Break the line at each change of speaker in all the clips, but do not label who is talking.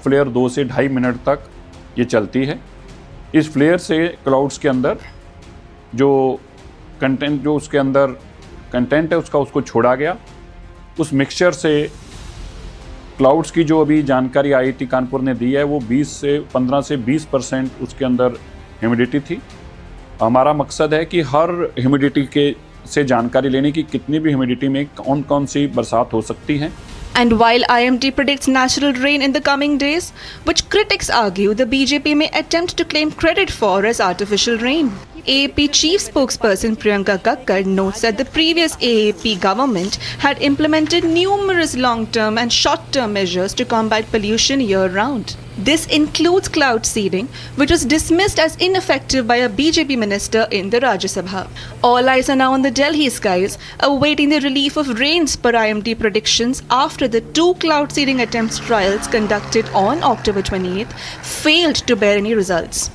Flare 2 से 2.5 minute तक ये चलती है। इस फ्लेयर से क्लाउड्स के अंदर जो कंटेंट जो उसके अंदर कंटेंट है उसको छोड़ा गया। उस मिक्सचर से क्लाउड्स की जो अभी जानकारी आईआईटी कानपुर ने दी है वो 15 से 20% उसके अंदर ह्यूमिडिटी थी। हमारा मकसद है कि हर ह्यूमिडिटी से जानकारी लेने की कितनी भी ह्यूमिडिटी में कौन कौन सी बरसात हो सकती है।
And while IMD predicts natural rain in the coming days, which critics argue the BJP may attempt to claim credit for as artificial rain. AAP chief spokesperson Priyanka Kakkar notes that the previous AAP government had implemented numerous long-term and short-term measures to combat pollution year-round. This includes cloud seeding, which was dismissed as ineffective by a BJP minister in the Rajya Sabha. All eyes are now on the Delhi skies, awaiting the relief of rains per IMD predictions after the 2 cloud seeding attempts trials conducted on October 28th failed to bear any results.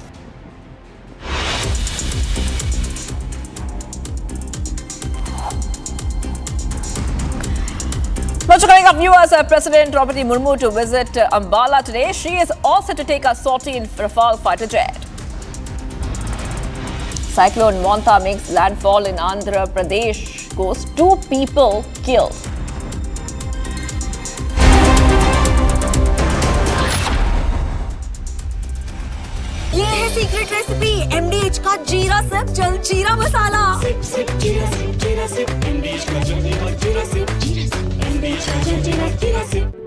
Also coming up, viewers, President Draupadi Murmu to visit Ambala today. She is all set to take a sortie in Rafale fighter jet. Cyclone Montha makes landfall in Andhra Pradesh. Goes 2 people killed.
ये है secret recipe MDH का जीरा SIP जल जीरा मसाला। SIP SIP जीरा SIP MDH का जल जीरा सिप MDH का जल जीरा SIP.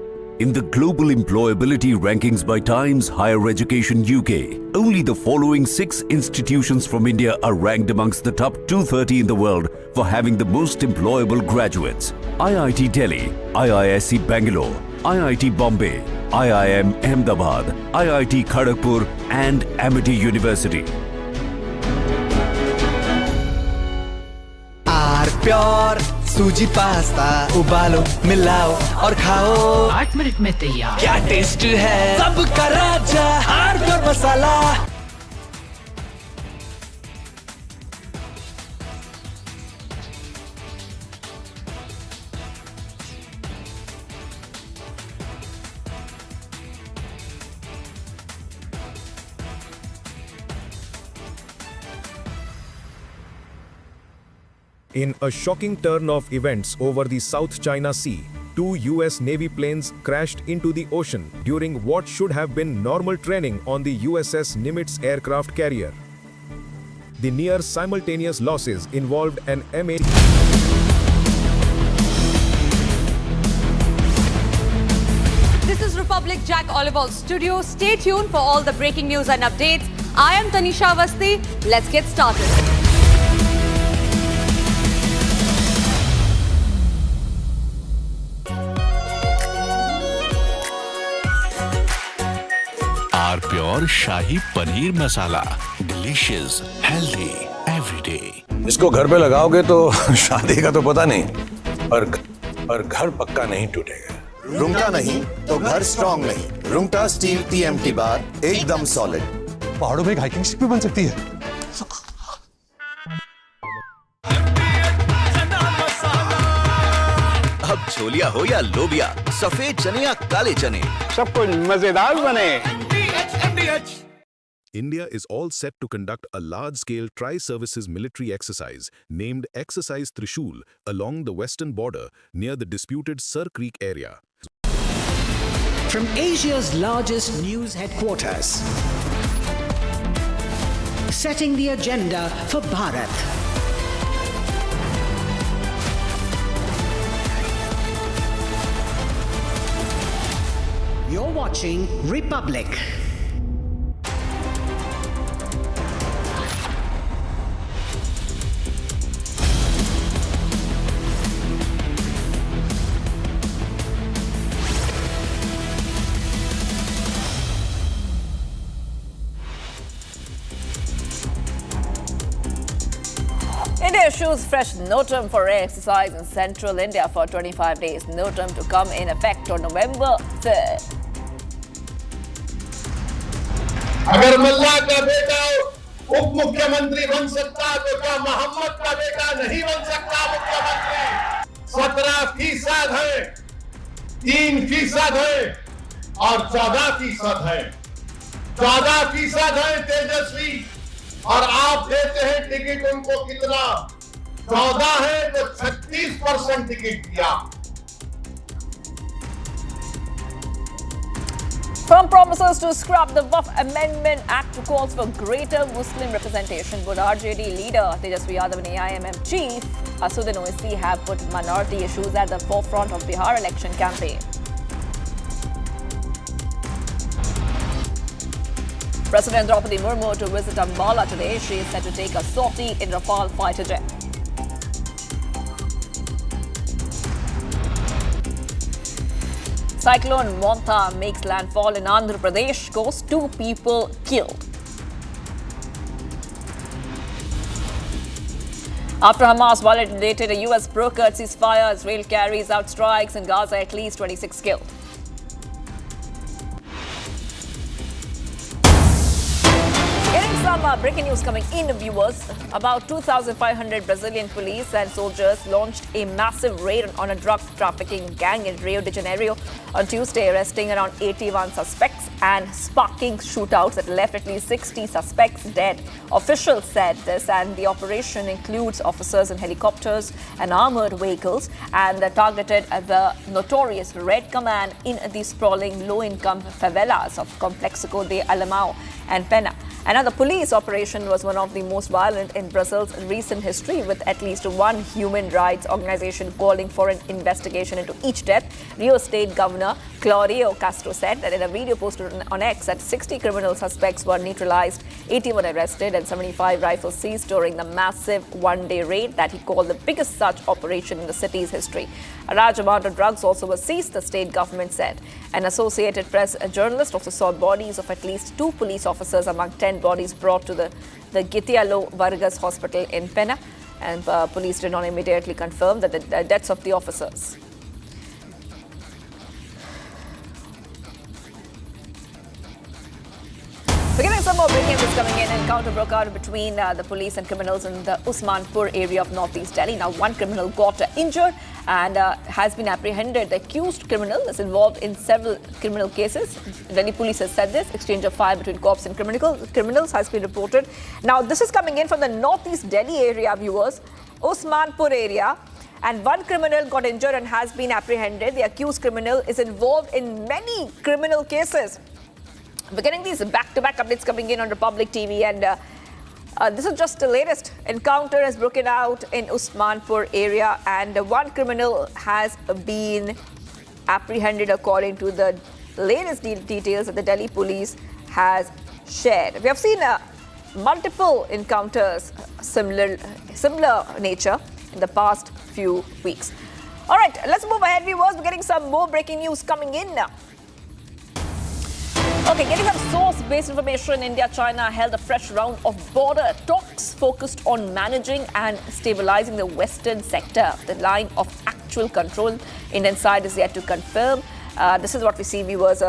In the global employability rankings by Times Higher Education UK, only the following 6 institutions from India are ranked amongst the top 230 in the world for having the most employable graduates. IIT Delhi, IISc Bangalore, IIT Bombay, IIM Ahmedabad, IIT Kharagpur and Amity University.
Pure सूजी pasta उबालो मिलाओ और खाओ
8 minute में तैयार।
क्या taste है सबका राजा R pure masala.
In a shocking turn of events over the South China Sea, 2 US Navy planes crashed into the ocean during what should have been normal training on the USS Nimitz aircraft carrier. The near simultaneous losses involved an MA.
This is Republic Jack Oliver's studio. Stay tuned for all the breaking news and updates. I am Tanisha Avasthi. Let's get started.
R pure shahi paneer masala, delicious, healthy, everyday.
इसको घर पे लगाओगे तो शादी का तो पता नहीं, पर घर पक्का नहीं टूटेगा।
रुंगटा नहीं तो घर स्ट्रॉन्ग नहीं। रुंगटा स्टील TMT बार एकदम सॉलिड।
पहाड़ों में हाइकिंग शिप भी बन सकती है।
अब छोलिया हो या लोबिया, सफेद चने या काले चने,
सब कुछ मजेदार बने।
India is all set to conduct a large-scale tri-services military exercise named Exercise Thrishul along the western border near the disputed Sir Creek area.
From Asia's largest news headquarters, setting the agenda for Bharat. You're watching Republic.
India issues fresh no-term for air exercise in central India for 25 days. No-term to come in effect on November 3rd.
अगर मल्ला का बेटा उप मुख्यमंत्री बन सकता तो क्या मोहम्मद का बेटा नहीं बन सकता मुख्यमंत्री? 17% है, 3% है, और 14% है, 14% है तेजस्वी, और आप देते हैं टिकट उनको कितना? 14 है तो 36% टिकट दिया।
From promises to scrap the Waqf Amendment Act to calls for greater Muslim representation, both RJD leader Tejaswi Yadav and AIMIM chief Asudin Owaisi have put minority issues at the forefront of Bihar election campaign. President Draupadi Murmu to visit Ambala today. She is set to take a sortie in Rafale fighter jet. Cyclone Montha makes landfall in Andhra Pradesh, coast, 2 people killed. After Hamas violated a US brokered ceasefire, Israel carries out strikes in Gaza, at least 26 killed. Getting some breaking news coming in, viewers. About 2,500 Brazilian police and soldiers launched a massive raid on a drug trafficking gang in Rio de Janeiro on Tuesday, arresting around 81 suspects and sparking shootouts that left at least 60 suspects dead. Officials said this, and the operation includes officers in helicopters and armored vehicles, and targeted the notorious Red Command in the sprawling low-income favelas of Complexo de Alemão and Pena. Another police operation was one of the most violent in Brazil's recent history, with at least one human rights organization calling for an investigation into each death. Rio State Governor Claudio Castro said that in a video posted on X that 60 criminal suspects were neutralized, 81 arrested, and 75 rifles seized during the massive one-day raid that he called the biggest such operation in the city's history. A large amount of drugs also was seized, the state government said. An Associated Press journalist also saw bodies of at least 2 police officers among 10 bodies brought to the Gitialo Vargas Hospital in Pena, and police did not immediately confirm that the deaths of the officers. We're getting some more breaking news coming in. An encounter broke out between the police and criminals in the Usmanpur area of northeast Delhi. Now, one criminal got injured and has been apprehended. The accused criminal is involved in several criminal cases. Delhi police has said this. Exchange of fire between cops and criminals has been reported. Now, this is coming in from the northeast Delhi area, viewers, Usmanpur area. And one criminal got injured and has been apprehended. The accused criminal is involved in many criminal cases. We're getting these back-to-back updates coming in on Republic TV, and this is just the latest. Encounter has broken out in Usmanpur area, and one criminal has been apprehended according to the latest details that the Delhi police has shared. We have seen multiple encounters similar nature in the past few weeks. All right, let's move ahead, viewers. We're getting some more breaking news coming in now. Okay, getting some source-based information, India-China held a fresh round of border talks focused on managing and stabilizing the western sector. The line of actual control, Indian side is yet to confirm. This is what we see, viewers.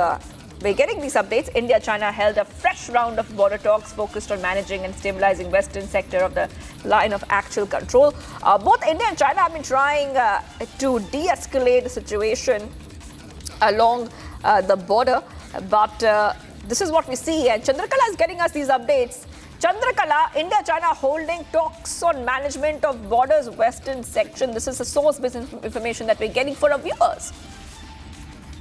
We're getting these updates. India-China held a fresh round of border talks focused on managing and stabilizing western sector of the line of actual control. Both India and China have been trying to de-escalate the situation along the border. But this is what we see, and Chandrakala is getting us these updates. Chandrakala, India-China holding talks on management of borders western section. This is the source-based information that we're getting for our viewers.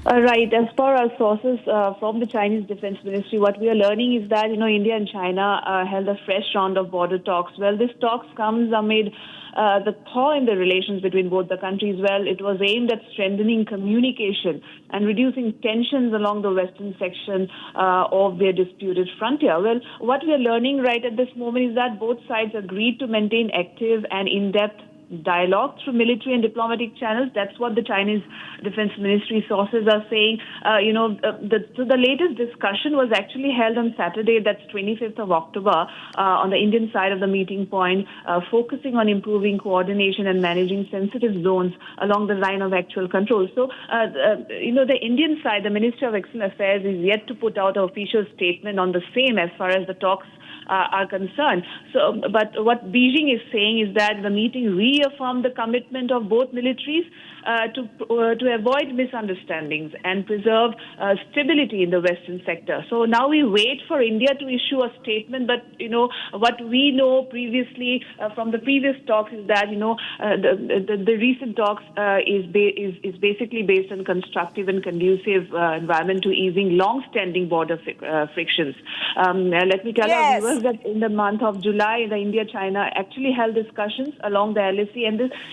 Right. As per our sources from the Chinese Defense Ministry, what we are learning is that, India and China held a fresh round of border talks. Well, this talks comes amid the thaw in the relations between both the countries. Well, it was aimed at strengthening communication and reducing tensions along the western section of their disputed frontier. Well, what we are learning right at this moment is that both sides agreed to maintain active and in-depth dialogue through military and diplomatic channels. That's what the Chinese Defense Ministry sources are saying. The latest discussion was actually held on Saturday, that's 25th of October, on the Indian side of the meeting point, focusing on improving coordination and managing sensitive zones along the line of actual control. So, the Indian side, the Ministry of External Affairs is yet to put out an official statement on the same as far as the talks are concerned. So, but what Beijing is saying is that the meeting reaffirmed the commitment of both militaries to avoid misunderstandings and preserve stability in the Western sector. So now we wait for India to issue a statement, but what we know previously from the previous talks is that the recent talks is basically based on constructive and conducive environment to easing long-standing border frictions. Let me tell our viewers that in the month of July, the India-China actually held discussions along the LAC,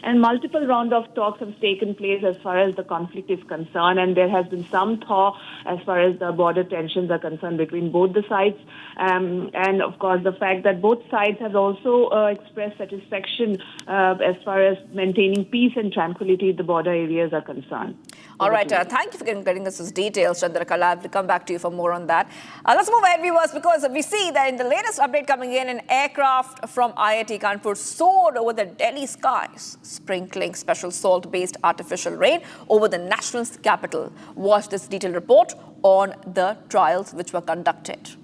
and multiple rounds of talks have taken place as far as the conflict is concerned, and there has been some thaw as far as the border tensions are concerned between both the sides, and of course the fact that both sides have also expressed satisfaction as far as maintaining peace and tranquility in the border areas are concerned.
All right, thank you for getting us those details, Chandrakala. I have to come back to you for more on that. Let's move ahead, viewers, because we see that in the latest update coming in, an aircraft from IIT Kanpur soared over the Delhi skies, sprinkling special salt-based artificial rain over the national capital. Watch this detailed report on the trials which were conducted.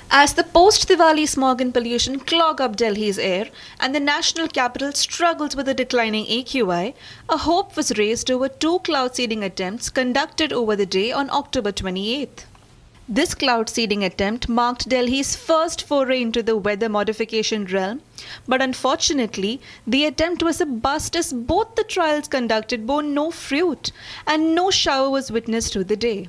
As the post-Diwali smog and pollution clog up Delhi's air and the national capital struggles with a declining AQI, a hope was raised over 2 cloud seeding attempts conducted over the day on October 28th. This cloud seeding attempt marked Delhi's first foray into the weather modification realm, but unfortunately, the attempt was a bust as both the trials conducted bore no fruit and no shower was witnessed through the day.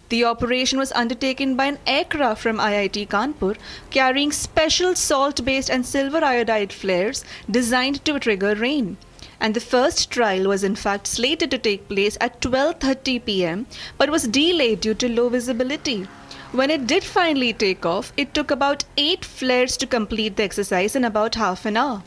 The operation was undertaken by an aircraft from IIT Kanpur carrying special salt-based and silver iodide flares designed to trigger rain. And the first trial was in fact slated to take place at 12:30 p.m. but was delayed due to low visibility. When it did finally take off, it took about 8 flares to complete the exercise in about half an hour.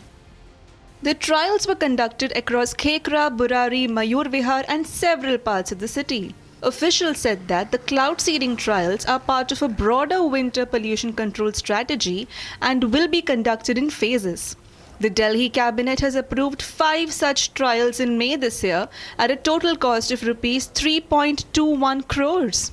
The trials were conducted across Khekra, Burari, Mayur Vihar and several parts of the city. Officials said that the cloud seeding trials are part of a broader winter pollution control strategy and will be conducted in phases. The Delhi cabinet has approved 5 such trials in May this year at a total cost of Rs 3.21 crores.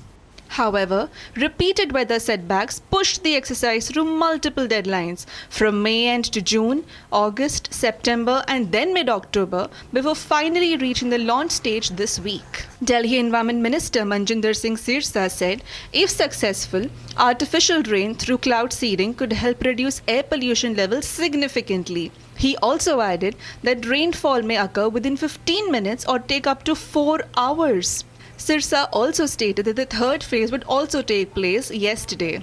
However, repeated weather setbacks pushed the exercise through multiple deadlines from May end to June, August, September and then mid-October before finally reaching the launch stage this week. Delhi Environment Minister Manjinder Singh Sirsa said if successful, artificial rain through cloud seeding could help reduce air pollution levels significantly. He also added that rainfall may occur within 15 minutes or take up to 4 hours. Sirsa also stated that the third phase would also take place yesterday.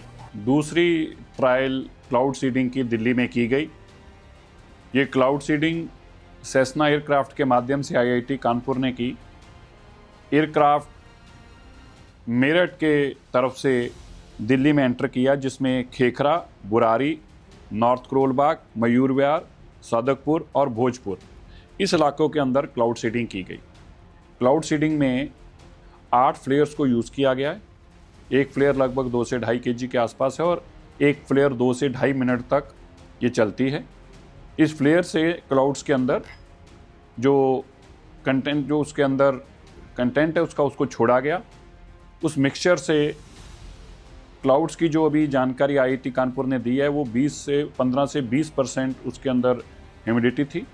दूसरी trial cloud seeding की दिल्ली में की गई। ये cloud seeding Cessna aircraft के माध्यम से IIT Kanpur ने की। एयरक्राफ्ट मेरठ के तरफ से दिल्ली में एंटर किया, जिसमें खेखरा, बुरारी, नॉर्थ करोलबाग, मयूर विहार, सादकपुर और भोजपुर इस इलाकों के अंदर क्लाउड सीडिंग की गई। क्लाउड सीडिंग में 8 फ्लेयर्स को यूज़ किया गया है। एक फ्लेयर लगभग 2 से 2.5 kg के आसपास है और एक फ्लेयर 2 से 2.5 मिनट तक ये चलती है। इस फ्लेयर से क्लाउड्स के अंदर जो उसके अंदर कंटेंट है उसको छोड़ा गया। उस मिक्सचर से क्लाउड्स की जो अभी जानकारी आईआईटी कानपुर ने दी है वो 15 से 20% उसके अंदर ह्यूमिडिटी थी।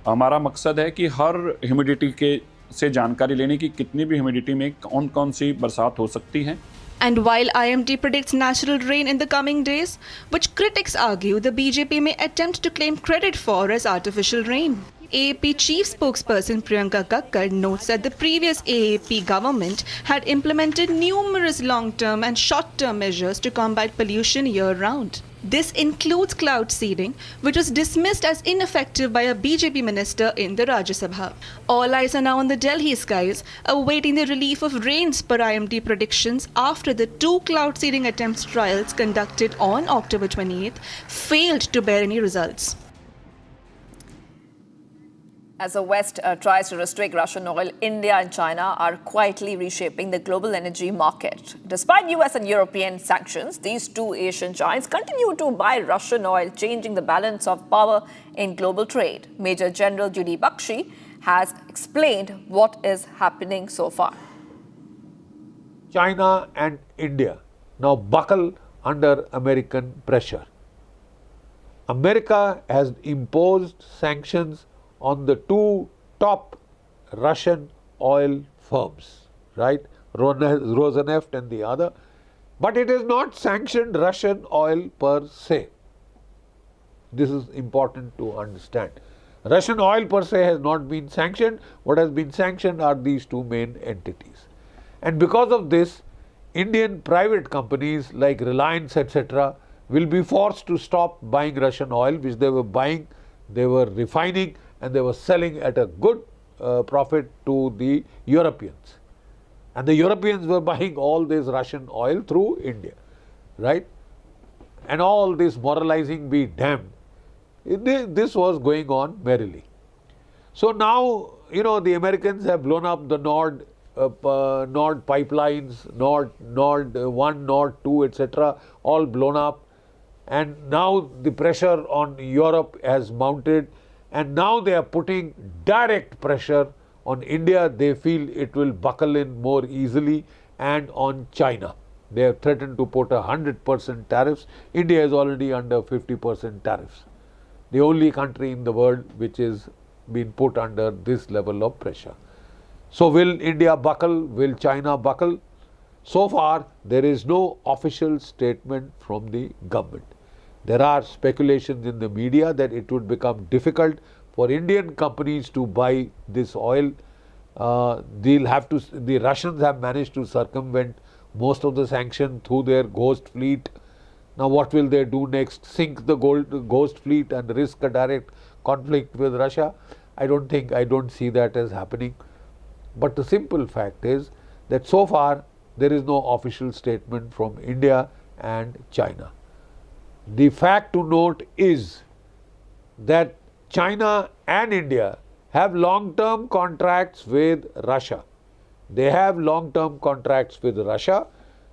हमारा मकसद है कि हर ह्यूमिडिटी के से जानकारी लेने की कितनी भी ह्यूमिडिटी में कौन सी बरसात हो सकती है।
And while IMD predicts natural rain in the coming days, which critics argue the BJP may attempt to claim credit for as artificial rain. AAP chief spokesperson Priyanka Kakkar notes that the previous AAP government had implemented numerous long-term and short-term measures to combat pollution year-round. This includes cloud seeding, which was dismissed as ineffective by a BJP minister in the Rajya Sabha. All eyes are now on the Delhi skies, awaiting the relief of rains per IMD predictions after the 2 cloud seeding attempts trials conducted on October 28th failed to bear any results.
As the West tries to restrict Russian oil, India and China are quietly reshaping the global energy market. Despite US and European sanctions, these two Asian giants continue to buy Russian oil, changing the balance of power in global trade. Major General Judy Bakshi has explained what is happening so far.
China and India now buckle under American pressure. America has imposed sanctions on the two top Russian oil firms, right? Rosneft and the other. But it has not sanctioned Russian oil per se. This is important to understand. Russian oil per se has not been sanctioned. What has been sanctioned are these two main entities. And because of this, Indian private companies like Reliance, etc., will be forced to stop buying Russian oil, which they were buying, they were refining, and they were selling at a good profit to the Europeans. And the Europeans were buying all this Russian oil through India, right? And all this moralizing be damned. This was going on merrily. So now, the Americans have blown up the Nord pipelines, Nord 1, Nord 2, etc., all blown up. And now the pressure on Europe has mounted, and now they are putting direct pressure on India. They feel it will buckle in more easily, and on China. They have threatened to put 100% tariffs. India is already under 50% tariffs. The only country in the world which is been put under this level of pressure. So will India buckle? Will China buckle? So far, there is no official statement from the government. There are speculations in the media that it would become difficult for Indian companies to buy this oil. The Russians have managed to circumvent most of the sanction through their ghost fleet. Now what will they do next? Sink the ghost fleet and risk a direct conflict with Russia? I don't see that as happening. But the simple fact is that so far there is no official statement from India and China. The fact to note is that China and India have long-term contracts with Russia. They have long-term contracts with Russia.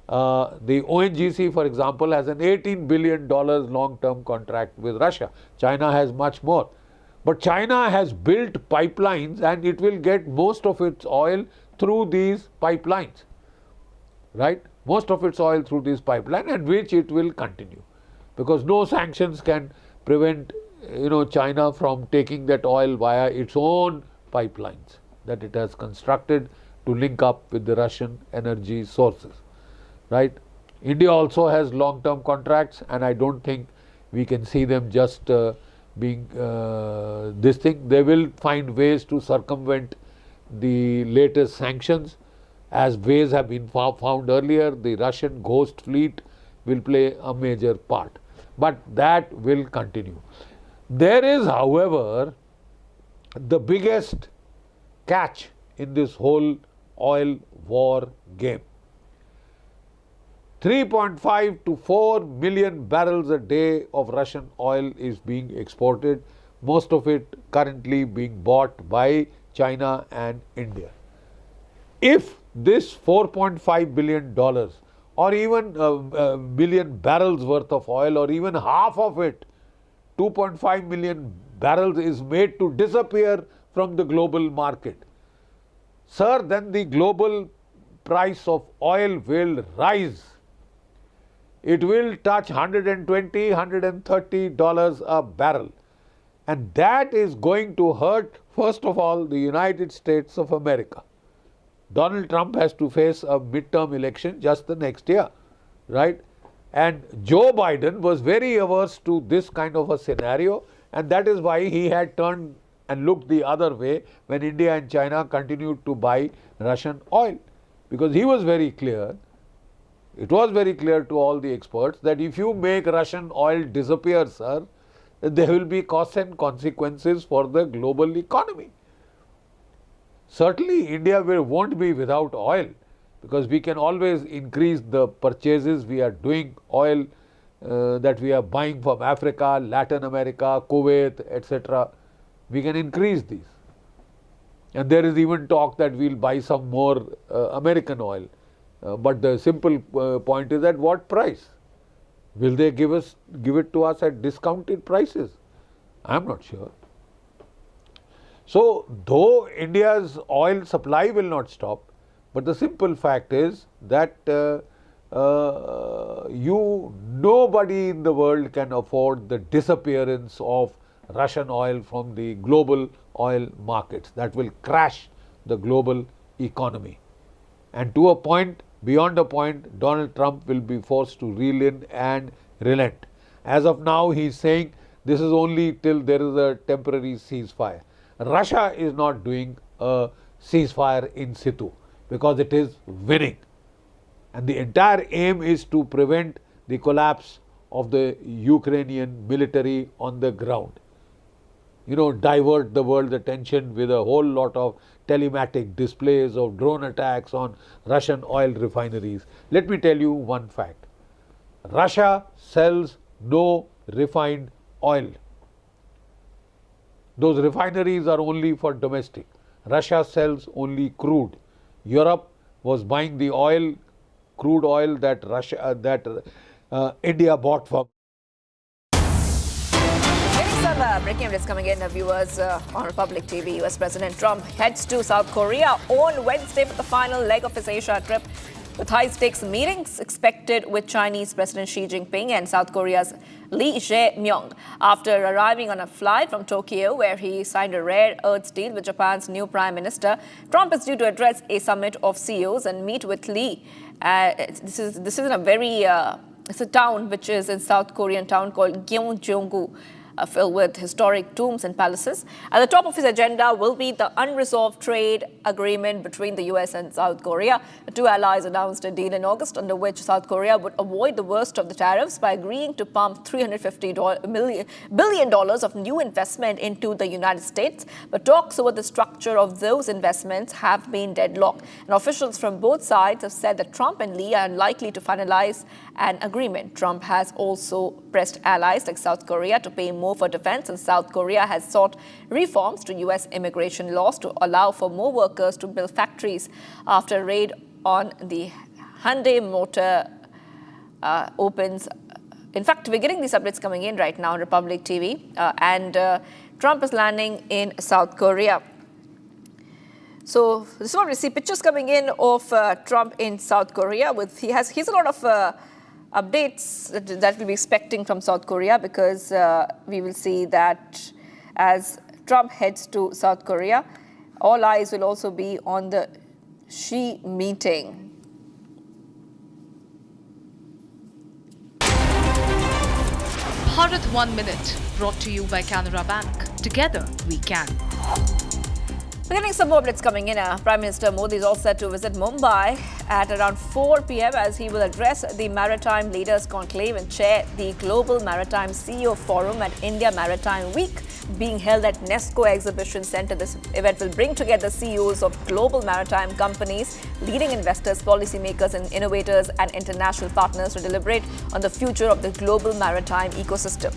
The ONGC, for example, has an $18 billion long-term contract with Russia. China has much more. But China has built pipelines, and it will get most of its oil through these pipelines, right? Most of its oil through these pipelines, and which it will continue. Because no sanctions can prevent China from taking that oil via its own pipelines that it has constructed to link up with the Russian energy sources, right? India also has long-term contracts, and I don't think we can see them just being this thing. They will find ways to circumvent the latest sanctions, as ways have been found earlier. The Russian ghost fleet will play a major part, but that will continue. There is, however, the biggest catch in this whole oil war game. 3.5 to 4 million barrels a day of Russian oil is being exported, most of it currently being bought by China and India. If this $4.5 billion or even a million barrels worth of oil, or even half of it, 2.5 million barrels, is made to disappear from the global market, sir, then the global price of oil will rise. It will touch $120, $130 a barrel. And that is going to hurt, first of all, the United States of America. Donald Trump has to face a midterm election just the next year, right? And Joe Biden was very averse to this kind of a scenario, and that is why he had turned and looked the other way when India and China continued to buy Russian oil. Because he was very clear, it was very clear to all the experts, that if you make Russian oil disappear, sir, there will be costs and consequences for the global economy. Certainly, India won't be without oil, because we can always increase the purchases we are doing, oil that we are buying from Africa, Latin America, Kuwait, etc. We can increase these. And there is even talk that we'll buy some more American oil. But the simple point is, at what price? Will they give it to us at discounted prices? I am not sure. So, though India's oil supply will not stop, but the simple fact is that nobody in the world can afford the disappearance of Russian oil from the global oil markets. That will crash the global economy. And to a point, beyond a point, Donald Trump will be forced to reel in and relent. As of now, he is saying this is only till there is a temporary ceasefire. Russia is not doing a ceasefire in situ because it is winning. And the entire aim is to prevent the collapse of the Ukrainian military on the ground. Divert the world's attention with a whole lot of telematic displays of drone attacks on Russian oil refineries. Let me tell you one fact. Russia sells no refined oil. Those refineries are only for domestic. Russia sells only crude. Europe was buying the oil, crude oil that India bought from.
Some breaking updates coming in, viewers, on Republic TV. US President Trump heads to South Korea on Wednesday for the final leg of his Asia trip, with high-stakes meetings expected with Chinese President Xi Jinping and South Korea's Lee Jae-myung. After arriving on a flight from Tokyo, where he signed a rare earth deal with Japan's new Prime Minister, Trump is due to address a summit of CEOs and meet with Lee. This is in a very it's a town which is in South Korean town called Gyeongju, filled with historic tombs and palaces. At the top of his agenda will be the unresolved trade agreement between the US and South Korea. The two allies announced a deal in August under which South Korea would avoid the worst of the tariffs by agreeing to pump $350 billion of new investment into the United States. But talks over the structure of those investments have been deadlocked. And officials from both sides have said that Trump and Lee are unlikely to finalize an agreement. Trump has also pressed allies like South Korea to pay more for defense, and South Korea has sought reforms to U.S. immigration laws to allow for more workers to build factories after a raid on the Hyundai Motor opens. In fact, we're getting these updates coming in right now on Republic TV, and Trump is landing in South Korea. So this is what we see, pictures coming in of Trump in South Korea. He's a lot of updates that we'll be expecting from South Korea, because we will see that as Trump heads to South Korea, all eyes will also be on the Xi meeting.
Bharat 1 Minute, brought to you by Canara Bank. Together we can.
We're getting some more updates coming in. Prime Minister Modi is all set to visit Mumbai at around 4 p.m. as he will address the Maritime Leaders Conclave and chair the Global Maritime CEO Forum at India Maritime Week being held at Nesco Exhibition Centre. This event will bring together CEOs of global maritime companies, leading investors, policymakers and innovators and international partners to deliberate on the future of the global maritime ecosystem.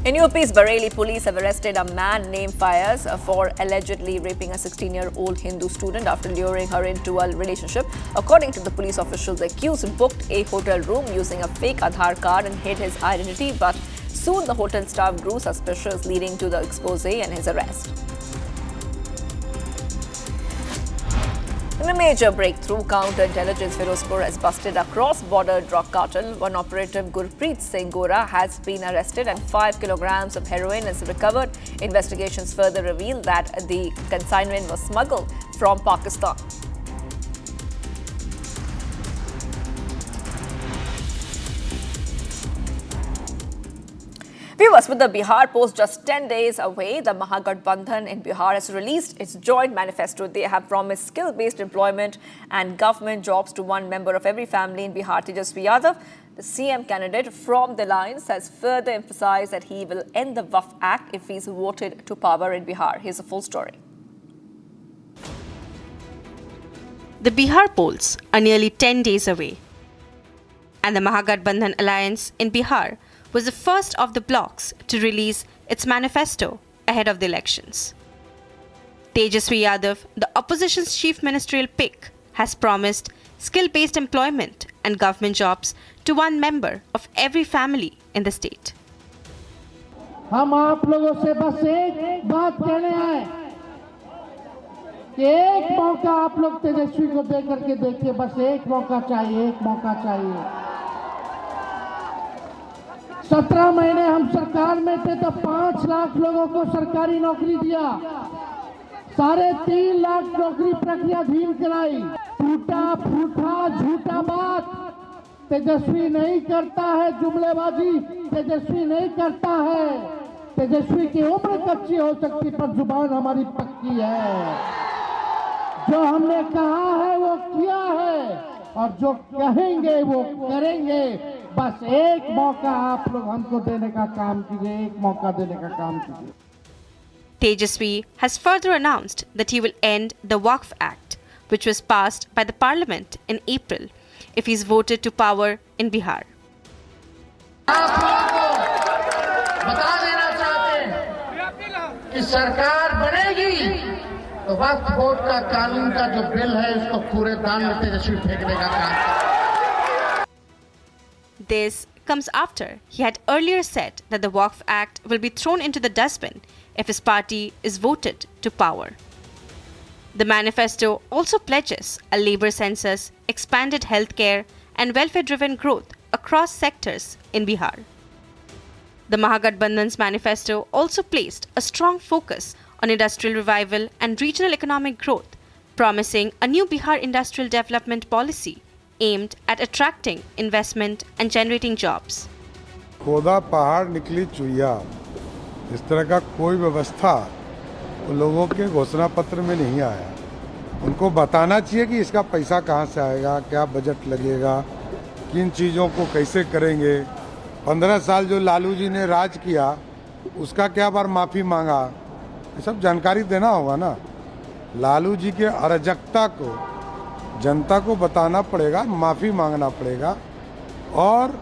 In UP's Bareilly, police have arrested a man named Fayaz for allegedly raping a 16-year-old Hindu student after luring her into a relationship. According to the police officials, the accused booked a hotel room using a fake Aadhaar card and hid his identity, but soon the hotel staff grew suspicious, leading to the expose and his arrest. In a major breakthrough, counterintelligence Firozpur has busted a cross-border drug cartel. One operative, Gurpreet Singh Gora, has been arrested and 5 kilograms of heroin is recovered. Investigations further reveal that the consignment was smuggled from Pakistan. Viewers, with the Bihar post just 10 days away, the Mahagathbandhan in Bihar has released its joint manifesto. They have promised skill-based employment and government jobs to one member of every family in Bihar. Tejasvi Yadav, the CM candidate from the Alliance, has further emphasized that he will end the WAF Act if he is voted to power in Bihar. Here's a full story.
The Bihar polls are nearly 10 days away, and the Mahagathbandhan Alliance in Bihar was the first of the blocs to release its manifesto ahead of the elections. Tejasvi Yadav, the opposition's chief ministerial pick, has promised skill-based employment and government jobs to one member of every family in the state.
हम आप लोगों से बस एक बात कहने आए
कि एक मौका आप लोग तेजस्वी को दे करके देखिए, बस एक मौका चाहिए, एक मौका चाहिए। 17 महीने हम सरकार में थे तो 5 लाख लोगों को सरकारी नौकरी दिया, 3.5 लाख नौकरी प्रक्रियाधीन कराई। टूटा फूटा झूठा बात तेजस्वी नहीं करता है, जुमलेबाजी तेजस्वी नहीं करता है। तेजस्वी की उम्र कच्ची हो सकती पर जुबान हमारी पक्की है। जो हमने कहा है वो किया है और जो कहेंगे वो करेंगे। बस एक मौका आप लोग हमको देने का काम कीजिए, एक मौका देने का काम कीजिए।
Tejaswi has further announced that he will end the Waqf Act, which was passed by the parliament in April, if he is voted to power in Bihar.
बता देना चाहते हैं कि सरकार बनेगी तो वक्फ बोर्ड का कानून का जो बिल है उसको कूड़ेदान में तेजस्वी फेंकने का काम।
This comes after he had earlier said that the Waqf Act will be thrown into the dustbin if his party is voted to power. The manifesto also pledges a labour census, expanded healthcare and welfare-driven growth across sectors in Bihar. The Mahagathbandhan's manifesto also placed a strong focus on industrial revival and regional economic growth, promising a new Bihar industrial development policy aimed at attracting investment and generating jobs.
खोदा पहाड़ निकली चुइया, इस तरह का कोई व्यवस्था लोगों के घोषणा पत्र में नहीं आया। उनको बताना चाहिए कि इसका पैसा कहाँ से आएगा, क्या बजट लगेगा, किन चीज़ों को कैसे करेंगे। 15 साल जो लालू जी ने राज किया उसका क्या बार माफ़ी मांगा, ये सब जानकारी देना होगा ना। लालू जी के अराजकता को जनता को बताना पड़ेगा, माफ़ी मांगना पड़ेगा और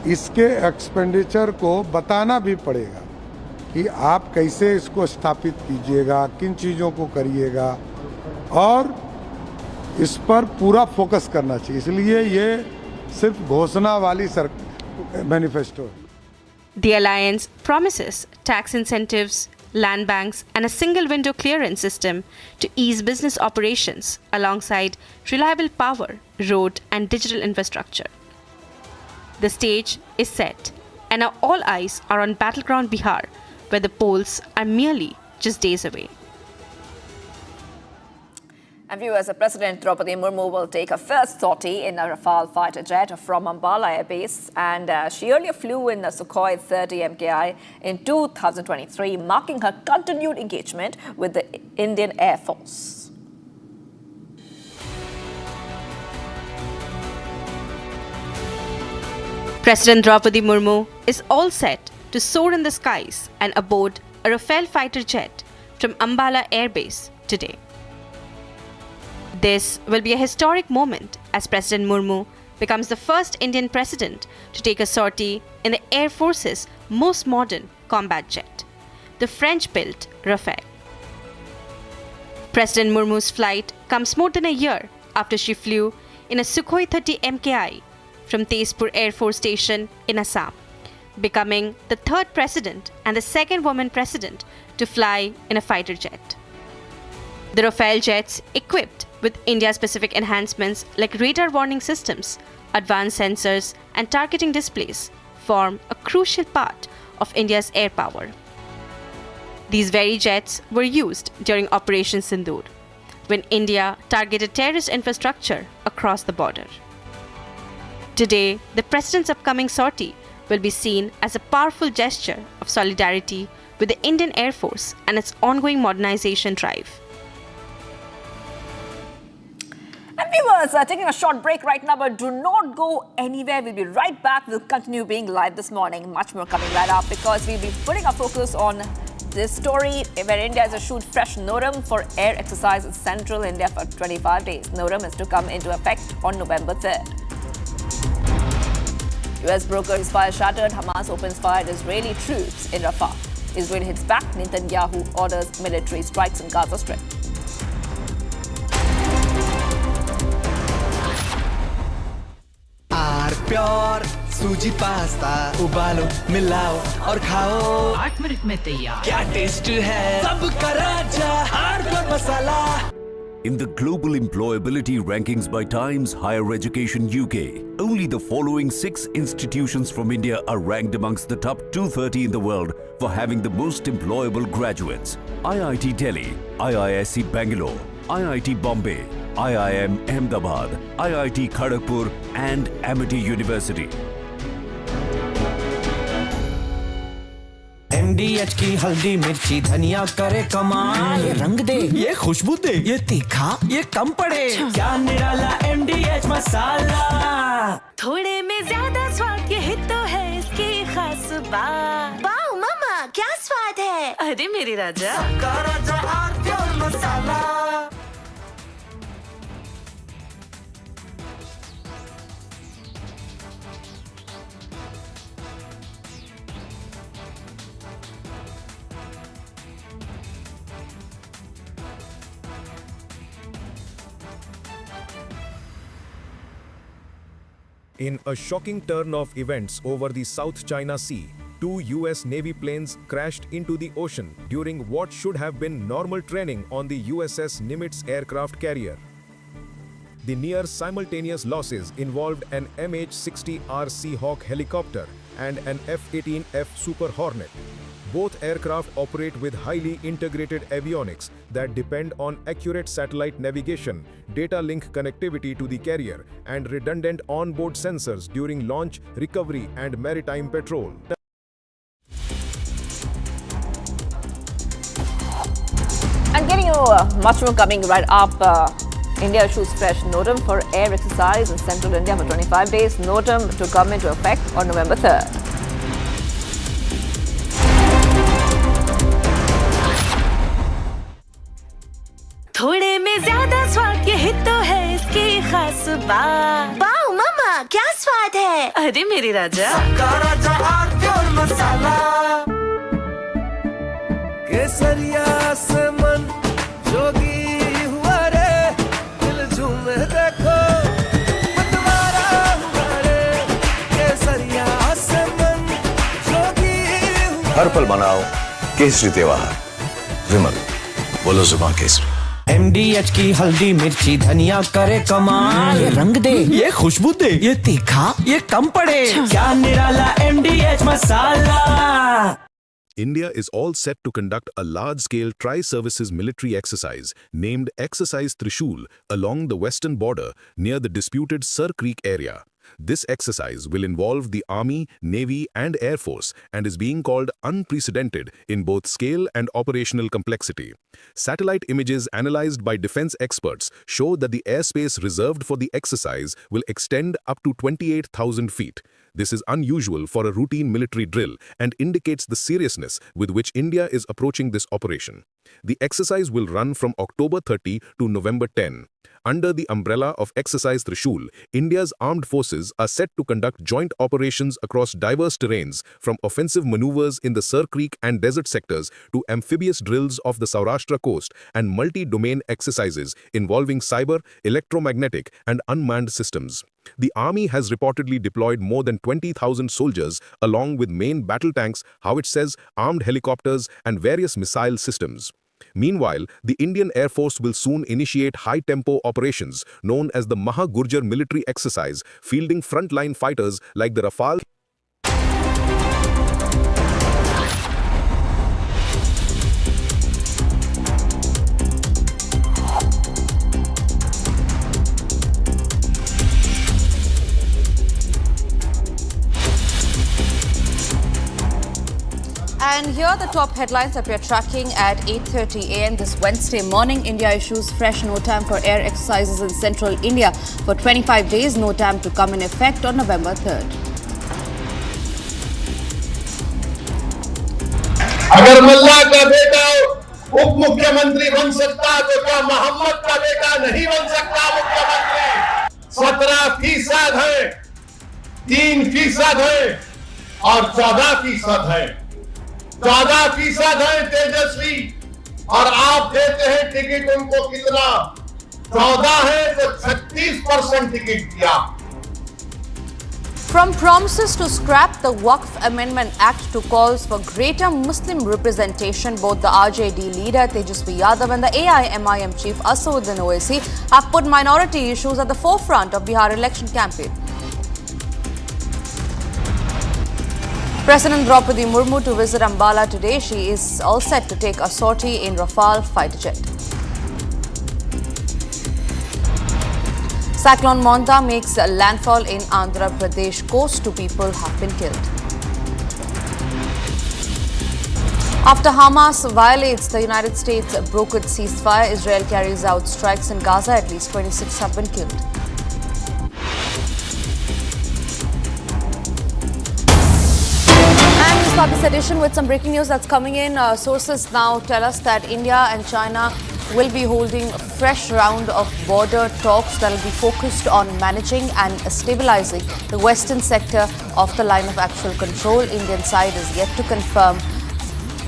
इसके एक्सपेंडिचर को बताना भी पड़ेगा कि आप कैसे इसको स्थापित कीजिएगा, किन चीज़ों को करिएगा और इस पर पूरा फोकस करना चाहिए। इसलिए ये सिर्फ घोषणा वाली मैनिफेस्टो है।
The alliance promises tax incentives, land banks and a single window clearance system to ease business operations alongside reliable power, road and digital infrastructure. The stage is set and now all eyes are on battleground Bihar, where the polls are merely just days away.
And viewers, President Draupadi Murmu will take a first sortie in a Rafale fighter jet from Ambala airbase, and she earlier flew in the Sukhoi 30 MKI in 2023, marking her continued engagement with the Indian Air Force.
President Draupadi Murmu is all set to soar in the skies and aboard a Rafale fighter jet from Ambala airbase today. This will be a historic moment as President Murmu becomes the first Indian president to take a sortie in the Air Force's most modern combat jet, the French-built Rafale. President Murmu's flight comes more than a year after she flew in a Sukhoi 30 MKI from Tezpur Air Force Station in Assam, becoming the third president and the second woman president to fly in a fighter jet. The Rafale jets, equipped with India-specific enhancements like radar warning systems, advanced sensors and targeting displays, form a crucial part of India's air power. These very jets were used during Operation Sindoor, when India targeted terrorist infrastructure across the border. Today, the President's upcoming sortie will be seen as a powerful gesture of solidarity with the Indian Air Force and its ongoing modernization drive.
And viewers, taking a short break right now, but do not go anywhere. We'll be right back. We'll continue being live this morning. Much more coming right up because we'll be putting our focus on this story where India has issued fresh NORAM for air exercise in central India for 25 days. NORAM is to come into effect on November 3rd. US broker ceasefire shattered. Hamas opens fire at Israeli troops in Rafale. Israel hits back. Netanyahu orders military strikes in Gaza Strip.
Pure सूजी pasta उबालो मिलाओ और खाओ
8 minute में तैयार।
क्या taste है सबका राजा R pure masala.
In the global employability rankings by Times Higher Education UK, only the following 6 institutions from India are ranked amongst the top 230 in the world for having the most employable graduates. IIT Delhi, IISc Bangalore, IIT Bombay, IIM Ahmedabad, IIT Kharagpur and Amity University.
MDH की हल्दी मिर्ची धनिया करे कमाल, ये रंग दे, ये खुशबू दे, ये तीखा, ये कम पड़े, क्या निराला MDH मसाला।
थोड़े में ज्यादा स्वाद, यही तो है इसकी खास बात। वाओ मामा, क्या स्वाद है। अरे मेरी राजा, सबका राजा pure masala.
In a shocking turn of events over the South China Sea, 2 US Navy planes crashed into the ocean during what should have been normal training on the USS Nimitz aircraft carrier. The near simultaneous losses involved an MH-60R Seahawk helicopter and an F-18F Super Hornet. Both aircraft operate with highly integrated avionics that depend on accurate satellite navigation, data link connectivity to the carrier, and redundant onboard sensors during launch, recovery, and maritime patrol.
And getting you much more coming right up. India issues fresh NOTAM for air exercise in central India for 25 days. NOTAM to come into effect on November 3rd.
थोड़े में ज्यादा स्वाद, यही तो है इसकी खास बात। वाओ मामा, क्या स्वाद है। अरे मेरी राजा, सबका राजा प्योर मसाला।
केसरिया से मन जोगी हुआ रे, दिल झूमे देखो मतवारा हुआ रे। केसरिया से मन जोगी हुआ।
हर पल मनाओ केसरी त्योहार। विमल, बोलो जुबान केसरी।
MDH की हल्दी मिर्ची धनिया करे कमाल, ये रंग दे, ये खुशबू दे, ये तीखा, ये कम पड़े, क्या निराला MDH masala.
India is all set to conduct a large-scale tri-services military exercise named Exercise Thrishul along the western border near the disputed Sir Creek area. This exercise will involve the Army, Navy and Air Force and is being called unprecedented in both scale and operational complexity. Satellite images analyzed by defense experts show that the airspace reserved for the exercise will extend up to 28,000 feet. This is unusual for a routine military drill and indicates the seriousness with which India is approaching this operation. The exercise will run from October 30 to November 10. Under the umbrella of Exercise Thrishul, India's armed forces are set to conduct joint operations across diverse terrains, from offensive maneuvers in the Sir Creek and desert sectors to amphibious drills off the Saurashtra coast and multi-domain exercises involving cyber, electromagnetic and unmanned systems. The army has reportedly deployed more than 20,000 soldiers along with main battle tanks, howitzers, armed helicopters and various missile systems. Meanwhile, the Indian Air Force will soon initiate high-tempo operations known as the Mahagurjar military exercise, fielding frontline fighters like the Rafale.
And here are the top headlines that we are tracking at 8:30 a.m. this Wednesday morning. India issues fresh NOTAM for air exercises in central India for 25 days. NOTAM to come in effect on November 3rd.
अगर मल्ला का बेटा उप मुख्यमंत्री बन सकता तो क्या मोहम्मद का बेटा नहीं बन सकता मुख्यमंत्री? 17% है, 3% है और 14% है। 14% है तेजस्वी और आप देते हैं टिकट उनको कितना? 14 है तो 36% टिकट दिया।
From promises to scrap the Waqf Amendment Act to calls for greater Muslim representation, both the RJD leader Tejasvi Yadav and the AIMIM chief Asaduddin Owaisi have put minority issues at the forefront of Bihar election campaign. President Draupadi Murmu to visit Ambala today. She is all set to take a sortie in Rafale fighter jet. Cyclone Montha makes landfall in Andhra Pradesh coast. 2 people have been killed. After Hamas violates the United States brokered ceasefire, Israel carries out strikes in Gaza. At least 26 have been killed. And we start this edition with some breaking news that's coming in. Sources now tell us that India and China will be holding a fresh round of border talks that will be focused on managing and stabilizing the western sector of the line of actual control. Indian side is yet to confirm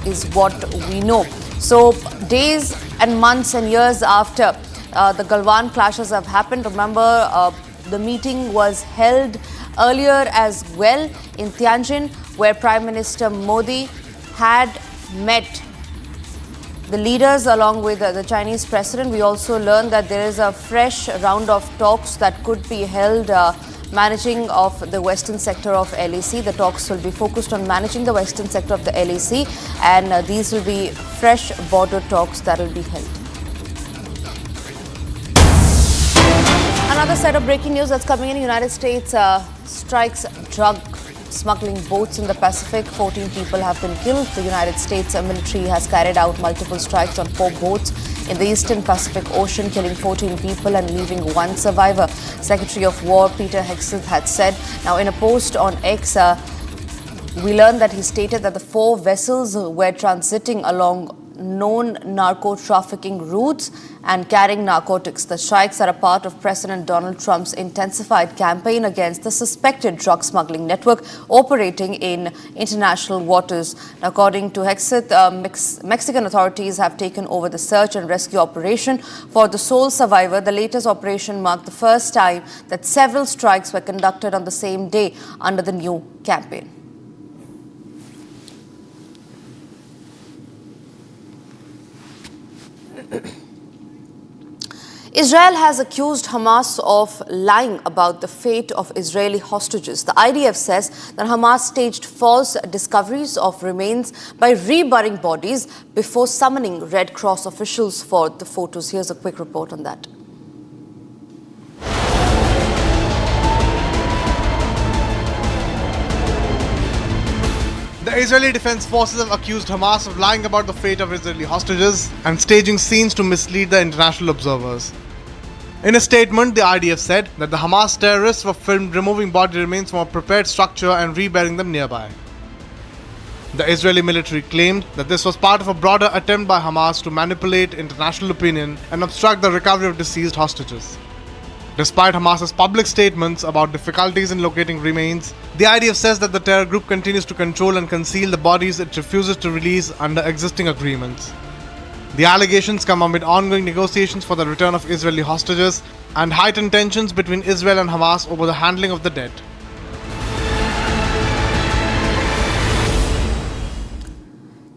is what we know. So days and months and years after the Galwan clashes have happened, remember the meeting was held earlier as well in Tianjin, where Prime Minister Modi had met the leaders along with the Chinese president. We also learned that there is a fresh round of talks that could be held managing of the western sector of LAC. The talks will be focused on managing the western sector of the LAC, and these will be fresh border talks that will be held. Another set of breaking news that's coming in. United States strikes drug smuggling boats in the Pacific. 14 people have been killed. The United States military has carried out multiple strikes on 4 boats in the eastern Pacific Ocean, killing 14 people and leaving 1 survivor. Secretary of War Peter Hegseth had said. Now, in a post on X, we learned that he stated that the 4 vessels were transiting along known narco-trafficking routes and carrying narcotics. The strikes are a part of President Donald Trump's intensified campaign against the suspected drug smuggling network operating in international waters. According to Hegseth, Mexican authorities have taken over the search and rescue operation for the sole survivor. The latest operation marked the first time that several strikes were conducted on the same day under the new campaign. Israel has accused Hamas of lying about the fate of Israeli hostages. The IDF says that Hamas staged false discoveries of remains by reburying bodies before summoning Red Cross officials for the photos. Here's a quick report on that.
The Israeli Defense Forces have accused Hamas of lying about the fate of Israeli hostages and staging scenes to mislead the international observers. In a statement, the IDF said that the Hamas terrorists were filmed removing body remains from a prepared structure and reburying them nearby. The Israeli military claimed that this was part of a broader attempt by Hamas to manipulate international opinion and obstruct the recovery of deceased hostages. Despite Hamas's public statements about difficulties in locating remains, the IDF says that the terror group continues to control and conceal the bodies it refuses to release under existing agreements. The allegations come amid ongoing negotiations for the return of Israeli hostages and heightened tensions between Israel and Hamas over the handling of the dead.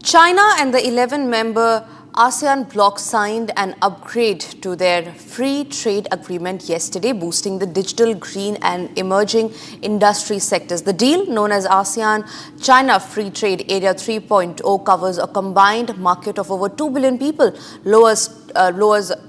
China and the 11-member ASEAN bloc signed an upgrade to their free trade agreement yesterday, boosting the digital, green and emerging industry sectors. The deal, known as ASEAN-China Free Trade Area 3.0, covers a combined market of over 2 billion people, lowers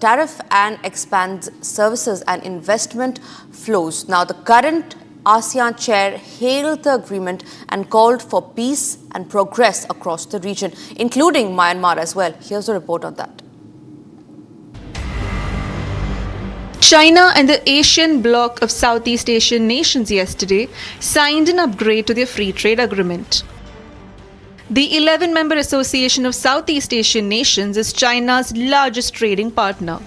tariff and expands services and investment flows. Now, the current ASEAN chair hailed the agreement and called for peace and progress across the region, including Myanmar as well. Here's a report on that.
China and the Asian bloc of Southeast Asian nations yesterday signed an upgrade to their free trade agreement. The 11-member Association of Southeast Asian Nations is China's largest trading partner.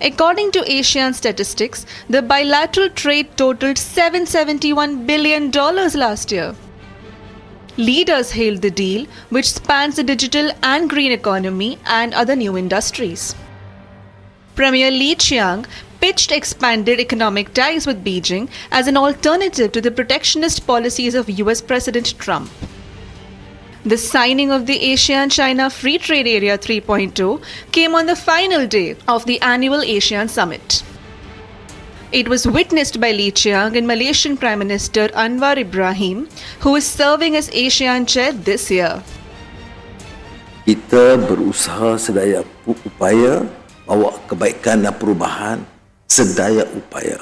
According to ASEAN statistics, the bilateral trade totaled $771 billion last year. Leaders hailed the deal, which spans the digital and green economy and other new industries. Premier Li Qiang pitched expanded economic ties with Beijing as an alternative to the protectionist policies of US President Trump. The signing of the ASEAN-China Free Trade Area 3.0 came on the final day of the annual ASEAN Summit. It was witnessed by Lee Chiang and Malaysian Prime Minister Anwar Ibrahim, who is serving as ASEAN Chair this year.
Kita berusaha sedaya upaya bawa kebaikan dan perubahan sedaya upaya.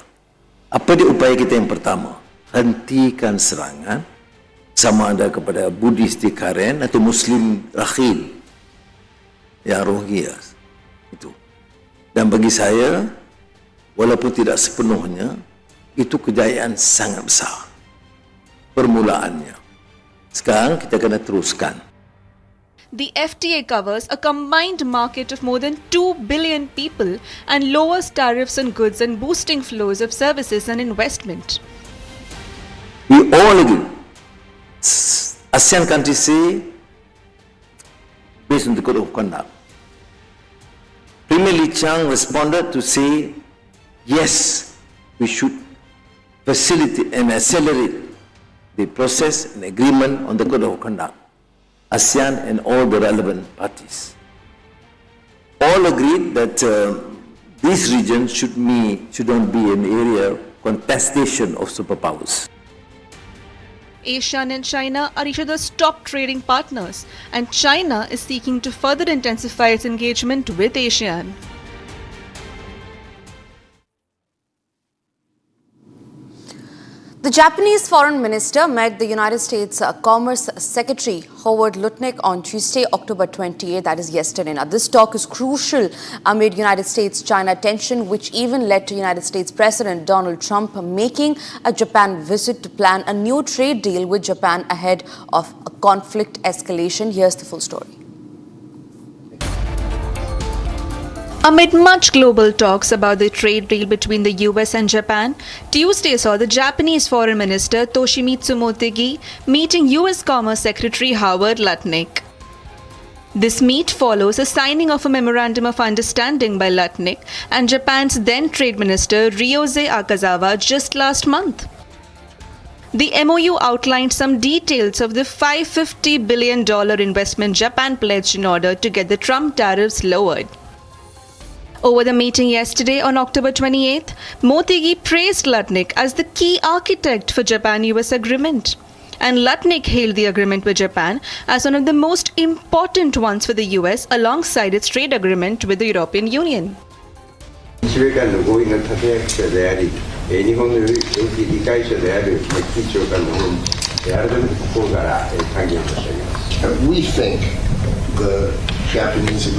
Apa dia upaya kita yang pertama? Hentikan serangan sama ada kepada Buddhis di Karen atau Muslim Rakhine yang Rohingya itu. Dan bagi saya, walaupun tidak sepenuhnya, itu kejayaan sangat besar. Permulaannya. Sekarang kita kena teruskan.
The FTA covers a combined market of more than 2 billion people and lowers tariffs on goods and boosting flows of services and investment.
We all agree. ASEAN countries say, based on the code of conduct. Premier Lee Chiang responded to say, yes, we should facilitate and accelerate the process and agreement on the code of conduct. ASEAN and all the relevant parties. All agreed that this region should not be an area of contestation of superpowers.
ASEAN and China are each other's top trading partners, and China is seeking to further intensify its engagement with ASEAN.
The Japanese Foreign Minister met the United States Commerce Secretary Howard Lutnick on Tuesday, October 28, that is yesterday. Now, this talk is crucial amid United States-China tension, which even led to United States President Donald Trump making a Japan visit to plan a new trade deal with Japan ahead of a conflict escalation. Here's the full story.
Amid much global talks about the trade deal between the US and Japan, Tuesday saw the Japanese Foreign Minister Toshimitsu Motegi meeting US Commerce Secretary Howard Lutnick. This meet follows a signing of a Memorandum of Understanding by Lutnick and Japan's then Trade Minister Ryuze Akazawa just last month. The MOU outlined some details of the $550 billion investment Japan pledged in order to get the Trump tariffs lowered. Over the meeting yesterday on October 28th, Motegi praised Lutnick as the key architect for Japan-US agreement. And Lutnick hailed the agreement with Japan as one of the most important ones for the US alongside its trade agreement with the European Union.
日米間の合意の立役者であり、日本の領域理解者である副長官の方に改めて心から歓迎申し上げます。
We think the Japanese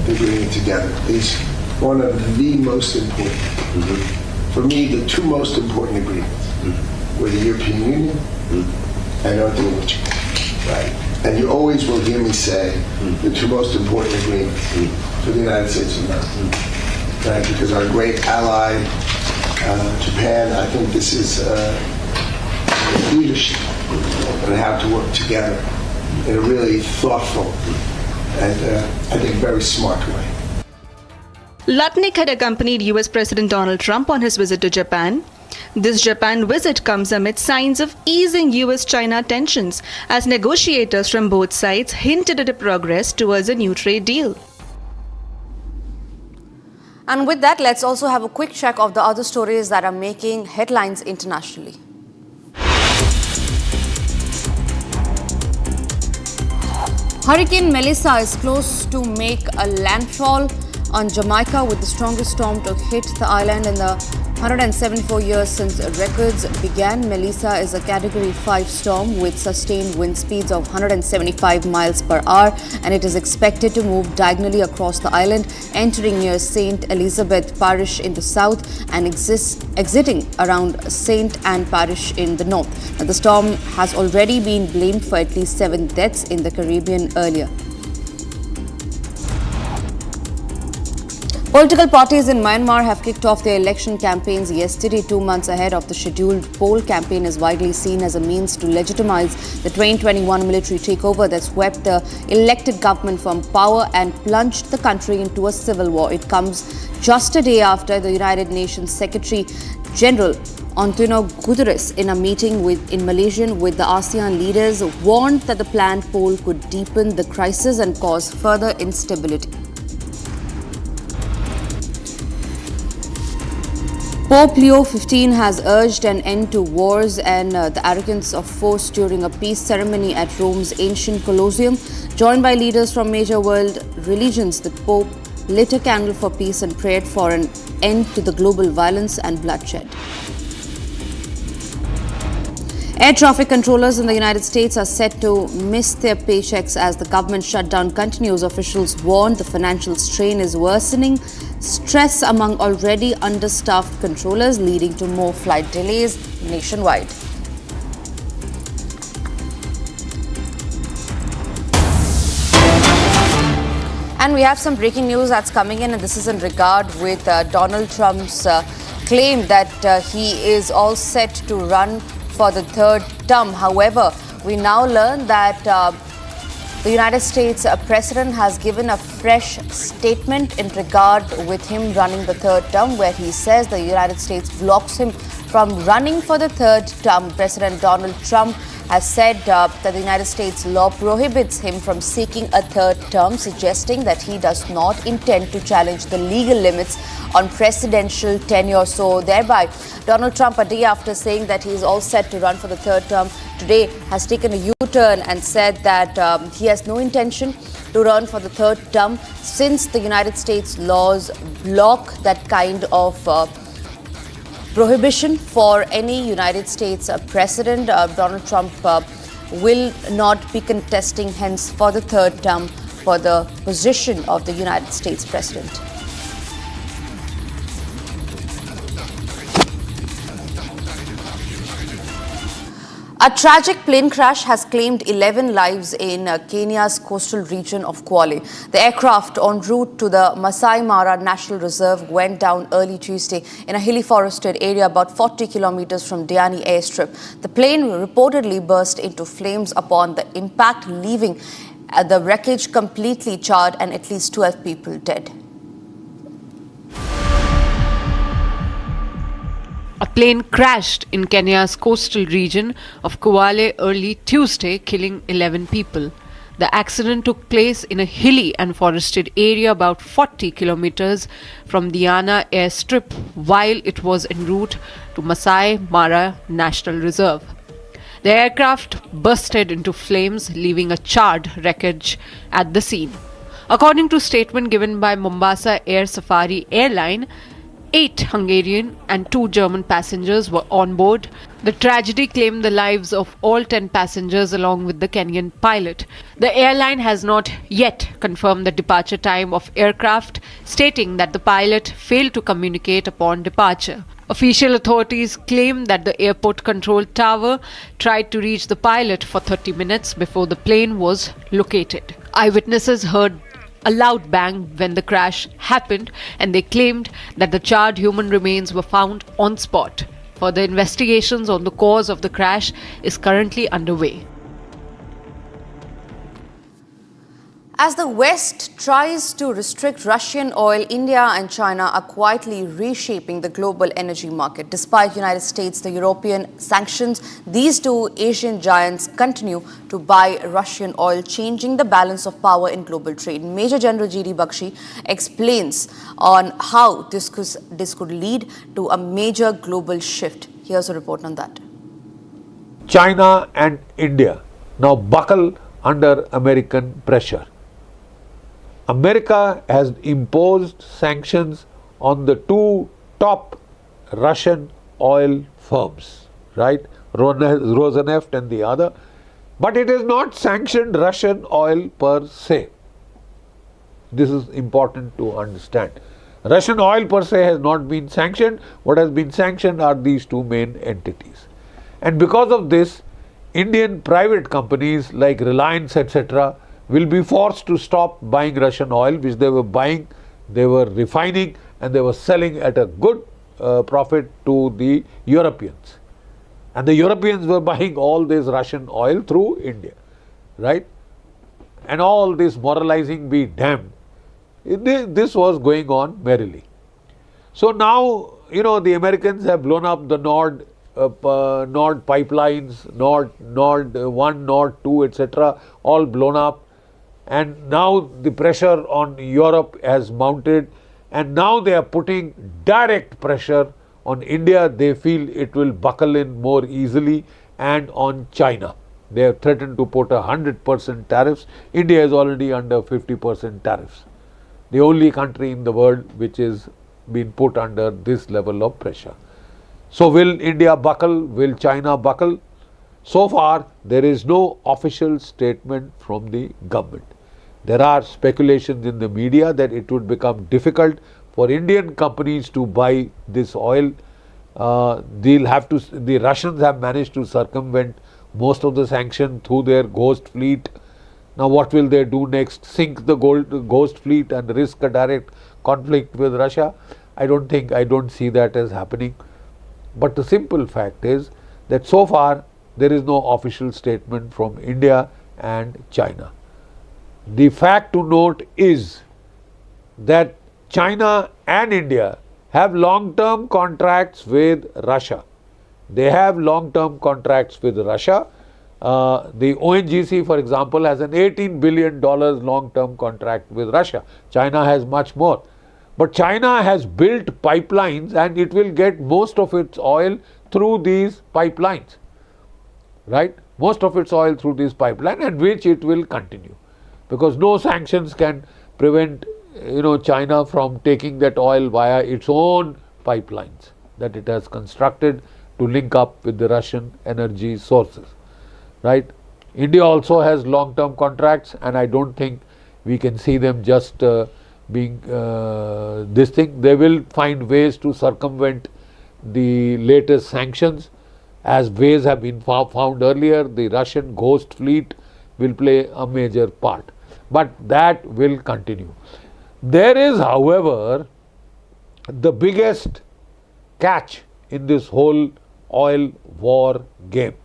agreeing together is one of the most important. For me, the two most important agreements were the European Union and our deal with Japan. Right. And you always will hear me say the two most important agreements for the United States of America. Right? Because our great ally, Japan, I think this is leadership and how to work together in a really thoughtful and I think very smart way.
Lutnick had accompanied US President Donald Trump on his visit to Japan. This Japan visit comes amid signs of easing US-China tensions as negotiators from both sides hinted at a progress towards a new trade deal.
And with that, let's also have a quick check of the other stories that are making headlines internationally. Hurricane Melissa is close to make a landfall on Jamaica, with the strongest storm to hit the island in the 174 years since records began. Melissa is a Category 5 storm with sustained wind speeds of 175 miles per hour, and it is expected to move diagonally across the island, entering near St. Elizabeth Parish in the south and exiting around St. Anne Parish in the north. Now, the storm has already been blamed for at least 7 deaths in the Caribbean earlier. Political parties in Myanmar have kicked off their election campaigns yesterday, 2 months ahead of the scheduled poll. Campaign is widely seen as a means to legitimize the 2021 military takeover that swept the elected government from power and plunged the country into a civil war. It comes just a day after the United Nations Secretary General Antonio Guterres, in a meeting in Malaysia with the ASEAN leaders, warned that the planned poll could deepen the crisis and cause further instability. Pope Leo XV has urged an end to wars and the arrogance of force during a peace ceremony at Rome's ancient Colosseum. Joined by leaders from major world religions, the Pope lit a candle for peace and prayed for an end to the global violence and bloodshed. Air traffic controllers in the United States are set to miss their paychecks as the government shutdown continues. Officials warn the financial strain is worsening stress among already understaffed controllers, leading to more flight delays nationwide. And we have some breaking news that's coming in, and this is in regard with Donald Trump's claim that he is all set to run for the third term. However, we now learn that the United States President has given a fresh statement in regard with him running the third term, where he says the United States blocks him from running for the third term. President Donald Trump has said that the United States law prohibits him from seeking a third term, suggesting that he does not intend to challenge the legal limits on presidential tenure. So thereby, Donald Trump, a day after saying that he is all set to run for the third term, today has taken a U-turn and said that he has no intention to run for the third term, since the United States laws block that kind of prohibition for any United States president. Donald Trump will not be contesting hence for the third term for the position of the United States president. A tragic plane crash has claimed 11 lives in Kenya's coastal region of Kwale. The aircraft en route to the Masai Mara National Reserve went down early Tuesday in a hilly forested area about 40 kilometers from Diani airstrip. The plane reportedly burst into flames upon the impact, leaving the wreckage completely charred and at least 12 people dead.
A plane crashed in Kenya's coastal region of Kwale early Tuesday, killing 11 people. The accident took place in a hilly and forested area about 40 kilometers from Diani airstrip while it was en route to Masai Mara National Reserve. The aircraft bursted into flames, leaving a charred wreckage at the scene. According to a statement given by Mombasa Air Safari Airline, 8 Hungarian and 2 German passengers were on board. The tragedy claimed the lives of all 10 passengers along with the Kenyan pilot. The airline has not yet confirmed the departure time of aircraft, stating that the pilot failed to communicate upon departure. Official authorities claim that the airport control tower tried to reach the pilot for 30 minutes before the plane was located. Eyewitnesses heard a loud bang when the crash happened, and they claimed that the charred human remains were found on spot. Further investigations on the cause of the crash is currently underway.
As the West tries to restrict Russian oil, India and China are quietly reshaping the global energy market. Despite United States, the European sanctions, these two Asian giants continue to buy Russian oil, changing the balance of power in global trade. Major General G.D. Bakshi explains on how this could lead to a major global shift. Here's a report on that.
China and India now buckle under American pressure. America has imposed sanctions on the two top Russian oil firms, right? Rosneft and the other. But it has not sanctioned Russian oil per se. This is important to understand. Russian oil per se has not been sanctioned. What has been sanctioned are these two main entities. And because of this, Indian private companies like Reliance, etc., will be forced to stop buying Russian oil, which they were buying they were refining and they were selling at a good profit to the Europeans. And the Europeans were buying all this Russian oil through India, right? And all this moralizing be damned. This was going on merrily. So now, you know, the Americans have blown up the Nord pipelines, Nord 1, Nord 2, etc., all blown up. And now the pressure on Europe has mounted, and now they are putting direct pressure on India. They feel it will buckle in more easily, and on China. They have threatened to put 100% tariffs. India is already under 50% tariffs. The only country in the world which is been put under this level of pressure. So will India buckle? Will China buckle? So far, there is no official statement from the government. There are speculations in the media that it would become difficult for Indian companies to buy this oil. The Russians have managed to circumvent most of the sanction through their ghost fleet. Now what will they do next? Sink the ghost fleet and risk a direct conflict with Russia? I don't see that as happening. But the simple fact is that so far there is no official statement from India and China. The fact to note is that China and India have long-term contracts with Russia. They have long-term contracts with Russia. The ONGC, for example, has an $18 billion long-term contract with Russia. China has much more. But China has built pipelines, and it will get most of its oil through these pipelines, right? Most of its oil through these pipelines, and which it will continue, because no sanctions can prevent, you know, China from taking that oil via its own pipelines that it has constructed to link up with the Russian energy sources, right? India also has long-term contracts, and I don't think we can see them just being this thing. They will find ways to circumvent the latest sanctions, as ways have been found earlier. The Russian ghost fleet will play a major part, but that will continue. There is, however, the biggest catch in this whole oil war game.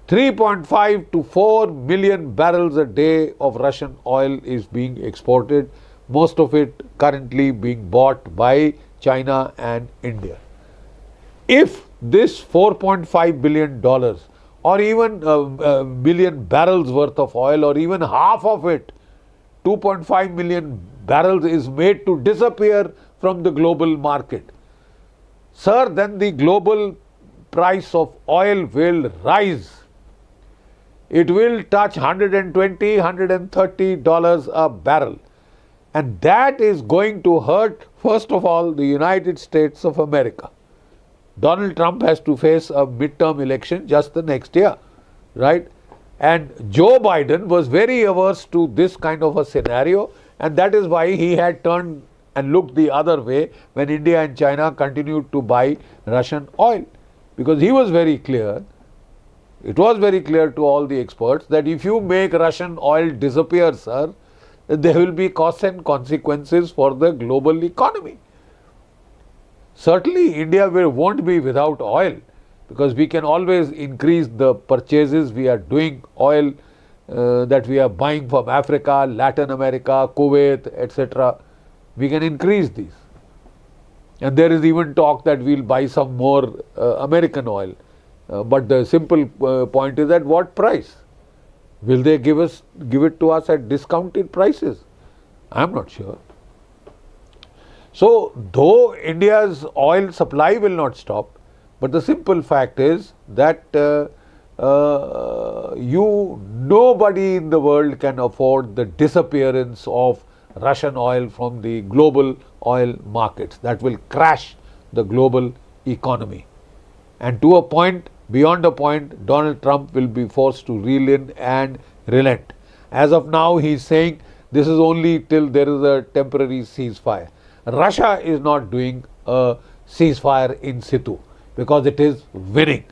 3.5 to 4 million barrels a day of Russian oil is being exported, most of it currently being bought by China and India. If this $4.5 billion or even a million barrels worth of oil, or even half of it, 2.5 million barrels, is made to disappear from the global market, sir, then the global price of oil will rise. It will touch $120, $130 a barrel. And that is going to hurt, first of all, the United States of America. Donald Trump has to face a midterm election just the next year, right? And Joe Biden was very averse to this kind of a scenario, and that is why he had turned and looked the other way when India and China continued to buy Russian oil. Because he was very clear, it was very clear to all the experts, that if you make Russian oil disappear, sir, there will be costs and consequences for the global economy. Certainly India won't be without oil, because we can always increase the purchases we are doing, oil that we are buying from Africa, Latin America, Kuwait, etc. We can increase these. And there is even talk that we will buy some more American oil. But the simple point is, at what price? Will they give it to us at discounted prices? I am not sure. So, though India's oil supply will not stop, but the simple fact is that nobody in the world can afford the disappearance of Russian oil from the global oil markets. That will crash the global economy. And to a point, beyond a point, Donald Trump will be forced to reel in and relent. As of now, he is saying this is only till there is a temporary ceasefire. Russia is not doing a ceasefire in situ, because it is winning.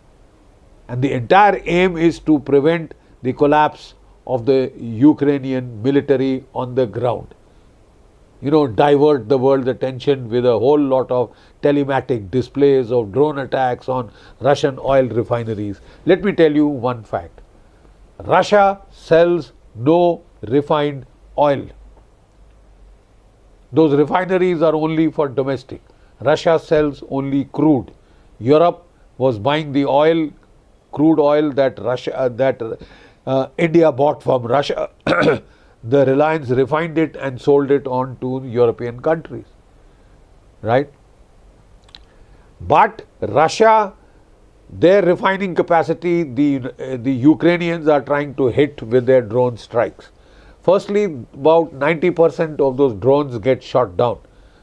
And the entire aim is to prevent the collapse of the Ukrainian military on the ground. divert the world's attention with a whole lot of telematic displays of drone attacks on Russian oil refineries. Let me tell you one fact. Russia sells no refined oil. Those refineries are only for domestic. Russia sells only crude. Europe was buying the oil, crude oil that India bought from Russia. The Reliance refined it and sold it on to European countries, right? But Russia, their refining capacity, the Ukrainians are trying to hit with their drone strikes. Firstly, about 90% of those drones get shot down.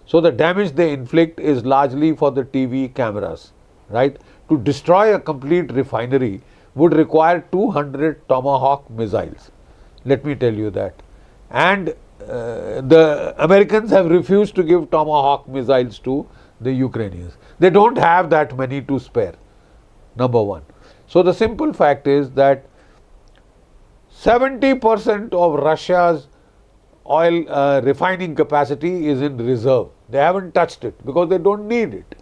So the damage they inflict is largely for the TV cameras, right? To destroy a complete refinery would require 200 Tomahawk missiles. Let me tell you that. And the Americans have refused to give Tomahawk missiles to the Ukrainians. They don't have that many to spare, number one. So the simple fact is that 70% of Russia's oil refining capacity is in reserve. They haven't touched it because they don't need it.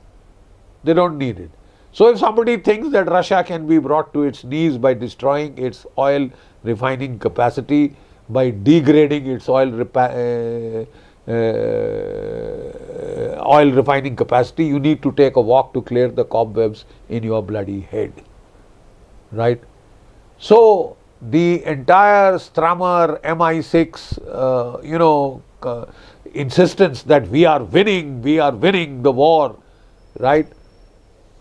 They don't need it. So if somebody thinks that Russia can be brought to its knees by destroying its oil refining capacity, by degrading its oil refining capacity, you need to take a walk to clear the cobwebs in your bloody head, right? So the entire Strammer MI6, insistence that we are winning the war, right?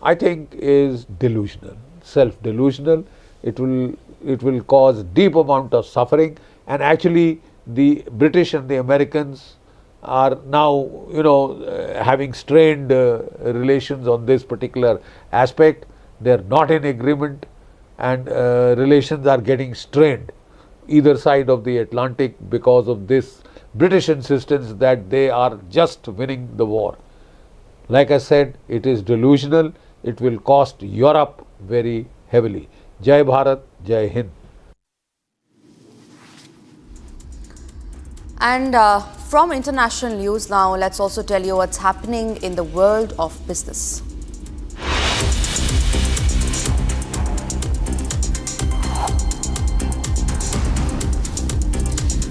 I think is delusional, self-delusional. It will cause deep amount of suffering, and actually the British and the Americans are now, having strained relations on this particular aspect. They are not in agreement, and relations are getting strained either side of the Atlantic because of this British insistence that they are just winning the war. Like I said, it is delusional. It will cost Europe very heavily. Jai Bharat, Jai Hind.
And from international news now, let's also tell you what's happening in the world of business.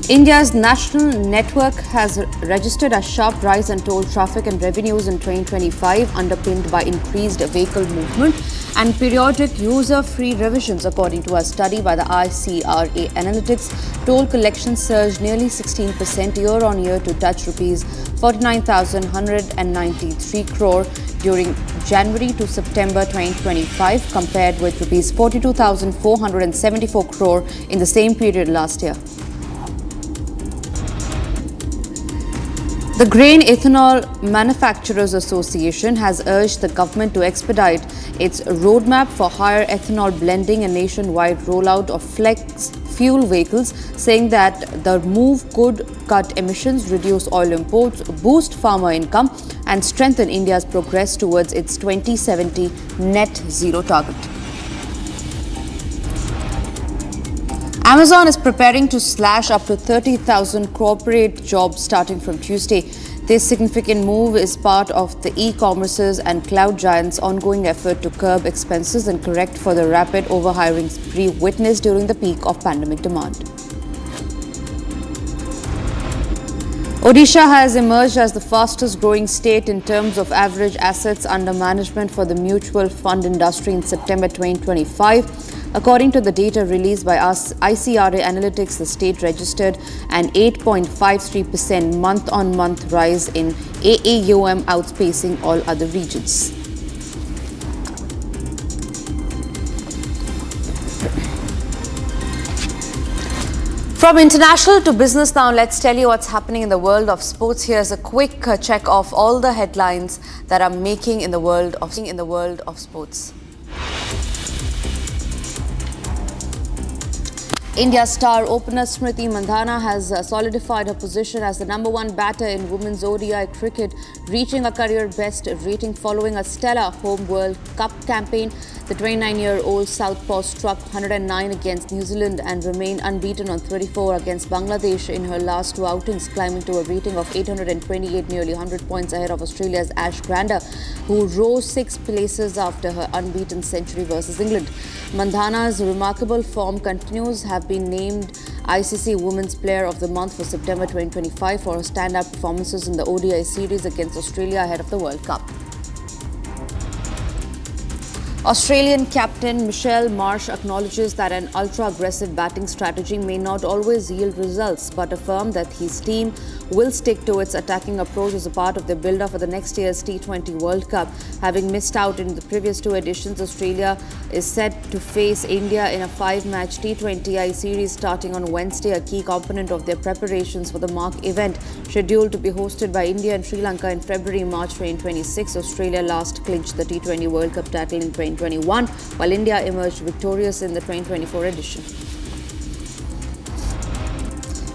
India's national network has registered a sharp rise in toll traffic and revenues in 2025, underpinned by increased vehicle movement and periodic user-free revisions. According to a study by the ICRA Analytics, toll collections surged nearly 16% year-on-year to touch rupees 49,193 crore during January to September 2025, compared with rupees 42,474 crore in the same period last year. The Grain Ethanol Manufacturers Association has urged the government to expedite its roadmap for higher ethanol blending and nationwide rollout of flex fuel vehicles, saying that the move could cut emissions, reduce oil imports, boost farmer income, and strengthen India's progress towards its 2070 net zero target. Amazon is preparing to slash up to 30,000 corporate jobs starting from Tuesday. This significant move is part of the e-commerce's and cloud giants' ongoing effort to curb expenses and correct for the rapid overhiring spree witnessed during the peak of pandemic demand. Odisha has emerged as the fastest growing state in terms of average assets under management for the mutual fund industry in September 2025. According to the data released by ICRA Analytics, the state registered an 8.53% month-on-month rise in AAUM, outpacing all other regions. From international to business now, let's tell you what's happening in the world of sports. Here's a quick check of all the headlines that are making in the world of sports. India star opener Smriti Mandhana has solidified her position as the #1 batter in women's ODI cricket, reaching a career best rating following a stellar home World Cup campaign. The 29-year-old southpaw struck 109 against New Zealand and remained unbeaten on 34 against Bangladesh in her last two outings, climbing to a rating of 828, nearly 100 points ahead of Australia's Ash Grander, who rose 6 places after her unbeaten century versus England. Mandhana's remarkable form continues, have been named ICC Women's Player of the Month for September 2025 for her standout performances in the ODI series against Australia ahead of the World Cup. Australian captain Michelle Marsh acknowledges that an ultra-aggressive batting strategy may not always yield results, but affirmed that his team will stick to its attacking approach as a part of their build-up for the next year's T20 World Cup. Having missed out in the previous two editions, Australia is set to face India in a 5-match T20I series starting on Wednesday, a key component of their preparations for the marquee event scheduled to be hosted by India and Sri Lanka in February-March 2026. Australia last clinched the T20 World Cup title in 2021, while India emerged victorious in the 2024 edition.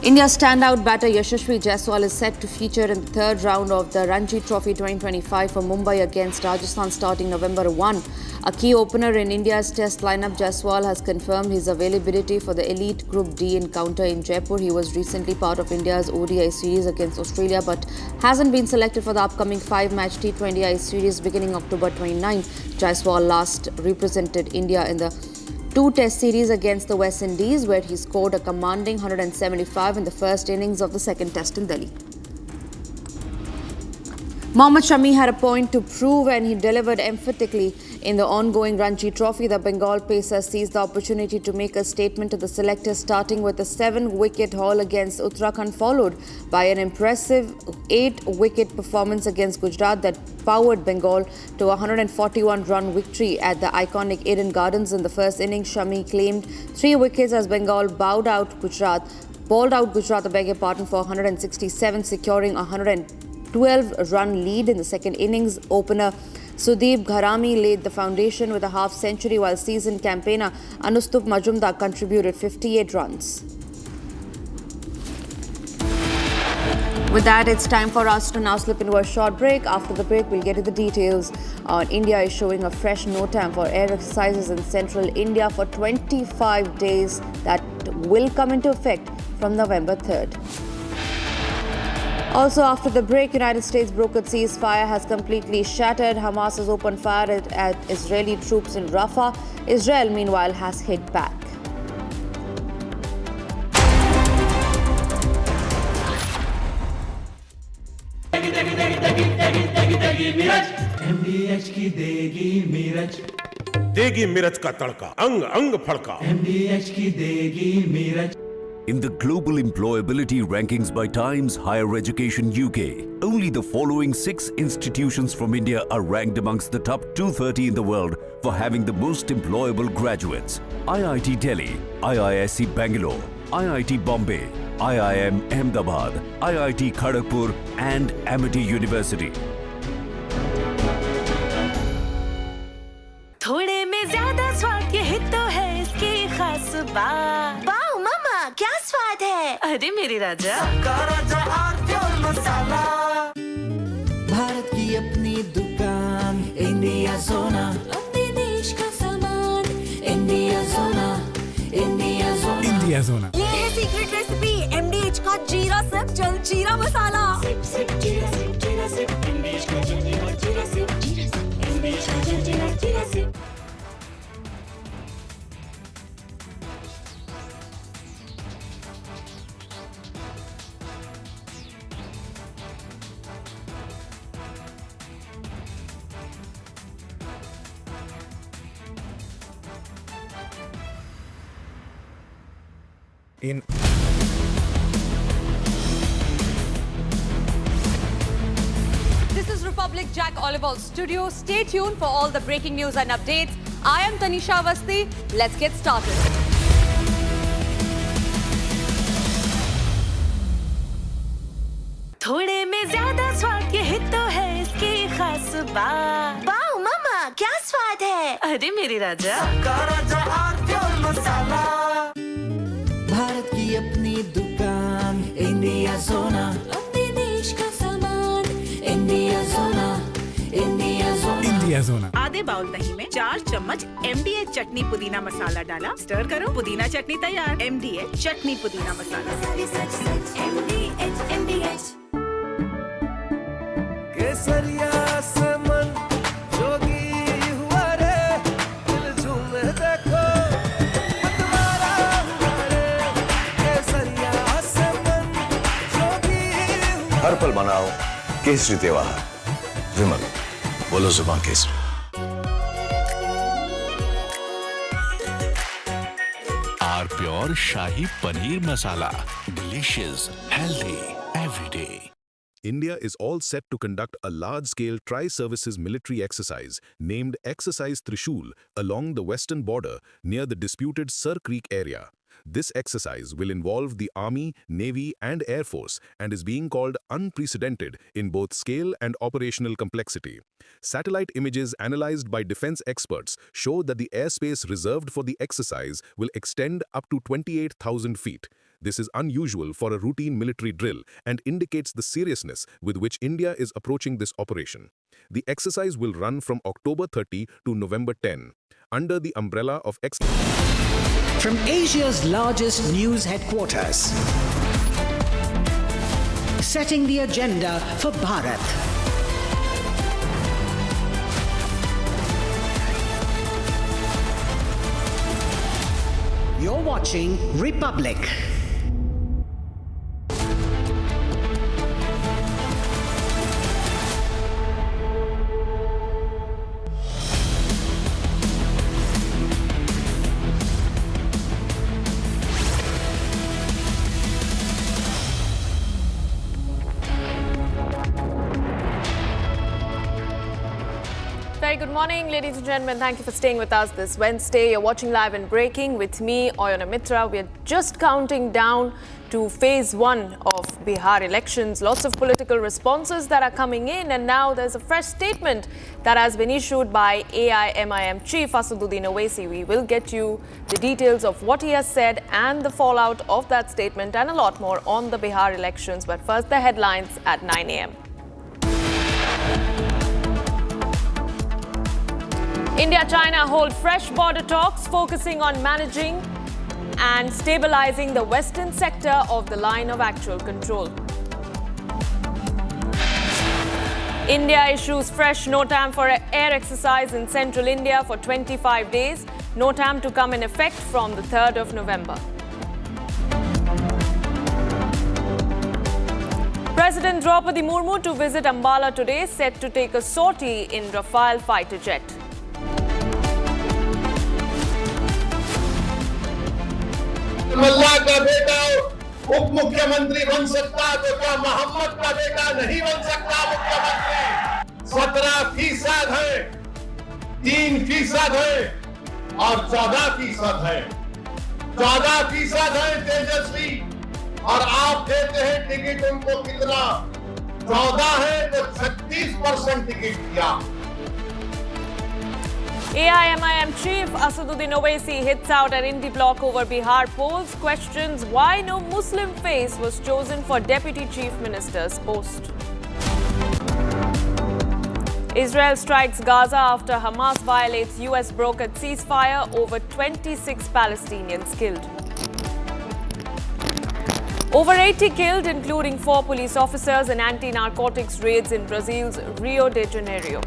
India's standout batter Yashasvi Jaiswal is set to feature in the third round of the Ranji Trophy 2025 for Mumbai against Rajasthan starting November 1. A key opener in India's test lineup, Jaiswal has confirmed his availability for the elite Group D encounter in Jaipur. He was recently part of India's ODI series against Australia but hasn't been selected for the upcoming 5-match T20I series beginning October 29. Jaiswal last represented India in the 2-test series against the West Indies, where he scored a commanding 175 in the first innings of the second test in Delhi. Mohammad Shami had a point to prove and he delivered emphatically in the ongoing Ranji Trophy. The Bengal pacer seized the opportunity to make a statement to the selectors, starting with a 7-wicket haul against Uttarakhand, followed by an impressive 8-wicket performance against Gujarat that powered Bengal to a 141-run victory at the iconic Eden Gardens. In the first innings, Shami claimed 3 wickets as Bengal bowled out Gujarat, for 167, securing a 112-run lead. In the second innings, opener Sudeep Gharami laid the foundation with a half-century, while seasoned campaigner Anustup Majumdar contributed 58 runs. With that, it's time for us to now slip into a short break. After the break, we'll get to the details on India is showing a fresh NOTAM for air exercises in central India for 25 days that will come into effect from November 3rd. Also, after the break, United States brokered ceasefire has completely shattered. Hamas has opened fire at Israeli troops in Rafah. Israel, meanwhile, has hit back.
MDH की देगी मिर्च का तड़का अंग अंग फड़का MDH की देगी मिर्च.
In the global employability rankings by Times Higher Education UK, only the following 6 institutions from India are ranked amongst the top 230 in the world for having the most employable graduates: IIT Delhi, IISc Bangalore, IIT Bombay, IIM Ahmedabad, IIT Kharagpur and Amity University.
थोड़े में ज्यादा स्वाद यही तो है इसकी खास बात. वाओ मामा, क्या स्वाद है? अरे मेरे राजा, सबका राजा और मसाला.
भारत की अपनी दुकान इंडिया सोना,
अपने देश का सामान इंडिया सोना, इंडिया सोना,
इंडिया सोना.
ये है सीक्रेट रेसिपी MDH का जीरा सिप जल जीरा मसाला. सिप सिप जीरा सिप MDH का जल जीरा सिप MDH का जल जीरा SIP.
This is Republic Jack Oliver's studio. Stay tuned for all the breaking news and updates. I am Tanisha Avasthi. Let's get started.
थोड़े में ज्यादा स्वाद यही तो है इसकी खास बात. वाओ मामा, क्या स्वाद है? अरे मेरे राजा, सबका राजा और मसाला.
रिलैक्स होना।
आधे बाउल दही में 4 चम्मच MDH चटनी पुदीना मसाला डाला, स्टर करो, पुदीना चटनी तैयार। MDH चटनी पुदीना मसाला।
केसरिया से मन जोगी हुआ रे, दिल झूमे देखो मतवारा हुआ रे। केसरिया से मन जोगी हुआ।
हर पल मनाओ केसरी त्योहार। विमल, बोलो जुबान केसरी।
R pure shahi paneer masala, delicious, healthy every day.
India is all set to conduct a large-scale tri-services military exercise named Exercise Thrishul along the western border near the disputed Sir Creek area. This exercise will involve the Army, Navy and Air Force and is being called unprecedented in both scale and operational complexity. Satellite images analyzed by defense experts show that the airspace reserved for the exercise will extend up to 28,000 feet. This is unusual for a routine military drill and indicates the seriousness with which India is approaching this operation. The exercise will run from October 30 to November 10, under the umbrella of
From Asia's largest news headquarters, setting the agenda for Bharat. You're watching Republic.
Very good morning, ladies and gentlemen. Thank you for staying with us this Wednesday. You're watching Live and Breaking with me, Oyana Mitra. We're just counting down to phase 1 of Bihar elections. Lots of political responses that are coming in, and now there's a fresh statement that has been issued by AIMIM Chief Asaduddin Owaisi. We will get you the details of what he has said and the fallout of that statement and a lot more on the Bihar elections. But first, the headlines at 9 a.m. India-China hold fresh border talks focusing on managing and stabilizing the western sector of the line of actual control. India issues fresh NOTAM for air exercise in central India for 25 days. NOTAM to come in effect from the 3rd of November. President Draupadi Murmu to visit Ambala today, set to take a sortie in Rafale fighter jet.
अल्लाह का बेटा उप मुख्यमंत्री बन सकता तो क्या मोहम्मद का बेटा नहीं बन सकता मुख्यमंत्री? 17% है, 3% है और 14% है। 14% है तेजस्वी और आप देते हैं टिकट उनको कितना? 14 है तो 36% टिकट दिया।
AIMIM Chief Asaduddin Owaisi hits out at Indy block over Bihar polls, questions why no Muslim face was chosen for Deputy Chief Minister's post. Israel strikes Gaza after Hamas violates US brokered ceasefire, over 26 Palestinians killed. Over 80 killed, including 4 police officers in anti-narcotics raids in Brazil's Rio de Janeiro.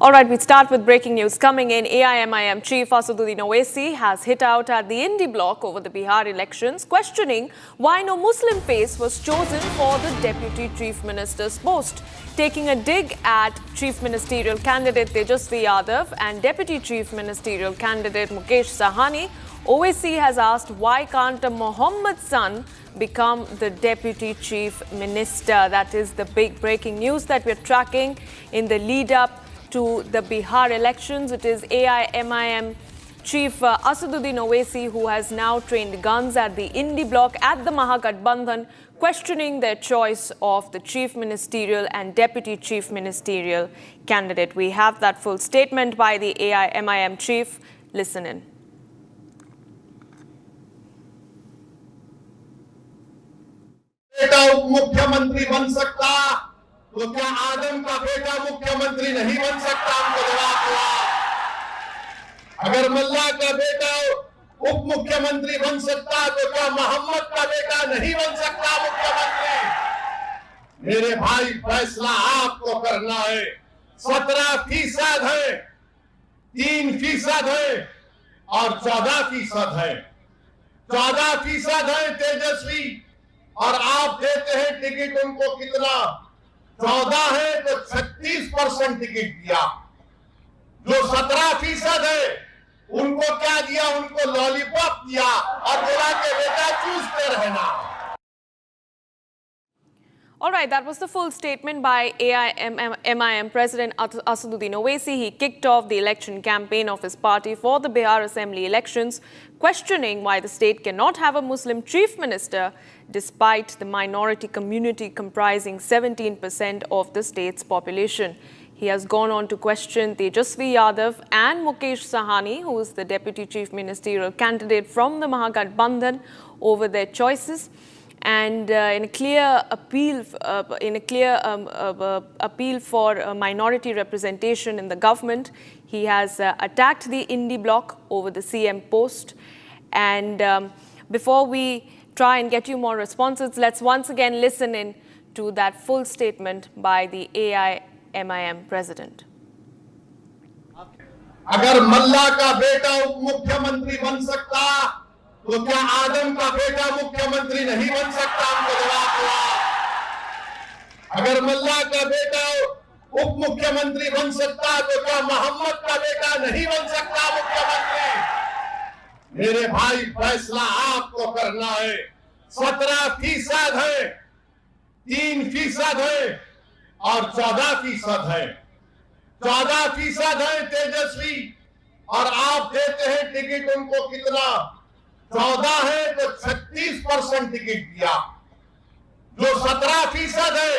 All right, we start with breaking news coming in. AIMIM Chief Asaduddin Owaisi has hit out at the Indy block over the Bihar elections, questioning why no Muslim face was chosen for the Deputy Chief Minister's post. Taking a dig at Chief Ministerial candidate Tejasvi Yadav and Deputy Chief Ministerial candidate Mukesh Sahani, Owaisi has asked why can't a Mohammed son become the Deputy Chief Minister? That is the big breaking news that we're tracking in the lead up to the Bihar elections. It is AIMIM Chief Asaduddin Owaisi, who has now trained guns at the Indy bloc at the Mahagathbandhan, questioning their choice of the chief ministerial and deputy chief ministerial candidate. We have that full statement by the AIMIM chief. Listen in.
बेटा उप मुख्यमंत्री बन सकता तो क्या आदम का बेटा मुख्यमंत्री नहीं बन सकता? हमको जवाब दिया। अगर मल्ला का बेटा उप मुख्यमंत्री बन सकता तो क्या मोहम्मद का बेटा नहीं बन सकता मुख्यमंत्री? मेरे भाई, फैसला आपको करना है। 17% है, 3% है और 14% है। 14% है तेजस्वी और आप देते हैं टिकट उनको कितना? 14 है तो 36% टिकट दिया। जो 17% है उनको क्या दिया? उनको लॉलीपॉप दिया और बोला कि बेटा चूसते रहना।
All right, that was the full statement by AIMIM President Asaduddin Owaisi. He kicked off the election campaign of his party for the Bihar Assembly elections, questioning why the state cannot have a Muslim chief minister despite the minority community comprising 17% of the state's population. He has gone on to question Tejasvi Yadav and Mukesh Sahani, who is the deputy chief ministerial candidate from the Mahagathbandhan, over their choices. And in a clear appeal for minority representation in the government, he has attacked the Indy bloc over the CM post. And before we try and get you more responses, let's once again listen in to that full statement by the AIMIM president.
अगर मल्ला का बेटा उप मुख्यमंत्री बन सकता तो क्या आदम का बेटा मुख्यमंत्री नहीं बन सकता? हमको जवाब दिया। अगर मल्ला का बेटा उप मुख्यमंत्री बन सकता तो क्या मोहम्मद का बेटा नहीं बन सकता मुख्यमंत्री? मेरे भाई, फैसला आपको करना है। 17% है, 3% है और 14% है। 14% है तेजस्वी और आप देते हैं टिकट उनको कितना? 14 है तो 36% टिकट दिया। जो 17% है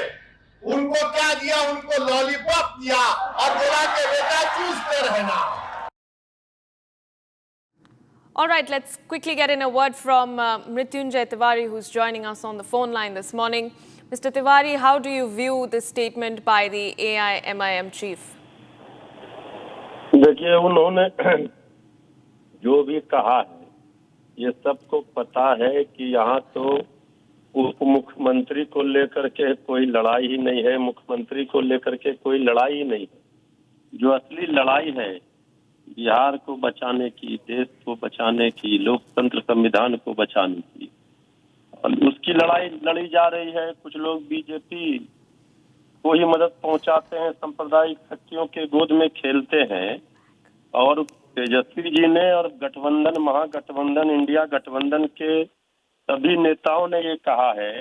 उनको क्या दिया? उनको लॉलीपॉप दिया और बोला कि बेटा चूसते रहना।
All right, let's quickly get in a word from Mrityunjay Tiwari, who's joining us on the phone line this morning. Mr. Tiwari, how do you view this statement by the AIMIM chief?
देखिए, उन्होंने जो भी कहा है, ये सबको पता है कि यहाँ तो उप मुख्यमंत्री को लेकर के कोई लड़ाई ही नहीं है, मुख्यमंत्री को लेकर के कोई लड़ाई ही नहीं है। जो असली लड़ाई है बिहार को बचाने की, देश को बचाने की, लोकतंत्र संविधान को बचाने की, और उसकी लड़ाई लड़ी जा रही है। कुछ लोग बीजेपी को ही मदद पहुंचाते हैं, सांप्रदायिक शक्तियों के गोद में खेलते हैं। और तेजस्वी जी ने और गठबंधन, महागठबंधन, इंडिया गठबंधन के सभी नेताओं ने ये कहा है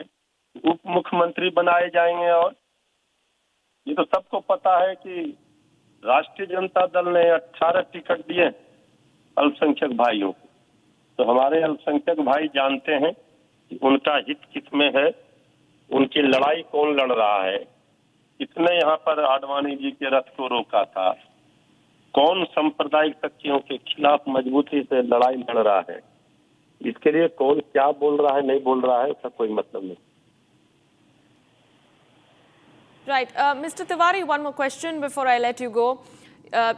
उप मुख्यमंत्री बनाए जाएंगे। और ये तो सबको पता है कि राष्ट्रीय जनता दल ने 18 टिकट दिए अल्पसंख्यक भाइयों को। तो हमारे अल्पसंख्यक भाई जानते हैं कि उनका हित किसमें है, उनकी लड़ाई कौन लड़ रहा है, किसने यहाँ पर आडवाणी जी के रथ को रोका था, कौन सांप्रदायिक शक्तियों के खिलाफ मजबूती से लड़ाई लड़ रहा है। इसके लिए कौन क्या बोल रहा है, नहीं बोल रहा है, उसका कोई मतलब नहीं।
Right. Mr. Tiwari, one more question before I let you go.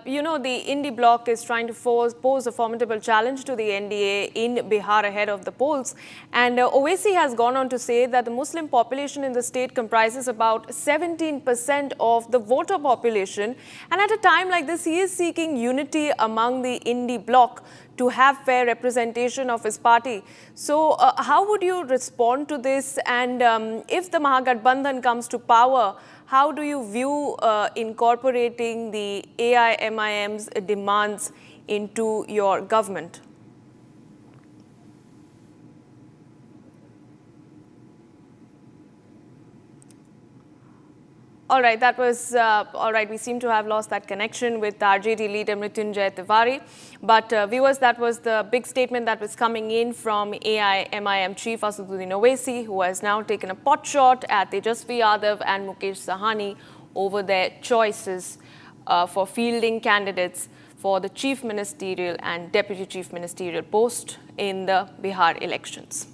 You know, the Indy bloc is trying to pose a formidable challenge to the NDA in Bihar ahead of the polls. And Owaisi has gone on to say that the Muslim population in the state comprises about 17% of the voter population. And at a time like this, he is seeking unity among the Indy bloc to have fair representation of his party. So how would you respond to this? And if the Mahagathbandhan comes to power, how do you view incorporating the AIMIM's demands into your government?
All right, that was all right. We seem to have lost that connection with RJD leader Mrityunjay Tiwari. But viewers, that was the big statement that was coming in from AIMIM chief Asaduddin Owaisi, who has now taken a pot shot at Tejasvi Yadav and Mukesh Sahani over their choices for fielding candidates for the chief ministerial and deputy chief ministerial post in the Bihar elections.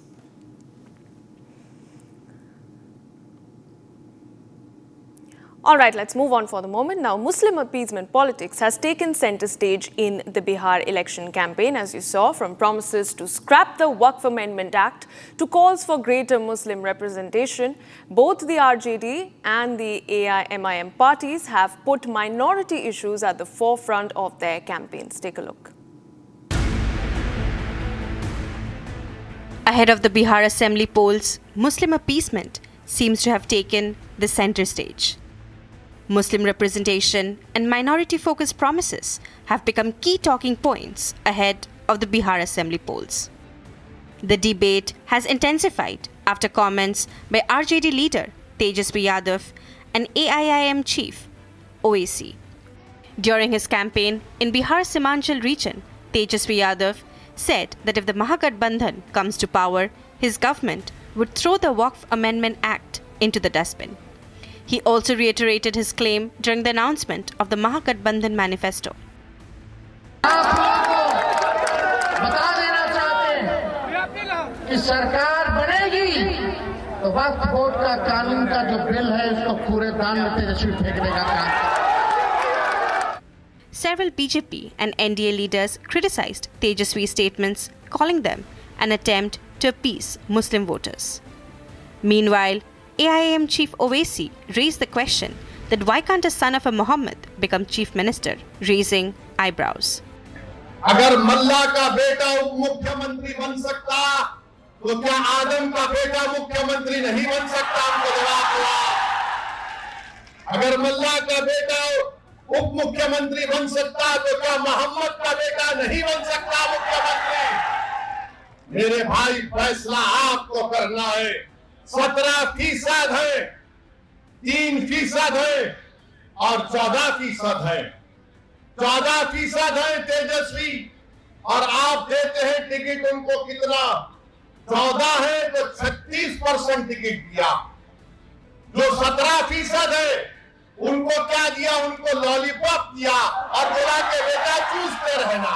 All right, let's move on for the moment. Now, Muslim appeasement politics has taken center stage in the Bihar election campaign, as you saw, from promises to scrap the Waqf Amendment Act to calls for greater Muslim representation. Both the RJD and the AIMIM parties have put minority issues at the forefront of their campaigns. Take a look.
Ahead of the Bihar Assembly polls, Muslim appeasement seems to have taken the center stage. Muslim representation and minority-focused promises have become key talking points ahead of the Bihar Assembly polls. The debate has intensified after comments by RJD leader Tejasvi Yadav and AIIM chief Owaisi. During his campaign in Bihar Simanchal region, Tejasvi Yadav said that if the Mahagathbandhan comes to power, his government would throw the Waqf Amendment Act into the dustbin. He also reiterated his claim during the announcement of the Mahagathbandhan manifesto. Several BJP and NDA leaders criticized Tejasvi's statements, calling them an attempt to appease Muslim voters. Meanwhile, AIM chief Owaisi raised the question that why can't a son of a Muhammad become chief minister, raising eyebrows.
अगर मल्ला का बेटा उप मुख्यमंत्री बन सकता तो क्या आदम का बेटा मुख्यमंत्री नहीं बन सकता? उनको जवाब हुआ। अगर मल्ला का बेटा उप मुख्यमंत्री बन सकता तो क्या मोहम्मद का बेटा नहीं बन सकता मुख्यमंत्री? मेरे भाई, फैसला आपको करना है। 17% है, 3% है और 14% है। 14% है तेजस्वी और आप देते हैं टिकट उनको कितना? 14 है तो 36% टिकट दिया। जो 17% है उनको क्या दिया? उनको लॉलीपॉप दिया और बोला कि बेटा चूसते रहना।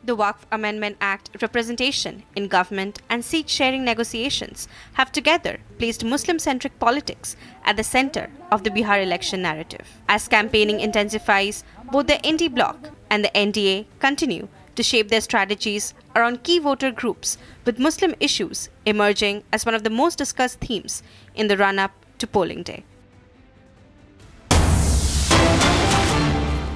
The Waqf Amendment Act representation in government and seat sharing negotiations have together placed Muslim-centric politics at the center of the Bihar election narrative. As campaigning intensifies, both the ND bloc and the NDA continue to shape their strategies around key voter groups, with Muslim issues emerging as one of the most discussed themes in the run-up to polling day.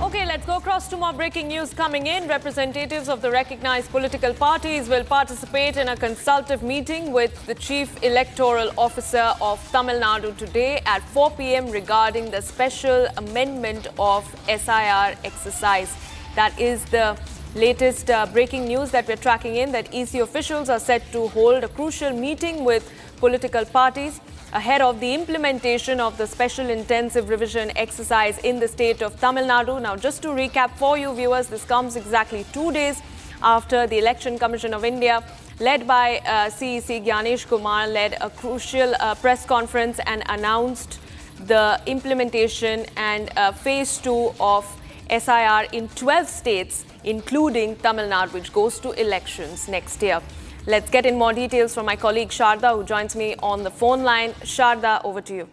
Okay, let's go across to more breaking news coming in. Representatives of the recognized political parties will participate in a consultative meeting with the Chief Electoral Officer of Tamil Nadu today at 4 p.m. regarding the special amendment of SIR exercise. That is the latest breaking news that we're tracking in, that EC officials are set to hold a crucial meeting with political parties ahead of the implementation of the special intensive revision exercise in the state of Tamil Nadu. Now, just to recap for you viewers, this comes exactly 2 days after the Election Commission of India, led by CEC Gyanesh Kumar, led a crucial press conference and announced the implementation and phase 2 of SIR in 12 states, including Tamil Nadu, which goes to elections next year. Let's get in more details from my colleague Sharda, who joins me on the phone line. Sharda, over to you.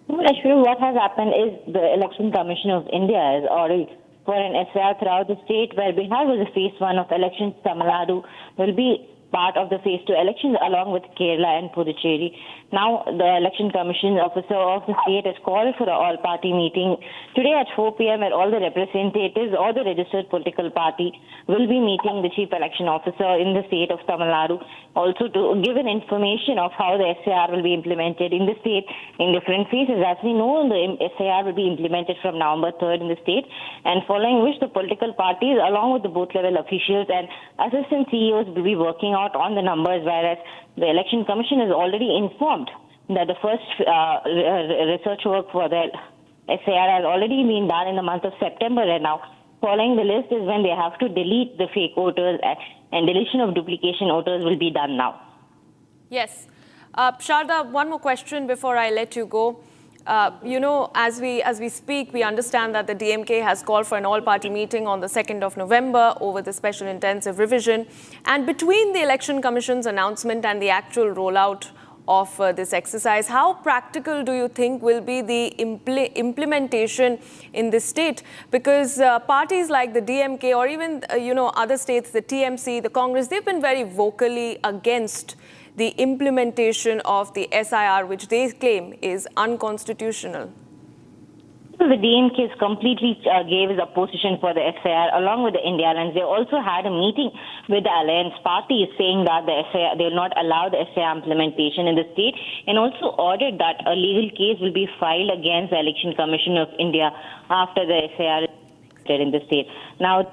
Actually, what has happened is the Election Commission of India has ordered for an SIR throughout the state, where Bihar was the phase 1 of elections. Tamil Nadu will be part of the phase 2 elections along with Kerala and Puducherry. Now, the Election Commission officer of the state has called for an all-party meeting today at 4 p.m. where all the representatives or the registered political party will be meeting the chief election officer in the state of Tamil Nadu, also to give an information of how the SIR will be implemented in the state in different phases. As we know, the SIR will be implemented from November 3rd in the state, and following which the political parties, along with the booth-level officials and assistant CEOs, will be working out on the numbers, whereas the Election Commission has already informed that the first research work for the SAR has already been done in the month of September, and now following the list is when they have to delete the fake voters, and deletion of duplication voters will be done now.
Yes. Sharda, one more question before I let you go. As we speak, we understand that the DMK has called for an all-party meeting on the 2nd of November over the special intensive revision. And between the Election Commission's announcement and the actual rollout of this exercise, how practical do you think will be the implementation in this state? Because parties like the DMK or even, other states, the TMC, the Congress, they've been very vocally against the implementation of the SIR, which they claim is unconstitutional.
The DMK completely gave his opposition for the SIR along with the India Alliance. They also had a meeting with the Alliance parties saying that the SIR, they will not allow the SIR implementation in the state, and also ordered that a legal case will be filed against the Election Commission of India after the SIR is in the state. Now,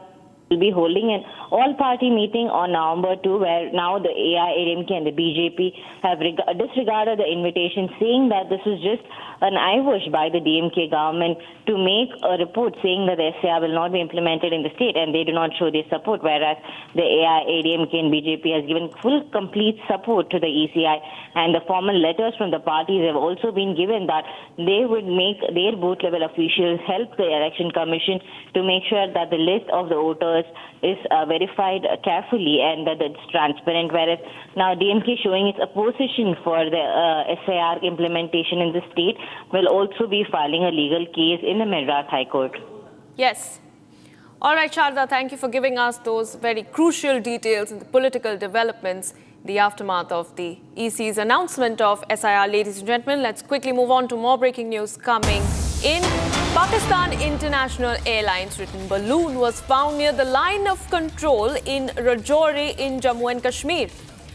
will be holding an all-party meeting on November 2, where now the AIMIM and the BJP have disregarded the invitation, saying that this is just an eyewash by the DMK government to make a report saying that the SAR will not be implemented in the state, and they do not show their support, whereas the AIMIM and BJP has given full, complete support to the ECI, and the formal letters from the parties have also been given that they would make their booth-level officials help the Election Commission to make sure that the list of the voters is verified carefully and that it's transparent, whereas now DMK showing its opposition for the SIR implementation in the state will also be filing a legal case in the Madras High Court.
Yes. All right, Sharda, thank you for giving us those very crucial details in the political developments, the aftermath of the EC's announcement of SIR. Ladies and gentlemen, let's quickly move on to more breaking news coming in. Pakistan International Airlines written balloon was found near the line of control in Rajouri in Jammu and Kashmir.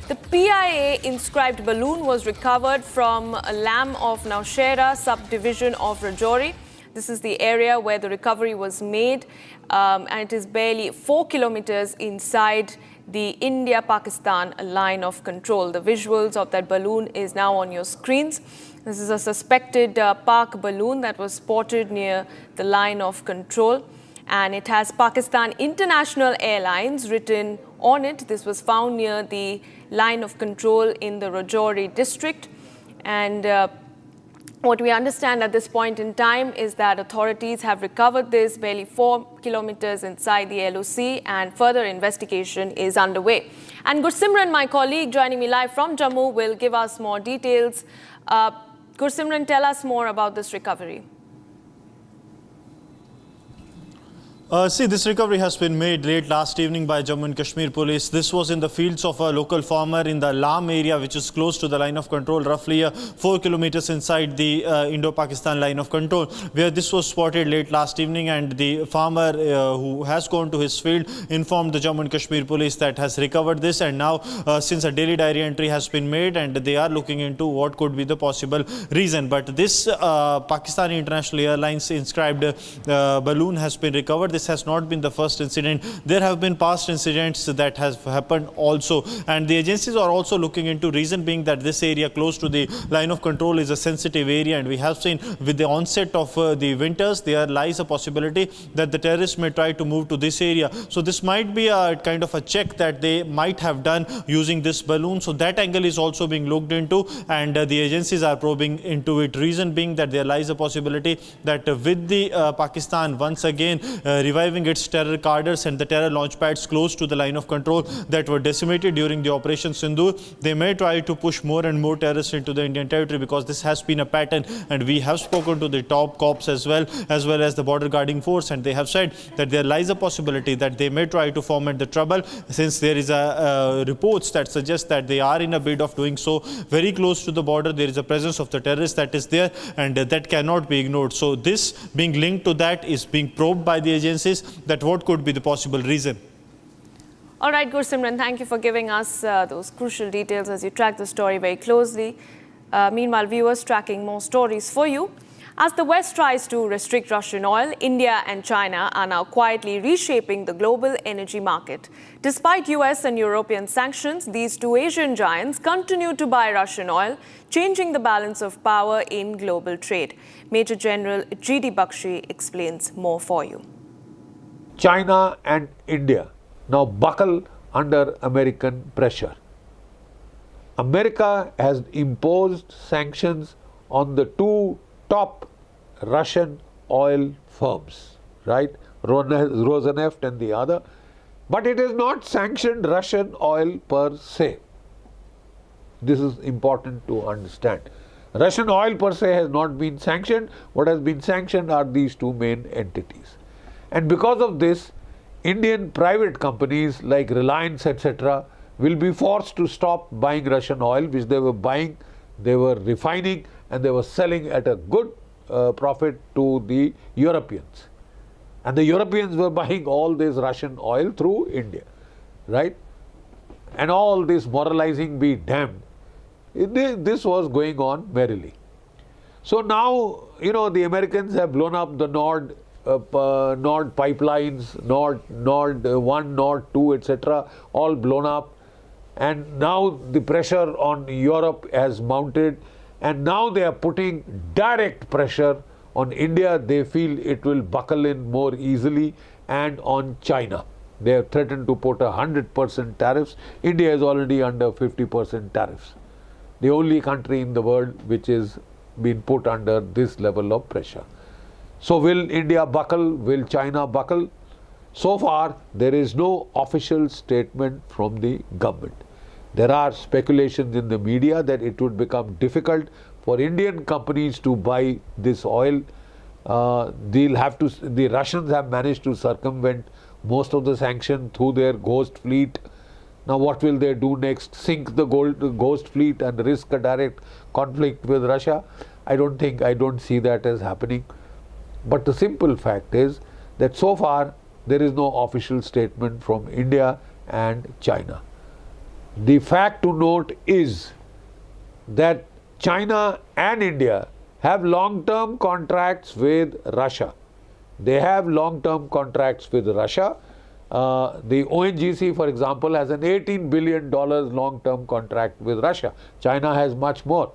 The PIA inscribed balloon was recovered from Lam of Nowshera subdivision of Rajouri. This is the area where the recovery was made, and it is barely 4 kilometers inside the India-Pakistan line of control. The visuals of that balloon is now on your screens. This is a suspected Pak balloon that was spotted near the line of control, and it has Pakistan International Airlines written on it. This was found near the line of control in the Rajouri district, and what we understand at this point in time is that authorities have recovered this barely 4 kilometers inside the LOC, and further investigation is underway. And Gursimran, my colleague joining me live from Jammu, will give us more details. Gursimran, tell us more about this recovery.
This recovery has been made late last evening by Jammu and Kashmir police. This was in the fields of a local farmer in the Lam area, which is close to the line of control, roughly 4 kilometers inside the Indo-Pakistan line of control, where this was spotted late last evening, and the farmer who has gone to his field informed the Jammu and Kashmir police that has recovered this, and now since a daily diary entry has been made, and they are looking into what could be the possible reason. But this Pakistan International Airlines inscribed balloon has been recovered. This has not been the first incident. There have been past incidents that have happened also, and the agencies are also looking into, reason being that this area close to the line of control is a sensitive area, and we have seen with the onset of the winters there lies a possibility that the terrorists may try to move to this area. So this might be a kind of a check that they might have done using this balloon. So that angle is also being looked into, and the agencies are probing into it. Reason being that there lies a possibility that with the Pakistan once again reviving its terror cadres and the terror launch pads close to the line of control that were decimated during the Operation Sindoor, they may try to push more and more terrorists into the Indian territory, because this has been a pattern. And we have spoken to the top cops as well as the border guarding force, and they have said that there lies a possibility that they may try to foment the trouble, since there is a reports that suggest that they are in a bid of doing so. Very close to the border there is a presence of the terrorists that is there, and that cannot be ignored. So this being linked to that is being probed by the agencies, that what could be the possible reason.
All right, Gursimran, thank you for giving us those crucial details as you track the story very closely. Meanwhile, viewers tracking more stories for you. As the West tries to restrict Russian oil, India and China are now quietly reshaping the global energy market. Despite US and European sanctions, these two Asian giants continue to buy Russian oil, changing the balance of power in global trade. Major General G.D. Bakshi explains more for you.
China and India now buckle under American pressure. America has imposed sanctions on the two top Russian oil firms, right? Rosneft and the other. But it has not sanctioned Russian oil per se. This is important to understand. Russian oil per se has not been sanctioned. What has been sanctioned are these two main entities. And because of this, Indian private companies like Reliance, etc., will be forced to stop buying Russian oil, which they were buying, they were refining, and they were selling at a good profit to the Europeans. And the Europeans were buying all this Russian oil through India, right? And all this moralizing be damned. This was going on merrily. So now, the Americans have blown up the Nord pipelines, Nord 1, Nord 2, etc., all blown up. And now the pressure on Europe has mounted, and now they are putting direct pressure on India. They feel it will buckle in more easily, and on China. They have threatened to put 100% tariffs. India is already under 50% tariffs. The only country in the world which is been put under this level of pressure. So will India buckle? Will China buckle? So far, there is no official statement from the government. There are speculations in the media that it would become difficult for Indian companies to buy this oil. The Russians have managed to circumvent most of the sanction through their ghost fleet. Now what will they do next? Sink the ghost fleet and risk a direct conflict with Russia? I don't see that as happening. But the simple fact is that so far there is no official statement from India and China. The fact to note is that China and India have long-term contracts with Russia. They have long-term contracts with Russia. The ONGC, for example, has an $18 billion long-term contract with Russia. China has much more.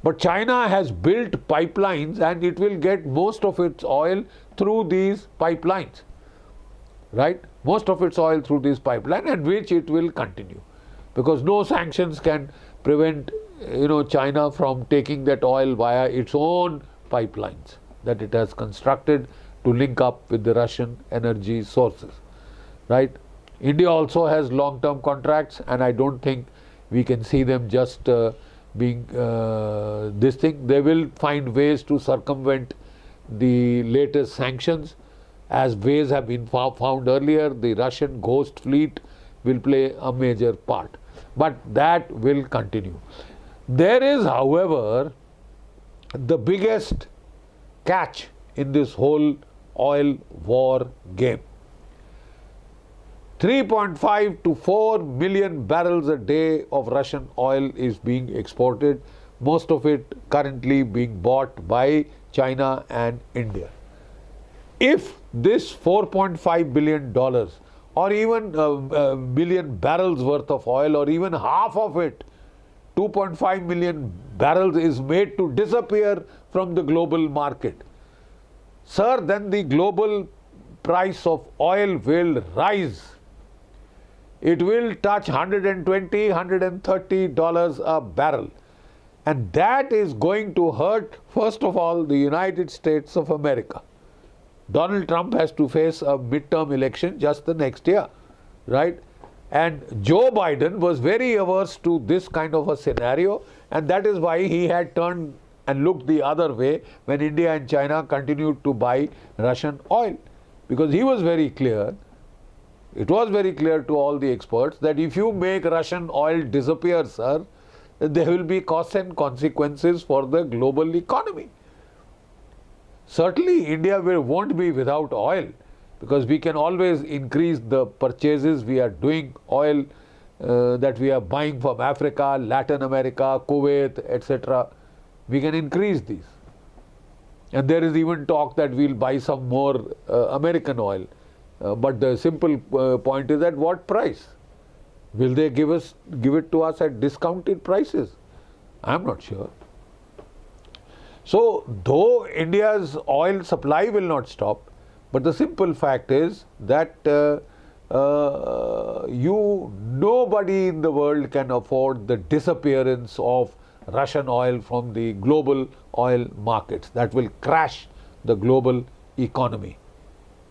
But China has built pipelines, and it will get most of its oil through these pipelines, right? Most of its oil through this pipeline, and which it will continue. Because no sanctions can prevent China from taking that oil via its own pipelines that it has constructed to link up with the Russian energy sources, right? India also has long-term contracts, and I don't think we can see them just being this thing. They will find ways to circumvent the latest sanctions. As ways have been found earlier, the Russian ghost fleet will play a major part. But that will continue. There is, however, the biggest catch in this whole oil war game. 3.5 to 4 million barrels a day of Russian oil is being exported, most of it currently being bought by China and India. If this $4.5 billion or even a million barrels worth of oil, or even half of it, 2.5 million barrels, is made to disappear from the global market, sir, then the global price of oil will rise. It will touch $120, $130 a barrel. And that is going to hurt, first of all, the United States of America. Donald Trump has to face a midterm election just the next year, right? And Joe Biden was very averse to this kind of a scenario, and that is why he had turned and looked the other way when India and China continued to buy Russian oil. Because he was very clear, it was very clear to all the experts that if you make Russian oil disappear, sir, there will be costs and consequences for the global economy. Certainly, India won't be without oil, because we can always increase the purchases we are doing, oil that we are buying from Africa, Latin America, Kuwait, etc. We can increase these. And there is even talk that we'll buy some more American oil. But the simple point is at what price? Will they give it to us at discounted prices? I'm not sure. So, though India's oil supply will not stop, but the simple fact is that nobody in the world can afford the disappearance of Russian oil from the global oil markets. That will crash the global economy.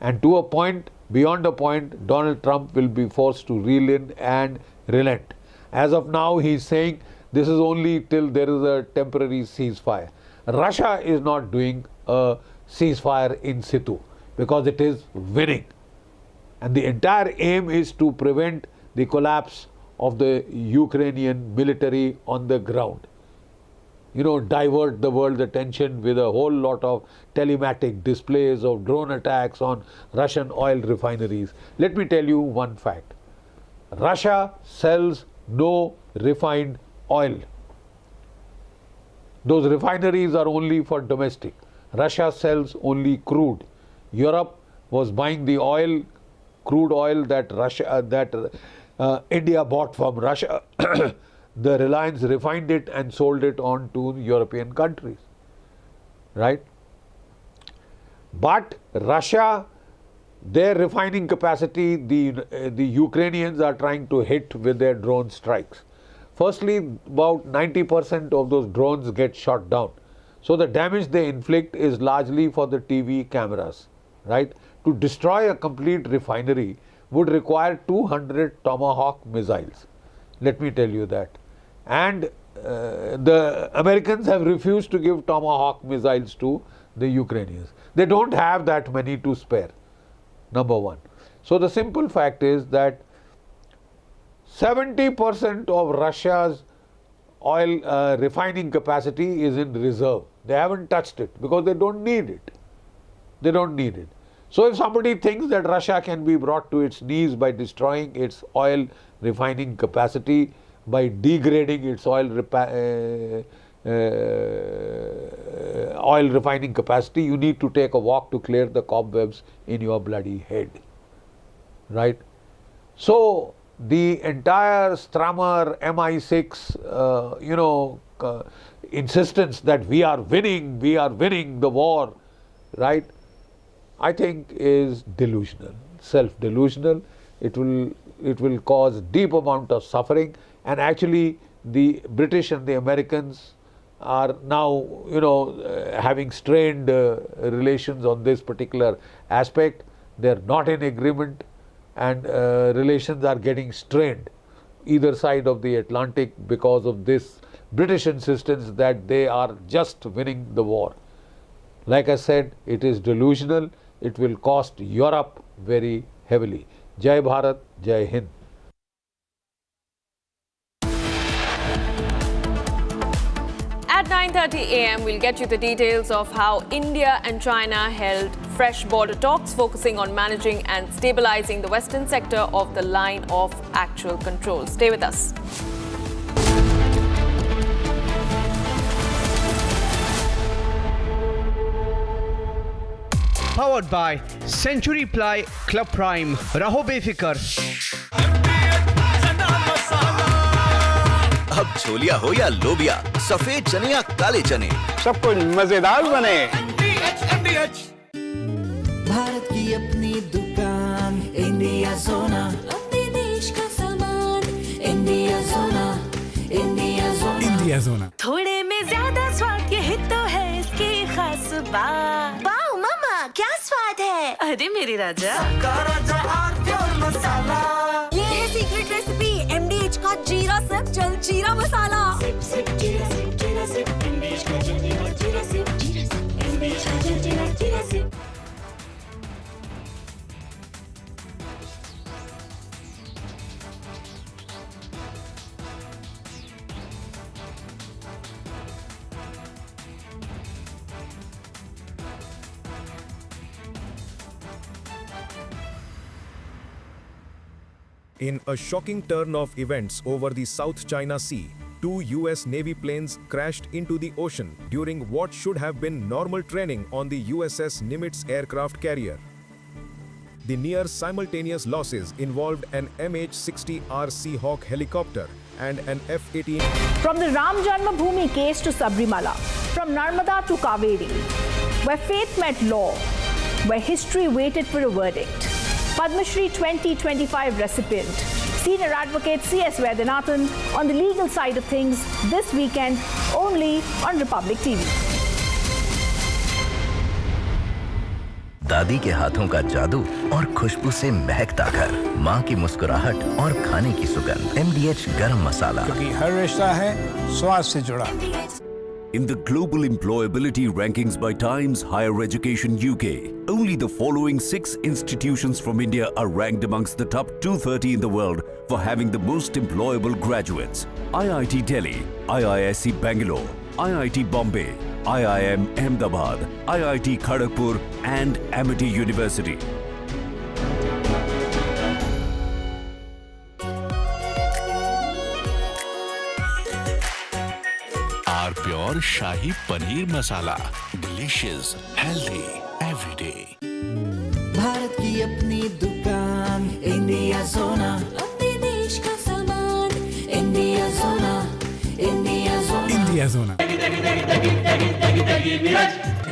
And to a point, beyond a point, Donald Trump will be forced to reel in and relent. As of now, he is saying this is only till there is a temporary ceasefire. Russia is not doing a ceasefire in situ because it is winning. And the entire aim is to prevent the collapse of the Ukrainian military on the ground. Divert the world's attention with a whole lot of telematic displays of drone attacks on Russian oil refineries. Let me tell you one fact. Russia sells no refined oil. Those refineries are only for domestic. Russia sells only crude. Europe was buying the oil, crude oil that India bought from Russia. The Reliance refined it and sold it on to European countries, right? But Russia, their refining capacity, the Ukrainians are trying to hit with their drone strikes. Firstly, about 90% of those drones get shot down. So the damage they inflict is largely for the TV cameras, right? To destroy a complete refinery would require 200 Tomahawk missiles. Let me tell you that. And the Americans have refused to give Tomahawk missiles to the Ukrainians. They don't have that many to spare, number one. So the simple fact is that 70% of Russia's oil refining capacity is in reserve. They haven't touched it because they don't need it. They don't need it. So if somebody thinks that Russia can be brought to its knees by destroying its oil refining capacity, by degrading its oil refining capacity, you need to take a walk to clear the cobwebs in your bloody head, right? So the entire Strammer MI6, insistence that we are winning the war, right? I think is delusional, self-delusional. It will cause deep amount of suffering. And actually, the British and the Americans are now, having strained relations on this particular aspect. They're not in agreement, and relations are getting strained either side of the Atlantic because of this British insistence that they are just winning the war. Like I said, it is delusional. It will cost Europe very heavily. Jai Bharat, Jai Hind.
At 9:30 a.m., we'll get you the details of how India and China held fresh border talks focusing on managing and stabilizing the western sector of the line of actual control. Stay with us.
Powered by Century Ply Club Prime. Raho befikar.
अब छोलिया हो या लोबिया, सफेद चने या काले चने,
सब कुछ मजेदार बने।
भारत की अपनी दुकान इंडिया सोना, अपने देश का सामान इंडिया सोना, इंडिया सोना, इंडिया सोना। थोड़े में ज्यादा स्वाद, यही तो है इसकी खास बात। वाओ मामा, क्या स्वाद है? अरे मेरी राजा, राजा और प्योर मसाला। ये है सीक्रेट रेसिपी MDH का जीरा सिप जल जीरा मसाला। सिप सिप जीरा सिप MDH का जल जीरा सिप MDH का जल जीरा SIP.
In a shocking turn of events over the South China Sea, 2 US Navy planes crashed into the ocean during what should have been normal training on the USS Nimitz aircraft carrier. The near simultaneous losses involved an MH-60R Seahawk helicopter and an F-18.
From the Ram Janmabhoomi case to Sabrimala, from Narmada to Kaveri, where faith met law, where history waited for a verdict. Padma Shri 2025 recipient, Senior Advocate C.S. Vaidyanathan on the legal side of things this weekend only on Republic TV.
दादी के हाथों का जादू और खुशबू से महकता घर, माँ की मुस्कुराहट और खाने की सुगंध, MDH गरम मसाला,
क्योंकि हर रिश्ता है स्वाद से जुड़ा।
In the global employability rankings by Times Higher Education UK, only the following 6 institutions from India are ranked amongst the top 230 in the world for having the most employable graduates. IIT Delhi, IISc Bangalore, IIT Bombay, IIM Ahmedabad, IIT Kharagpur and Amity University.
Our pure Shahi Paneer Masala. Delicious, healthy, every day.
Bharat की अपनी दुकान India सोना,
अपने देश का सामान India सोना, India सोना,
इंडिया सोना।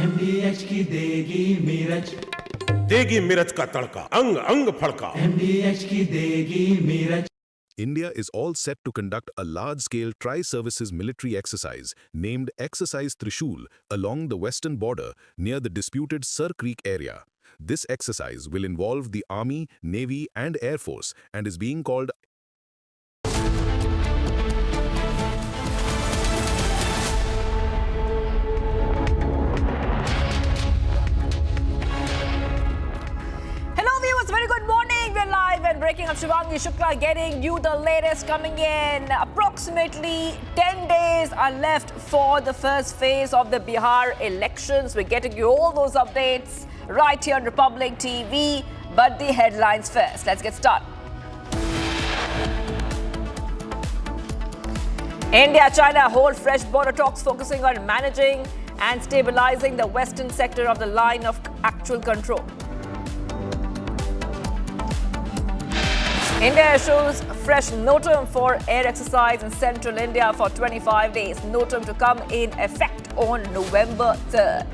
MDH की देगी मिर्च,
देगी मिर्च का तड़का, अंग अंग फड़का।
MDH की देगी मिर्च।
India is all set to conduct a large-scale tri-services military exercise named Exercise Thrishul along the western border near the disputed Sir Creek area. This exercise will involve the Army, Navy and Air Force and is being called
Very good morning. We're live and breaking up. Shivangi Shukla getting you the latest coming in. Approximately 10 days are left for the first phase of the Bihar elections. We're getting you all those updates right here on Republic TV. But the headlines first. Let's get started. India-China hold fresh border talks focusing on managing and stabilizing the western sector of the line of actual control. India shows fresh NOTAM for air exercise in central India for 25 days. NOTAM to come in effect on November 3rd.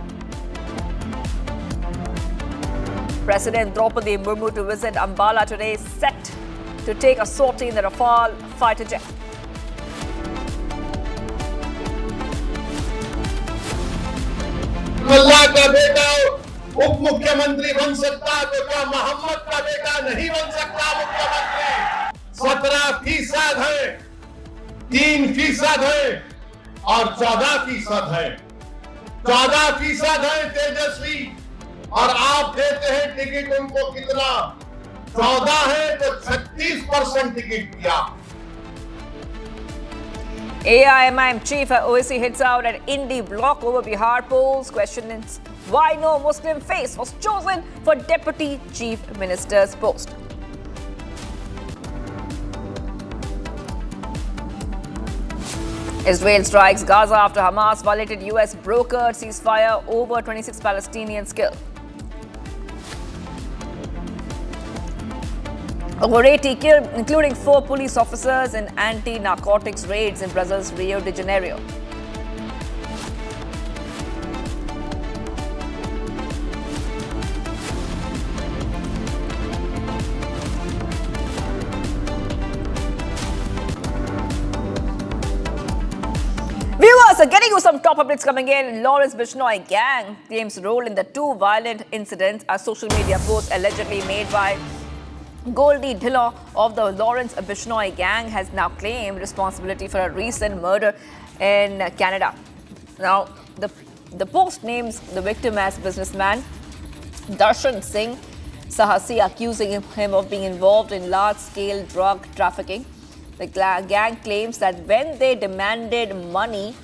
President Draupadi Murmu to visit Ambala today, set to take a sortie in the Rafale fighter jet.
अल्लाह का बेटा उप मुख्यमंत्री बन सकता तो क्या मोहम्मद का बेटा नहीं बन सकता मुख्यमंत्री? 17% है, 3% है और 14% है। 14% है तेजस्वी और आप देते हैं टिकट उनको कितना? 14 है तो 36% टिकट दिया।
AIMIM chief at OAC hits out at Indie block over Bihar polls. Question is why no Muslim face was chosen for deputy chief minister's post. Israel strikes Gaza after Hamas violated US brokered ceasefire, over 26 Palestinians killed. Over 80 killed, including 4 police officers in anti-narcotics raids in Brazil's Rio de Janeiro. Viewers are getting you some top updates coming in. Lawrence Bishnoi gang claims role in the 2 violent incidents. A social media post allegedly made by Goldie Dillon of the Lawrence Bishnoi gang has now claimed responsibility for a recent murder in Canada. Now, the post names the victim as businessman Darshan Singh Sahasi, accusing him of being involved in large-scale drug trafficking. The gang claims that when they demanded money,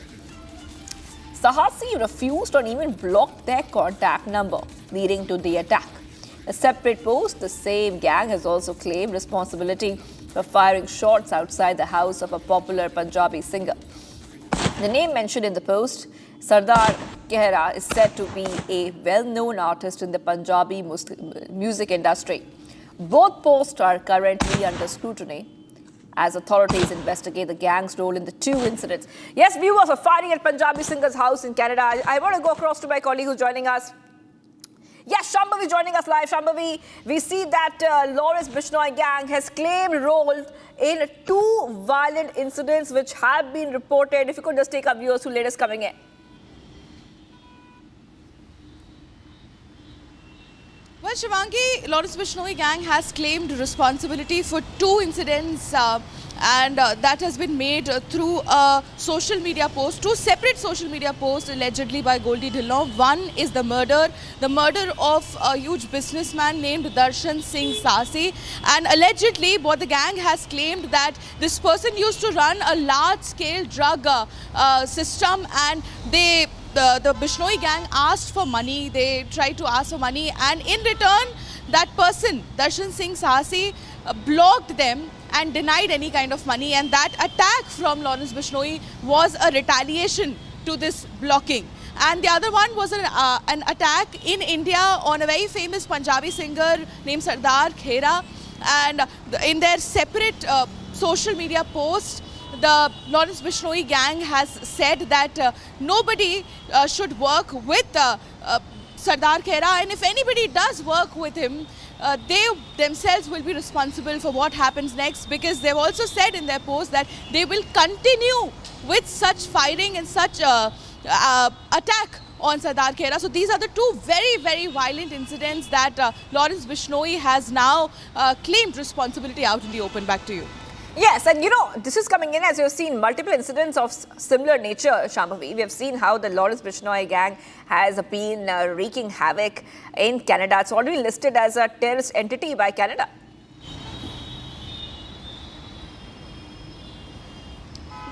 Sahasi refused or even blocked their contact number, leading to the attack. A separate post, the same gang has also claimed responsibility for firing shots outside the house of a popular Punjabi singer. The name mentioned in the post, Sardar Patel, is said to be a well-known artist in the Punjabi music industry. Both posts are currently under scrutiny as authorities investigate the gang's role in the two incidents. Yes, viewers are firing at Punjabi singer's house in Canada. I want to go across to my colleague who's joining us. Yes, Shambhavi joining us live. Shambhavi, we see that Lawrence Bishnoi gang has claimed role in two violent incidents which have been reported. If you could just take our viewers who latest coming in.
Well, Shivangi, Lawrence Bishnoi gang has claimed responsibility for two incidents and that has been made through a social media post, two separate social media posts allegedly by Goldie Dhillon. One is the murder of a huge businessman named Darshan Singh Sasi, and allegedly what the gang has claimed that this person used to run a large-scale drug system, and the Bishnoi gang asked for money. They tried to ask for money, and in return that person, Darshan Singh Sasi, blocked them and denied any kind of money, and that attack from Lawrence Bishnoi was a retaliation to this blocking. And the other one was an attack in India on a very famous Punjabi singer named Sardar Patel, and in their separate social media post, the Lawrence Bishnoi gang has said that nobody should work with Sardar Patel, and if anybody does work with him, they themselves will be responsible for what happens next, because they've also said in their post that they will continue with such firing and such attack on Sardar Patel. So these are the two very, very violent incidents that Lawrence Bishnoi has now claimed responsibility out in the open. Back to you.
Yes, and you know, this is coming in as you've seen multiple incidents of similar nature, Shambhavi. We have seen how the Lawrence Bishnoi gang has been wreaking havoc in Canada. It's already listed as a terrorist entity by Canada.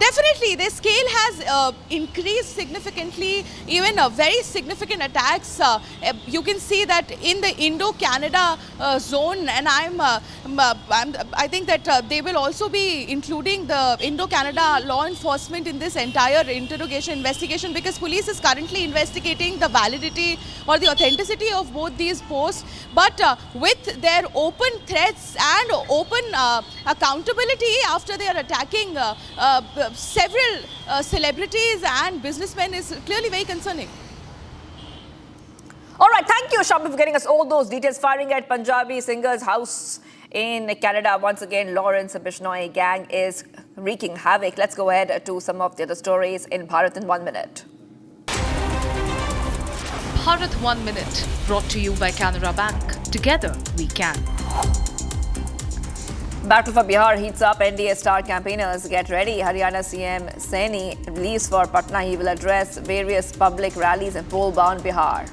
Definitely, their scale has increased significantly, even very significant attacks. You can see that in the Indo-Canada zone, and I think that they will also be including the Indo-Canada law enforcement in this entire investigation, because police is currently investigating the validity or the authenticity of both these posts. But with their open threats and open accountability after they are attacking several celebrities and businessmen is clearly very concerning.
All right, thank you, Shambhavi, for getting us all those details. Firing at Punjabi singer's house in Canada. Once again, Lawrence Bishnoi gang is wreaking havoc. Let's go ahead to some of the other stories in Bharat in 1 minute.
Bharat 1 minute, brought to you by Canara Bank. Together we can.
Battle for Bihar heats up. NDA star campaigners get ready. Haryana CM Saini leaves for Patna. He will address various public rallies in poll-bound Bihar.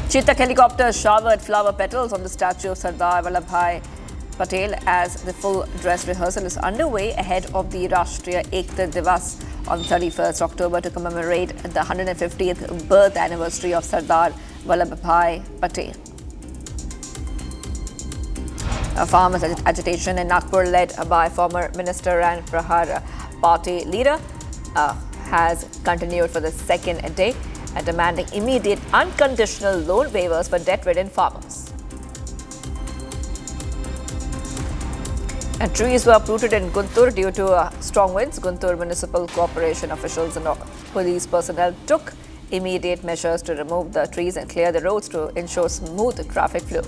Chetak helicopters showered flower petals on the statue of Sardar Patel as the full dress rehearsal is underway ahead of the Rashtriya Ekta Divas on 31st October to commemorate the 150th birth anniversary of Sardar Patel. Farmers' agitation in Nagpur, led by former minister and Prahar party leader, has continued for the second day, demanding immediate unconditional loan waivers for debt-ridden farmers. And trees were uprooted in Guntur due to strong winds. Guntur Municipal Corporation officials and police personnel took immediate measures to remove the trees and clear the roads to ensure smooth traffic flow.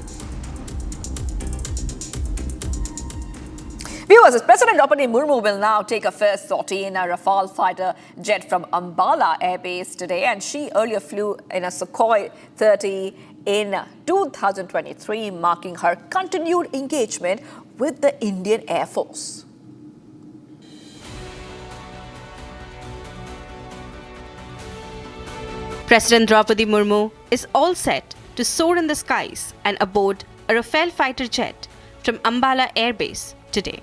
Viewers, President Murmu will now take a first sortie in a Rafale fighter jet from Ambala airbase today, and she earlier flew in a Sukhoi 30 in 2023, marking her continued engagement with the Indian Air Force.
President Draupadi Murmu is all set to soar in the skies and aboard a Rafale fighter jet from Ambala airbase today.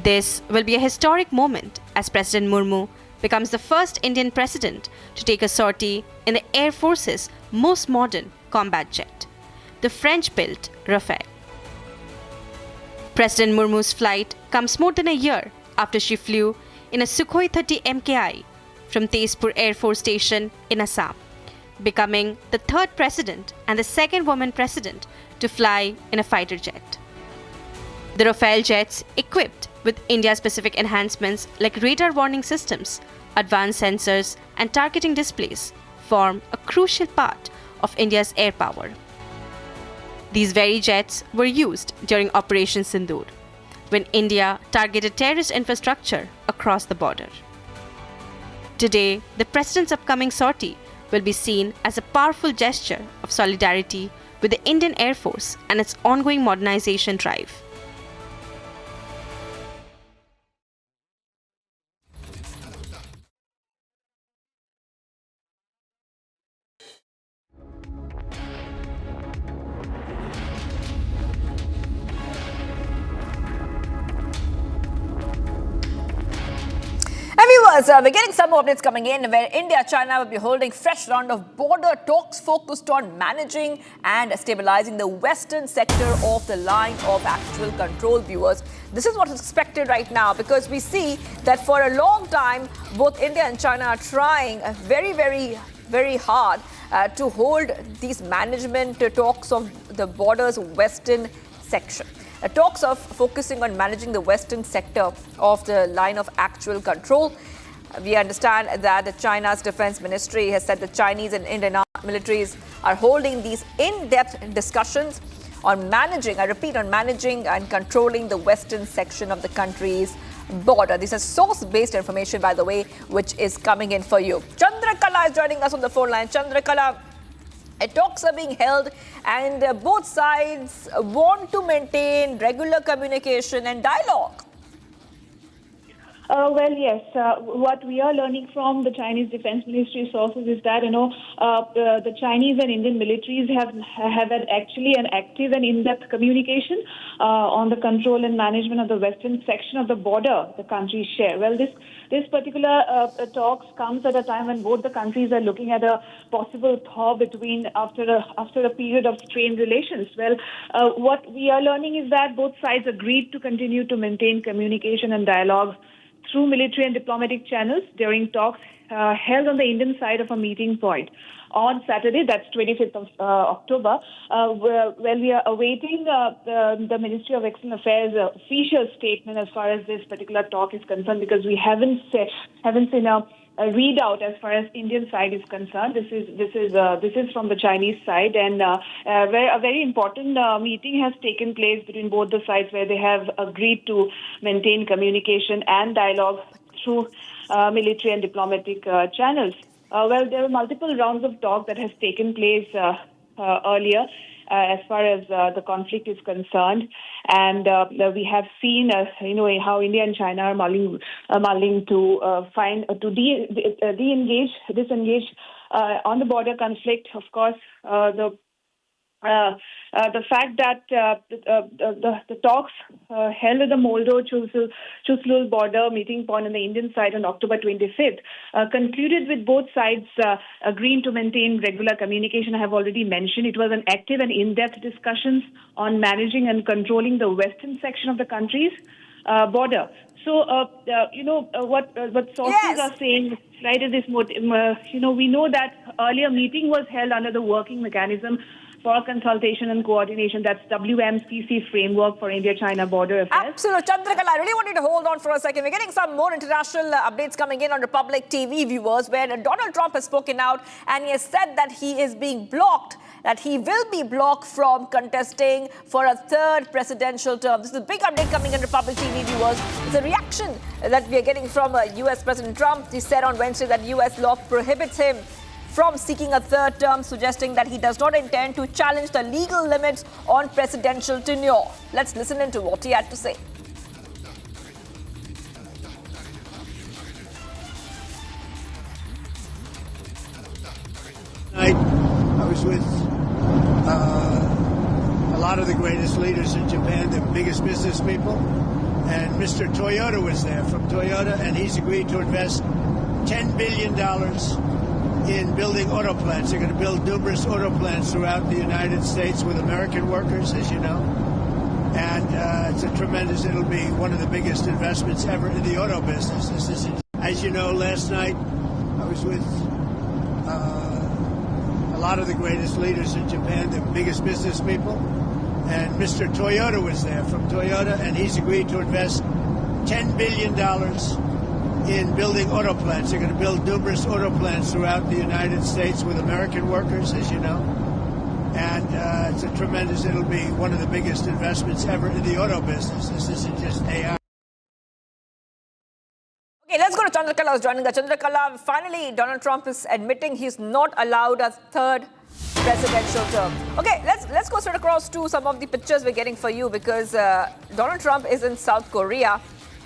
This will be a historic moment as President Murmu becomes the first Indian president to take a sortie in the Air Force's most modern combat jet, the French-built Rafale. President Murmu's flight comes more than a year after she flew in a Sukhoi 30 MKI from Tezpur Air Force Station in Assam, becoming the third president and the second woman president to fly in a fighter jet. The Rafale jets, equipped with India-specific enhancements like radar warning systems, advanced sensors and targeting displays, form a crucial part of India's air power. These very jets were used during Operation Sindoor, when India targeted terrorist infrastructure across the border. Today, the President's upcoming sortie will be seen as a powerful gesture of solidarity with the Indian Air Force and its ongoing modernization drive.
Viewers, we're getting some more updates coming in where India-China will be holding fresh round of border talks focused on managing and stabilizing the western sector of the line of actual control. Viewers, this is what is expected right now, because we see that for a long time both India and China are trying very hard to hold these management talks of the border's western section. Talks of focusing on managing the western sector of the line of actual control. We understand that China's defense ministry has said the Chinese and Indian militaries are holding these in-depth discussions on managing, I repeat, on managing and controlling the western section of the country's border. This is source-based information, by the way, which is coming in for you. Chandrakala is joining us on the phone line. Chandrakala, talks are being held and both sides want to maintain regular communication and dialogue.
Well, yes. What we are learning from the Chinese Defense Ministry sources is that, the Chinese and Indian militaries have had actually an active and in-depth communication on the control and management of the western section of the border the countries share. Well, this particular talks comes at a time when both the countries are looking at a possible thaw between after a period of strained relations. Well, what we are learning is that both sides agreed to continue to maintain communication and dialogue through military and diplomatic channels during talks held on the Indian side of a meeting point on Saturday, that's 25th of October. We are awaiting the Ministry of External Affairs official statement as far as this particular talk is concerned, because we haven't seen a readout as far as Indian side is concerned. This is from the Chinese side, and a very important meeting has taken place between both the sides, where they have agreed to maintain communication and dialogue through military and diplomatic channels. There are multiple rounds of talk that has taken place earlier as far as the conflict is concerned, and we have seen how India and China are mulling to disengage on the border conflict. Of course, the fact that the talks held at the Moldo-Chuslul border meeting point on the Indian side on October 25th concluded with both sides agreeing to maintain regular communication. I have already mentioned it was an active and in-depth discussions on managing and controlling the western section of the country's border. So, what sources are saying right at this moment, we know that earlier meeting was held under the working mechanism for consultation and coordination. That's WMCC framework for India-China border affairs.
Absolutely. Chandrakala, I really want you to hold on for a second. We're getting some more international updates coming in on Republic TV, viewers, where Donald Trump has spoken out and he has said that he is being blocked, that he will be blocked from contesting for a third presidential term. This is a big update coming in Republic TV, viewers. It's a reaction that we are getting from US President Trump. He said on Wednesday that US law prohibits him from seeking a third term, suggesting that he does not intend to challenge the legal limits on presidential tenure. Let's listen into what he had to say.
I was with a lot of the greatest leaders in Japan, the biggest business people, and Mr. Toyota was there from Toyota, and he's agreed to invest $10 billion in building auto plants. They're going to build numerous auto plants throughout the United States with American workers, as you know. And it'll be one of the biggest investments ever in the auto business. This is, as you know, last night I was with a lot of the greatest leaders in Japan, the biggest business people, and Mr. Toyota was there from Toyota, and he's agreed to invest $10 billion in building auto plants. They're going to build numerous auto plants throughout the United States with American workers, as you know. And it'll be one of the biggest investments ever in the auto business. This isn't just AI.
Okay, let's go to Chandrakala, who's joining us. Chandrakala, finally, Donald Trump is admitting he's not allowed a third presidential term. Okay, let's go straight across to some of the pictures we're getting for you, because Donald Trump is in South Korea,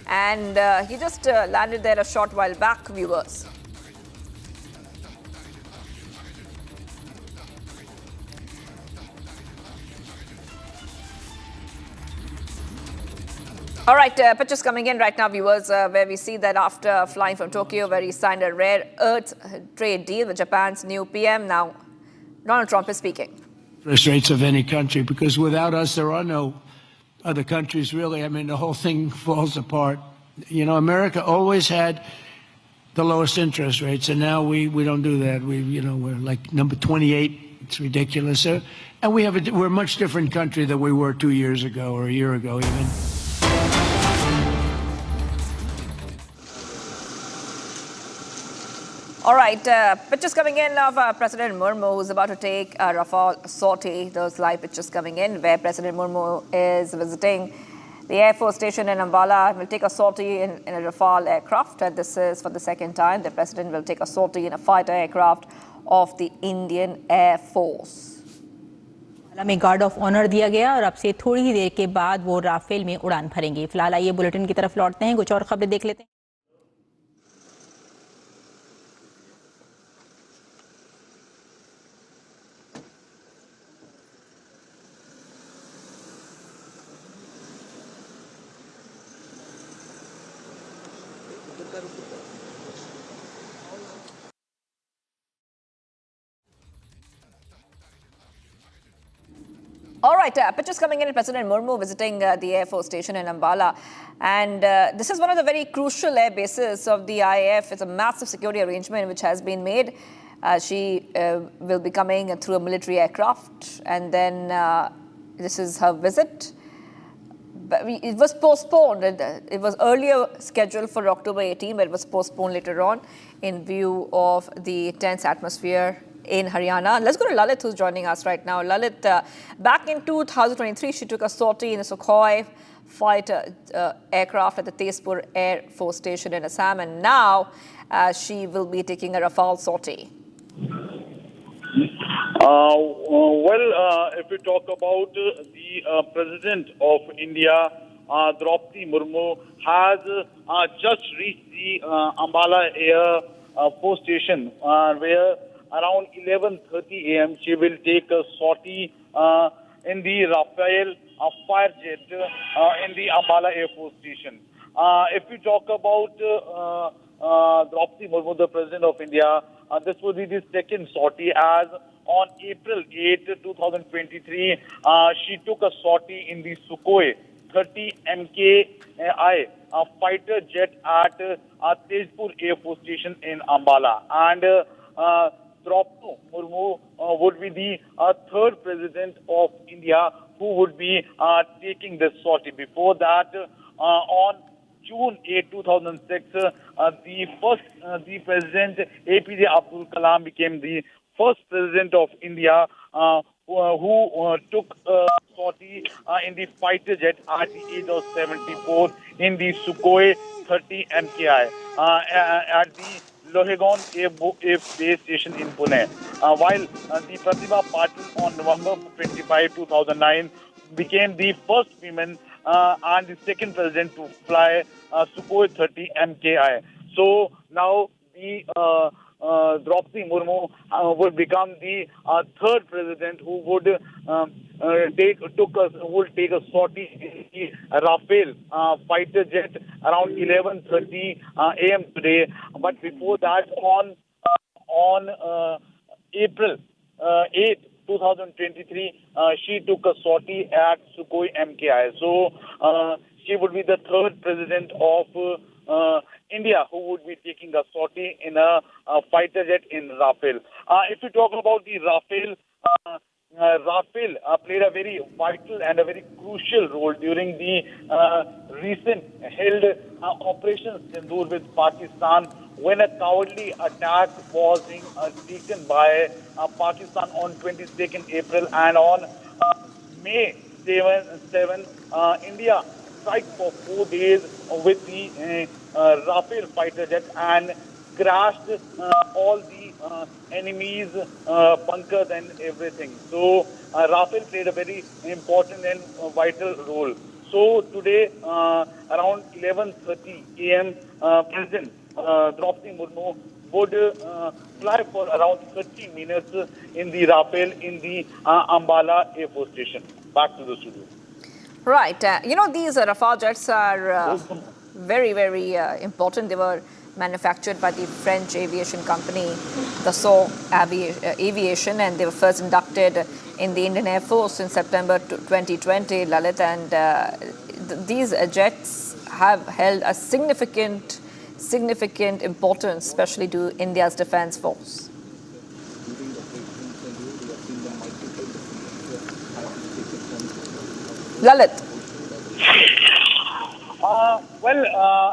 and he just landed there a short while back, viewers. All right, pictures coming in right now, viewers, where we see that after flying from Tokyo, where he signed a rare earth trade deal with Japan's new PM, now Donald Trump is speaking.
Interest rates of any country, because without us, there are no other countries, really. I mean, the whole thing falls apart. You know, America always had the lowest interest rates, and now we don't do that. We're like number 28. It's ridiculous. And we're a much different country than we were 2 years ago or a year ago even.
All right, pictures coming in of President Murmu, who's about to take a Rafale sortie. Those live pictures coming in, where President Murmu is visiting the Air Force Station in Ambala. Will take a sortie in a Rafale aircraft, and this is for the second time. The President will take a sortie in a fighter aircraft of the Indian Air Force.
में guard of honour दिया गया और अब से थोड़ी ही देर के बाद वो राफेल में उड़ान भरेंगे। फिलहाल आइए बुलेटिन की तरफ लौटते हैं, कुछ और खबरें देख लेते हैं।
All right, pictures coming in. President Murmu visiting the Air Force Station in Ambala. And this is one of the very crucial air bases of the IAF. It's a massive security arrangement which has been made. She will be coming through a military aircraft. And then this is her visit. But it was postponed. It was earlier scheduled for October 18, but it was postponed later on in view of the tense atmosphere in Haryana. Let's go to Lalit, who's joining us right now. Lalit, back in 2023, she took a sortie in a Sukhoi fighter aircraft at the Tezpur Air Force Station in Assam, and now she will be taking a Rafale sortie.
If we talk about the President of India, Draupadi Murmu, has just reached the Ambala Air Force Station, where around 11:30 a.m. she will take a sortie in the Rafale fire jet in the Ambala Air Force Station. If we talk about Draupadi Murmu, the President of India, this will be the second sortie, as on April 8, 2023, she took a sortie in the Sukhoi 30 MKI fighter jet at Tezpur Air Force Station in Ambala. And Draupadi Murmu would be the third President of India who would be taking this sortie. Before that, on June 8, 2006, the President APJ Abdul Kalam became the first President of India who took a sortie in the fighter jet at the age of 74 in the Sukhoi 30 MKI at the Lohegon Air Base Station in Pune. While the Pratibha Patil on November 25, 2009 became the first woman and the second President to fly Sukhoi 30 MKI. So now the Draupadi Murmu would become the third President who would take a sortie in the Rafale fighter jet around 11:30 a.m. today. But before that, on April 8, 2023, she took a sortie at Sukhoi MKI. So she would be the third president of India who would be taking a sortie in a fighter jet in Rafale. If you talk about the Rafale, Rafale played a very vital and a very crucial role during the recent held Operation Sindoor with Pakistan, when a cowardly attack was being taken by Pakistan on 22nd April, and on May 7, India strike for 4 days with the Rafale fighter jet and crashed all the enemies' bunkers and everything. So Rafale played a very important and vital role. So today, around 11:30 a.m., President Draupadi Murmu would fly for around 30 minutes in the Rafale in the Ambala Air Force Station. Back to the studio.
Right. These Rafale jets are very, very important. They were manufactured by the French aviation company, Dassault Aviation, and they were first inducted in the Indian Air Force in September 2020, Lalit. And these jets have held a significant importance, especially to India's defense force. Lalit.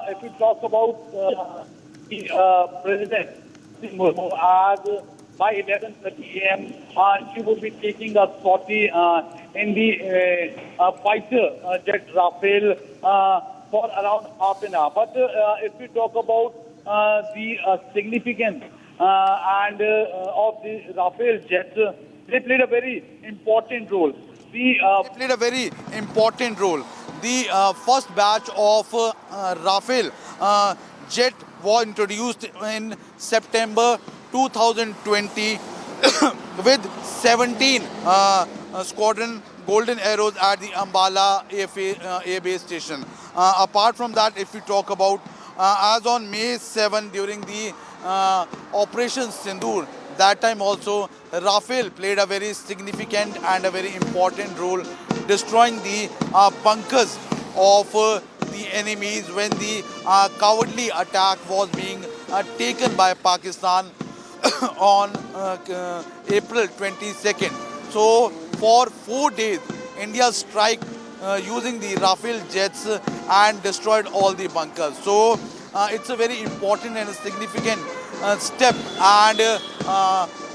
If we talk about the President Murmu, by 11:30 a.m., she will be taking a sortie in the fighter jet Rafale for around half an hour. But if we talk about the significance of the Rafale jets, they played a very important role. The
first batch of Rafale jet was introduced in September 2020 with 17 squadron golden arrows at the Ambala Air Base Station. Apart from that, if we talk about as on May 7 during the Operation Sindoor, that time also Rafale played a very significant and a very important role, destroying the bunkers of the enemies when the cowardly attack was being taken by Pakistan on April 22nd. So for 4 days, India struck using the Rafale jets and destroyed all the bunkers. So it's a very important and a significant step, and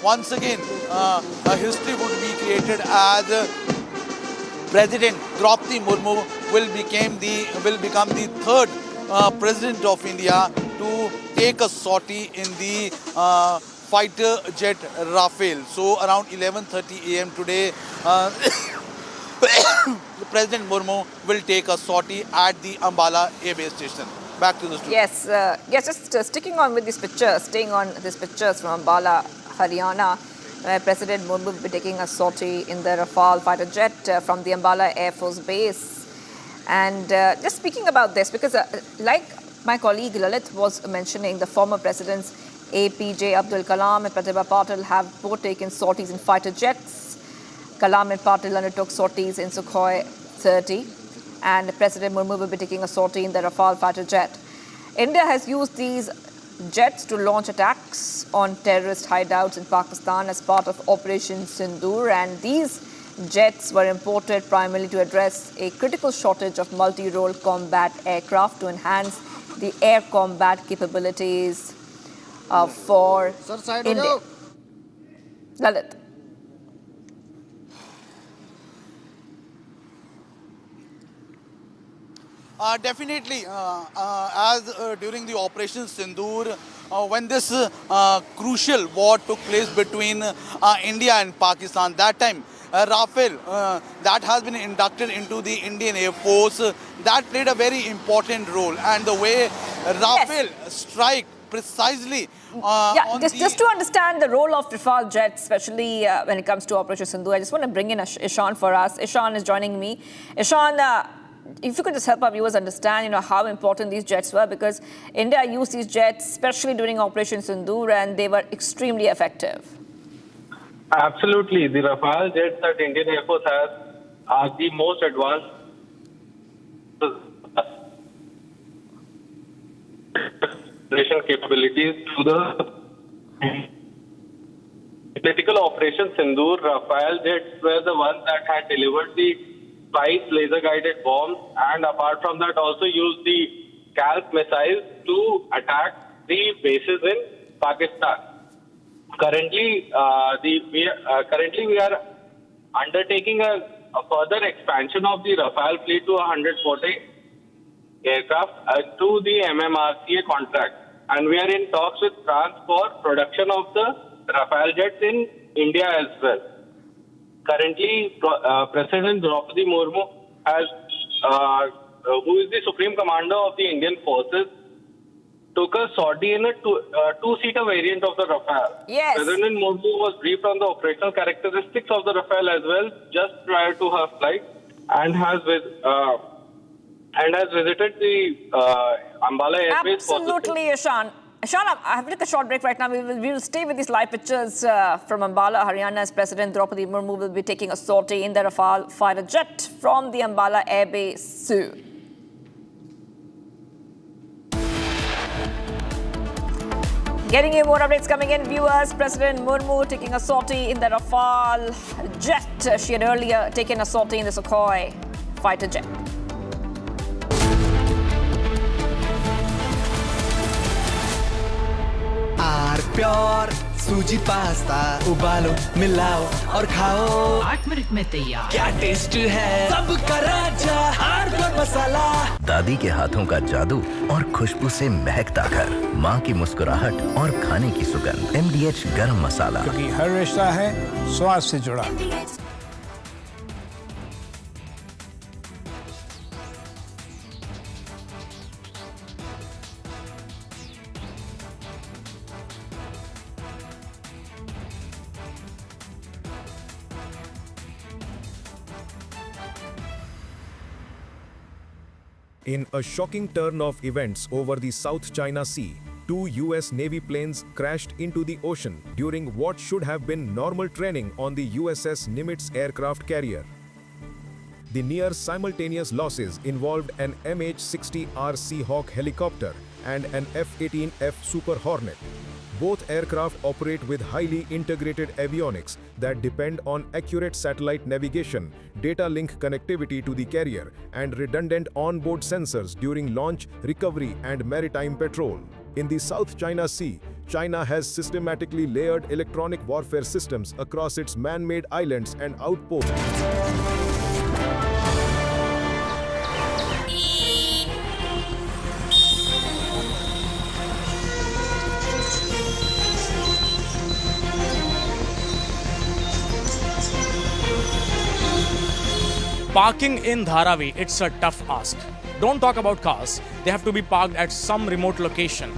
once again a history would be created as President Draupadi Murmu will become the third President of India to take a sortie in the fighter jet Rafale. So around 11:30 a.m. today, President Murmu will take a sortie at the Ambala Air Base Station. Back to the studio.
Yes, just sticking on with these pictures, staying on these pictures from Ambala, Haryana, where President Murmu will be taking a sortie in the Rafale fighter jet from the Ambala Air Force Base. And just speaking about this, because like my colleague Lalit was mentioning, the former presidents APJ Abdul Kalam and Sardar Patel have both taken sorties in fighter jets. Kalam and Patel undertook sorties in Sukhoi 30. And President Murmu will be taking a sortie in the Rafale fighter jet. India has used these jets to launch attacks on terrorist hideouts in Pakistan as part of Operation Sindoor, and these jets were imported primarily to address a critical shortage of multi-role combat aircraft to enhance the air combat capabilities for India. Lalit.
Definitely, as during the Operation Sindoor, when this crucial war took place between India and Pakistan, that time Rafale, that has been inducted into the Indian Air Force, that played a very important role. And the way Rafale strike precisely
just to understand the role of Rafale jets, especially when it comes to Operation Sindoor, I just want to bring in Ishan for us. Ishan is joining me. Ishan, if you could just help our viewers understand, how important these jets were, because India used these jets, especially during Operation Sindoor, and they were extremely effective.
Absolutely. The Rafale jets that Indian Air Force has are the most advanced capabilities to the critical Operation Sindoor. Rafale jets were the ones that had delivered the 5 laser-guided bombs, and apart from that also used the Calp missiles to attack the bases in Pakistan. Currently, we are undertaking a further expansion of the Rafale fleet to 140 aircraft to the MMRCA contract, and we are in talks with France for production of the Rafale jets in India as well. Currently, President Draupadi Murmu has, who is the Supreme Commander of the Indian Forces, took a sortie in a two-seater variant of the Rafale.
Yes.
President Murmu was briefed on the operational characteristics of the Rafale as well just prior to her flight, and has visited the Ambala airbase.
Absolutely, Ishan. Ishan, I have to take a short break right now. We will stay with these live pictures from Ambala, Haryana, as President Draupadi Murmu will be taking a sortie in the Rafale fighter jet from the Ambala airbase soon. Getting you more updates coming in, viewers. President Murmu taking a sortie in the Rafale jet. She had earlier taken a sortie in the Sukhoi fighter jet.
Pure सूजी pasta उबालो मिलाओ और खाओ
8 minute में तैयार।
क्या taste है सबका राजा hardcore मसाला।
दादी के हाथों का जादू और खुशबू से महकता घर, माँ की मुस्कुराहट और खाने की सुगंध। MDH गरम मसाला,
क्योंकि हर रिश्ता है स्वाद से जुड़ा।
In a shocking turn of events over the South China Sea, 2 US Navy planes crashed into the ocean during what should have been normal training on the USS Nimitz aircraft carrier. The near simultaneous losses involved an MH-60R Seahawk helicopter and an F-18F Super Hornet. Both aircraft operate with highly integrated avionics that depend on accurate satellite navigation, data link connectivity to the carrier, and redundant onboard sensors during launch, recovery, and maritime patrol. In the South China Sea, China has systematically layered electronic warfare systems across its man-made islands and outposts.
Parking in Dharavi, it's a tough ask. Don't talk about cars, they have to be parked at some remote location.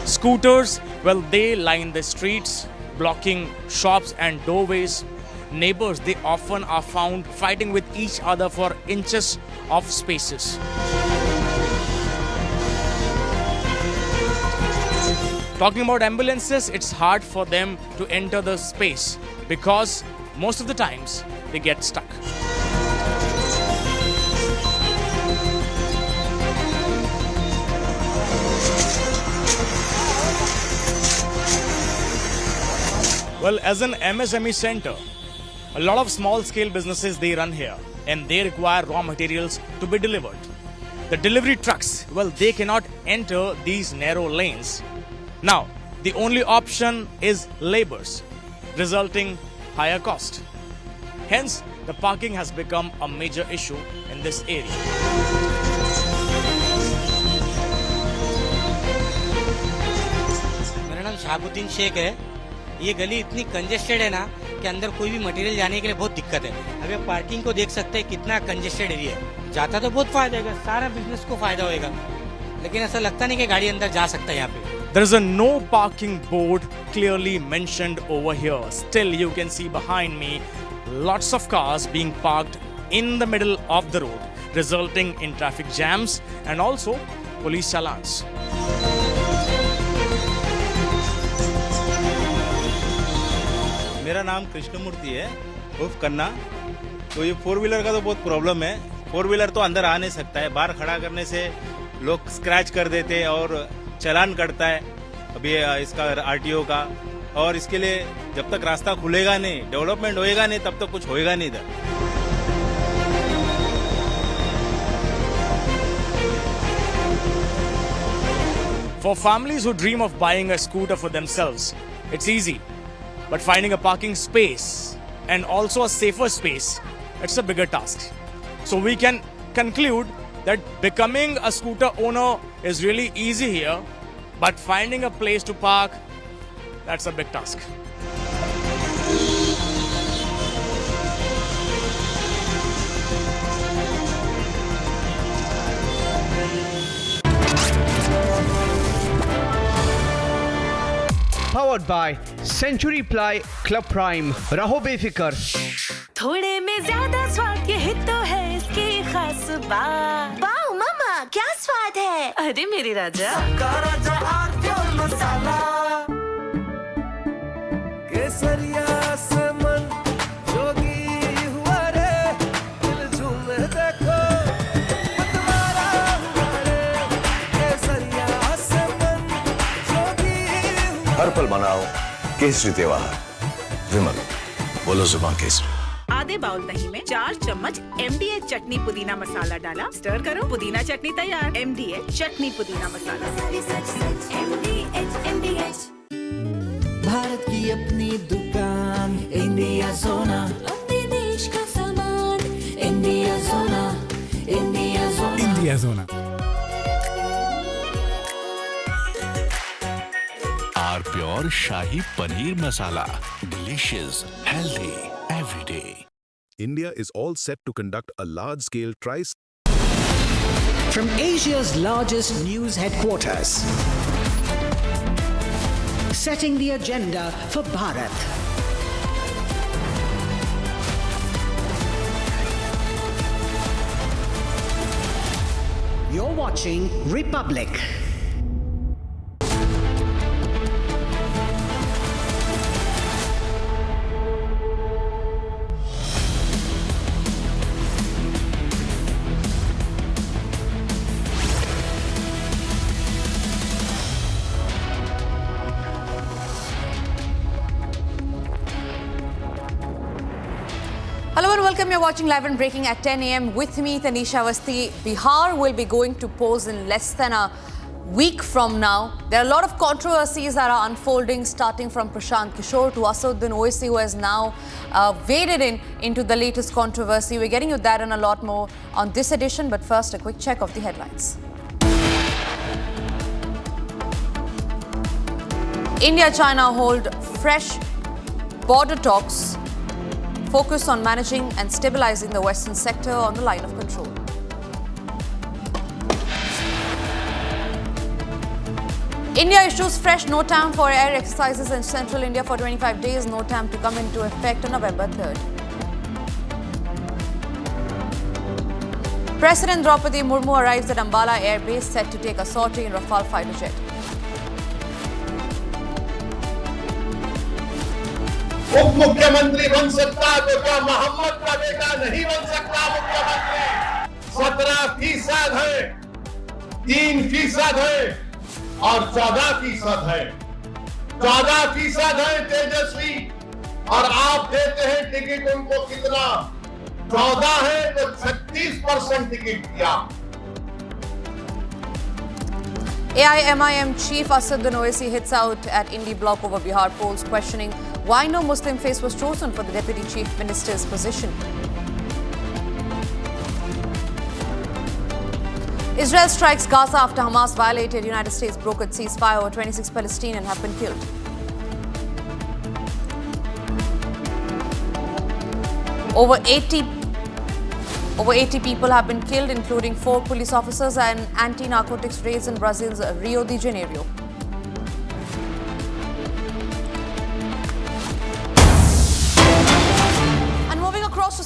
Scooters, well, they line the streets, blocking shops and doorways. Neighbors, they often are found fighting with each other for inches of spaces. Talking about ambulances, it's hard for them to enter the space because most of the times they get stuck. Well, as an MSME center, a lot of small-scale businesses, they run here and they require raw materials to be delivered. The delivery trucks, well, they cannot enter these narrow lanes. Now, the only option is laborers, resulting higher cost. Hence, the parking has become a major issue in this area.
मेरा नाम शाहबुद्दीन शेख है। ये गली इतनी congested है ना कि अंदर कोई भी मटेरियल जाने के लिए बहुत दिक्कत है। अभी आप पार्किंग को देख सकते हैं कितना कंजेस्टेड एरिया है। जाता तो बहुत फायदा होगा, सारा बिजनेस को फायदा होगा, लेकिन ऐसा लगता नहीं कि गाड़ी अंदर जा सकता है यहाँ पे।
There is a no parking board clearly mentioned over here. Still, you can see behind me lots of cars being parked in the middle of the road, resulting in traffic jams and also police challans.
मेरा नाम कृष्णमूर्ति है उर्फ कन्ना। तो ये 4 wheeler का तो बहुत प्रॉब्लम है। 4 व्हीलर तो अंदर आ नहीं सकता है, बाहर खड़ा करने से लोग स्क्रैच कर देते हैं और चालान कटता है अभी इसका आरटीओ का। और इसके लिए जब तक रास्ता खुलेगा नहीं, डेवलपमेंट होएगा नहीं, तब तक कुछ होएगा नहीं इधर।
For families who dream of buying a scooter for themselves, it's easy. But finding a parking space and also a safer space, it's a bigger task. So we can conclude that becoming a scooter owner is really easy here, but finding a place to park, that's a big task.
Powered by Century Ply Club Prime. रहो बेफिकर।
थोड़े में ज्यादा स्वाद, यही तो है इसकी खास बात। वाओ मामा, क्या स्वाद है? अरे मेरे राजा, राजा और मसाला।
केसरिया से मन जोगी हुआ रे, दिल झूमे देखो मतवारा हुआ रे। केसरिया से मन जोगी हुआ।
हर पल मनाओ केसरी त्योहार। विमल, बोलो जुबान केसरी।
आधे बाउल दही में 4 चम्मच MDH चटनी पुदीना मसाला डाला, स्टर करो, पुदीना चटनी तैयार। MDH चटनी पुदीना मसाला।
MDH।
भारत की अपनी दुकान, इंडिया सोना।
अपने देश का सामान, इंडिया सोना, इंडिया सोना।
इंडिया सोना।
R pure shahi paneer masala, delicious, healthy every day.
India is all set to conduct a large-scale
From Asia's largest news headquarters, setting the agenda for Bharat. You're watching Republic.
Hello and welcome. You're watching Live and Breaking at 10 a.m. with me, Tanisha Awasthi. Bihar will be going to polls in less than a week from now. There are a lot of controversies that are unfolding, starting from Prashant Kishore to Asaduddin Owaisi, who has now waded into the latest controversy. We're getting you that and a lot more on this edition, but first, a quick check of the headlines. India-China hold fresh border talks, focus on managing and stabilizing the western sector on the line of control. India issues fresh NOTAM for air exercises in central India for 25 days. NOTAM to come into effect on November 3rd. President Draupadi Murmu arrives at Ambala airbase, set to take a sortie in Rafale fighter jet.
उप मुख्यमंत्री बन सकता तो क्या मोहम्मद का बेटा नहीं बन सकता मुख्यमंत्री? 17% है, 3% है और 14% है। 14% है तेजस्वी और आप देते हैं टिकट उनको कितना? 14 है तो 36% टिकट दिया।
AIMIM chief Asaduddin Owaisi hits out at Indi block over Bihar polls, questioning why no Muslim face was chosen for the deputy chief minister's position. Israel strikes Gaza after Hamas violated United States brokered ceasefire. Over 26 Palestinians have been killed. Over 80 people have been killed, including 4 police officers and anti-narcotics raids in Brazil's Rio de Janeiro.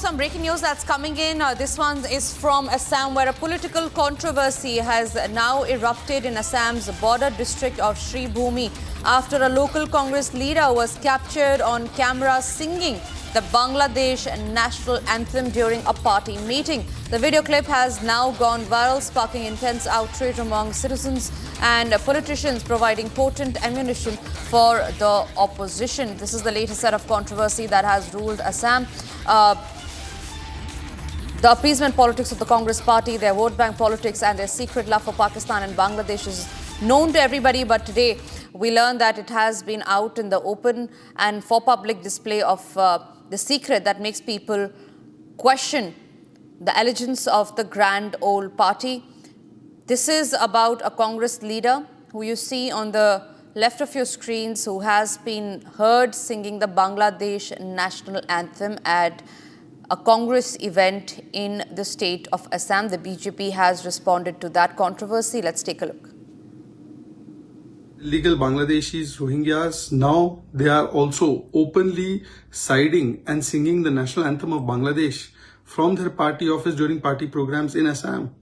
some breaking news that's coming in. This one is from Assam, where a political controversy has now erupted in Assam's border district of Shribhumi after a local Congress leader was captured on camera singing the Bangladesh national anthem during a party meeting. The video clip has now gone viral, sparking intense outrage among citizens and politicians, providing potent ammunition for the opposition. This is the latest set of controversy that has ruled Assam. The appeasement politics of the Congress party, their vote bank politics and their secret love for Pakistan and Bangladesh is known to everybody. But today we learned that it has been out in the open and for public display of the secret that makes people question the allegiance of the grand old party. This is about a Congress leader who you see on the left of your screens, who has been heard singing the Bangladesh national anthem at a Congress event in the state of Assam. The BJP has responded to that controversy. Let's take a look.
Illegal Bangladeshis, Rohingyas, now they are also openly siding and singing the national anthem of Bangladesh from their party office during party programs in Assam.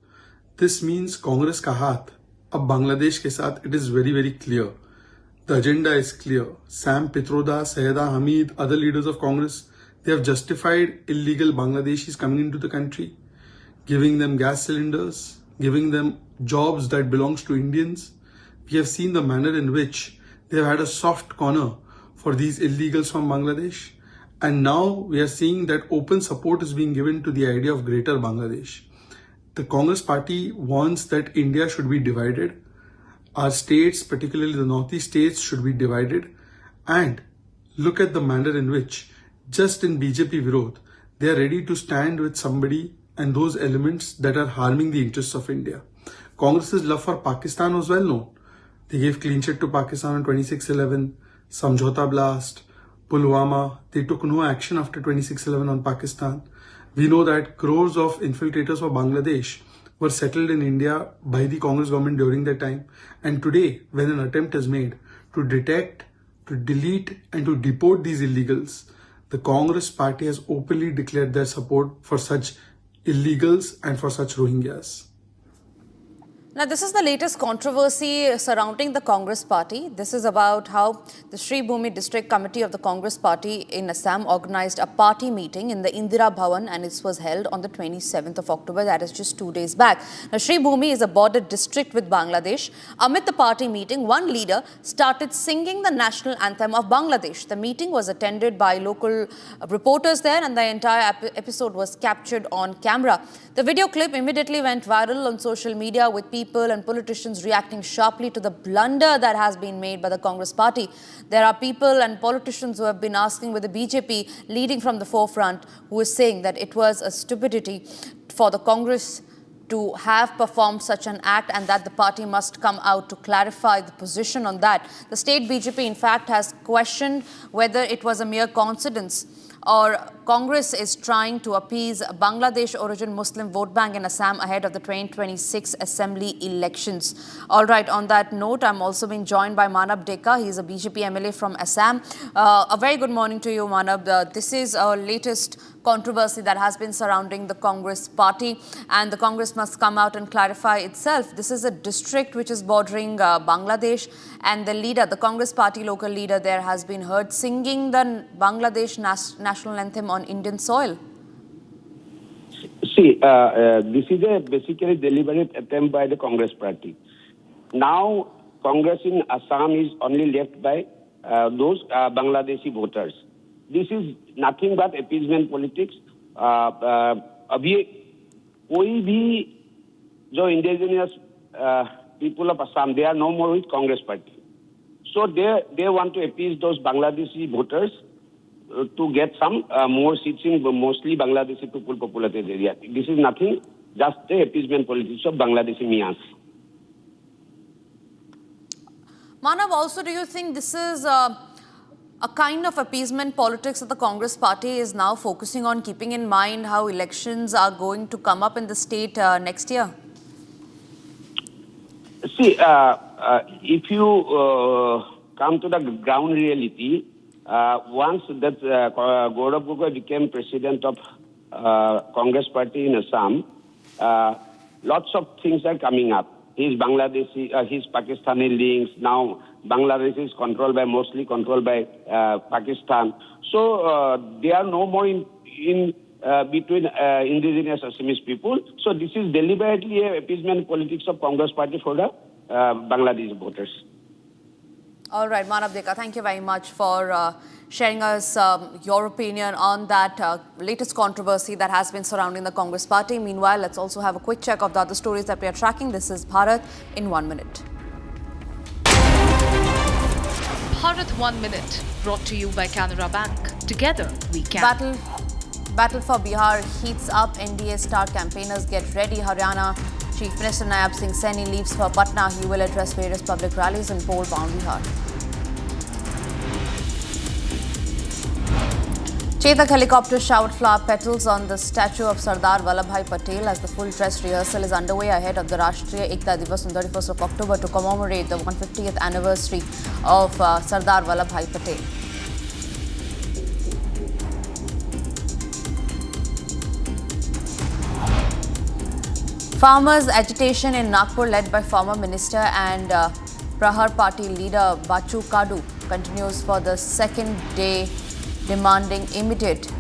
This means Congress ka haath ab Bangladesh ke saath. It is very, very clear. The agenda is clear. Sam Pitroda, Syeda Hamid, other leaders of Congress, they have justified illegal Bangladeshis coming into the country, giving them gas cylinders, giving them jobs that belongs to Indians. We have seen the manner in which they have had a soft corner for these illegals from Bangladesh. And now we are seeing that open support is being given to the idea of greater Bangladesh. The Congress party wants that India should be divided. Our states, particularly the northeast states, should be divided. And look at the manner in which, just in BJP Virod, they are ready to stand with somebody and those elements that are harming the interests of India. Congress's love for Pakistan was well known. They gave clean sheet to Pakistan on 26/11, Samjhauta blast, Pulwama. They took no action after 26/11 on Pakistan. We know that crores of infiltrators for Bangladesh were settled in India by the Congress government during that time. And today, when an attempt is made to detect, to delete and to deport these illegals, the Congress party has openly declared their support for such illegals and for such Rohingyas.
Now, this is the latest controversy surrounding the Congress party. This is about how the Shribhumi District Committee of the Congress party in Assam organized a party meeting in the Indira Bhavan, and it was held on the 27th of October, that is just 2 days back. Now, Shribhumi is a border district with Bangladesh. Amid the party meeting, one leader started singing the national anthem of Bangladesh. The meeting was attended by local reporters there, and the entire episode was captured on camera. The video clip immediately went viral on social media, with people and politicians reacting sharply to the blunder that has been made by the Congress party. There are people and politicians who have been asking, with the BJP leading from the forefront, who is saying that it was a stupidity for the Congress to have performed such an act and that the party must come out to clarify the position on that. The state BJP, in fact, has questioned whether it was a mere coincidence or Congress is trying to appease Bangladesh origin Muslim vote bank in Assam ahead of the 2026 assembly elections. All right, on that note, I'm also being joined by Manab Deka. He's a BJP MLA from Assam. A very good morning to you, Manab. This is our latest controversy that has been surrounding the Congress party, and the Congress must come out and clarify itself. This is a district which is bordering Bangladesh, and the leader, the Congress party local leader there, has been heard singing the Bangladesh national anthem on Indian soil.
See, this is a basically deliberate attempt by the Congress party. Now, Congress in Assam is only left by those Bangladeshi voters. This is nothing but appeasement politics. अभी कोई भी जो indigenous people of Assam, they are no more with Congress party. So they want to appease those Bangladeshi voters to get some more seats in mostly Bangladeshi people populated area. This is nothing, just the appeasement politics of Bangladeshi Miyas.
Manav, also, do you think this is a kind of appeasement politics that the Congress party is now focusing on, keeping in mind how elections are going to come up in the state next year?
See, if you come to the ground reality, once that Gaurav Gogoi became president of Congress party in Assam, lots of things are coming up. His Bangladeshi, his Pakistani links. Now Bangladesh is mostly controlled by Pakistan. So they are no more in between indigenous Assamese people. So this is deliberately a appeasement politics of Congress party for the Bangladeshi voters.
All right, Manav Deka, thank you very much for sharing us your opinion on that latest controversy that has been surrounding the Congress party. Meanwhile, let's also have a quick check of the other stories that we are tracking. This is Bharat in 1 minute.
Bharat 1 minute, brought to you by Canara Bank. Together we can.
Battle for Bihar heats up. NDA star campaigners get ready. Haryana Chief Minister Nayab Singh Saini leaves for Patna. He will address various public rallies in pole-bound Bihar. Chetak helicopter showered flower petals on the statue of Sardar Patel as the full dress rehearsal is underway ahead of the Rashtriya Ekta Divas on 31st of October to commemorate the 150th anniversary of Sardar Patel. Farmers' agitation in Nagpur led by former minister and Prahar party leader Bachu Kadu continues for the second day, demanding immediate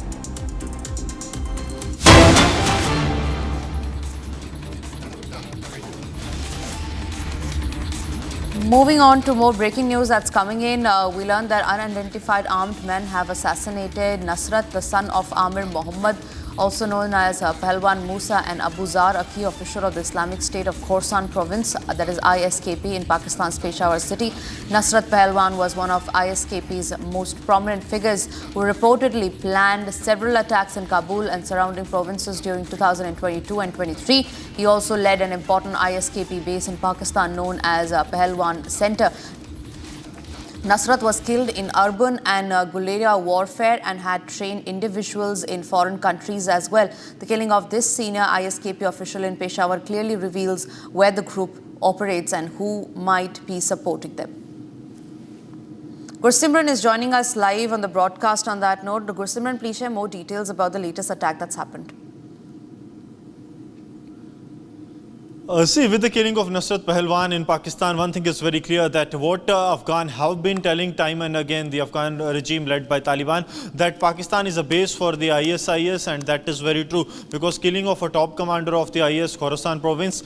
Moving on to more breaking news that's coming in, we learned that unidentified armed men have assassinated Nasrat, the son of Amir Mohammed, also known as Pahalwan Musa, and Abu Zar, a key official of the Islamic State of Khorasan province, that is ISKP, in Pakistan's Peshawar city. Nasrat Pahalwan was one of ISKP's most prominent figures who reportedly planned several attacks in Kabul and surrounding provinces during 2022 and 23. He also led an important ISKP base in Pakistan known as Pahalwan Center. Nasrat was killed in urban and guerrilla warfare and had trained individuals in foreign countries as well. The killing of this senior ISKP official in Peshawar clearly reveals where the group operates and who might be supporting them. Gursimran is joining us live on the broadcast on that note. Gursimran, please share more details about the latest attack that's happened.
See, with the killing of Nasrat Pahalwan in Pakistan, one thing is very clear, that what Afghan have been telling time and again, the Afghan regime led by Taliban, that Pakistan is a base for the ISIS, and that is very true, because killing of a top commander of the IS Khorasan province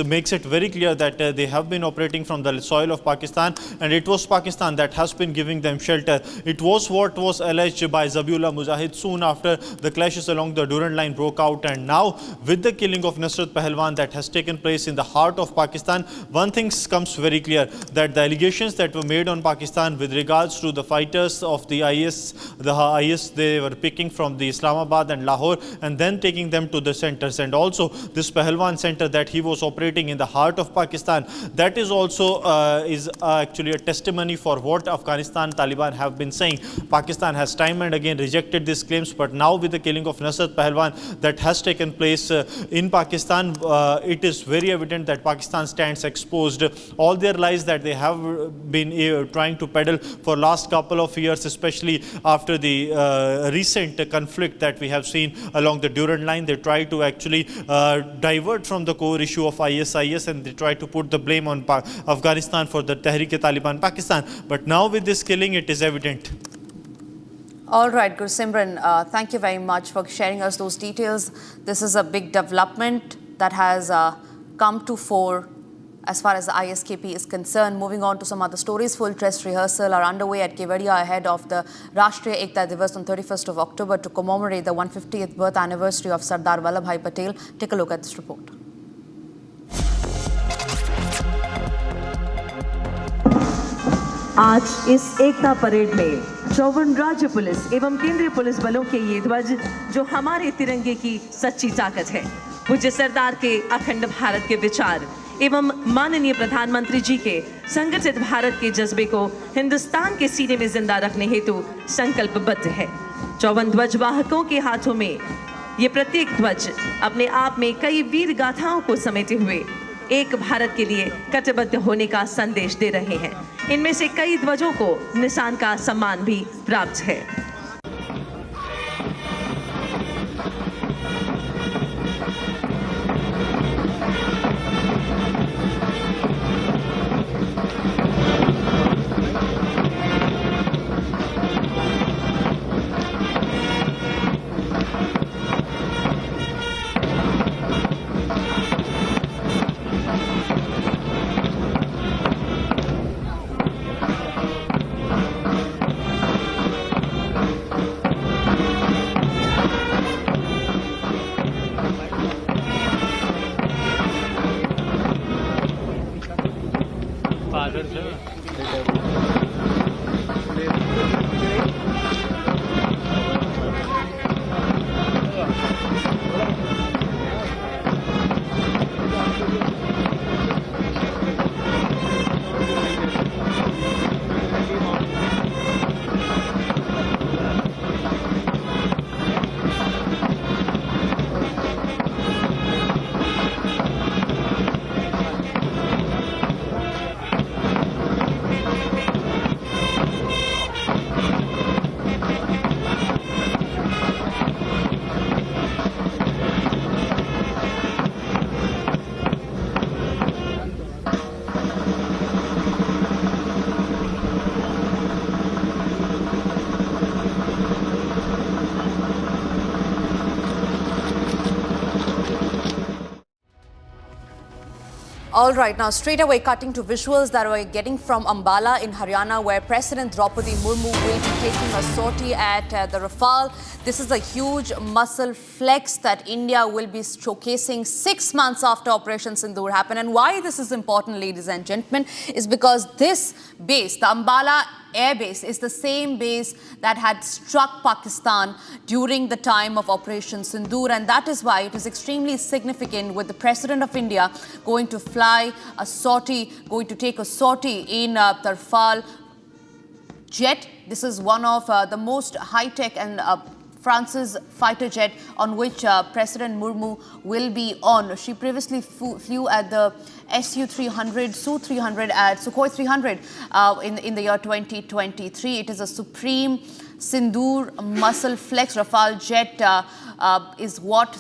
makes it very clear that they have been operating from the soil of Pakistan, and it was Pakistan that has been giving them shelter. It was what was alleged by Zabiullah Mujahid soon after the clashes along the Durand line broke out, and now with the killing of Nasrat Pahalwan that has taken place in the heart of Pakistan, one thing comes very clear, that the allegations that were made on Pakistan with regards to the fighters of the IS they were picking from the Islamabad and Lahore and then taking them to the centers, and also this Pahalwan center that he was operating in the heart of Pakistan, that is also actually a testimony for what Afghanistan Taliban have been saying. Pakistan has time and again rejected these claims, but now with the killing of Nasrat Pahalwan that has taken place in Pakistan, it is very evident that Pakistan stands exposed. All their lies that they have been trying to peddle for last couple of years, especially after the recent conflict that we have seen along the Durand line, they try to actually divert from the core issue of ISIS, and they try to put the blame on Afghanistan for the Tehrik-e-Taliban Pakistan. But now with this killing, it is evident.
All right, Gursimran, thank you very much for sharing us those details. This is a big development that has come to fore as far as the ISKP is concerned. Moving on to some other stories, full dress rehearsal are underway at Kevadia ahead of the Rashtriya Ekta Divas on 31st of October to commemorate the 150th birth anniversary of Sardar Patel. Take a look at this report.
आज इस एकता parade में 54 राज्य police एवं केंद्रीय police बलों के ये ध्वज जो हमारे तिरंगे की सच्ची ताकत है, पूज्य सरदार के अखंड भारत के विचार एवं माननीय प्रधानमंत्री जी के संगठित भारत के जज्बे को हिंदुस्तान के सीने में जिंदा रखने हेतु संकल्पबद्ध है। 54 ध्वजवाहकों के हाथों में ये प्रत्येक ध्वज अपने आप में कई वीर गाथाओं को समेटे हुए एक भारत के लिए कटिबद्ध होने का संदेश दे रहे हैं। इनमें से कई ध्वजों को निशान का सम्मान भी प्राप्त है।
All right, now straight away cutting to visuals that we're getting from Ambala in Haryana, where President Draupadi Murmu will be taking a sortie at the Rafale. This is a huge muscle flex that India will be showcasing 6 months after Operation Sindoor happened. And why this is important, ladies and gentlemen, is because this base, the Ambala airbase, is the same base that had struck Pakistan during the time of Operation Sindoor, and that is why it is extremely significant with the President of India going to fly a sortie, going to take a sortie in the Rafale jet. This is one of the most high-tech and France's fighter jet on which President Murmu will be on. She previously flew at the Su-300, Su-300 at Sukhoi 300 in the year 2023. It is a Supreme Sindoor muscle flex Rafale jet is what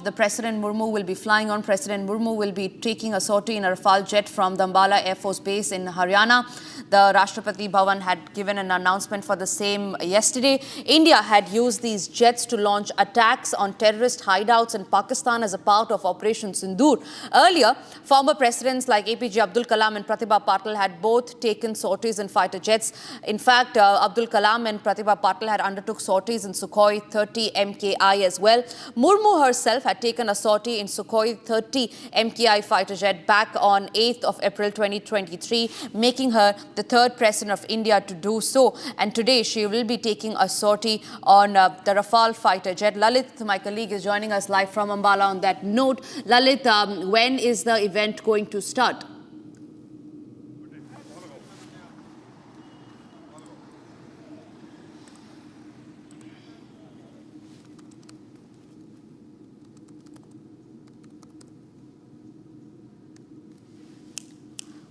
the President Murmu will be flying on. President Murmu will be taking a sortie in a Rafale jet from the Ambala Air Force Base in Haryana. The Rashtrapati Bhavan had given an announcement for the same yesterday. India had used these jets to launch attacks on terrorist hideouts in Pakistan as a part of Operation Sindoor. Earlier, former presidents like APJ Abdul Kalam and Pratibha Patil had both taken sorties in fighter jets. In fact, Abdul Kalam and Pratibha Patil had undertook sorties in Sukhoi 30 MKI as well. Murmu herself had taken a sortie in Sukhoi 30 MKI fighter jet back on 8th of April 2023, making her the third president of India to do so. And today she will be taking a sortie on the Rafale fighter jet. Lalit, my colleague, is joining us live from Ambala on that note. Lalit, when is the event going to start?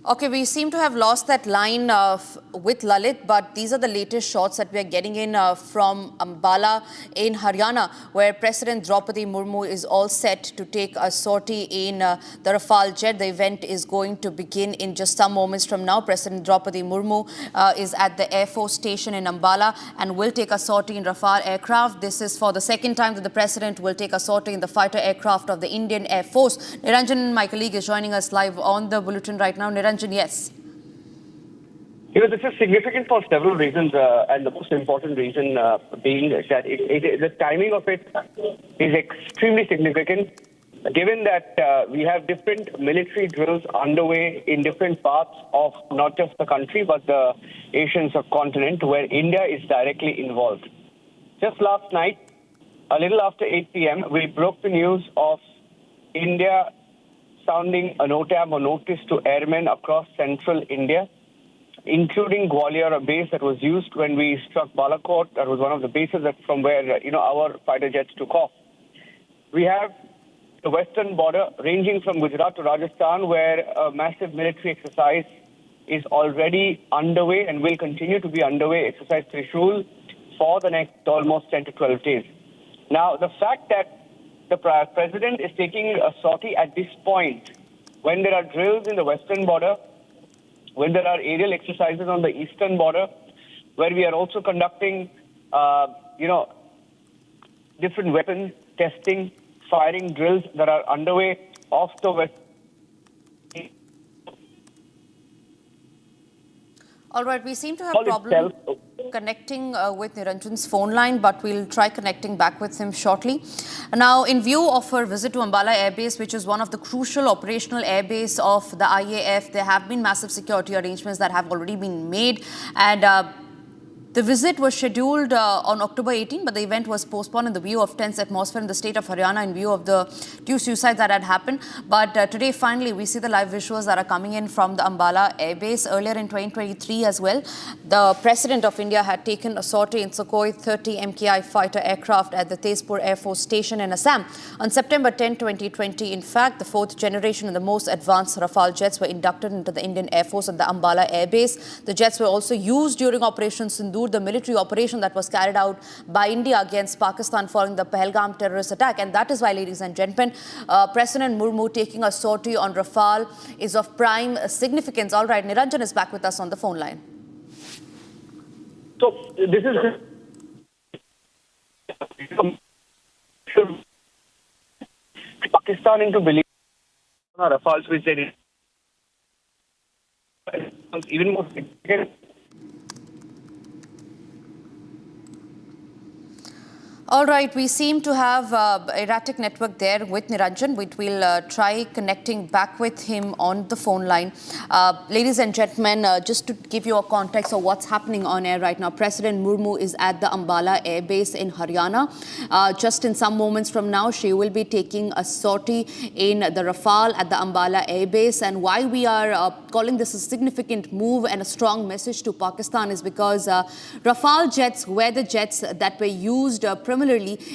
Okay, we seem to have lost that line with Lalit, but these are the latest shots that we are getting in from Ambala in Haryana, where President Draupadi Murmu is all set to take a sortie in the Rafale jet. The event is going to begin in just some moments from now. President Draupadi Murmu is at the Air Force Station in Ambala and will take a sortie in Rafale aircraft. This is for the second time that the President will take a sortie in the fighter aircraft of the Indian Air Force. Niranjan, my colleague, is joining us live on the bulletin right now. Niranjan, yes.
This is significant for several reasons, and the most important reason being that the timing of it is extremely significant, given that we have different military drills underway in different parts of not just the country, but the Asian subcontinent, where India is directly involved. Just last night, a little after 8 p.m., we broke the news of India sounding a NOTAM or notice to airmen across central India, including Gwalior, a base that was used when we struck Balakot. That was one of the bases from where our fighter jets took off. We have the western border ranging from Gujarat to Rajasthan, where a massive military exercise is already underway and will continue to be underway, exercise Thrishul, for the next almost 10 to 12 days. Now, the fact that the President is taking a sortie at this point, when there are drills in the western border, when there are aerial exercises on the eastern border, where we are also conducting, different weapon testing firing drills that are underway off the west.
All right, we seem to have problem connecting with Niranjan's phone line, but we'll try connecting back with him shortly. Now, in view of her visit to Ambala Air Base, which is one of the crucial operational air base of the IAF, there have been massive security arrangements that have already been made, and the visit was scheduled on October 18, but the event was postponed in the view of tense atmosphere in the state of Haryana in view of the 2 suicides that had happened. But today, finally, we see the live visuals that are coming in from the Ambala Air Base. Earlier in 2023 as well, the President of India had taken a sortie in Sukhoi 30 MKI fighter aircraft at the Tezpur Air Force Station in Assam. On September 10, 2020, in fact, the 4th generation and the most advanced Rafale jets were inducted into the Indian Air Force at the Ambala Air Base. The jets were also used during Operation Sindoor, the military operation that was carried out by India against Pakistan following the Pahalgam terrorist attack. And that is why, ladies and gentlemen, President Murmu taking a sortie on Rafale is of prime significance. All right, Niranjan is back with us on the phone line.
So this is Pakistan into believe Rafales, which they did even more significant.
All right, we seem to have erratic network there with Niranjan. We'll try connecting back with him on the phone line. Ladies and gentlemen, just to give you a context of what's happening on air right now, President Murmu is at the Ambala Air Base in Haryana. Just in some moments from now, she will be taking a sortie in the Rafale at the Ambala Air Base. And why we are calling this a significant move and a strong message to Pakistan is because Rafale jets were the jets that were used primarily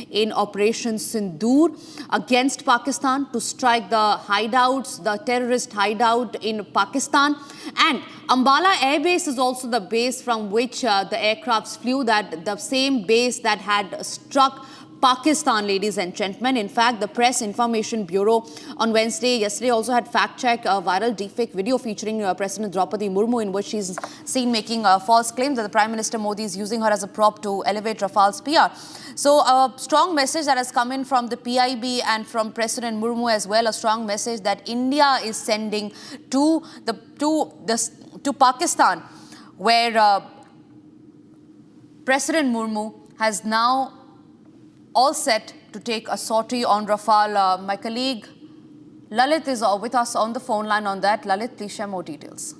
in Operation Sindoor against Pakistan to strike the hideouts, the terrorist hideout in Pakistan. And Ambala Air Base is also the base from which the aircrafts flew, that the same base that had struck Pakistan, ladies and gentlemen. In fact, the Press Information Bureau on yesterday also had fact-checked a viral deepfake video featuring President Draupadi Murmu, in which she's seen making false claims that the Prime Minister Modi is using her as a prop to elevate Rafale's PR. So a strong message that has come in from the PIB and from President Murmu as well, a strong message that India is sending to Pakistan, where President Murmu has now all set to take a sortie on Rafale. My colleague Lalit is with us on the phone line on that. Lalit, please share more details.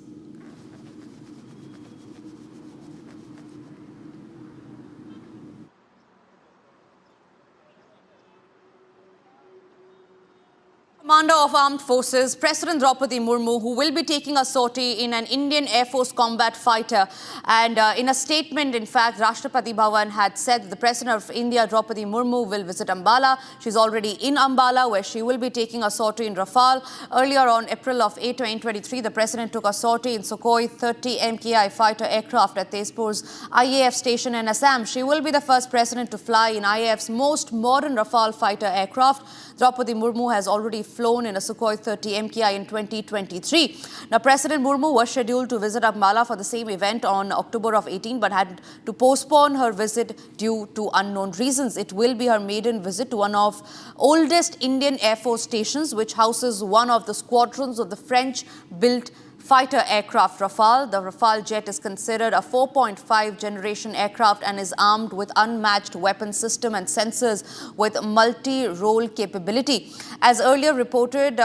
Commander of Armed Forces, President Draupadi Murmu, who will be taking a sortie in an Indian Air Force combat fighter. And in a statement, in fact, Rashtrapati Bhavan had said that the President of India, Draupadi Murmu, will visit Ambala. She's already in Ambala, where she will be taking a sortie in Rafale. Earlier on April of 8, 2023, the President took a sortie in Sukhoi 30 MKI fighter aircraft at Tezpur's IAF station in Assam. She will be the first President to fly in IAF's most modern Rafale fighter aircraft. Draupadi Murmu has already flown in a Sukhoi 30 MKI in 2023. Now, President Murmu was scheduled to visit Ambala for the same event on October of 18, but had to postpone her visit due to unknown reasons. It will be her maiden visit to one of oldest Indian Air Force stations, which houses one of the squadrons of the French-built fighter aircraft Rafale. The Rafale jet is considered a 4.5 generation aircraft and is armed with unmatched weapon system and sensors with multi-role capability. As earlier reported,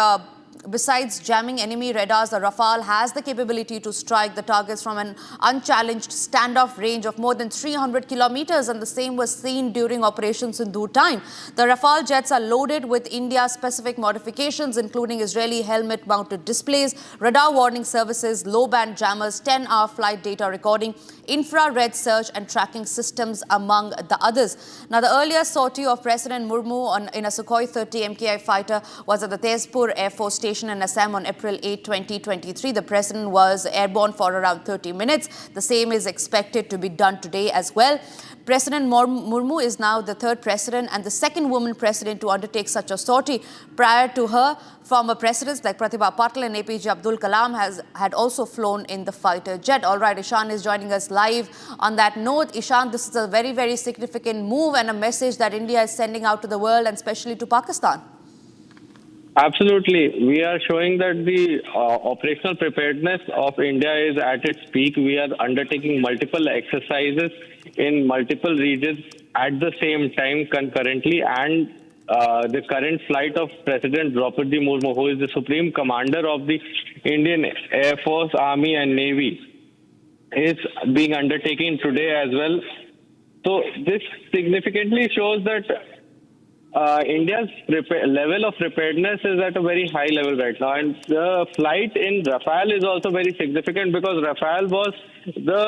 besides jamming enemy radars, the Rafale has the capability to strike the targets from an unchallenged standoff range of more than 300 kilometers, and the same was seen during Operation Sindoor time. The Rafale jets are loaded with India-specific modifications, including Israeli helmet-mounted displays, radar warning services, low-band jammers, 10-hour flight data recording, infrared search and tracking systems, among the others. Now, the earlier sortie of President Murmu in a Sukhoi 30 MKI fighter was at the Tezpur Air Force Station station in Assam on April 8, 2023. The president was airborne for around 30 minutes. The same is expected to be done today as well. President Murmu is now the third president and the second woman president to undertake such a sortie. Prior to her, former presidents like Pratibha Patil and APJ Abdul Kalam had also flown in the fighter jet. All right, Ishan is joining us live. On that note, Ishan, this is a very, very significant move and a message that India is sending out to the world and especially to Pakistan.
Absolutely. We are showing that the operational preparedness of India is at its peak. We are undertaking multiple exercises in multiple regions at the same time concurrently, and the current flight of President Draupadi Murmu, who is the Supreme Commander of the Indian Air Force, Army and Navy, is being undertaken today as well. So this significantly shows that India's level of preparedness is at a very high level right now. And the flight in Rafale is also very significant because Rafale was the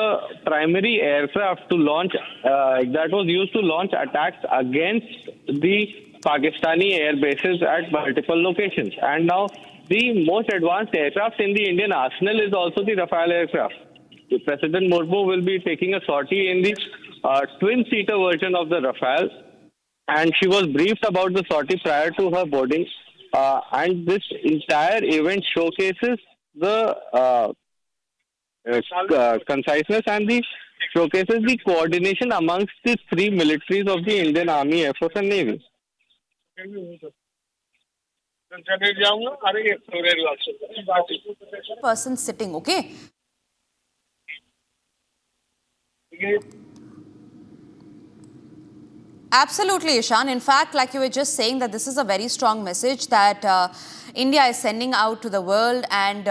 primary aircraft to launch, that was used to launch attacks against the Pakistani air bases at multiple locations. And now the most advanced aircraft in the Indian arsenal is also the Rafale aircraft. President Murmu will be taking a sortie in the twin-seater version of the Rafale. And she was briefed about the sortie prior to her boarding. And this entire event showcases the conciseness and showcases the coordination amongst the three militaries of the Indian Army, Air Force and Navy.
Person sitting, okay? Absolutely, Ishan. In fact, like you were just saying, that this is a very strong message that India is sending out to the world and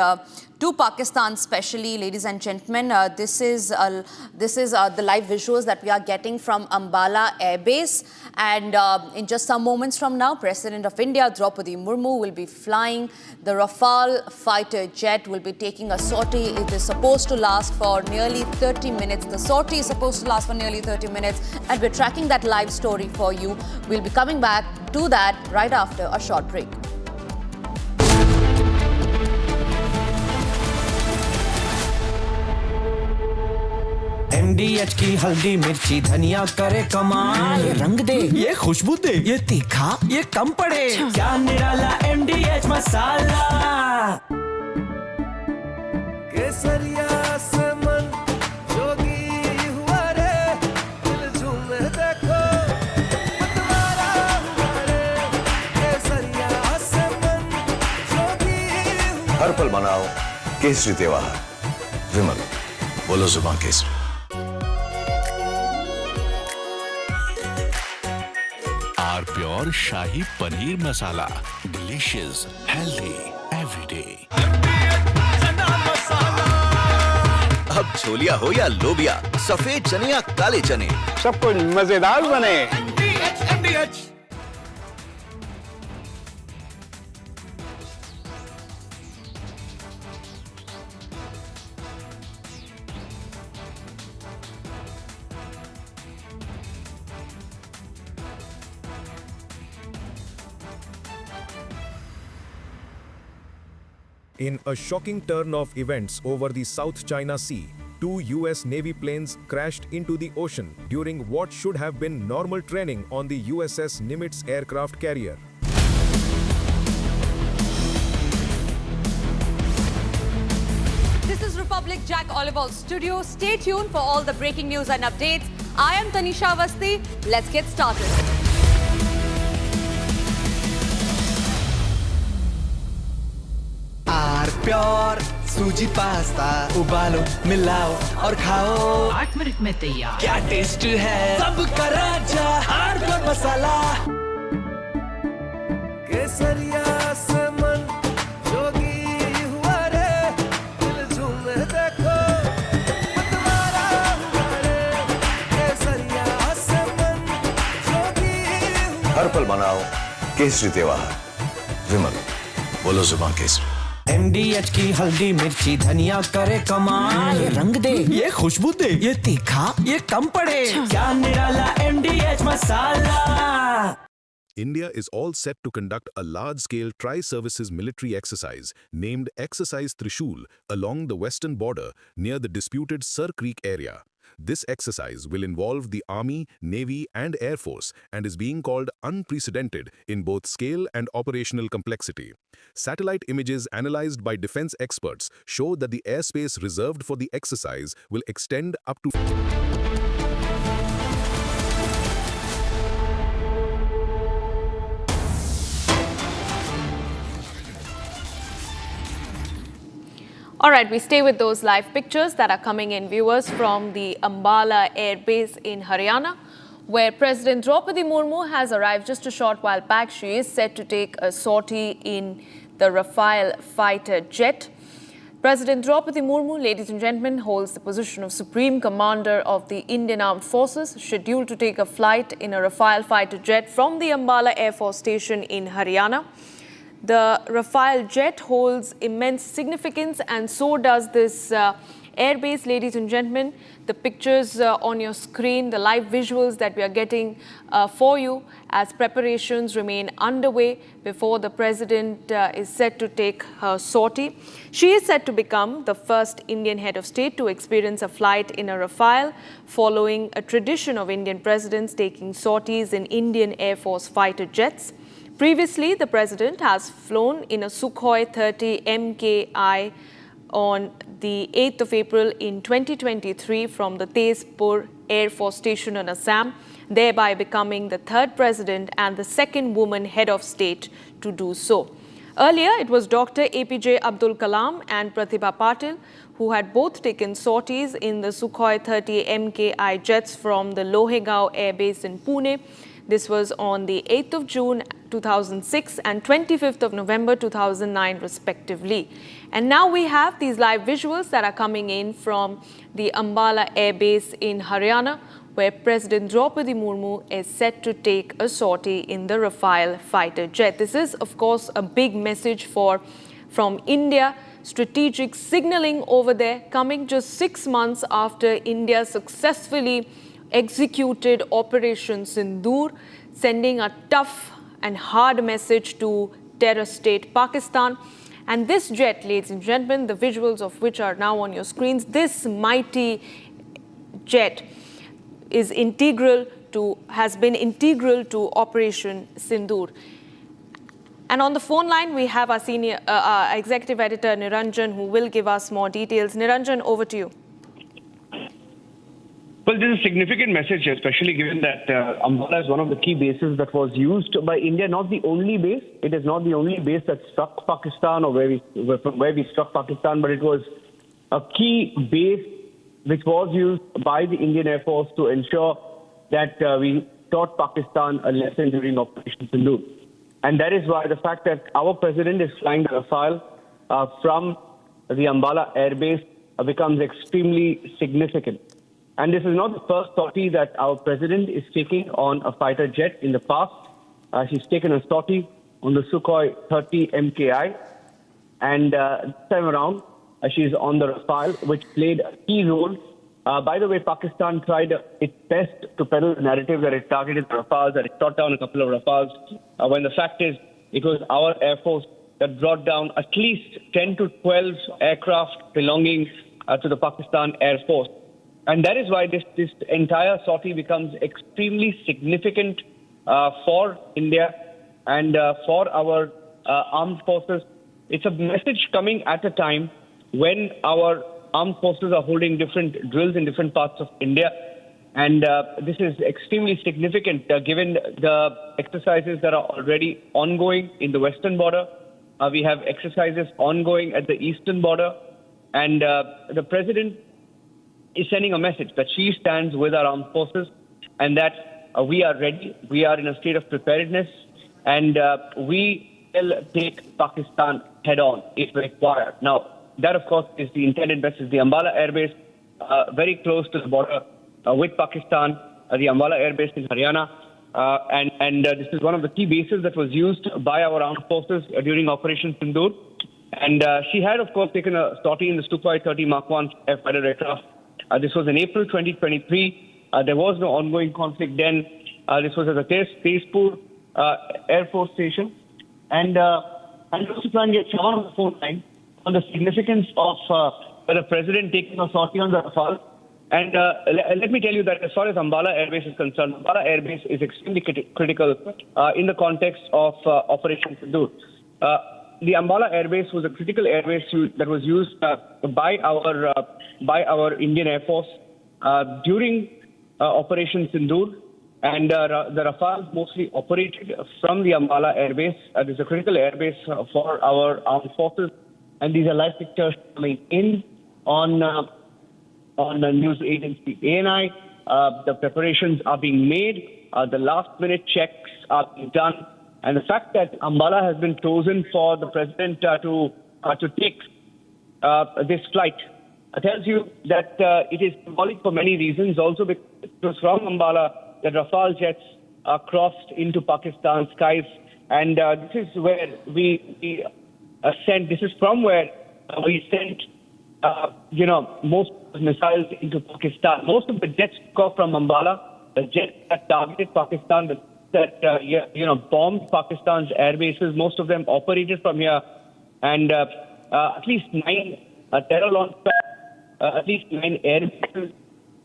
to Pakistan especially, ladies and gentlemen. This is the live visuals that we are getting from Ambala Air Base. And in just some moments from now, President of India, Draupadi Murmu, will be flying the Rafale fighter jet, will be taking a sortie. It is supposed to last for nearly 30 minutes. The sortie is supposed to last for nearly 30 minutes. And we're tracking that live story for you. We'll be coming back to that right after a short break.
MDH की हल्दी मिर्ची धनिया करे कमाल, ये रंग दे, ये खुशबू दे, ये तीखा, ये कम पड़े, क्या निराला MDH मसाला। केसरिया से मन जोगी हुआ रे, दिल झूमे देखो, मतवारा हुआ रे, केसरिया से मन जोगी हुआ।
हर पल मनाओ केसरी त्योहार, विमल बोलो जुबान Kesari.
Pure shahi paneer masala, delicious, healthy everyday.
अब छोलिया हो या लोबिया, सफेद चने या काले चने,
सब कुछ मजेदार बने।
In a shocking turn of events over the South China Sea, 2 US Navy planes crashed into the ocean during what should have been normal training on the USS Nimitz aircraft carrier.
This is Republic Jack Oliver's studio. Stay tuned for all the breaking news and updates. I am Tanisha Avasthi. Let's get started.
Pure सूजी pasta उबालो, मिलाओ और खाओ,
8 minute में तैयार।
क्या taste है सबका राजा hardcore मसाला। केसरिया से मन जोगी हुआ रे, दिल झूमे देखो, मतवारा हुआ रे, केसरिया से मन जोगी हुआ।
हर पल मनाओ केसरी त्योहार, विमल बोलो जुबान केसरी।
MDH की हल्दी मिर्ची धनिया करे कमाल, ये रंग दे, ये खुशबू दे, ये तीखा, ये कम पड़े, क्या निराला MDH masala.
India is all set to conduct a large-scale tri-services military exercise named Exercise Thrishul along the western border near the disputed Sir Creek area. This exercise will involve the Army, Navy and Air Force and is being called unprecedented in both scale and operational complexity. Satellite images analyzed by defense experts show that the airspace reserved for the exercise will extend up to
All right, we stay with those live pictures that are coming in, viewers, from the Ambala Air Base in Haryana, where President Draupadi Murmu has arrived just a short while back. She is set to take a sortie in the Rafale fighter jet. President Draupadi Murmu, ladies and gentlemen, holds the position of Supreme Commander of the Indian Armed Forces, scheduled to take a flight in a Rafale fighter jet from the Ambala Air Force Station in Haryana. The Rafale jet holds immense significance, and so does this airbase, ladies and gentlemen. The pictures on your screen, the live visuals that we are getting for you as preparations remain underway before the President is set to take her sortie. She is set to become the first Indian head of state to experience a flight in a Rafale, following a tradition of Indian presidents taking sorties in Indian Air Force fighter jets. Previously, the President has flown in a Sukhoi 30 MKI on the 8th of April in 2023 from the Tezpur Air Force Station in Assam, thereby becoming the third President and the second woman head of state to do so. Earlier, it was Dr. APJ Abdul Kalam and Pratibha Patil who had both taken sorties in the Sukhoi 30 MKI jets from the Lohegao Air Base in Pune. This was on the 8th of June 2006 and 25th of November 2009 respectively. And now we have these live visuals that are coming in from the Ambala Air Base in Haryana, where President Draupadi Murmu is set to take a sortie in the Rafale fighter jet. This is, of course, a big message from India, strategic signaling over there, coming just 6 months after India successfully executed Operation Sindoor, sending a tough and hard message to terror state Pakistan. And this jet, ladies and gentlemen, the visuals of which are now on your screens, this mighty jet has been integral to Operation Sindoor. And on the phone line, we have our senior executive editor, Niranjan, who will give us more details. Niranjan, over to you.
Well, this is a significant message, especially given that Ambala is one of the key bases that was used by India. Not the only base. It is not the only base that struck Pakistan or from where we struck Pakistan, but it was a key base which was used by the Indian Air Force to ensure that we taught Pakistan a lesson during Operation Sindoor. And that is why the fact that our president is flying the Rafale from the Ambala Air Base becomes extremely significant. And this is not the first sortie that our president is taking on a fighter jet. In the past, she's taken a sortie on the Sukhoi 30 MKI. And this time around, she's on the Rafale, which played a key role. By the way, Pakistan tried its best to peddle the narrative that it targeted the Rafales, that it shot down a couple of Rafales, when the fact is it was our Air Force that brought down at least 10 to 12 aircraft belonging to the Pakistan Air Force. And that is why this entire sortie becomes extremely significant for India and for our armed forces. It's a message coming at a time when our armed forces are holding different drills in different parts of India. And this is extremely significant given the exercises that are already ongoing in the western border. We have exercises ongoing at the eastern border. And the president is sending a message that she stands with our armed forces and that we are ready, we are in a state of preparedness, and we will take Pakistan head on if required. Now, that of course is the intended message. The Ambala Air Base, very close to the border with Pakistan, the Ambala Air Base in Haryana, and this is one of the key bases that was used by our armed forces during Operation Sindoor. And she had, of course, taken a sortie in the Sukhoi 30 Mark 1 Air fighter aircraft. This was in April 2023. There was no ongoing conflict then. This was at the Tezpur Air Force Station. And also try and get someone on the phone line on the significance of the president taking a sortie on the Rafale. And let me tell you that as far as Ambala Air Base is concerned, Ambala Air Base is extremely critical in the context of Operation Sindoor. The Ambala Air Base was a critical air base that was used by our Indian Air Force during Operation Sindoor. And the Rafale mostly operated from the Ambala Air Base. It is a critical air base for our armed forces. And these are live pictures coming in on the news agency ANI. The preparations are being made. The last-minute checks are being done. And the fact that Ambala has been chosen for the president to take this flight tells you that it is symbolic for many reasons. Also because it was from Ambala that Rafale jets crossed into Pakistan skies. And this is where we sent, this is from where we sent, most missiles into Pakistan. Most of the jets come from Ambala. The jets that targeted Pakistan, that bombed Pakistan's air bases. Most of them operated from here, and at least 9 terror launch pads, at least 9 air bases,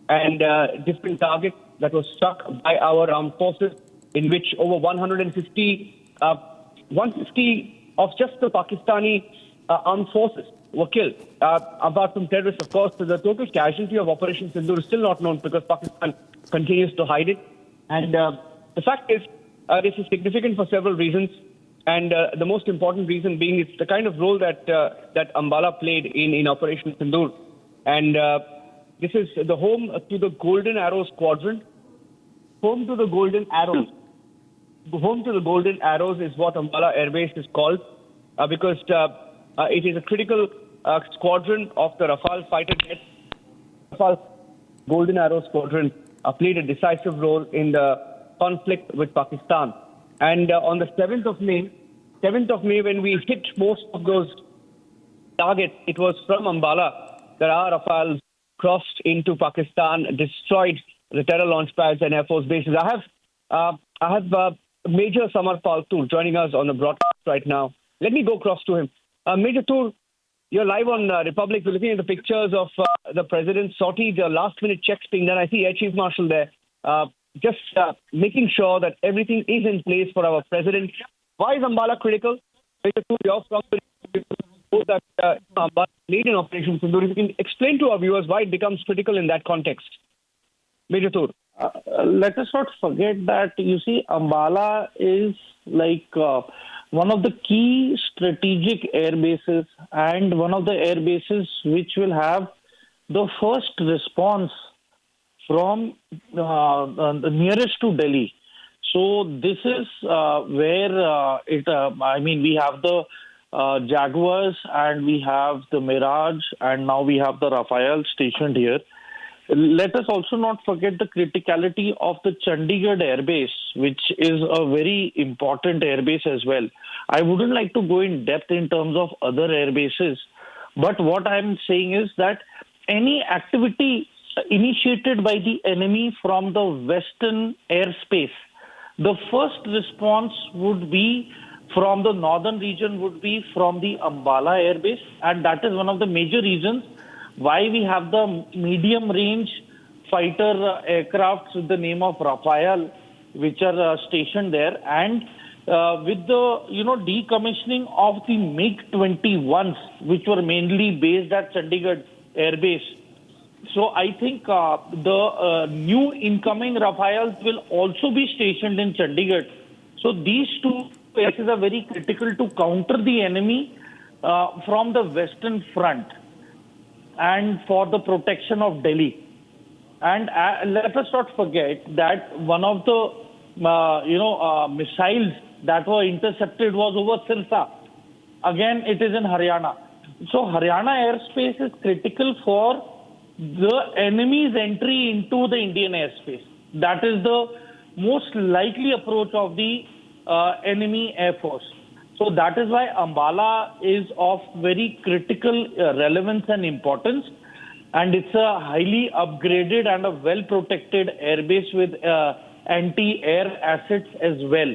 and different targets that were struck by our armed forces, in which over 150 of just the Pakistani armed forces were killed. Apart from terrorists, of course, the total casualty of Operation Sindoor is still not known because Pakistan continues to hide it. And the fact is, this is significant for several reasons. And the most important reason being it's the kind of role that Ambala played in Operation Sindoor. And this is the home to the Golden Arrow Squadron. Home to the Golden Arrows. Home to the Golden Arrows is what Ambala Air Base is called because it is a critical squadron of the Rafale fighter jets. Rafale Golden Arrow Squadron played a decisive role in the conflict with Pakistan. And on the 7th of May, when we hit most of those targets, it was from Ambala that our Rafales crossed into Pakistan, destroyed the terror launch pads and Air Force bases. I have Major Samar Paltur joining us on the broadcast right now. Let me go across to him. Major Tur, you're live on Republic. We're looking at the pictures of the president's sortie, the last-minute checks being done. I see Air Chief Marshal there, just making sure that everything is in place for our president. Why is Ambala critical? Major Tur, you're from that Ambala played in Operation Sindoor. If you can explain to our viewers why it becomes critical in that context. Major Tur.
Let us not forget that, you see, Ambala is like one of the key strategic air bases and one of the air bases which will have the first response from the nearest to Delhi. So this is where we have the Jaguars and we have the Mirage and now we have the Rafale stationed here. Let us also not forget the criticality of the Chandigarh airbase, which is a very important airbase as well. I wouldn't like to go in depth in terms of other airbases, but what I'm saying is that any activity initiated by the enemy from the western airspace, the first response would be from the northern region, would be from the Ambala airbase, and that is one of the major reasons why we have the medium-range fighter aircrafts with the name of Rafale, which are stationed there, and with the decommissioning of the MiG-21s, which were mainly based at Chandigarh Air Base. So I think the new incoming Rafales will also be stationed in Chandigarh. So these two places are very critical to counter the enemy from the western front and for the protection of Delhi. And let us not forget that one of the missiles that were intercepted was over Sirsa. Again, it is in Haryana. So Haryana airspace is critical for the enemy's entry into the Indian airspace. That is the most likely approach of the enemy air force. So that is why Ambala is of very critical relevance and importance, and it's a highly upgraded and a well-protected airbase with anti-air assets as well.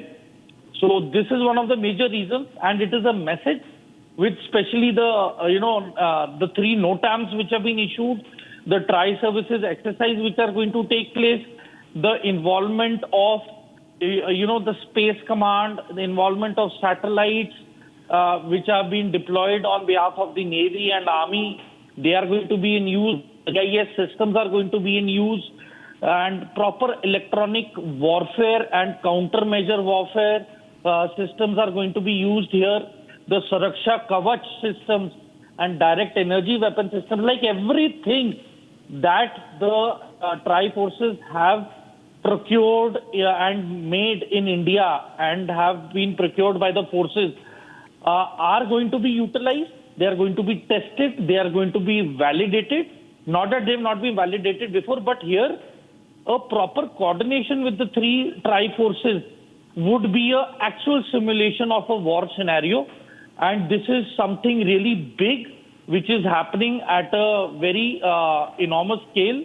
So this is one of the major reasons, and it is a message with especially the three NOTAMs which have been issued, the tri-services exercise which are going to take place, the involvement of the Space Command, the involvement of satellites which are being deployed on behalf of the Navy and Army. They are going to be in use. AIS systems are going to be in use, and proper electronic warfare and countermeasure warfare systems are going to be used here. The Suraksha Kavach systems and direct energy weapon systems, like everything that the tri-forces have procured and made in India and have been procured by the forces are going to be utilized. They are going to be tested. They are going to be validated. Not that they have not been validated before, but here a proper coordination with the three tri-forces would be an actual simulation of a war scenario. And this is something really big, which is happening at a very enormous scale.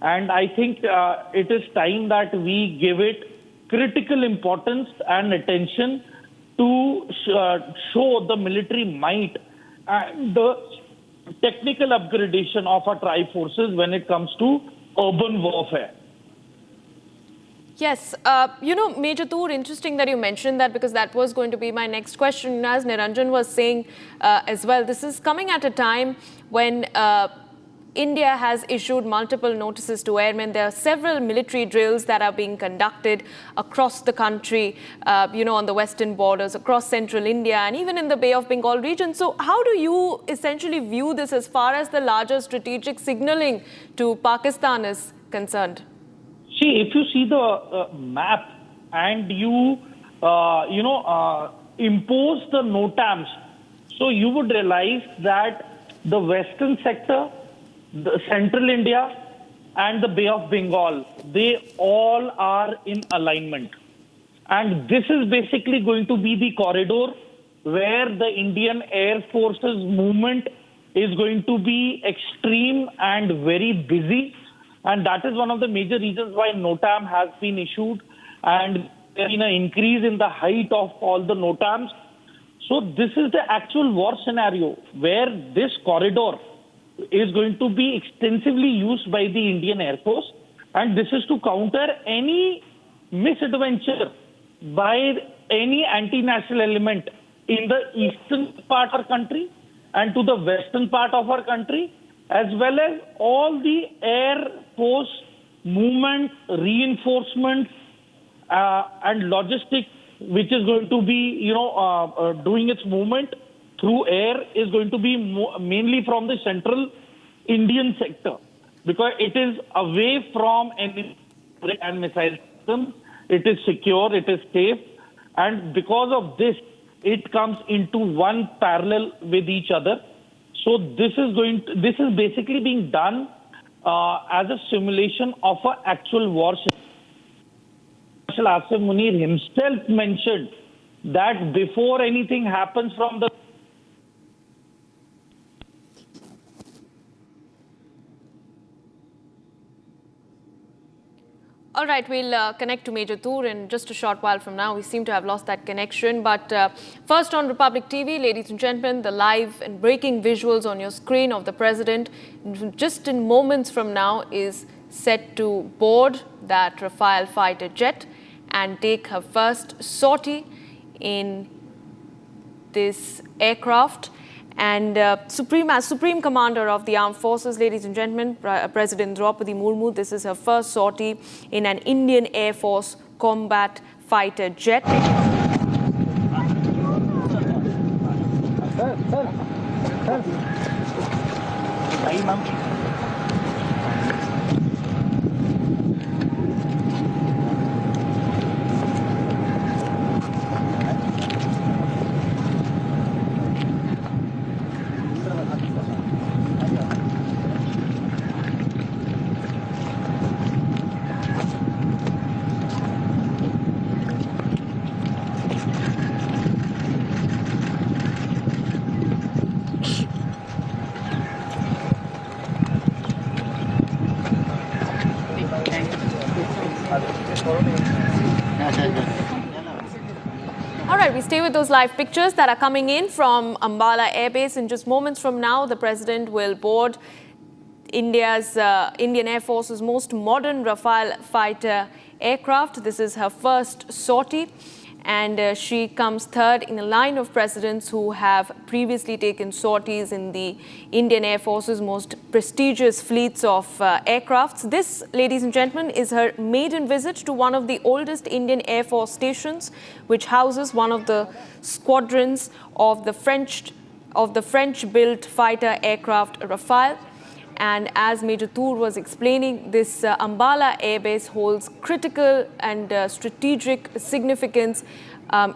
And I think it is time that we give it critical importance and attention to show the military might and the technical upgradation of our tri-forces when it comes to urban warfare.
Yes, Major Toor, interesting that you mentioned that, because that was going to be my next question. As Niranjan was saying as well, this is coming at a time when India has issued multiple notices to airmen. There are several military drills that are being conducted across the country, on the western borders, across central India, and even in the Bay of Bengal region. So how do you essentially view this as far as the larger strategic signaling to Pakistan is concerned?
See, if you see the map and you, impose the NOTAMs, so you would realize that the western sector, the central India and the Bay of Bengal, they all are in alignment. And this is basically going to be the corridor where the Indian Air Force's movement is going to be extreme and very busy. And that is one of the major reasons why NOTAM has been issued, and there has been an increase in the height of all the NOTAMs. So this is the actual war scenario where this corridor is going to be extensively used by the Indian Air Force, and this is to counter any misadventure by any anti-national element in the eastern part of our country and to the western part of our country, as well as all the Air Force movement, reinforcements and logistics, which is going to be, doing its movement through air, is going to be mainly from the central Indian sector, because it is away from any and missile systems. It is secure, it is safe, and because of this, it comes into one parallel with each other. So this is basically being done as a simulation of an actual war. Marshal Asif Munir himself mentioned that before anything happens from the
All right, we'll connect to Major Toor in just a short while from now. We seem to have lost that connection. But first on Republic TV, ladies and gentlemen, the live and breaking visuals on your screen of the president just in moments from now is set to board that Rafale fighter jet and take her first sortie in this aircraft. And Supreme Commander of the Armed Forces, ladies and gentlemen, President Draupadi Murmu, this is her first sortie in an Indian Air Force combat fighter jet. with those live pictures that are coming in from Ambala Air Base. In just moments from now, the President will board Indian Air Force's most modern Rafale fighter aircraft. This is her first sortie, and she comes third in a line of presidents who have previously taken sorties in the Indian Air Force's most prestigious fleets of aircrafts. This, ladies and gentlemen, is her maiden visit to one of the oldest Indian Air Force stations, which houses one of the squadrons of the French-built fighter aircraft Rafale. And as Major Tur was explaining, this Ambala airbase holds critical and strategic significance,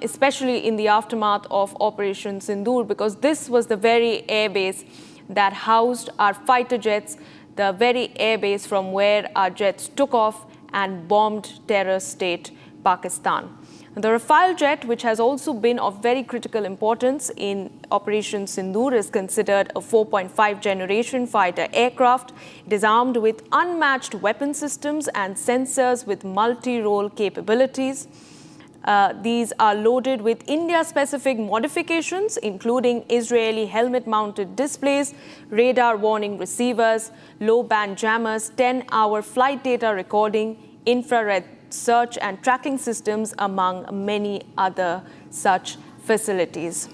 especially in the aftermath of Operation Sindoor, because this was the very airbase that housed our fighter jets, the very airbase from where our jets took off and bombed terror state Pakistan. The Rafale jet, which has also been of very critical importance in Operation Sindoor, is considered a 4.5 generation fighter aircraft. It is armed with unmatched weapon systems and sensors with multi-role capabilities. These are loaded with India-specific modifications, including Israeli helmet-mounted displays, radar warning receivers, low-band jammers, 10-hour flight data recording, infrared search and tracking systems, among many other such facilities.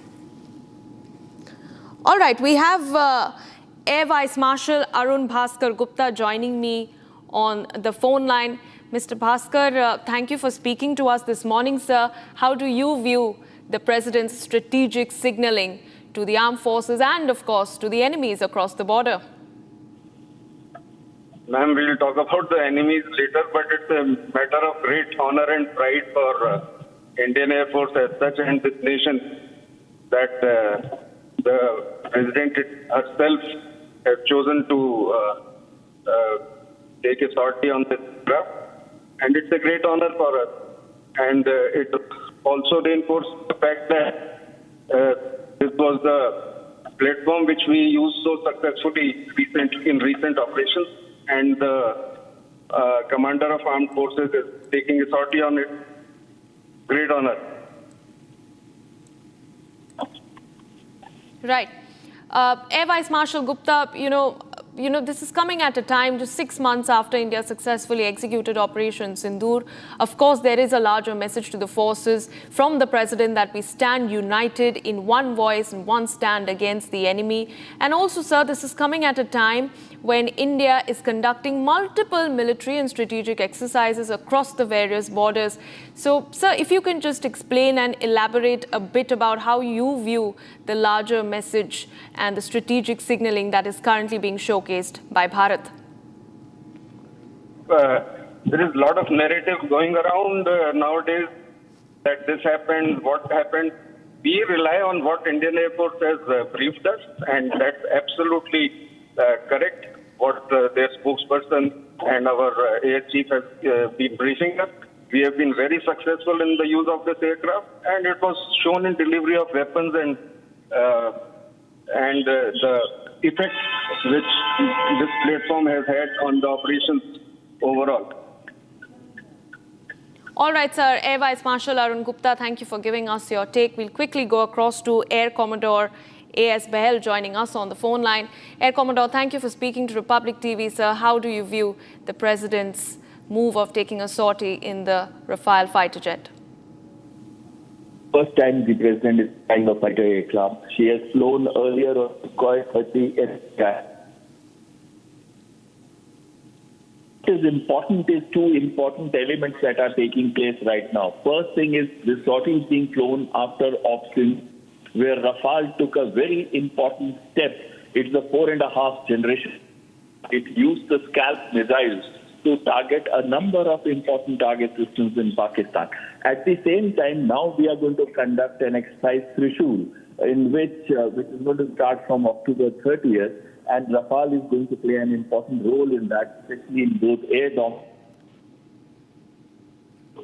All right, we have Air Vice Marshal Arun Bhaskar Gupta joining me on the phone line. Mr. Bhaskar, thank you for speaking to us this morning, sir. How do you view the President's strategic signaling to the armed forces and, of course, to the enemies across the border?
Ma'am, we'll talk about the enemies later, but it's a matter of great honor and pride for Indian Air Force as such and this nation that the President herself has chosen to take a sortie on this craft. And it's a great honor for us. And it also reinforces the fact that this was the platform which we used so successfully in recent operations. And the Commander of Armed Forces is taking a sortie on it. Great honor.
Right. Air Vice Marshal Gupta, this is coming at a time just 6 months after India successfully executed Operation Sindoor. Of course, there is a larger message to the forces from the President that we stand united in one voice and one stand against the enemy. And also, sir, this is coming at a time when India is conducting multiple military and strategic exercises across the various borders. So, sir, if you can just explain and elaborate a bit about how you view the larger message and the strategic signaling that is currently being showcased by Bharat.
There is a lot of narrative going around nowadays that this happened, what happened. We rely on what Indian Air Force has briefed us, and that's absolutely correct, what their spokesperson and our Air Chief has been briefing us. We have been very successful in the use of this aircraft, and it was shown in delivery of weapons and the effect which this platform has had on the operations overall.
All right, sir. Air Vice Marshal Arun Gupta, thank you for giving us your take. We'll quickly go across to Air Commodore A.S. Bahel joining us on the phone line. Air Commodore, thank you for speaking to Republic TV, sir. How do you view the President's move of taking a sortie in the Rafale fighter jet?
First time the President is flying a fighter aircraft. She has flown earlier on Sukhoi 30 aircraft. What is important is two important elements that are taking place right now. First thing is the sortie is being flown after Operation, where Rafale took a very important step. It's the 4.5 generation. It used the Scalp missiles to target a number of important target systems in Pakistan. At the same time, now we are going to conduct an exercise Thrishul, in which is going to start from October 30th, and Rafale is going to play an important role in that, especially in both air domains.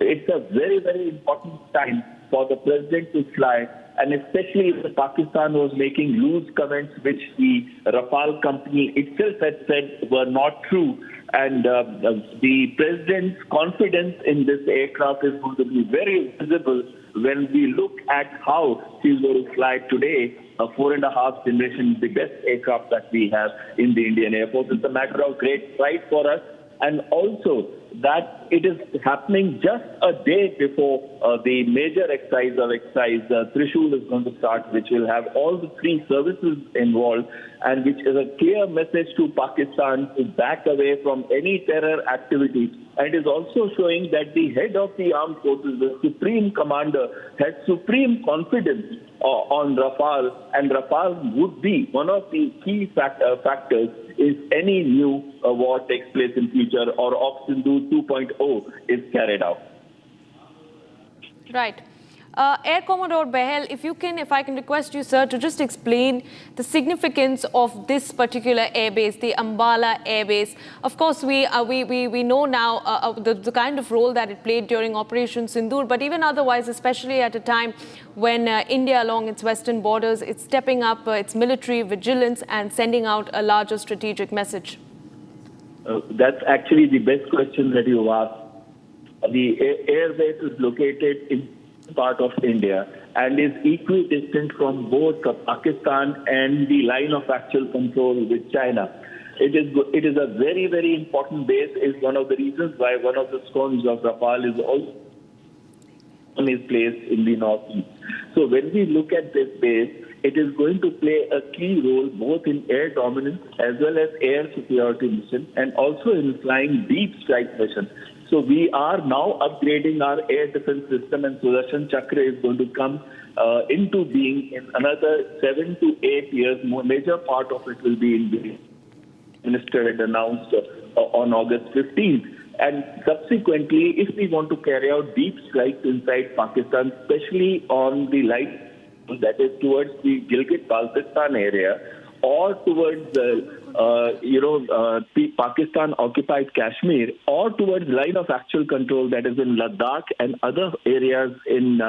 It's a very, very important time for the President to fly, and especially if Pakistan was making loose comments which the Rafale company itself had said were not true. And the President's confidence in this aircraft is going to be very visible when we look at how she's going to fly today, a 4.5 generation, the best aircraft that we have in the Indian Air Force, it's a matter of great pride for us. And also that it is happening just a day before the major exercise Thrishul is going to start, which will have all the three services involved, and which is a clear message to Pakistan to back away from any terror activities. And it is also showing that the head of the armed forces, the supreme commander, has supreme confidence on Rafale, and Rafale would be one of the key factors if any new war takes place in future or Operation Sindoor 2.0 is carried out.
Right. Air Commodore Behel, if I can request you, sir, to just explain the significance of this particular airbase, the Ambala airbase. Of course, we know now the kind of role that it played during Operation Sindoor, but even otherwise, especially at a time when India along its western borders, it's stepping up its military vigilance and sending out a larger strategic message.
That's actually the best question that you asked. The airbase is located in part of India and is equidistant from both Pakistan and the line of actual control with China. It is a very, very important base. Is one of the reasons why one of the scones of Rafale is also placed in the northeast. So when we look at this base, it is going to play a key role both in air dominance as well as air superiority mission, and also in flying deep strike mission. So we are now upgrading our air defense system, and Sudarshan Chakra is going to come into being in another 7 to 8 years. Major part of it will be in the minister had announced on August 15th. And subsequently, if we want to carry out deep strikes inside Pakistan, especially on the line that is towards the Gilgit-Baltistan area or towards Pakistan-occupied Kashmir, or towards line of actual control that is in Ladakh and other areas in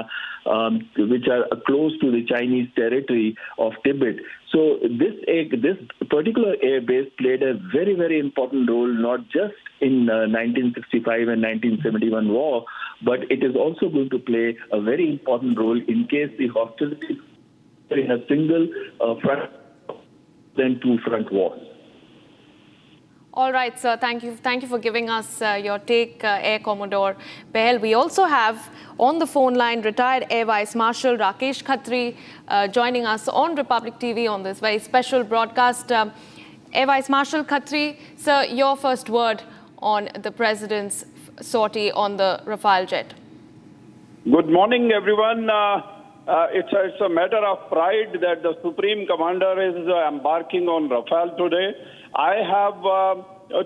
which are close to the Chinese territory of Tibet. So this particular airbase played a very, very important role, not just in 1965 and 1971 war, but it is also going to play a very important role in case the hostilities are in a single front than two front wars.
All right, sir. Thank you. Thank you for giving us your take, Air Commodore Behel. We also have on the phone line retired Air Vice Marshal Rakesh Khatri joining us on Republic TV on this very special broadcast. Air Vice Marshal Khatri, sir, your first word on the President's sortie on the Rafale jet.
Good morning, everyone. It's a matter of pride that the Supreme Commander is embarking on Rafale today. I have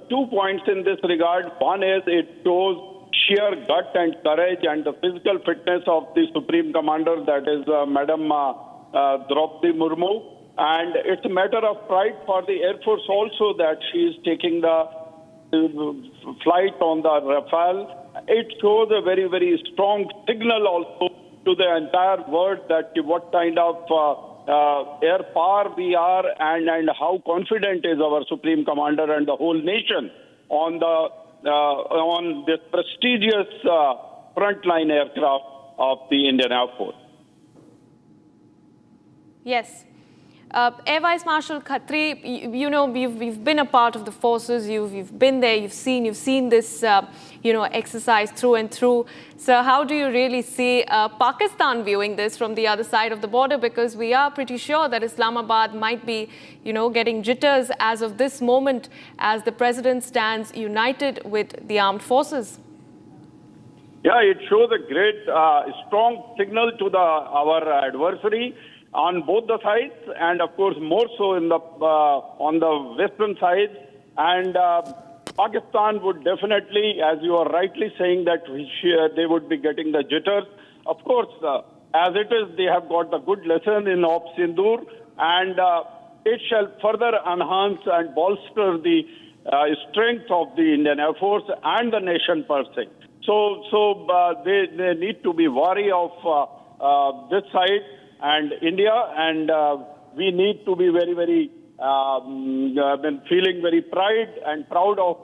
2 points in this regard. One is it shows sheer gut and courage and the physical fitness of the Supreme Commander, that is Madam Draupadi Murmu. And it's a matter of pride for the Air Force also that she is taking the flight on the Rafale. It shows a very, very strong signal also to the entire world that what kind of air power we are and how confident is our Supreme Commander and the whole nation on this prestigious frontline aircraft of the Indian Air Force.
Yes. Air Vice Marshal Khatri, you know, we've been a part of the forces. You've been there. You've seen this, exercise through and through. So how do you really see Pakistan viewing this from the other side of the border? Because we are pretty sure that Islamabad might be, getting jitters as of this moment as the president stands united with the armed forces.
Yeah, it shows a great, strong signal to our adversary on both the sides, and of course more so in on the western side. And Pakistan would definitely, as you are rightly saying, that they would be getting the jitters. Of course, as it is, they have got the good lesson in Operation Sindoor, and it shall further enhance and bolster the strength of the Indian Air Force and the nation per se. So they need to be wary of this side and India, and we need to be very, very feeling very pride and proud of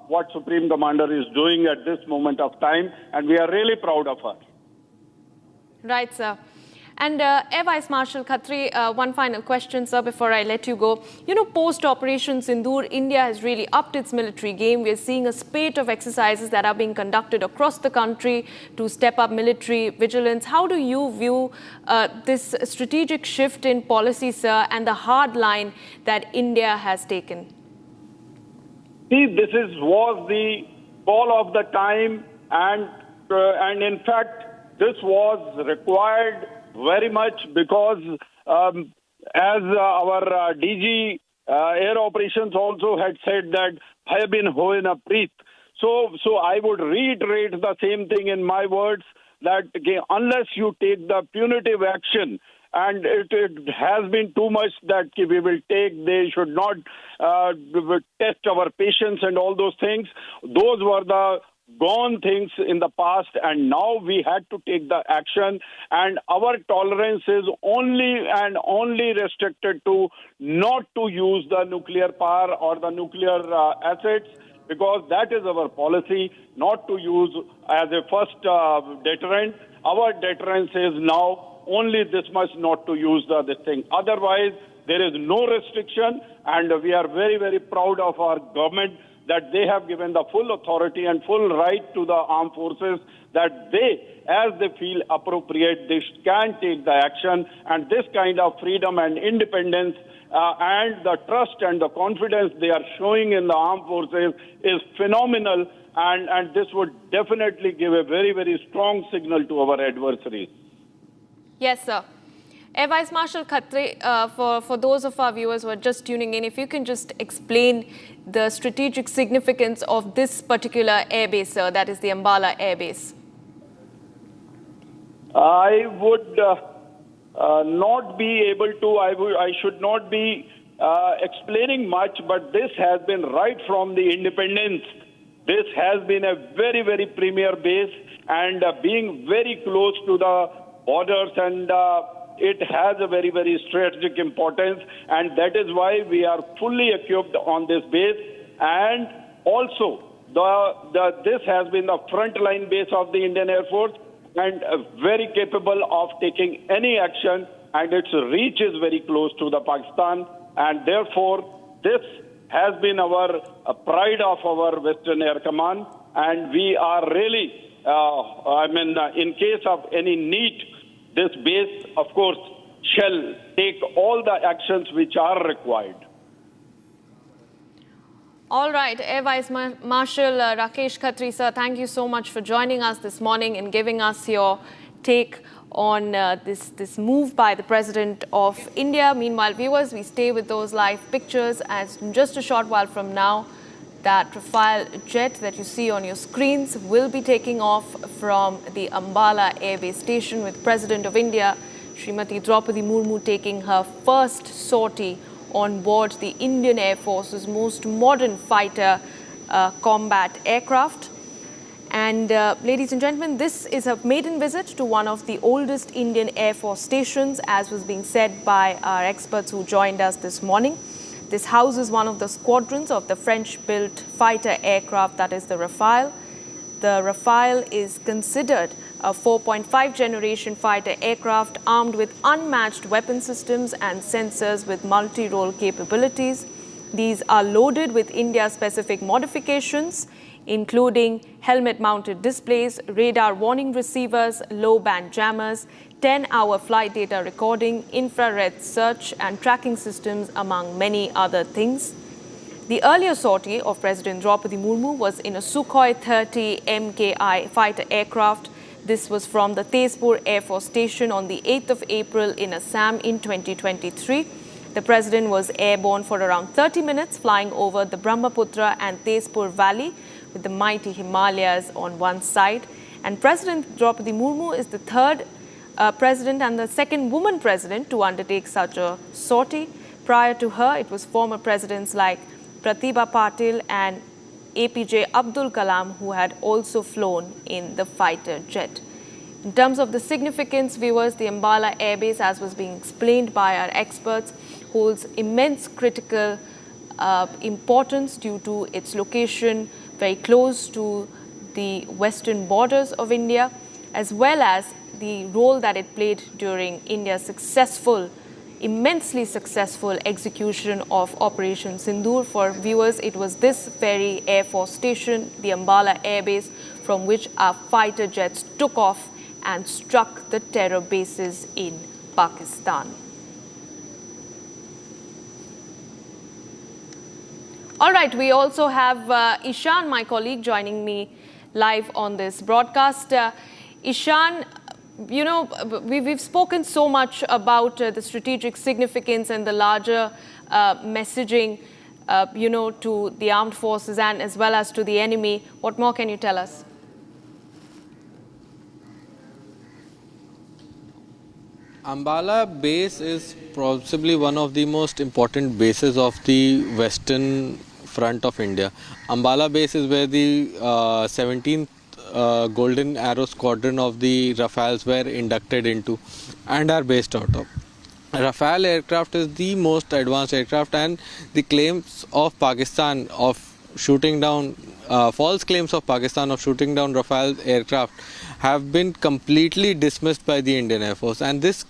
what Supreme Commander is doing at this moment of time, and we are really proud of her.
Right, sir. And Air Vice Marshal Khatri, one final question, sir, before I let you go. You know, post-Operation Sindoor, India has really upped its military game. We're seeing a spate of exercises that are being conducted across the country to step up military vigilance. How do you view this strategic shift in policy, sir, and the hard line that India has taken?
See, this was the call of the time, and in fact, this was required very much because as our DG Air Operations also had said that I have been ho na preet. So I would reiterate the same thing in my words that unless you take the punitive action, and it has been too much that we will take, they should not test our patience and all those things. Those were the gone things in the past, and now we had to take the action, and our tolerance is only and only restricted to not to use the nuclear power or the nuclear assets, because that is our policy, not to use as a first deterrent. Our deterrence is now only this much, not to use this thing. Otherwise, there is no restriction, and we are very, very proud of our government that they have given the full authority and full right to the armed forces that they, as they feel appropriate, they can take the action. And this kind of freedom and independence and the trust and the confidence they are showing in the armed forces is phenomenal. And this would definitely give a very, very strong signal to our adversaries.
Yes, sir. Air Vice Marshal Khatri, for those of our viewers who are just tuning in, if you can just explain the strategic significance of this particular airbase, sir, that is the Ambala airbase.
I would not be able to, I should not be explaining much, but this has been right from the independence. This has been a very, very premier base, and being very close to the borders, and it has a very, very strategic importance, and that is why we are fully equipped on this base. And also, this has been the frontline base of the Indian Air Force, and very capable of taking any action, and its reach is very close to the Pakistan, and therefore this has been our pride of our Western Air Command, and we are really, in case of any need, this base, of course, shall take all the actions which are required.
All right, Air Vice Marshal Rakesh Khatri, sir, thank you so much for joining us this morning and giving us your take on this move by the President of India. Meanwhile, viewers, we stay with those live pictures, as in just a short while from now, that Rafale jet that you see on your screens will be taking off from the Ambala Air Base Station, with President of India, Srimati Draupadi Murmu, taking her first sortie on board the Indian Air Force's most modern fighter combat aircraft. And ladies and gentlemen, this is a maiden visit to one of the oldest Indian Air Force stations, as was being said by our experts who joined us this morning. This houses one of the squadrons of the French-built fighter aircraft, that is the Rafale. The Rafale is considered a 4.5 generation fighter aircraft armed with unmatched weapon systems and sensors with multi-role capabilities. These are loaded with India-specific modifications, including helmet-mounted displays, radar warning receivers, low-band jammers, 10-hour flight data recording, infrared search and tracking systems, among many other things. The earlier sortie of President Draupadi Murmu was in a Sukhoi 30 MKI fighter aircraft. This was from the Tezpur Air Force Station on the 8th of April in Assam in 2023. The President was airborne for around 30 minutes, flying over the Brahmaputra and Tezpur Valley with the mighty Himalayas on one side. And President Draupadi Murmu is the third president and the second woman president to undertake such a sortie. Prior to her, it was former presidents like Pratibha Patil and APJ Abdul Kalam who had also flown in the fighter jet. In terms of the significance, viewers, the Ambala airbase, as was being explained by our experts, holds immense critical importance due to its location very close to the western borders of India, as well as the role that it played during India's immensely successful execution of Operation Sindoor. For viewers, it was this very Air Force station, the Ambala Air Base, from which our fighter jets took off and struck the terror bases in Pakistan. All right, we also have Ishan, my colleague, joining me live on this broadcast. Ishan, you know, we've spoken so much about the strategic significance and the larger messaging, you know, to the armed forces and as well as to the enemy. What more can you tell us?
Ambala base is possibly one of the most important bases of the western front of India. Ambala base is where the 17th Golden Arrow Squadron of the Rafales were inducted into and are based out of. Rafale aircraft is the most advanced aircraft, and the claims of Pakistan of shooting down, false claims of Pakistan of shooting down Rafale aircraft have been completely dismissed by the Indian Air Force. And this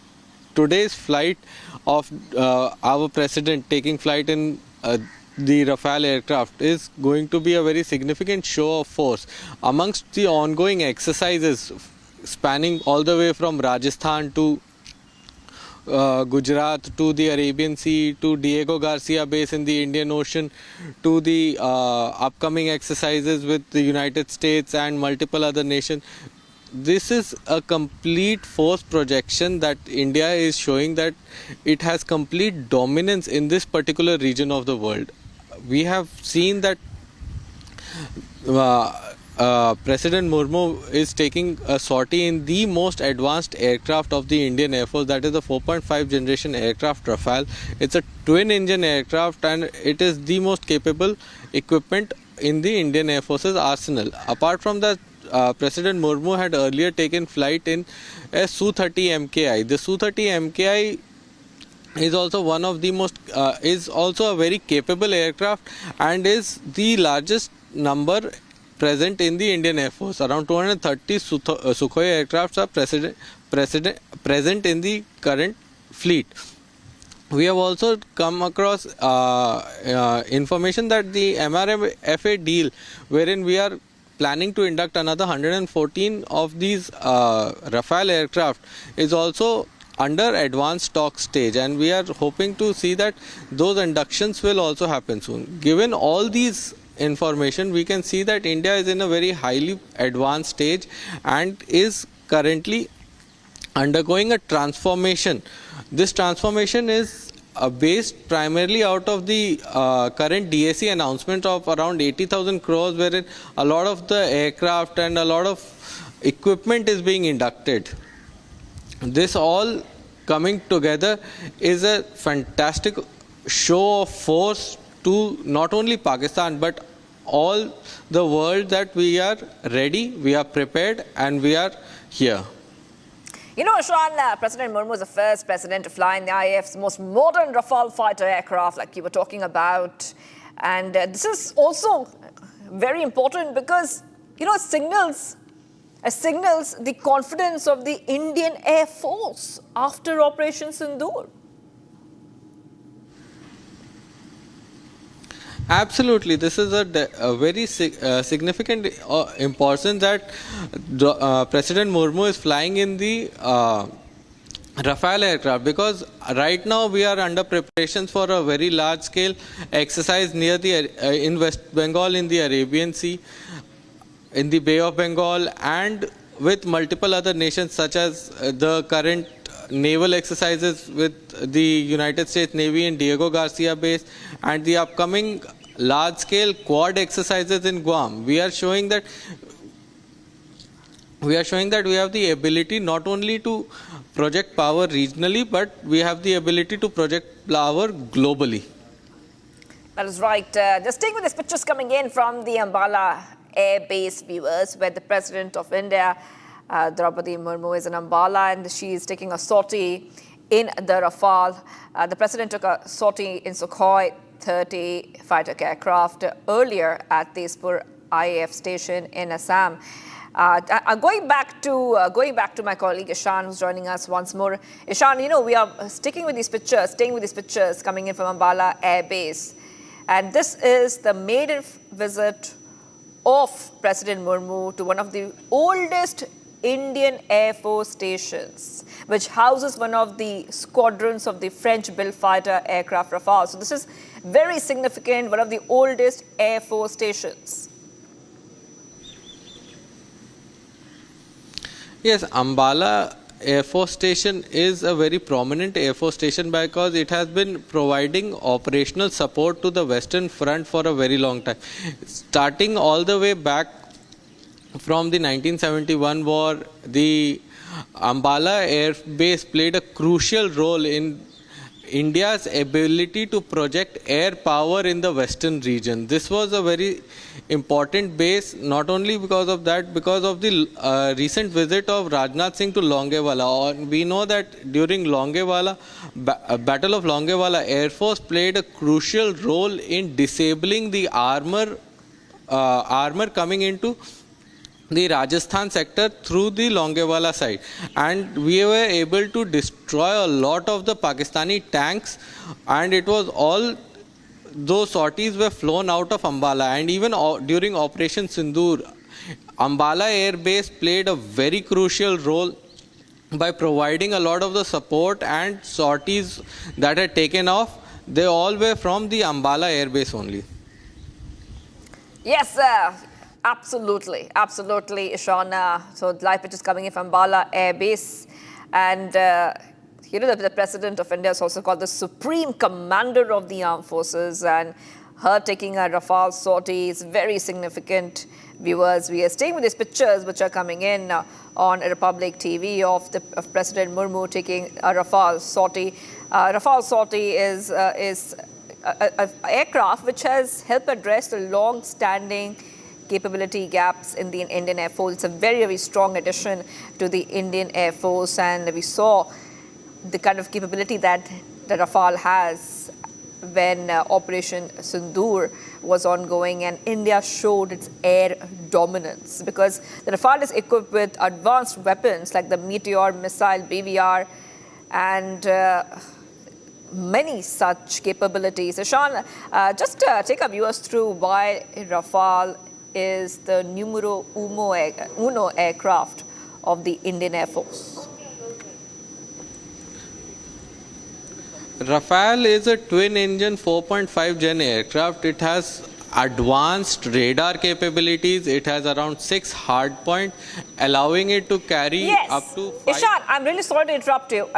today's flight of our president taking flight in the Rafale aircraft is going to be a very significant show of force amongst the ongoing exercises spanning all the way from Rajasthan to Gujarat to the Arabian Sea to Diego Garcia base in the Indian Ocean to the upcoming exercises with the United States and multiple other nations. This is a complete force projection that India is showing that it has complete dominance in this particular region of the world. We have seen that President Murmu is taking a sortie in the most advanced aircraft of the Indian Air Force, that is the 4.5 generation aircraft Rafale. It's a twin engine aircraft and it is the most capable equipment in the Indian Air Force's arsenal. Apart from that, President Murmu had earlier taken flight in a Su-30 MKI. The Su-30 MKI is also one of the most, is also a very capable aircraft and is the largest number present in the Indian Air Force. Around 230 Sukhoi aircrafts are present in the current fleet. We have also come across information that the MRFA deal, wherein we are planning to induct another 114 of these Rafale aircraft, is also under advanced talk stage, and we are hoping to see that those inductions will also happen soon. Given all these information, we can see that India is in a very highly advanced stage and is currently undergoing a transformation. This transformation is based primarily out of the current DAC announcement of around 80,000 crores, wherein a lot of the aircraft and a lot of equipment is being inducted. This all coming together is a fantastic show of force to not only Pakistan but all the world that we are ready, we are prepared, and we are here.
You know, Ashwan, President Murmu is the first president to fly in the IAF's most modern Rafale fighter aircraft, like you were talking about. And this is also very important because, you know, it signals the confidence of the Indian Air Force after Operation Sindoor.
Absolutely, this is a very significant importance that President Murmu is flying in the Rafale aircraft, because right now we are under preparations for a very large scale exercise near the in West Bengal in the Arabian Sea, in the Bay of Bengal, and with multiple other nations such as the current naval exercises with the United States Navy in Diego Garcia base and the upcoming large-scale quad exercises in Guam. We are showing that we have the ability not only to project power regionally, but we have the ability to project power globally.
That is right. Just staying with these pictures coming in from the Ambala Air Base, viewers, where the President of India, Draupadi Murmu, is in Ambala and she is taking a sortie in the Rafale. The President took a sortie in Sukhoi 30 fighter aircraft earlier at the Spur IAF station in Assam. Going back to my colleague Ishan, who's joining us once more. Ishan, we are staying with these pictures coming in from Ambala Air Base. And this is the maiden visit of President Murmu to one of the oldest Indian Air Force stations, which houses one of the squadrons of the French-built fighter aircraft Rafale. So this is very significant, one of the oldest Air Force stations.
Yes, Ambala Air Force Station is a very prominent Air Force station because it has been providing operational support to the Western Front for a very long time. Starting all the way back from the 1971 war, the Ambala Air Base played a crucial role in India's ability to project air power in the western region. This was a very important base, not only because of that, because of the recent visit of Rajnath Singh to Longewala. We know that during Longewala, Battle of Longewala, Air Force played a crucial role in disabling the armor coming into the Rajasthan sector through the Longewala side, and we were able to destroy a lot of the Pakistani tanks, and it was all those sorties were flown out of Ambala. And even during Operation Sindoor, Ambala Air Base played a very crucial role by providing a lot of the support, and sorties that had taken off, they all were from the Ambala Air Base only.
Yes, absolutely, Ishan. So live pictures coming in from Ambala Air Base, and the President of India is also called the Supreme Commander of the Armed Forces, and her taking a Rafale sortie is very significant. Viewers, we are staying with these pictures which are coming in on Republic TV of President Murmu taking a Rafale sortie. Rafale sortie is an aircraft which has helped address the long-standing capability gaps in the Indian Air Force. It's a very, very strong addition to the Indian Air Force, and we saw the kind of capability that the Rafale has when Operation Sindoor was ongoing, and India showed its air dominance because the Rafale is equipped with advanced weapons like the Meteor missile, BVR, and many such capabilities. Ishan, just take our viewers through why Rafale is the numero uno aircraft of the Indian Air Force.
Rafale is a twin-engine 4.5 gen aircraft. It has advanced radar capabilities. It has around 6 hardpoint, allowing it to carry up to 5.
Ishan, I'm really sorry to interrupt you.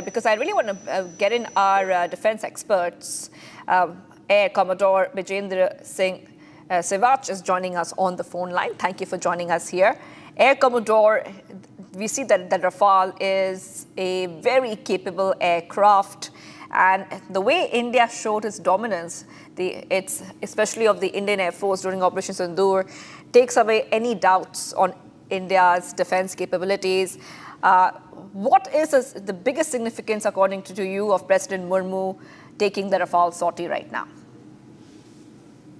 Because I really want to get in our defense experts. Air Commodore Bijendra Singh Sivach is joining us on the phone line. Thank you for joining us here. Air Commodore, we see that the Rafale is a very capable aircraft, and the way India showed its dominance, it's especially of the Indian Air Force during Operation Sindoor, takes away any doubts on India's defense capabilities. What is the biggest significance, according to you, of President Murmu taking the Rafale sortie right now?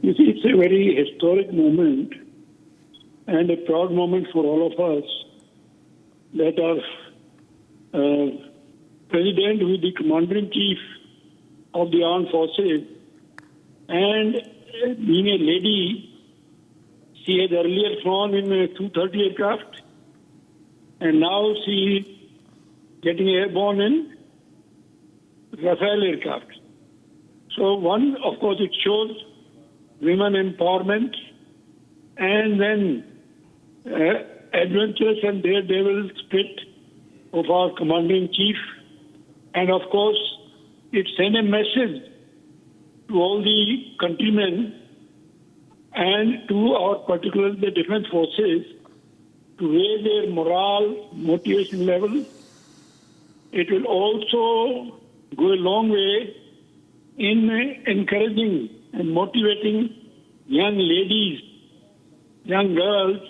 You see, it's a very historic moment and a proud moment for all of us that our President, who is the Commander-in-Chief of the Armed Forces, and being a lady, she had earlier flown in a Su-30 aircraft, and now she is getting airborne in Rafale aircraft. So one, of course, it shows women empowerment, and then adventurous and daredevil spirit of our Commander-in-Chief. And of course, it sent a message to all the countrymen and to our, particularly the defense forces, to raise their morale, motivation level. It will also go a long way in encouraging and motivating young ladies, young girls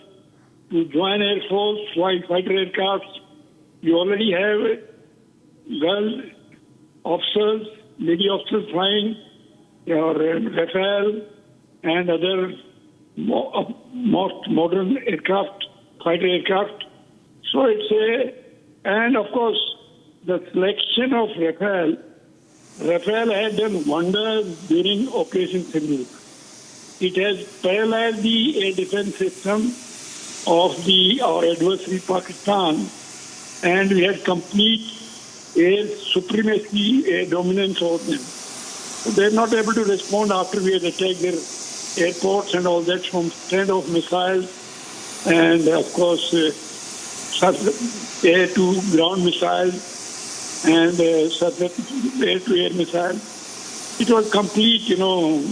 to join Air Force, fly fighter aircraft. You already have girl officers, lady officers flying your Rafale and other most modern aircraft, fighter aircraft. So and of course, the selection of Rafale had done wonders during Operation Sindoor. It has paralyzed the air defense system of our adversary Pakistan, and we had complete air supremacy, air dominance over them. So they're not able to respond after we had attacked their airports and all that from standoff missiles and, of course, air-to-ground missiles and air-to-air missiles. It was complete,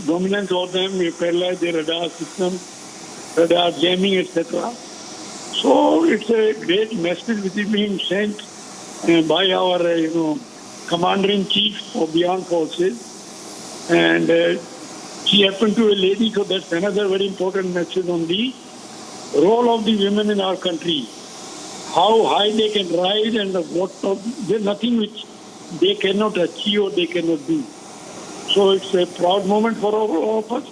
dominance over them. We paralyzed their radar system, radar jamming, etc. So it's a great message which is being sent by our, Commander-in-Chief of the Armed Forces. And she happened to be a lady, so that's another very important message on the role of the women in our country. How high they can rise and there's nothing which they cannot achieve or they cannot do. So it's a proud moment for all of us.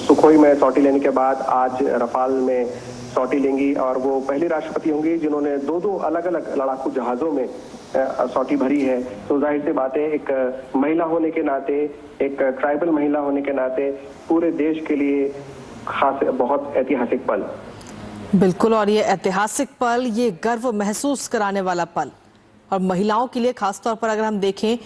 Sukhoi में सॉर्टी लेने के बाद आज Rafale में सॉर्टी लेंगी और वो पहली राष्ट्रपति होंगी जिन्होंने दो अलग अलग लड़ाकू जहाजों में सॉर्टी भरी है। तो जाहिर सी बात है, एक महिला होने के नाते, एक ट्राइबल महिला होने के नाते पूरे देश के लिए खास बहुत ऐतिहासिक पल।
बिल्कुल, और ये ऐतिहासिक पल, ये गर्व महसूस कराने वाला पल, और महिलाओं के लिए खासतौर पर अगर हम देखें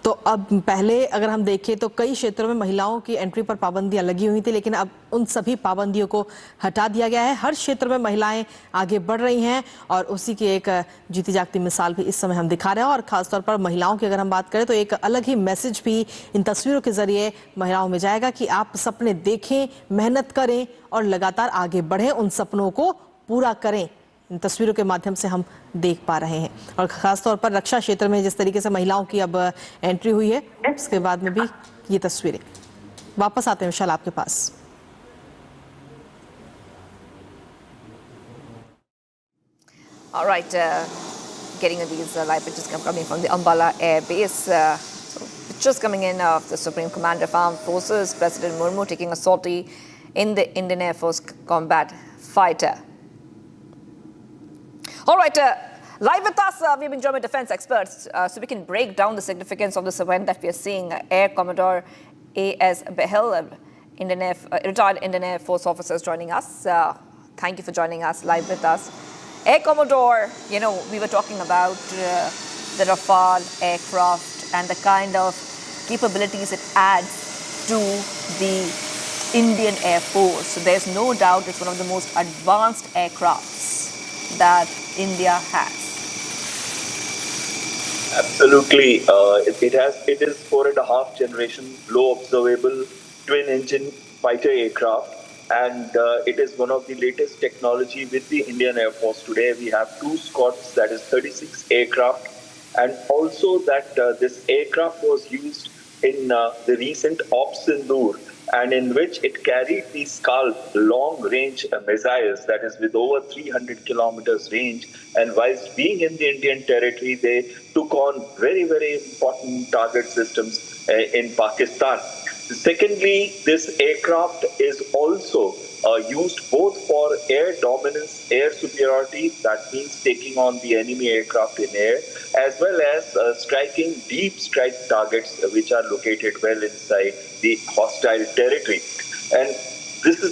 तो अब पहले अगर हम देखें तो कई क्षेत्रों में महिलाओं की एंट्री पर पाबंदियां लगी हुई थी, लेकिन अब उन सभी पाबंदियों को हटा दिया गया है। हर क्षेत्र में महिलाएं आगे बढ़ रही हैं और उसी की एक जीती जागती मिसाल भी इस समय हम दिखा रहे हैं। और खासतौर पर महिलाओं की अगर हम बात करें तो एक अलग ही मैसेज भी इन तस्वीरों के जरिए महिलाओं में जाएगा कि आप सपने देखें, मेहनत करें और लगातार आगे बढ़ें, उन सपनों को पूरा करें। इन तस्वीरों के माध्यम से हम देख पा रहे हैं। और खासतौर पर रक्षा क्षेत्र में जिस तरीके से महिलाओं की अब एंट्री हुई है, उसके बाद में भी ये तस्वीरें। वापस आते हैं विशाल आपके पास।
All right, getting these live pictures coming from the Ambala Air Base. So pictures coming in of the Supreme Commander of Armed Forces, President Murmu, taking a sortie in the Indian Air Force combat fighter. All right, live with us, we've been joined by defense experts so we can break down the significance of this event that we are seeing. Air Commodore A.S. Behel, retired Indian Air Force officers joining us. Thank you for joining us live with us. Air Commodore, we were talking about the Rafale aircraft and the kind of capabilities it adds to the Indian Air Force. So there's no doubt it's one of the most advanced aircrafts that India has.
Absolutely. It is 4.5 generation low observable twin engine fighter aircraft, and it is one of the latest technology with the Indian Air Force today. We have 2 squads, that is 36 aircraft, and also that this aircraft was used in the recent Ops Sindoor, and in which it carried the Scalp long-range missiles, that is with over 300 kilometers range. And whilst being in the Indian territory, they took on very, very important target systems in Pakistan. Secondly, this aircraft is also used both for air dominance, air superiority, that means taking on the enemy aircraft in air, as well as striking deep strike targets which are located well inside the hostile territory. And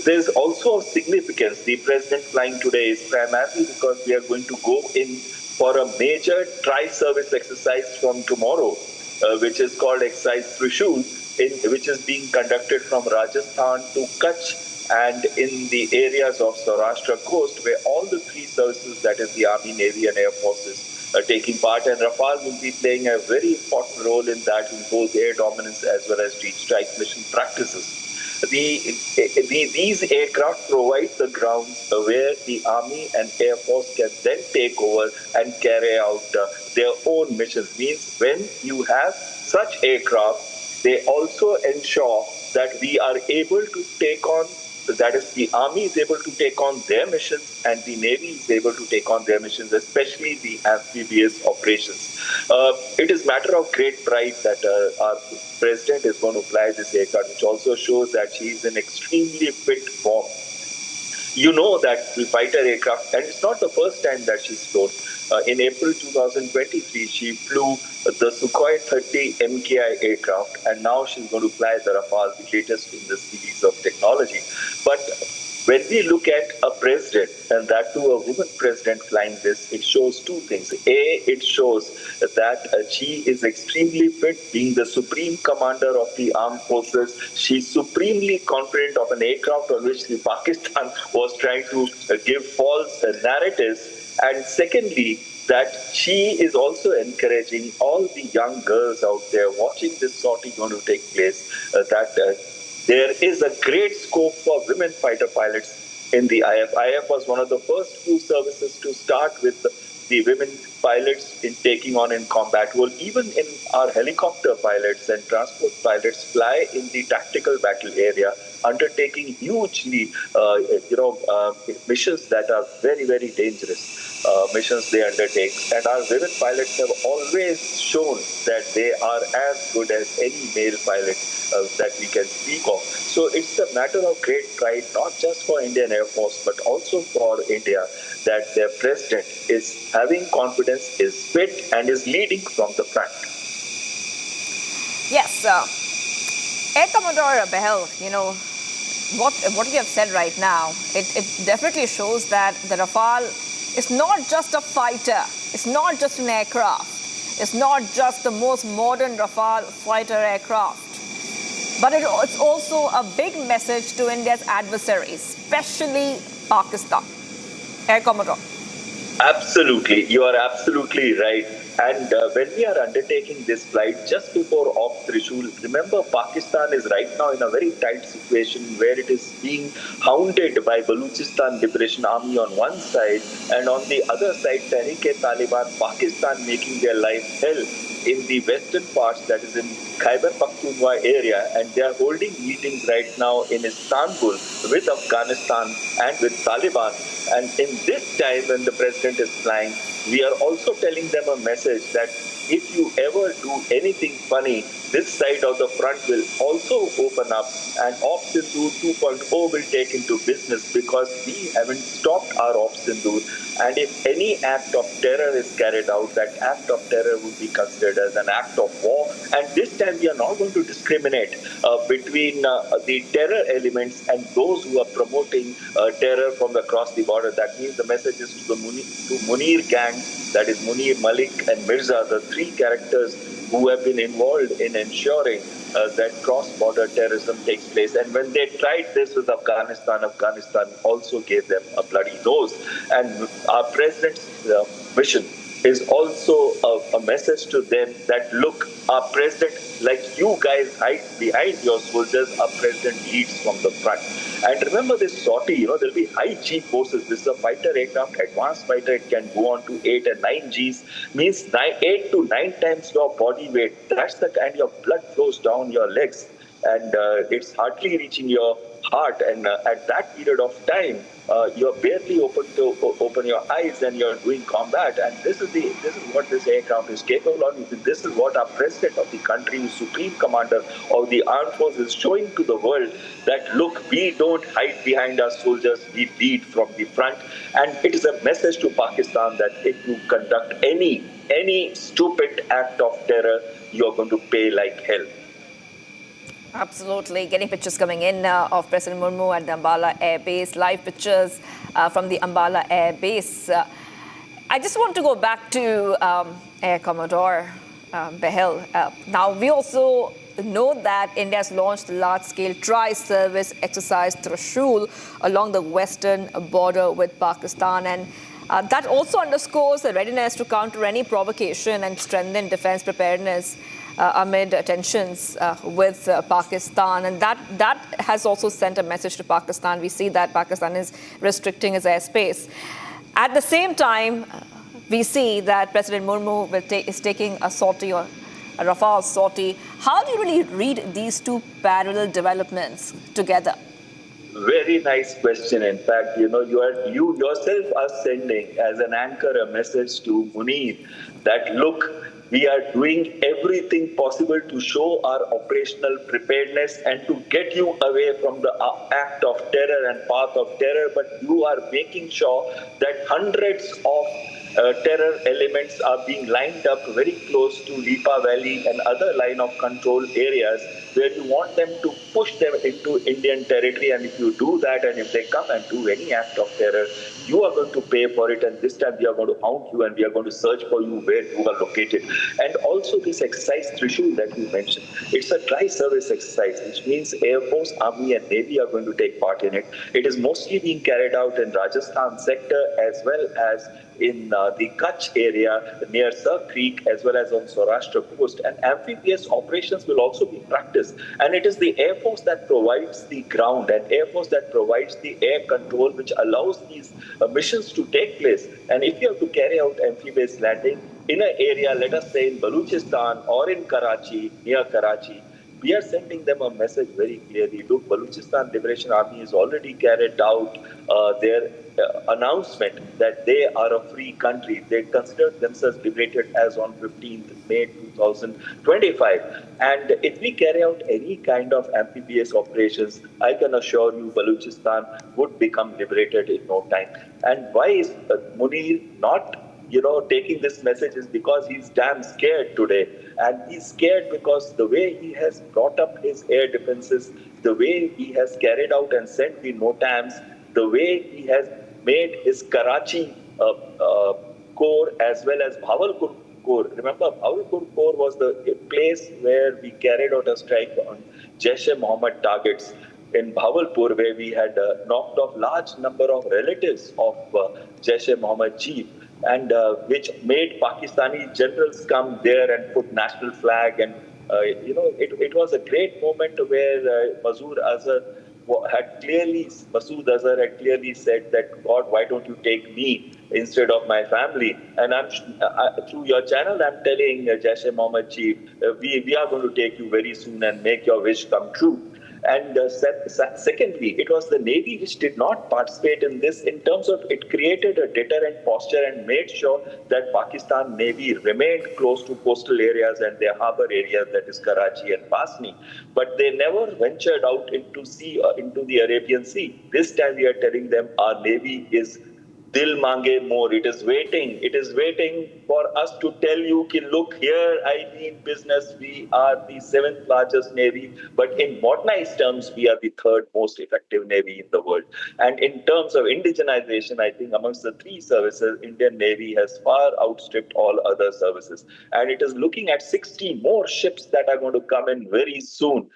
there's also a significance. The president flying today is primarily because we are going to go in for a major tri-service exercise from tomorrow, which is called exercise Thrishul, which is being conducted from Rajasthan to Kutch and in the areas of Saurashtra coast, where all the 3 services, that is the Army, Navy and Air Forces, are taking part. And Rafale will be playing a very important role in that, in both air dominance as well as deep strike mission practices. These aircraft provide the grounds where the Army and Air Force can then take over and carry out their own missions. Means when you have such aircraft, they also ensure that we are able to take on that is, the Army is able to take on their missions and the Navy is able to take on their missions, especially the amphibious operations. It is matter of great pride that our President is going to fly this aircraft, which also shows that she is in extremely fit form. You know that the fighter aircraft, and it's not the first time that she's flown. In April 2023, she flew the Sukhoi 30 MKI aircraft, and now she's going to fly the Rafale, the latest in the series of technology. But when we look at a president, and that too a woman president flying this, it shows two things. A, it shows that she is extremely fit, being the supreme commander of the armed forces. She's supremely confident of an aircraft on which the Pakistan was trying to give false narratives. And secondly, that she is also encouraging all the young girls out there watching this sortie going to take place, that there is a great scope for women fighter pilots in the IF. IF was one of the first few services to start with the women pilots in taking on in combat role. Even in our helicopter pilots and transport pilots fly in the tactical battle area, undertaking hugely, missions that are very, very dangerous. Missions they undertake, and our women pilots have always shown that they are as good as any male pilot that we can speak of. So it's a matter of great pride, not just for Indian Air Force, but also for India, that their president is having confidence, is fit, and is leading from the front.
Yes, Air Commodore Patel, what you have said right now, it definitely shows that the Rafale is not just a fighter, it's not just an aircraft, it's not just the most modern Rafale fighter aircraft, but it's also a big message to India's adversaries, especially Pakistan. Air Commodore.
Absolutely, you are absolutely right. And when we are undertaking this flight, just before off Thrishul, remember Pakistan is right now in a very tight situation where it is being hounded by Baluchistan Liberation Army on one side, and on the other side, Tehreek-e-Taliban, Pakistan making their life hell in the western parts, that is in Khyber Pakhtunkhwa area, and they are holding meetings right now in Istanbul with Afghanistan and with Taliban. And in this time when the president is flying, we are also telling them a message that if you ever do anything funny, this side of the front will also open up, and Op Sindoor 2.0 will take into business, because we haven't stopped our Op Sindoor. And if any act of terror is carried out, that act of terror would be considered as an act of war. And this time we are not going to discriminate between the terror elements and those who are promoting terror from across the border. That means the message is to the Munir gang, that is Munir, Malik and Mirza, the three characters who have been involved in ensuring that cross-border terrorism takes place. And when they tried this with Afghanistan, Afghanistan also gave them a bloody nose. And our president's mission is also a message to them that, look, our president, like you guys hide behind your soldiers, our president leads from the front. And remember this sortie, there'll be high G forces. This is a fighter aircraft, advanced fighter. It can go on to 8 and 9 Gs, means 8 to 9 times your body weight. That's the kind of blood flows down your legs, and it's hardly reaching your heart. And at that period of time, you're barely open your eyes, and you're doing combat. And this is what this aircraft is capable of. This is what our president of the country, supreme commander of the armed forces, is showing to the world that, look, we don't hide behind our soldiers, we lead from the front. And it is a message to Pakistan that if you conduct any stupid act of terror, you're going to pay like hell.
Absolutely. Getting pictures coming in of President Murmu at the Ambala Air Base, live pictures from the Ambala Air Base. I just want to go back to Air Commodore Patel. Now, we also know that India has launched a large-scale tri-service exercise Thrishul along the western border with Pakistan, and that also underscores the readiness to counter any provocation and strengthen defense preparedness amid tensions with Pakistan. And that has also sent a message to Pakistan. We see that Pakistan is restricting its airspace. At the same time, we see that President Murmu is taking a sortie, or a Rafale sortie. How do you really read these two parallel developments together?
Very nice question. In fact, you yourself are sending as an anchor a message to Munir that look, we are doing everything possible to show our operational preparedness and to get you away from the act of terror and path of terror, but you are making sure that hundreds of terror elements are being lined up very close to Lipa Valley and other line of control areas where you want them to push them into Indian territory. And if you do that, and if they come and do any act of terror, you are going to pay for it. And this time we are going to hound you and we are going to search for you where you are located. And also this exercise Thrishul that you mentioned, it's a tri-service exercise, which means Air Force, Army and Navy are going to take part in it. It is mostly being carried out in Rajasthan sector as well as in the Kutch area near Sir Creek as well as on Saurashtra coast, and amphibious operations will also be practiced. And it is the Air Force that provides the ground and Air Force that provides the air control which allows these missions to take place. And if you have to carry out amphibious landing in an area, let us say in Balochistan or in Karachi, near Karachi, we are sending them a message very clearly. Look, Balochistan Liberation Army has already carried out their announcement that they are a free country. They consider themselves liberated as on 15th May 2025. And if we carry out any kind of amphibious operations, I can assure you Balochistan would become liberated in no time. And why is Munir not taking this message is because he's damn scared today. And he's scared because the way he has brought up his air defenses, the way he has carried out and sent the NOTAMs, the way he has made his Karachi Corps as well as Bawalpur Corps. Remember, Bawalpur Corps was the place where we carried out a strike on Jaish-e-Mohammed targets in Bawalpur, where we had knocked off large number of relatives of Jaish-e-Mohammed chief, and which made Pakistani generals come there and put national flag. And, it was a great moment where Masood Azhar had clearly said that, God, why don't you take me instead of my family? And through your channel, I'm telling Jaish-e-Mohammed chief, we are going to take you very soon and make your wish come true. And secondly, it was the Navy which did not participate in this in terms of it created a deterrent posture and made sure that Pakistan Navy remained close to coastal areas and their harbor areas, that is Karachi and Pasni. But they never ventured out into the Arabian Sea. This time we are telling them our Navy is Dil mange more. It is waiting. It is waiting for us to tell you, ki, look here, I mean business. We are the 7th largest navy, but in modernized terms, we are the 3rd most effective navy in the world. And in terms of indigenization, I think amongst the 3 services, Indian Navy has far outstripped all other services. And it is looking at 60 more ships that are going to come in very soon.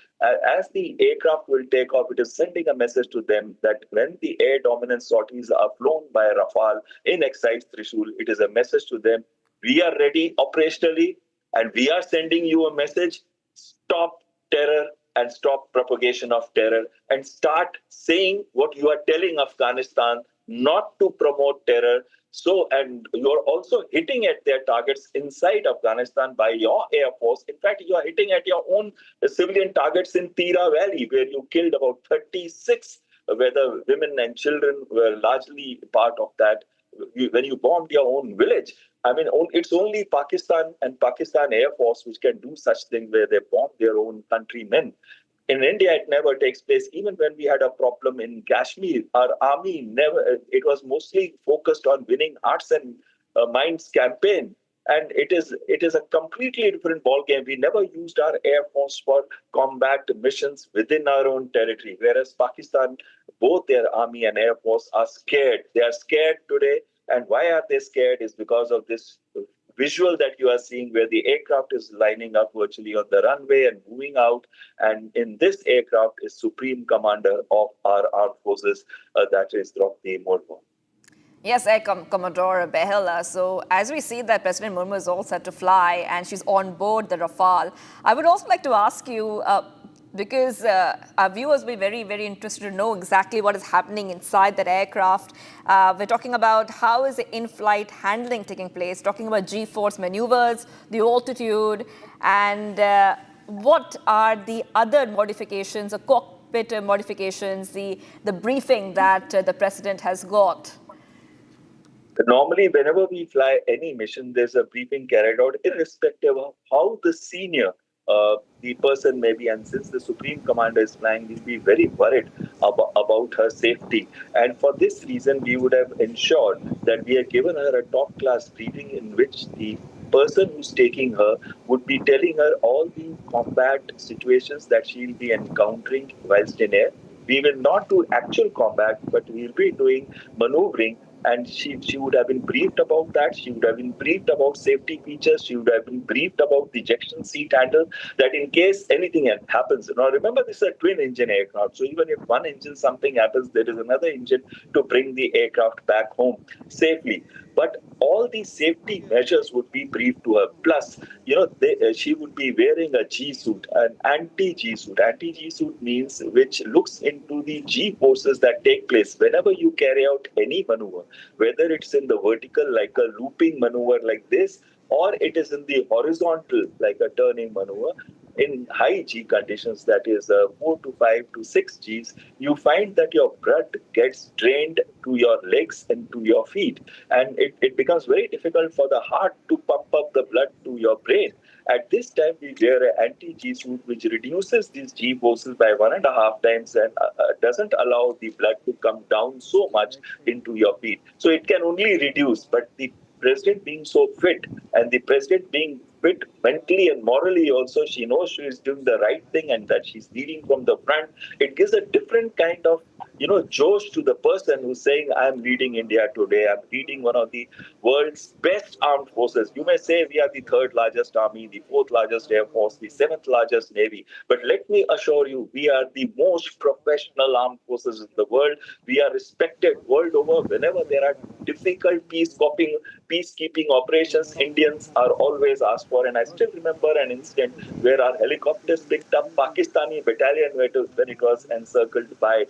As the aircraft will take off, it is sending a message to them that when the air dominance sorties are flown by Rafale in exercise Thrishul, it is a message to them, we are ready operationally and we are sending you a message, stop terror and stop propagation of terror and start saying what you are telling Afghanistan, not to promote terror. So, and you're also hitting at their targets inside Afghanistan by your Air Force. In fact, you are hitting at your own civilian targets in Tira Valley, where you killed about 36, whether women and children were largely part of that, when you bombed your own village. I mean, it's only Pakistan and Pakistan Air Force which can do such things where they bomb their own countrymen. In India, it never takes place. Even when we had a problem in Kashmir, our army it was mostly focused on winning hearts and minds campaign. And it is a completely different ballgame. We never used our Air Force for combat missions within our own territory, whereas Pakistan, both their army and Air Force are scared. They are scared today. And why are they scared is because of this visual that you are seeing where the aircraft is lining up virtually on the runway and moving out. And in this aircraft is Supreme Commander of our armed forces, that is Draupadi Murmu.
Yes, Air Commodore Behel. So as we see that President Murmu is all set to fly and she's on board the Rafale, I would also like to ask you, because our viewers will be very, very interested to know exactly what is happening inside that aircraft. We're talking about how is the in-flight handling taking place, talking about G-force maneuvers, the altitude, and what are the other modifications or cockpit modifications, the briefing that the president has got?
Normally, whenever we fly any mission, there's a briefing carried out, irrespective of how the senior the person may be. And since the Supreme Commander is flying, we'll be very worried about her safety. And for this reason, we would have ensured that we have given her a top-class briefing in which the person who's taking her would be telling her all the combat situations that she'll be encountering whilst in air. We will not do actual combat, but we'll be doing maneuvering. And she would have been briefed about that. She would have been briefed about safety features. She would have been briefed about the ejection seat handle, that in case anything happens. Now, remember, this is a twin-engine aircraft. So even if one engine, something happens, there is another engine to bring the aircraft back home safely. But all these safety measures would be briefed to her. Plus, she would be wearing a G suit, an anti-G suit. Anti-G suit means which looks into the G forces that take place whenever you carry out any maneuver, whether it's in the vertical, like a looping maneuver like this, or it is in the horizontal, like a turning maneuver. In high G conditions, that is 4 to 5 to 6 Gs, you find that your blood gets drained to your legs and to your feet. And it becomes very difficult for the heart to pump up the blood to your brain. At this time, we wear an anti-G suit which reduces these G forces by 1.5 times and doesn't allow the blood to come down so much into your feet. So it can only reduce, but the president being so fit and the president being fit mentally and morally also, she knows she is doing the right thing and that she's leading from the front. It gives a different kind of, josh to the person who's saying, I'm leading India today. I'm leading one of the world's best armed forces. You may say we are the third largest army, the fourth largest air force, the seventh largest navy. But let me assure you, we are the most professional armed forces in the world. We are respected world over. Whenever there are difficult peacekeeping operations, Indians are always asked for. And I still remember an incident where our helicopters picked up Pakistani battalion when it was encircled by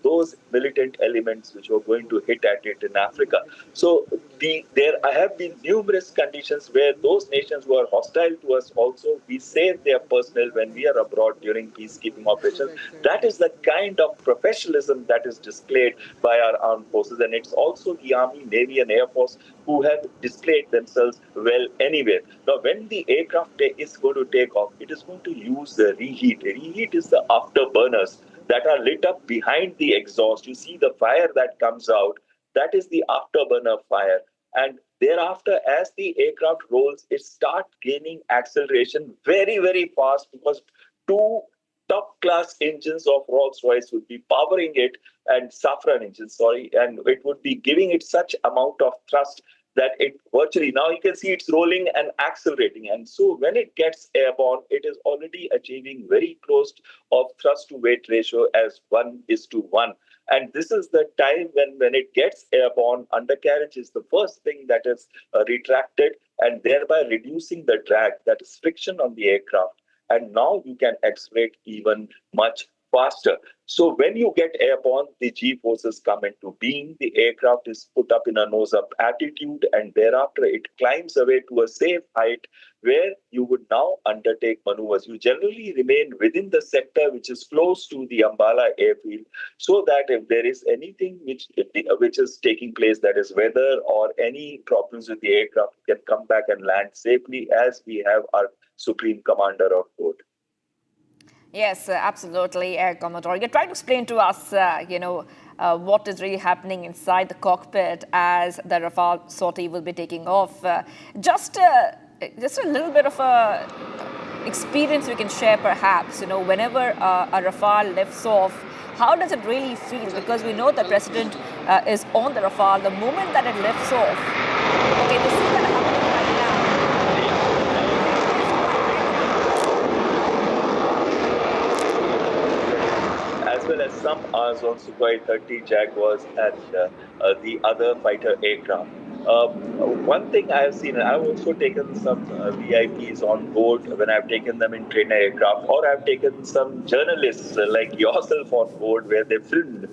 those militant elements which were going to hit at it in Africa. So there have been numerous conditions where those nations who are hostile to us also, we save their personnel when we are abroad during peacekeeping operations. That is the kind of professionalism that is displayed by our armed forces. And it's also the Army, Navy and Air Force who have displayed themselves well anywhere. Now, when the aircraft is going to take off, it is going to use the reheat. Reheat is the afterburners that are lit up behind the exhaust. You see the fire that comes out, that is the afterburner fire. And thereafter, as the aircraft rolls, it starts gaining acceleration very, very fast because two top-class engines of Rolls-Royce would be powering it, and Safran engines, and it would be giving it such amount of thrust that it virtually, now you can see it's rolling and accelerating. And so when it gets airborne, it is already achieving very close of thrust to weight ratio as 1:1. And this is the time when it gets airborne, undercarriage is the first thing that is retracted and thereby reducing the drag, that is friction on the aircraft. And now you can accelerate even much faster. So when you get airborne, the G forces come into being, the aircraft is put up in a nose-up attitude, and thereafter it climbs away to a safe height where you would now undertake maneuvers. You generally remain within the sector which is close to the Ambala airfield, so that if there is anything which is taking place, that is weather or any problems with the aircraft, you can come back and land safely as we have our Supreme Commander on board.
Yes, absolutely, Air Commodore. You're trying to explain to us, what is really happening inside the cockpit as the Rafale sortie will be taking off. Just a little bit of a experience we can share, perhaps. Whenever a Rafale lifts off, how does it really feel? Because we know the president is on the Rafale. The moment that it lifts off, okay, this is that happening right
as well as some hours on Sukhoi 30 Jaguars and the other fighter aircraft. One thing I have seen, and I've also taken some VIPs on board when I've taken them in trainer aircraft, or I've taken some journalists like yourself on board where they filmed,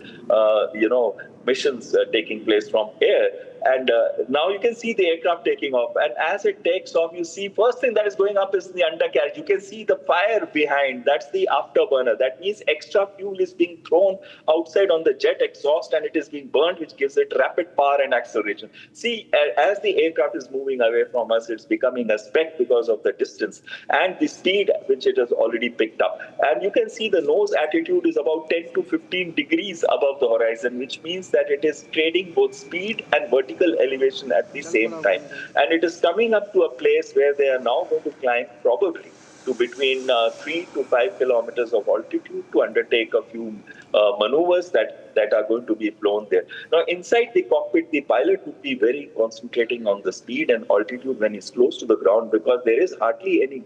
missions taking place from air. And now you can see the aircraft taking off. And as it takes off, you see first thing that is going up is the undercarriage. You can see the fire behind. That's the afterburner. That means extra fuel is being thrown outside on the jet exhaust and it is being burnt, which gives it rapid power and acceleration. See, as the aircraft is moving away from us, it's becoming a speck because of the distance and the speed which it has already picked up. And you can see the nose attitude is about 10 to 15 degrees above the horizon, which means that it is trading both speed and vertical elevation at the same time. And it is coming up to a place where they are now going to climb probably to between 3 to 5 kilometers of altitude to undertake a few maneuvers that are going to be flown there. Now, inside the cockpit, the pilot would be very concentrating on the speed and altitude when he's close to the ground because there is hardly any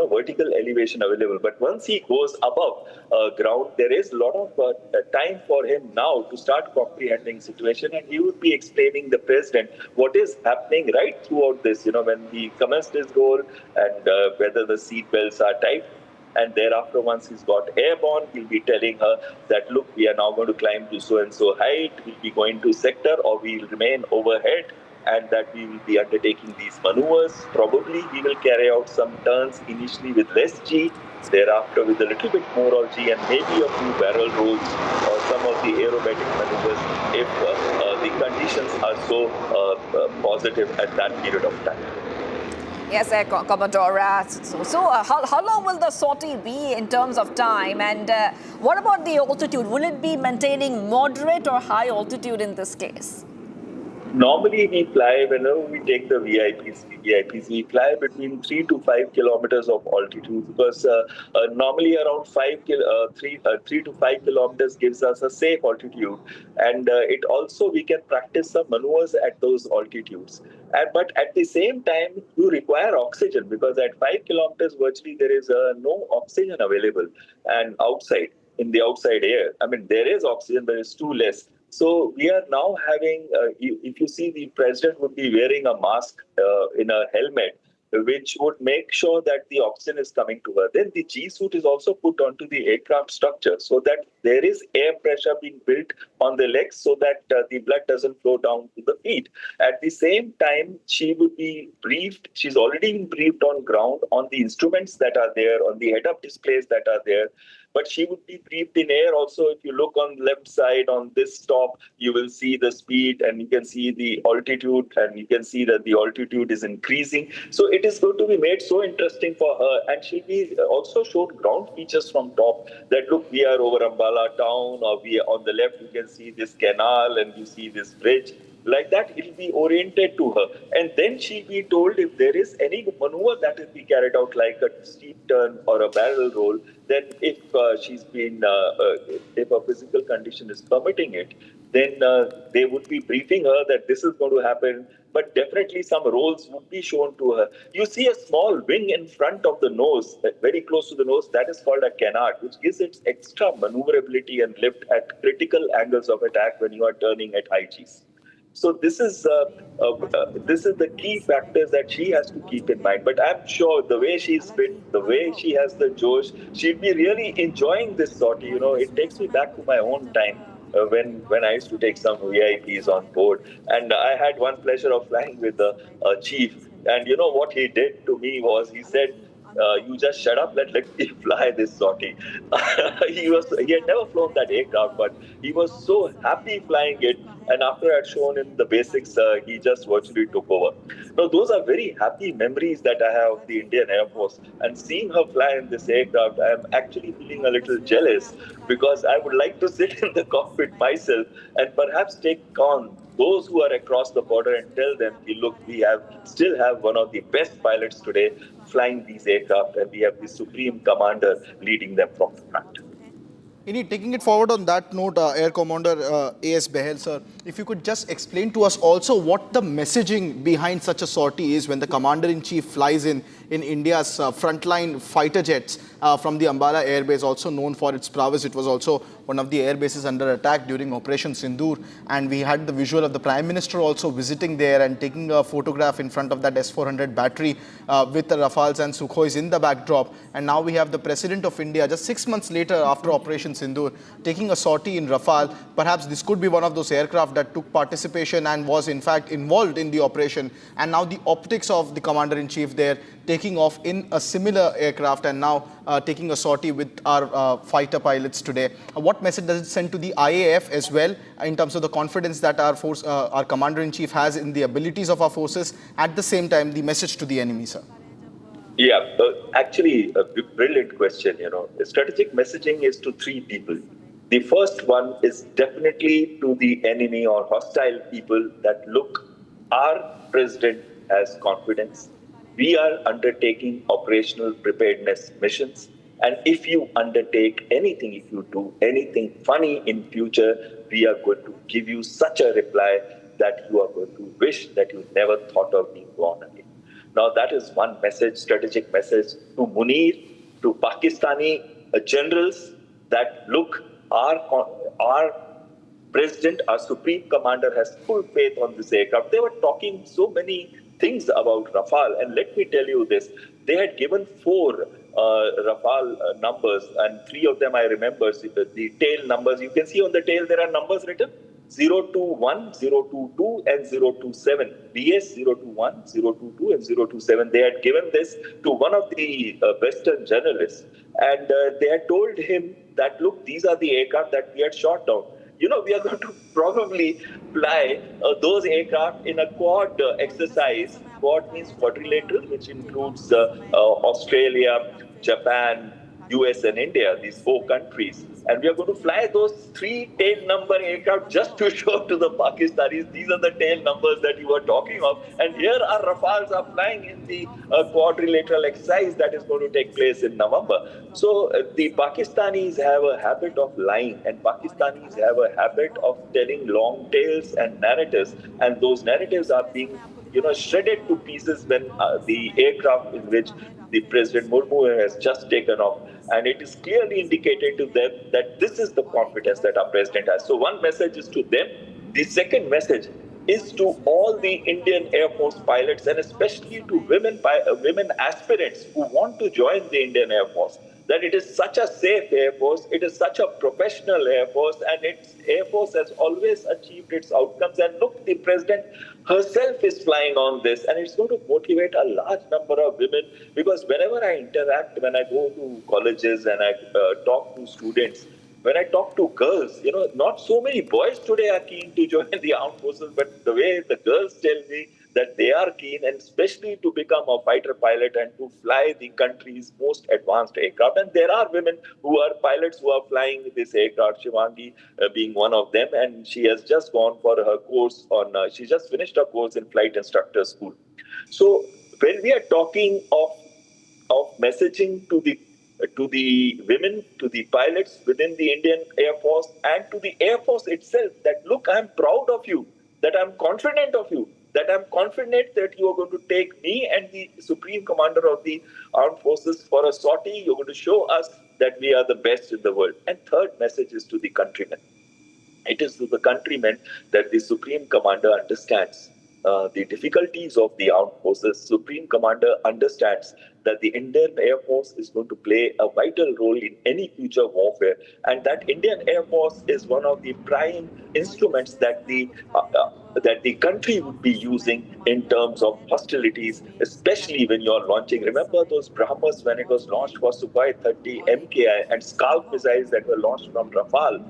vertical elevation available. But once he goes above ground, there is a lot of time for him now to start comprehending situation, and he would be explaining the president what is happening right throughout this, when he commenced his role and whether the seat belts are tight. And thereafter, once he's got airborne, he'll be telling her that, look, we are now going to climb to so-and-so height, we'll be going to sector, or we'll remain overhead, and that we will be undertaking these maneuvers. Probably we will carry out some turns initially with less G, thereafter with a little bit more of G, and maybe a few barrel rolls or some of the aerobatic maneuvers if the conditions are so positive at that period of time.
Yes, Air Commodore. How long will the sortie be in terms of time? And what about the altitude? Will it be maintaining moderate or high altitude in this case?
Normally, we fly, whenever we take the VIPs, we fly between 3 to 5 kilometers of altitude because normally around 3 to 5 kilometers gives us a safe altitude. And it also, we can practice some maneuvers at those altitudes. But at the same time, you require oxygen because at 5 kilometers, virtually there is no oxygen available and in the outside air. I mean, there is oxygen, but it's too less. So we are now having, if you see, the president would be wearing a mask in a helmet, which would make sure that the oxygen is coming to her. Then the G suit is also put onto the aircraft structure so that there is air pressure being built on the legs so that the blood doesn't flow down to the feet. At the same time, she would be briefed. She's already been briefed on ground on the instruments that are there, on the head-up displays that are there. But she would be briefed in air also. If you look on the left side on this top, you will see the speed and you can see the altitude and you can see that the altitude is increasing. So it is going to be made so interesting for her. And she'll be also showed ground features from top that, look, we are over Ambala town, or we are on the left, you can see this canal and you see this bridge. Like that, it will be oriented to her. And then she'll be told if there is any maneuver that will be carried out, like a steep turn or a barrel roll, then if if a physical condition is permitting it, then they would be briefing her that this is going to happen. But definitely some rolls would be shown to her. You see a small wing in front of the nose, very close to the nose, that is called a canard, which gives it extra maneuverability and lift at critical angles of attack when you are turning at high Gs. So this is the key factors that she has to keep in mind. But I'm sure the way she's fit, the way she has the josh, she'll be really enjoying this sortie. It takes me back to my own time when I used to take some VIPs on board. And I had one pleasure of flying with the chief. And you know what he did to me was he said, you just shut up and let me fly this sortie. He had never flown that aircraft, but he was so happy flying it. And after I had shown him the basics, he just virtually took over. Now, those are very happy memories that I have of the Indian Air Force. And seeing her fly in this aircraft, I am actually feeling a little jealous because I would like to sit in the cockpit myself and perhaps take on those who are across the border and tell them, look, we still have one of the best pilots today flying these aircraft, and we have the supreme commander leading them from the front.
Taking it forward on that note, Air Commander A.S. Behel, sir, if you could just explain to us also what the messaging behind such a sortie is when the Commander-in-Chief flies in India's frontline fighter jets from the Ambala Air Base, also known for its prowess. It was also one of the air bases under attack during Operation Sindoor, and we had the visual of the Prime Minister also visiting there and taking a photograph in front of that S-400 battery with the Rafales and Sukhois in the backdrop. And now we have the President of India, just 6 months later after Operation Sindoor, taking a sortie in Rafale. Perhaps this could be one of those aircraft aircraft that took participation and was in fact involved in the operation, and now the optics of the commander-in-chief there taking off in a similar aircraft and now taking a sortie with our fighter pilots today. What message does it send to the IAF as well in terms of the confidence that our commander-in-chief has in the abilities of our forces, at the same time the message to the enemy, sir?
Yeah, actually a brilliant question. Strategic messaging is to three people. The first one is definitely to the enemy or hostile people that, look, our president has confidence. We are undertaking operational preparedness missions. And if you undertake anything, if you do anything funny in future, we are going to give you such a reply that you are going to wish that you never thought of being born again. Now, that is one message, strategic message to Munir, to Pakistani generals that, look, our president, our supreme commander has full faith on this aircraft. They were talking so many things about Rafale, and let me tell you this, they had given 4 Rafale numbers, and 3 of them I remember, the tail numbers. You can see on the tail there are numbers written, 021, 022 and 027. BS 021, 022 and 027. They had given this to one of the Western journalists, and they had told him that, look, these are the aircraft that we had shot down. We are going to probably fly those aircraft in a quad exercise. Quad means quadrilateral, which includes Australia, Japan, US and India, these 4 countries. And we are going to fly those 3 tail number aircraft just to show to the Pakistanis, these are the tail numbers that you were talking of. And here our Rafales are flying in the quadrilateral exercise that is going to take place in November. So the Pakistanis have a habit of lying, and Pakistanis have a habit of telling long tales and narratives. And those narratives are being shredded to pieces when the aircraft in which the President Murmu has just taken off. And it is clearly indicated to them that this is the confidence that our president has. So one message is to them. The second message is to all the Indian Air Force pilots, and especially to women aspirants who want to join the Indian Air Force, that it is such a safe Air Force, it is such a professional Air Force, and its Air Force has always achieved its outcomes. And look, the president herself is flying on this, and it's going to motivate a large number of women, because whenever I interact, when I go to colleges and I talk to students, when I talk to girls, not so many boys today are keen to join the armed forces, but the way the girls tell me that they are keen, and especially to become a fighter pilot and to fly the country's most advanced aircraft. And there are women who are pilots who are flying this aircraft, Shivangi being one of them, and she has just gone for her course she just finished her course in flight instructor school. So when we are talking of messaging to the women, to the pilots within the Indian Air Force, and to the Air Force itself, that, look, I'm proud of you, that I'm confident of you, that I'm confident that you are going to take me and the Supreme Commander of the Armed Forces for a sortie. You're going to show us that we are the best in the world. And third message is to the countrymen. It is to the countrymen that the Supreme Commander understands the difficulties of the armed forces. Supreme Commander understands that the Indian Air Force is going to play a vital role in any future warfare, and that Indian Air Force is one of the prime instruments that the country would be using in terms of hostilities, especially when you're launching. Remember those Brahmas when it was launched for Sukhoi 30 MKI and Scalp missiles that were launched from Rafale.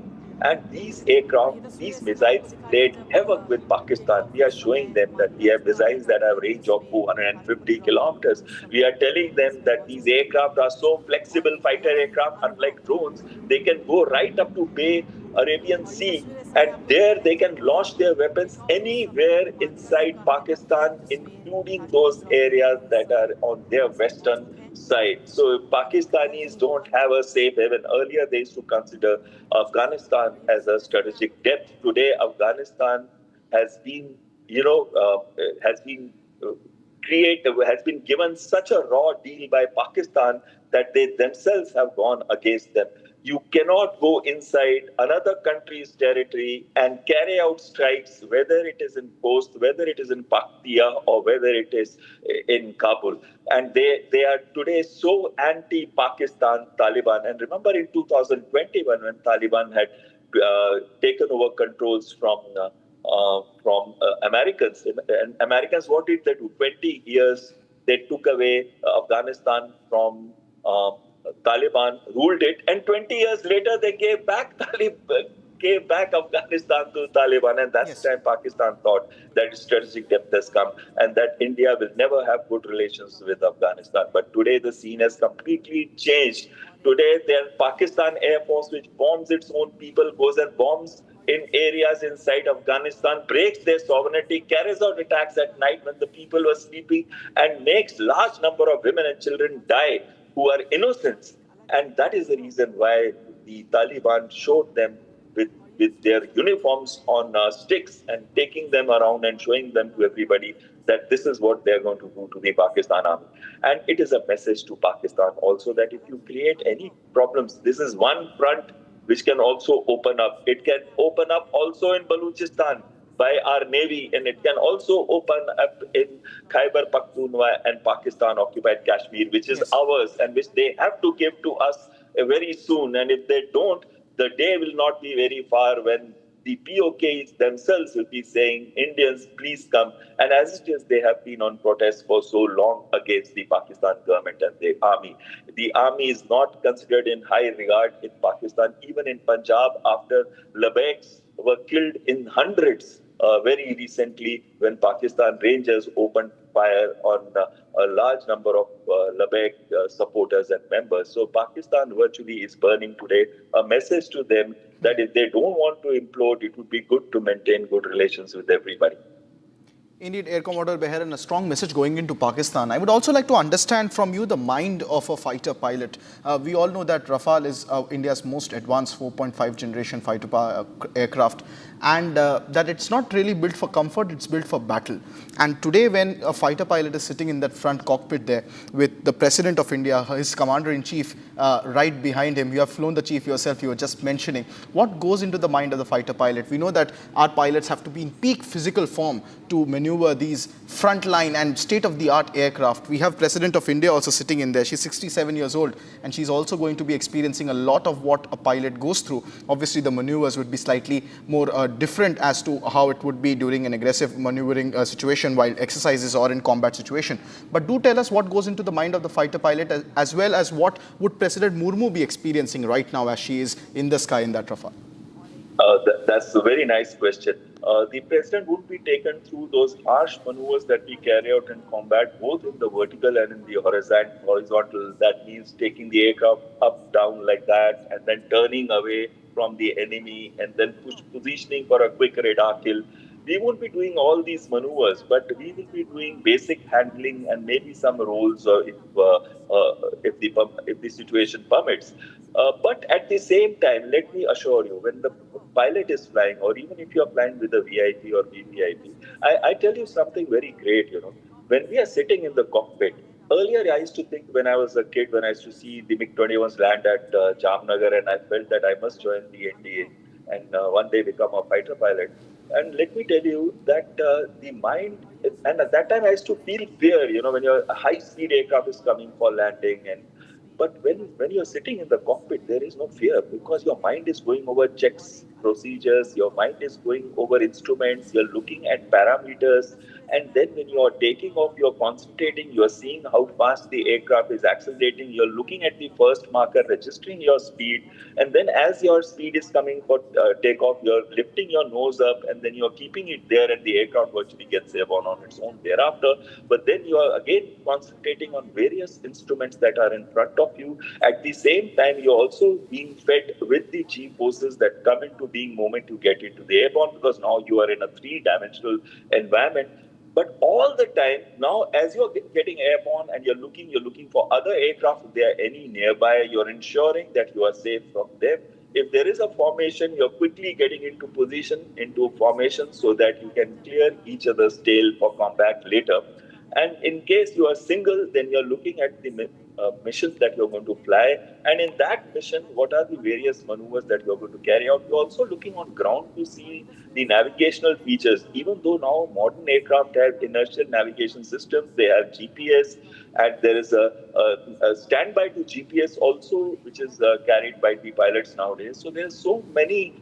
And these aircraft, these missiles played havoc with Pakistan. We are showing them that we have missiles that have a range of 450 kilometers. We are telling them that these aircraft are so flexible fighter aircraft, unlike drones. They can go right up to Bay Arabian Sea, and there they can launch their weapons anywhere inside Pakistan, including those areas that are on their western side. So Pakistanis don't have a safe haven. Earlier they used to consider Afghanistan as a strategic depth. Today Afghanistan has been, has been given such a raw deal by Pakistan that they themselves have gone against them. You cannot go inside another country's territory and carry out strikes, whether it is in Khost, whether it is in Paktia, or whether it is in Kabul. And they are today so anti-Pakistan Taliban. And remember in 2021 when Taliban had taken over controls from from Americans. And Americans, what did they do? 20 years they took away Afghanistan from Taliban, ruled it, and 20 years later they gave back Afghanistan to Taliban, and that's the time Pakistan thought that strategic depth has come and that India will never have good relations with Afghanistan. But today the scene has completely changed. Today there's Pakistan Air Force, which bombs its own people, goes and bombs in areas inside Afghanistan, breaks their sovereignty, carries out attacks at night when the people were sleeping, and makes large number of women and children die who are innocents. And that is the reason why the Taliban showed them with their uniforms on sticks and taking them around and showing them to everybody that this is what they're going to do to the Pakistan army. And it is a message to Pakistan also that if you create any problems, this is one front which can also open up. It can open up also in Balochistan by our navy, and it can also open up in Khyber Pakhtunkhwa and Pakistan occupied Kashmir, which is ours and which they have to give to us very soon. And if they don't, the day will not be very far when the POKs themselves will be saying, Indians, please come. And as it is, they have been on protest for so long against the Pakistan government and the army. The army is not considered in high regard in Pakistan. Even in Punjab, after Labaks were killed in hundreds very recently when Pakistan Rangers opened fire on a large number of Labak supporters and members. So Pakistan virtually is burning today. A message to them that if they don't want to implode, it would be good to maintain good relations with everybody.
Indeed, Air Commodore Beharan, a strong message going into Pakistan. I would also like to understand from you the mind of a fighter pilot. We all know that Rafale is India's most advanced 4.5 generation fighter aircraft, and that it's not really built for comfort, it's built for battle. And today when a fighter pilot is sitting in that front cockpit there with the President of India, his Commander-in-Chief right behind him, you have flown the Chief yourself, you were just mentioning, what goes into the mind of the fighter pilot? We know that our pilots have to be in peak physical form to maneuver these frontline and state-of-the-art aircraft. We have President of India also sitting in there. She's 67 years old, and she's also going to be experiencing a lot of what a pilot goes through. Obviously, the maneuvers would be slightly more different as to how it would be during an aggressive maneuvering situation while exercises or in combat situation. But do tell us what goes into the mind of the fighter pilot, as well as what would President Murmu be experiencing right now as she is in the sky in that Rafale?
That's a very nice question. The president would be taken through those harsh maneuvers that we carry out in combat, both in the vertical and in the horizontal. That means taking the aircraft up, down like that, and then turning away from the enemy, and then positioning for a quick radar kill. We won't be doing all these maneuvers, but we will be doing basic handling and maybe some rolls if the situation permits. But at the same time, let me assure you, when the pilot is flying, or even if you are flying with a VIP or VVIP, I tell you something very great, When we are sitting in the cockpit, earlier I used to think when I was a kid, when I used to see the MiG-21s land at Jamnagar, and I felt that I must join the NDA and one day become a fighter pilot. And let me tell you that the mind, and at that time I used to feel fear, when your high-speed aircraft is coming for landing. But when you're sitting in the cockpit, there is no fear because your mind is going over checks, procedures, your mind is going over instruments, you're looking at parameters. And then when you are taking off, you're concentrating, you're seeing how fast the aircraft is accelerating, you're looking at the first marker, registering your speed. And then as your speed is coming for takeoff, you're lifting your nose up and then you're keeping it there and the aircraft virtually gets airborne on its own thereafter. But then you are again concentrating on various instruments that are in front of you. At the same time, you're also being fed with the G forces that come into being moment you get into the airborne, because now you are in a three-dimensional environment. But all the time, now as you're getting airborne and you're looking for other aircraft, if there are any nearby, you're ensuring that you are safe from them. If there is a formation, you're quickly getting into position, into formation, so that you can clear each other's tail for combat later. And in case you are single, then you're looking at the missions that you're going to fly. And in that mission, what are the various maneuvers that you're going to carry out? You're also looking on ground to see the navigational features. Even though now modern aircraft have inertial navigation systems, they have GPS, and there is a standby to GPS also, which is carried by the pilots nowadays. So there's so many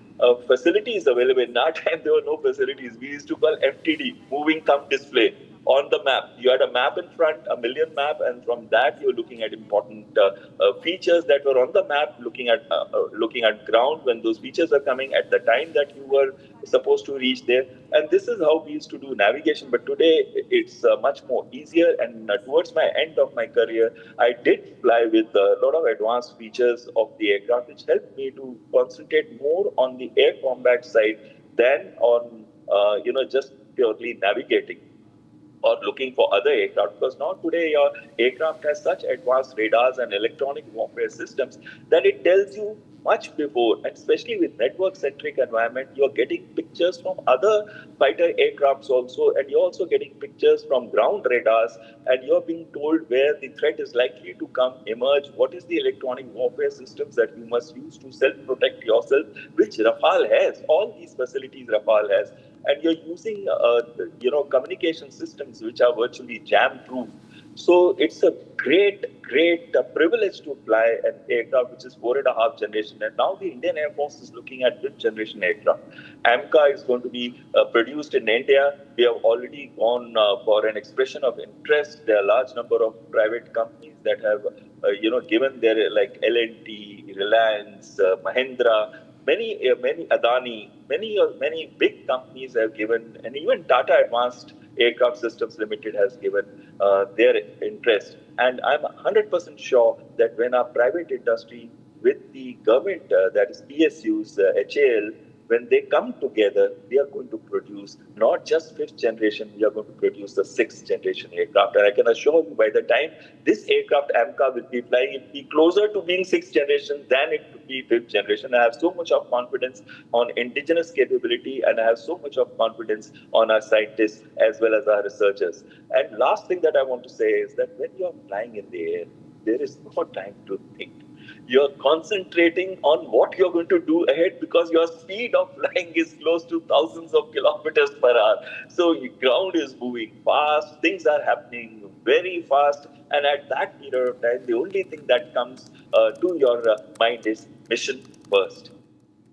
facilities available. In our time, there were no facilities. We used to call MTD, moving thumb display, on the map. You had a map in front, a million map, and from that you're looking at important features that were on the map, looking at ground when those features are coming at the time that you were supposed to reach there. And this is how we used to do navigation. But today it's much more easier. And towards my end of my career, I did fly with a lot of advanced features of the aircraft, which helped me to concentrate more on the air combat side than on just purely navigating or looking for other aircraft, because now today your aircraft has such advanced radars and electronic warfare systems that it tells you much before, and especially with network-centric environment, you're getting pictures from other fighter aircrafts also, and you're also getting pictures from ground radars, and you're being told where the threat is likely to come, emerge, what is the electronic warfare systems that you must use to self-protect yourself, which Rafale has. All these facilities Rafale has. And you're using, communication systems which are virtually jam-proof. So it's a great privilege to fly an aircraft which is 4.5 generation. And now the Indian Air Force is looking at 5th generation aircraft. AMCA is going to be produced in India. We have already gone for an expression of interest. There are a large number of private companies that have, given their, like L&T, Reliance, Mahindra, many Adani, many big companies have given, and even Tata Advanced Aircraft Systems Limited has given their interest. And I'm 100% sure that when our private industry with the government, that is PSUs, HAL, when they come together, we are going to produce not just 5th generation, we are going to produce the 6th generation aircraft. And I can assure you, by the time this aircraft AMCA will be flying, it will be closer to being 6th generation than it will be 5th generation. I have so much of confidence on indigenous capability, and I have so much of confidence on our scientists as well as our researchers. And last thing that I want to say is that when you are flying in the air, there is no time to think. You're concentrating on what you're going to do ahead, because your speed of flying is close to thousands of kilometers per hour. So your ground is moving fast, things are happening very fast. And at that period of time, the only thing that comes to your mind is mission first.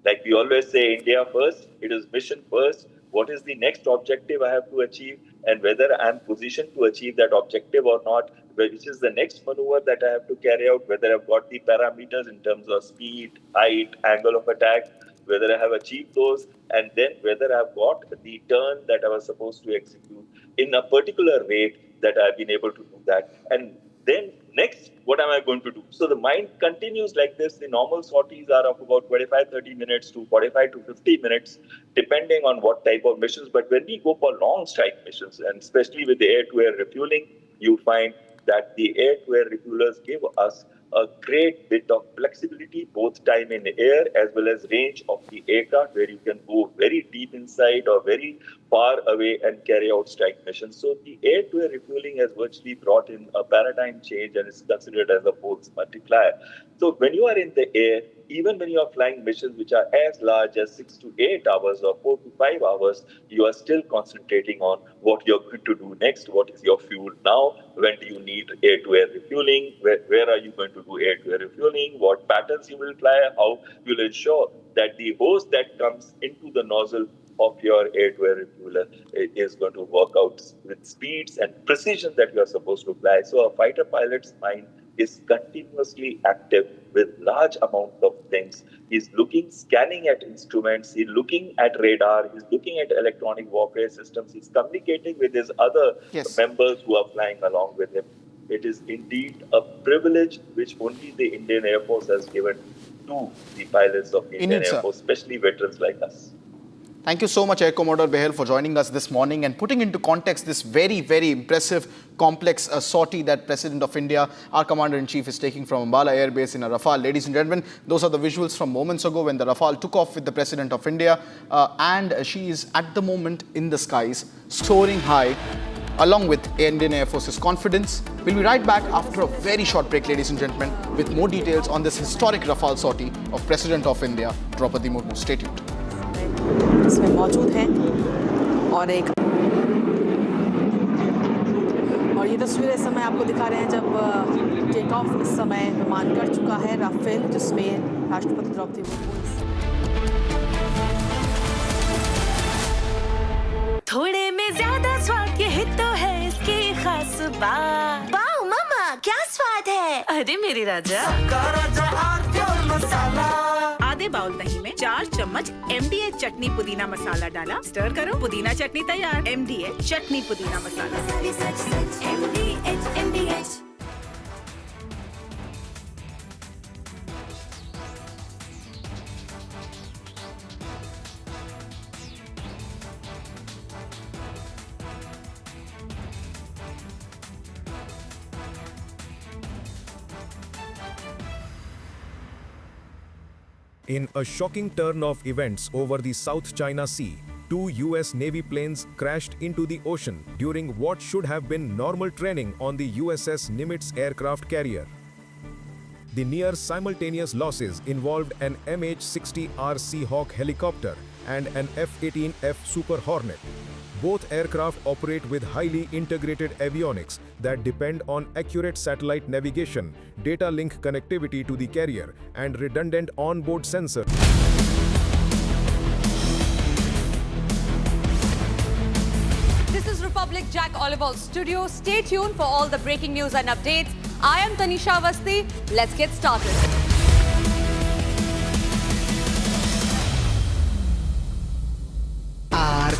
Like we always say, India first, it is mission first. What is the next objective I have to achieve, and whether I'm positioned to achieve that objective or not, which is the next maneuver that I have to carry out, whether I've got the parameters in terms of speed, height, angle of attack, whether I have achieved those, and then whether I've got the turn that I was supposed to execute in a particular rate that I've been able to do that. And then next, what am I going to do? So the mind continues like this. The normal sorties are of about 25-30 minutes to 45 to 50 minutes, depending on what type of missions. But when we go for long strike missions, and especially with the air-to-air refueling, you find that the air-to-air refuelers give us a great bit of flexibility, both time in the air as well as range of the aircraft, where you can go very deep inside or very far away and carry out strike missions. So the air-to-air refueling has virtually brought in a paradigm change and is considered as a force multiplier. So when you are in the air, even when you are flying missions which are as large as 6 to 8 hours or 4 to 5 hours, you are still concentrating on what you're going to do next. What is your fuel now? When do you need air-to-air refueling? Where are you going to do air-to-air refueling? What patterns you will fly? How you will ensure that the hose that comes into the nozzle of your air-to-air refueler is going to work out with speeds and precision that you are supposed to fly. So a fighter pilot's mind is continuously active with large amounts of things. He's looking, scanning at instruments, he's looking at radar, he's looking at electronic warfare systems, he's communicating with his other members who are flying along with him. It is indeed a privilege which only the Indian Air Force has given to the pilots of the Indian Air Force, especially veterans like us.
Thank you so much, Air Commodore Behel, for joining us this morning and putting into context this very, very impressive, complex sortie that President of India, our Commander-in-Chief, is taking from Ambala Air Base in a Rafale. Ladies and gentlemen, those are the visuals from moments ago when the Rafale took off with the President of India. And she is at the moment in the skies, soaring high, along with Indian Air Force's confidence. We'll be right back after a very short break, ladies and gentlemen, with more details on this historic Rafale sortie of President of India, Draupadi Murmu. Stay tuned.
इसमें मौजूद हैं और ये तस्वीर इस समय आपको दिखा रहे हैं जब टेक ऑफ इस समय विमान कर चुका है राफेल, जिसमें राष्ट्रपति द्रौपदी मुर्मू
थोड़े में ज्यादा स्वाद, यही तो है इसकी खास बात। वाओ मामा, क्या स्वाद है। अरे मेरे राजा, मसाला। आधे बाउल दही में 4 चम्मच MDH चटनी पुदीना मसाला डाला, स्टर करो, पुदीना चटनी तैयार। MDH चटनी पुदीना मसाला। MDH।
In a shocking turn of events over the South China Sea, 2 US Navy planes crashed into the ocean during what should have been normal training on the USS Nimitz aircraft carrier. The near simultaneous losses involved an MH-60R Seahawk helicopter and an F-18F Super Hornet. Both aircraft operate with highly integrated avionics that depend on accurate satellite navigation, data link connectivity to the carrier, and redundant onboard sensors.
This is Republic Jack Oliver's studio. Stay tuned for all the breaking news and updates. I am Tanisha Avasthi. Let's get started.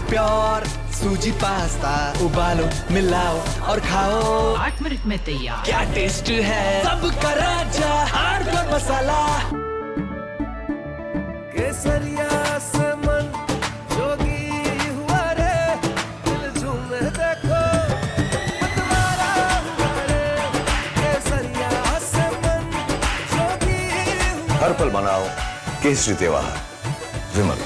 Pure सूजी pasta उबालो मिलाओ और खाओ
8 minute में तैयार।
क्या taste है सबका राजा hardcore मसाला। केसरिया से मन जोगी हुआ रे, दिल झूमे देखो मतवारा हुआ रे। केसरिया से मन जोगी हुआ।
हर पल मनाओ केसरी त्योहार। विमल,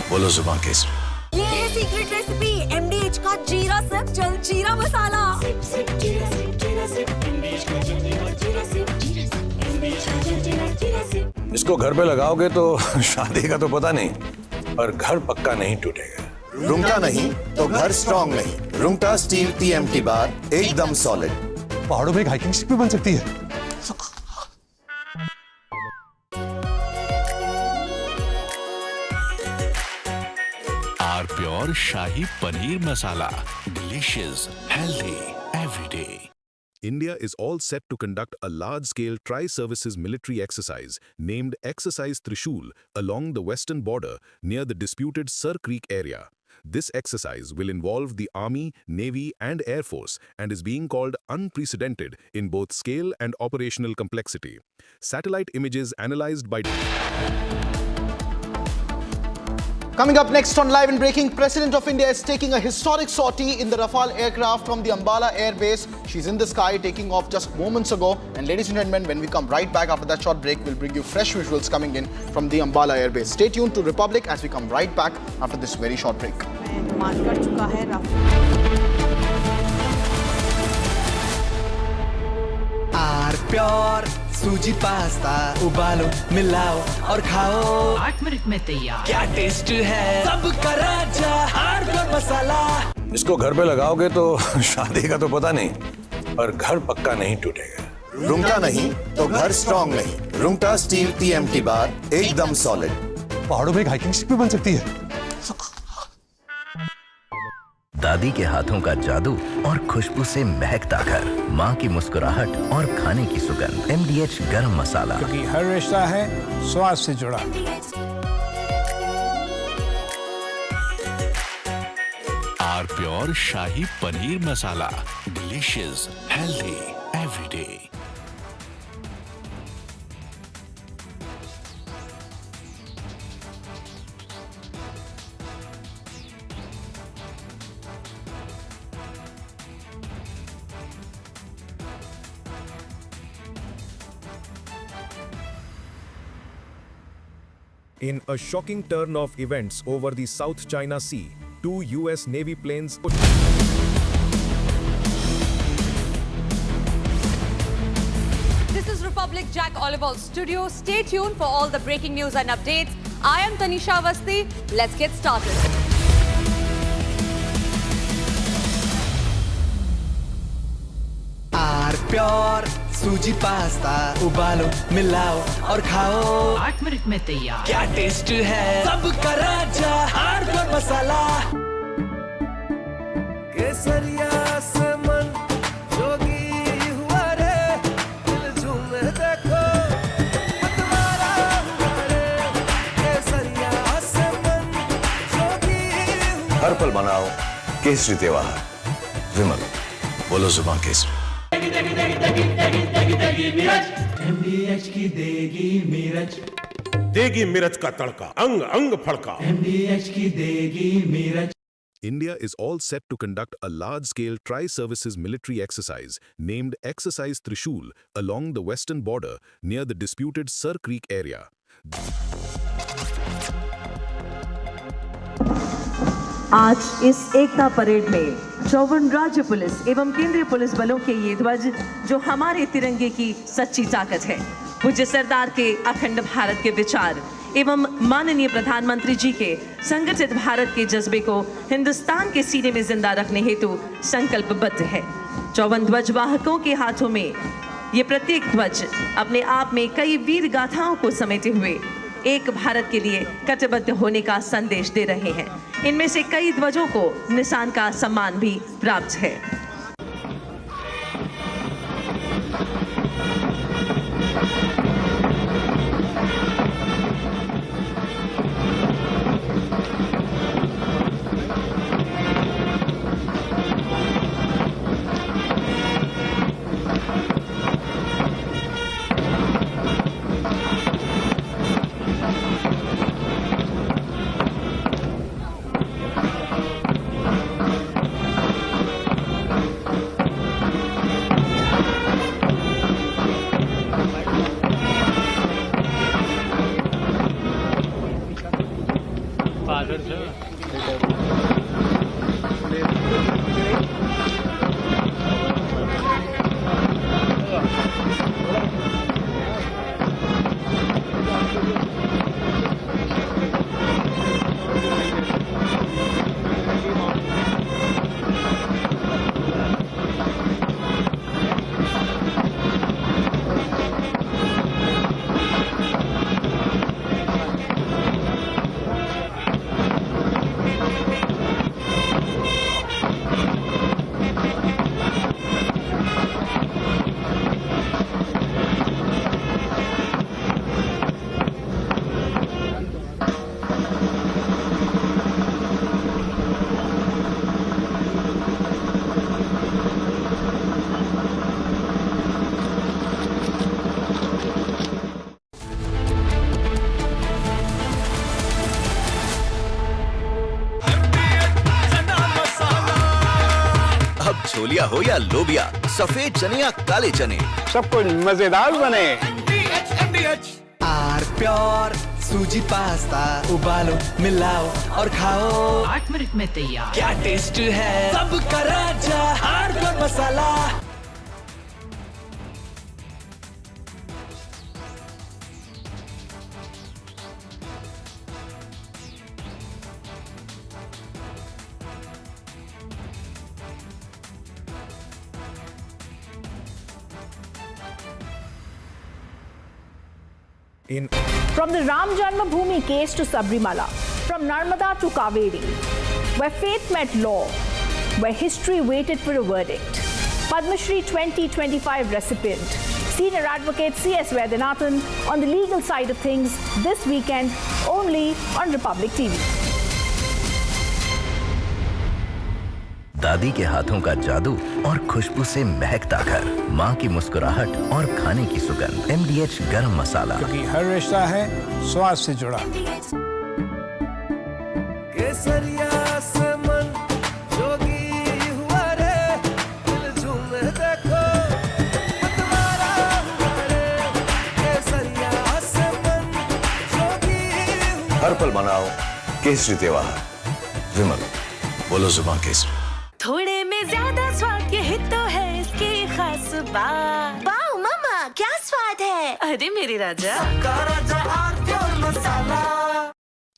बोलो जुबान केसरी।
ये है सीक्रेट रेसिपी MDH का जीरा सिप जलजीरा मसाला।
इसको घर पे लगाओगे तो शादी का तो पता नहीं, पर घर पक्का नहीं टूटेगा।
रुंगटा नहीं तो घर स्ट्रॉन्ग नहीं। रुंगटा स्टील TMT बार एकदम सॉलिड।
पहाड़ों में एक हाइकिंग शिप भी बन सकती है।
Pure shahi paneer masala, delicious, healthy, every day.
India is all set to conduct a large-scale tri-services military exercise named Exercise Thrishul along the western border near the disputed Sir Creek area. This exercise will involve the Army, Navy and Air Force and is being called unprecedented in both scale and operational complexity. Satellite images analyzed by...
Coming up next on Live and Breaking, President of India is taking a historic sortie in the Rafale aircraft from the Ambala airbase. She's in the sky, taking off just moments ago. And ladies and gentlemen, when we come right back after that short break, we'll bring you fresh visuals coming in from the Ambala airbase. Stay tuned to Republic as we come right back after this very short break.
Pure सूजी pasta उबालो मिलाओ और खाओ
8 minute में तैयार।
क्या taste है सबका राजा hardcore मसाला।
इसको घर पे लगाओगे तो शादी का तो पता नहीं, पर घर पक्का नहीं टूटेगा।
रुंगटा नहीं तो घर स्ट्रॉन्ग नहीं। रुंगटा स्टील TMT बार एकदम सॉलिड।
पहाड़ों में एक हाइकिंग शिप भी बन सकती है।
दादी के हाथों का जादू और खुशबू से महकता घर, माँ की मुस्कुराहट और खाने की सुगंध। MDH गरम मसाला,
क्योंकि हर रिश्ता है स्वाद से जुड़ा।
Pure shahi paneer masala, delicious, healthy, every day.
In a shocking turn of events over the South China Sea, 2 US Navy planes...
This is Republic Jack Oliver's studio. Stay tuned for all the breaking news and updates. I am Tanisha Avasthi. Let's get started.
Pure सूजी pasta उबालो मिलाओ और खाओ
8 minute में तैयार।
क्या taste है सबका राजा hardcore मसाला। केसरिया से मन जोगी हुआ रे दिल झूमे देखो मतवारा हुआ रे केसरिया से मन जोगी हुआ।
हर पल मनाओ केसरी त्योहार। विमल, बोलो जुबान केसरी।
MDH की देगी मिर्च,
देगी मिर्च का तड़का, अंग अंग फड़का।
MDH की देगी मिर्च।
India is all set to conduct a large-scale tri-services military exercise named Exercise Thrishul along the western border near the disputed Sar Creek area.
आज इस एकता परेड में 54 राज्य पुलिस एवं केंद्रीय पुलिस बलों के ये ध्वज जो हमारे तिरंगे की सच्ची ताकत है, पूज्य सरदार के अखंड भारत के विचार एवं माननीय प्रधानमंत्री जी के संगठित भारत के जज्बे को हिंदुस्तान के सीने में जिंदा रखने हेतु संकल्पबद्ध है। 54 ध्वज वाहकों के हाथों में ये प्रत्येक ध्वज अपने आप में कई वीर गाथाओं को समेटे हुए एक भारत के लिए कटिबद्ध होने का संदेश दे रहे हैं। इनमें से कई ध्वजों को निशान का सम्मान भी प्राप्त है।
छोलिया हो या लोबिया, सफेद चने या काले चने,
सब कुछ मजेदार बने।
आर प्योर सूजी पास्ता उबालो मिलाओ और खाओ,
8 मिनट में तैयार।
क्या टेस्ट है सबका राजा R pure masala.
From the Ram Janmabhoomi case to Sabrimala, from Narmada to Kaveri, where faith met law, where history waited for a verdict. Padma Shri 2025 recipient, Senior Advocate C.S. Vaidyanathan on the legal side of things this weekend only on Republic TV.
दादी के हाथों का जादू और खुशबू से महकता घर, माँ की मुस्कुराहट और खाने की सुगंध। MDH गरम मसाला,
क्योंकि हर रिश्ता है स्वाद से जुड़ा।
केसरिया से मन जोगी हुआ रे दिल झूमे देखो मतवारा हुआ रे केसरिया से मन जोगी हुआ।
हर पल मनाओ केसरी त्योहार। विमल, बोलो जुबान केसरी।
थोड़े में ज्यादा स्वाद, यही तो है इसकी खास बात। वाओ मामा, क्या स्वाद है। अरे मेरे राजा,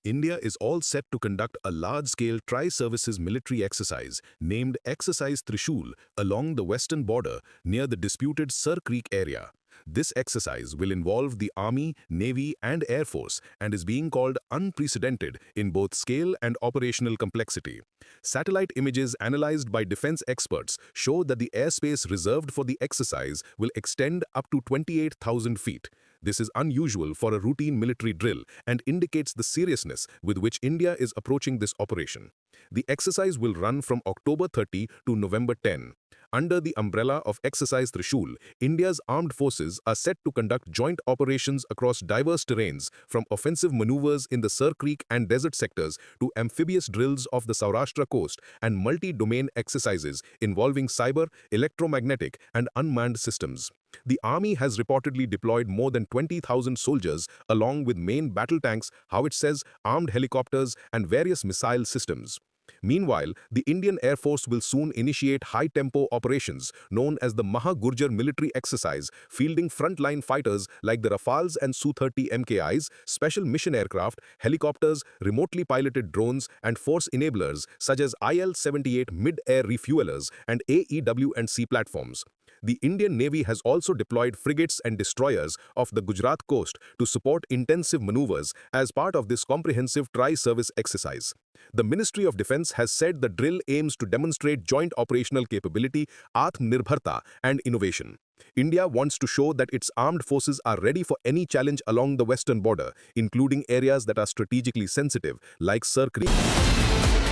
India is all set to conduct a large-scale tri-services military exercise named Exercise Thrishul along the western border near the disputed Sar Creek area. This exercise will involve the Army, Navy, and Air Force and is being called unprecedented in both scale and operational complexity. Satellite images analyzed by defense experts show that the airspace reserved for the exercise will extend up to 28,000 feet. This is unusual for a routine military drill and indicates the seriousness with which India is approaching this operation. The exercise will run from October 30 to November 10. Under the umbrella of Exercise Thrishul, India's armed forces are set to conduct joint operations across diverse terrains, from offensive maneuvers in the Sir Creek and desert sectors to amphibious drills off the Saurashtra coast and multi-domain exercises involving cyber, electromagnetic, and unmanned systems. The army has reportedly deployed more than 20,000 soldiers along with main battle tanks, howitzers, armed helicopters, and various missile systems. Meanwhile, the Indian Air Force will soon initiate high-tempo operations known as the Mahagurjar military exercise, fielding frontline fighters like the Rafales and Su-30 MKIs, special mission aircraft, helicopters, remotely piloted drones, and force enablers such as IL-78 mid-air refuelers and AEW&C platforms. The Indian Navy has also deployed frigates and destroyers off the Gujarat coast to support intensive maneuvers as part of this comprehensive tri-service exercise. The Ministry of Defence has said the drill aims to demonstrate joint operational capability, Atmanirbharta, and innovation. India wants to show that its armed forces are ready for any challenge along the western border, including areas that are strategically sensitive, like Sir Creek.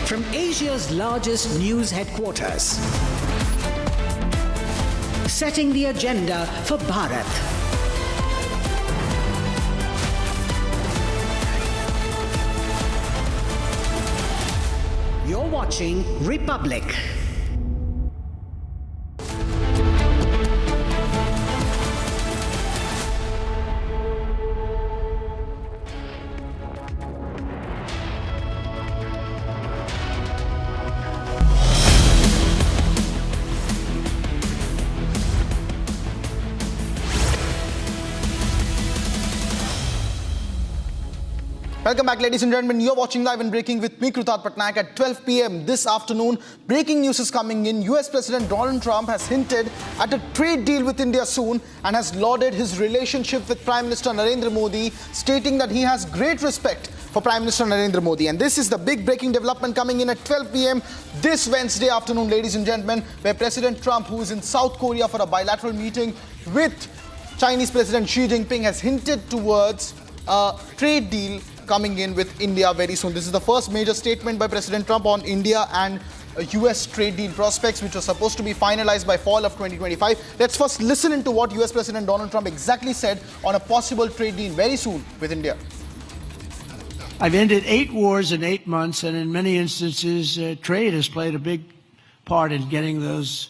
From Asia's largest news headquarters, setting the agenda for Bharat. You're watching Republic.
Welcome back, ladies and gentlemen. You're watching Live and Breaking with me, Krutat Patnaik, at 12 p.m. this afternoon. Breaking news is coming in. US President Donald Trump has hinted at a trade deal with India soon and has lauded his relationship with Prime Minister Narendra Modi, stating that he has great respect for Prime Minister Narendra Modi. And this is the big breaking development coming in at 12 p.m. this Wednesday afternoon, ladies and gentlemen, where President Trump, who is in South Korea for a bilateral meeting with Chinese President Xi Jinping, has hinted towards a trade deal coming in with India very soon. This is the first major statement by President Trump on India and US trade deal prospects, which was supposed to be finalized by fall of 2025. Let's first listen into what US President Donald Trump exactly said on a possible trade deal very soon with India.
I've ended 8 wars in 8 months, and in many instances, trade has played a big part in getting those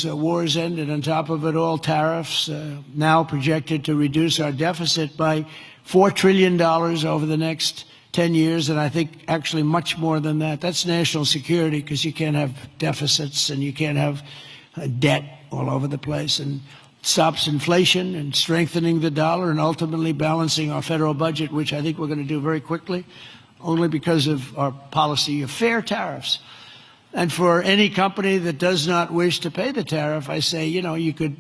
wars ended. On top of it all, tariffs now projected to reduce our deficit by $4 trillion over the next 10 years, and I think actually much more than that. That's national security, because you can't have deficits and you can't have debt all over the place. And stops inflation and strengthening the dollar and ultimately balancing our federal budget, which I think we're going to do very quickly, only because of our policy of fair tariffs. And for any company that does not wish to pay the tariff, I say, you could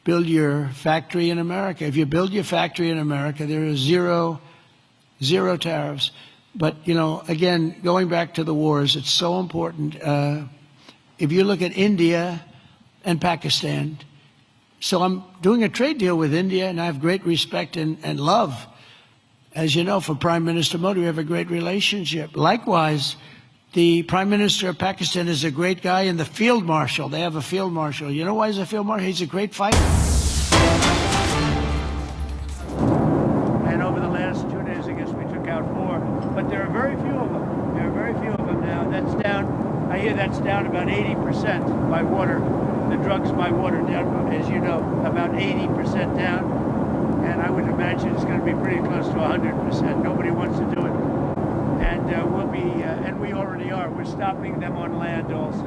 build your factory in America. If you build your factory in America, there is zero tariffs. But, again, going back to the wars, it's so important. If you look at India and Pakistan, so I'm doing a trade deal with India, and I have great respect and love. As you know, for Prime Minister Modi, we have a great relationship. Likewise, the Prime Minister of Pakistan is a great guy, and the Field Marshal, they have a Field Marshal. You know why he's a Field Marshal? He's a great fighter.
And over the last 2 days, I guess we took out 4. But there are very few of them. There are very few of them now. That's down, I hear that's down about 80% by water. The drugs by water down, as you know, about 80% down. And I would imagine it's going to be pretty close to 100%. Nobody wants to do it. And we'll be, and we already are. We're stopping them on land also.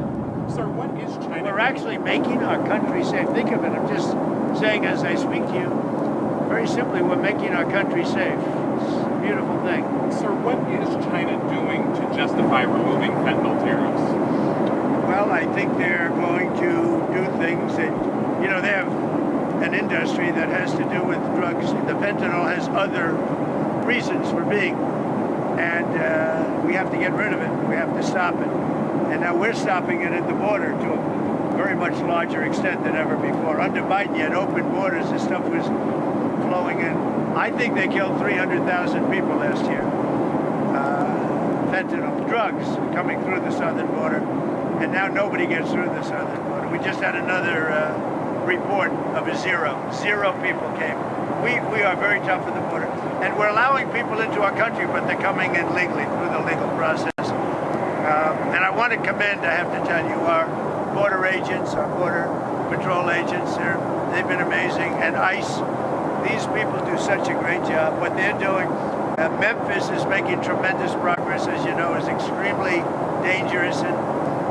Sir, what is China?
We're actually making our country safe. Think of it. I'm just saying as I speak to you, very simply, we're making our country safe. It's a beautiful thing.
Sir, what is China doing to justify removing fentanyl tariffs?
Well, I think they're going to do things that, they have an industry that has to do with drugs. The fentanyl has other reasons for being, and we have to get rid of it. We have to stop it. And now we're stopping it at the border to a very much larger extent than ever before. Under Biden, you had open borders, this stuff was flowing in. I think they killed 300,000 people last year. Fentanyl, drugs coming through the southern border, and now nobody gets through the southern border. We just had another report of a zero. Zero people came. We are very tough at the border, and we're allowing people into our country, but they're coming in legally through the legal process. And I want to commend, I have to tell you, our border agents, our border patrol agents. They've been amazing, and ICE. These people do such a great job. What they're doing. Memphis is making tremendous progress, as you know, is extremely dangerous, and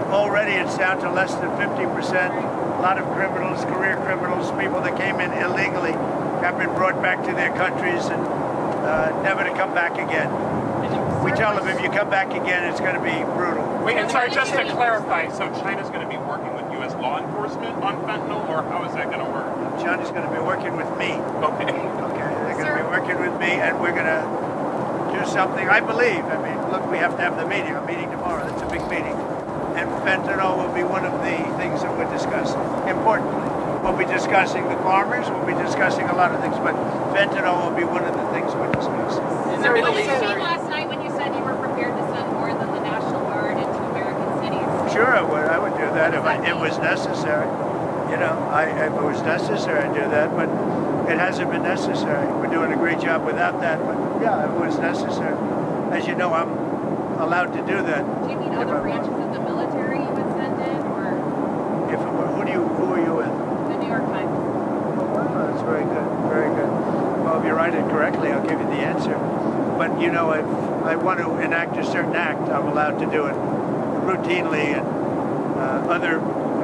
already it's down to less than 50%. A lot of criminals, career criminals, people that came in illegally have been brought back to their countries and never to come back again. We tell them if you come back again, it's going to be brutal.
Wait, and sorry, just to clarify, so China's going to be working with U.S. law enforcement on fentanyl, or how is that going to work?
China's going to be working with me.
Okay.
Okay, they're going to be working with me, and we're going to do something, I believe. I mean, look, we have to have the meeting. Our meeting tomorrow. That's a big meeting. And fentanyl will be one of the things that we're discussing. Importantly, we'll be discussing the farmers. We'll be discussing a lot of things, but fentanyl will be one of the things we're discussing.
What did you mean last night when you said you were prepared to send more than the National Guard into American cities?
Sure, I would. I would do that if it was necessary. You know, if it was necessary, I'd do that, but it hasn't been necessary. We're doing a great job without that, but yeah, if it was necessary. As you know, I'm allowed to do that.
Do you mean other branches of the military you would send in, or?
If it were, who are you with?
The New York Times.
Oh, that's very good, very good. Well, if you write it correctly, I'll give you the answer. But, you know, if I want to enact a certain act, I'm allowed to do it routinely, and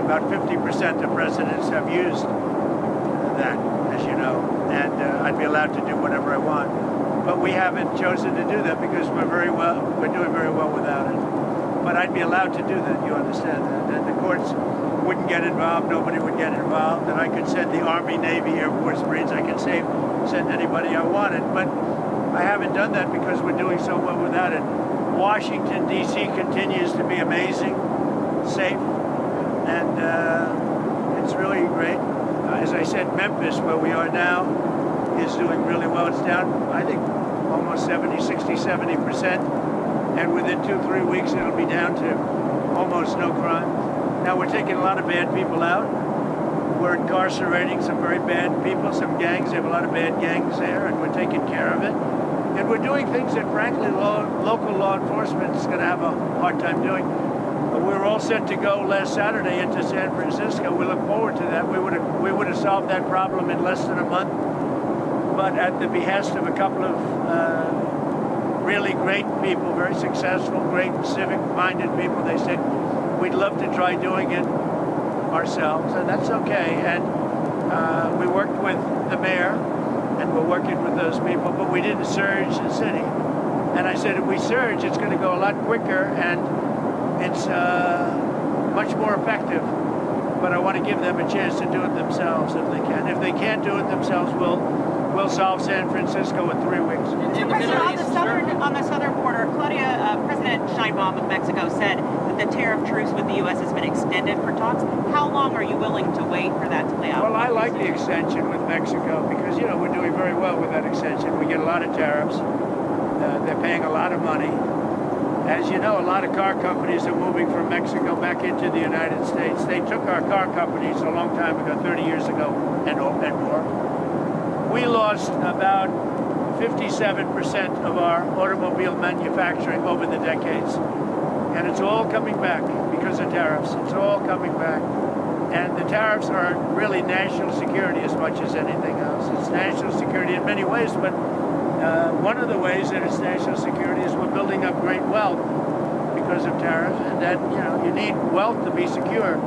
about 50% of presidents have used that, as you know, and I'd be allowed to do whatever I want. But we haven't chosen to do that because we're doing very well without it. But I'd be allowed to do that, you understand that. And the courts wouldn't get involved, nobody would get involved, and I could send the Army, Navy, Air Force, Marines, I could send anybody I wanted. But I haven't done that because we're doing so well without it. Washington, D.C. continues to be amazing, safe, and it's really great. As I said, Memphis, where we are now, is doing really well. It's down, I think, almost 70%. And within 2-3 weeks, it'll be down to almost no crime. Now, we're taking a lot of bad people out. We're incarcerating some very bad people, some gangs. They have a lot of bad gangs there, and we're taking care of it. And we're doing things that, frankly, local law enforcement is going to have a hard time doing. We were all set to go last Saturday into San Francisco. We look forward to that. We would have solved that problem in less than a month. But at the behest of a couple of really great people, very successful, great civic-minded people, they said, we'd love to try doing it ourselves, and that's okay. And we worked with the mayor, and we're working with those people, but we didn't surge the city. And I said, if we surge, it's going to go a lot quicker, and it's much more effective. But I want to give them a chance to do it themselves if they can. If they can't do it themselves, we'll solve San Francisco in 3 weeks.
On the southern border, President Sheinbaum of Mexico said that the tariff truce with the U.S. has been extended for talks. How long are you willing to wait for that to play out?
Well, I like the extension with Mexico because, you know, we're doing very well with that extension. We get a lot of tariffs. They're paying a lot of money. As you know, a lot of car companies are moving from Mexico back into the United States. They took our car companies a long time ago, 30 years ago and more. We lost about 57% of our automobile manufacturing over the decades. And it's all coming back because of tariffs. It's all coming back. And the tariffs are really national security as much as anything else. It's national security in many ways, but one of the ways that it's national security is we're building up great wealth because of tariffs, and that, you know, you need wealth to be secure.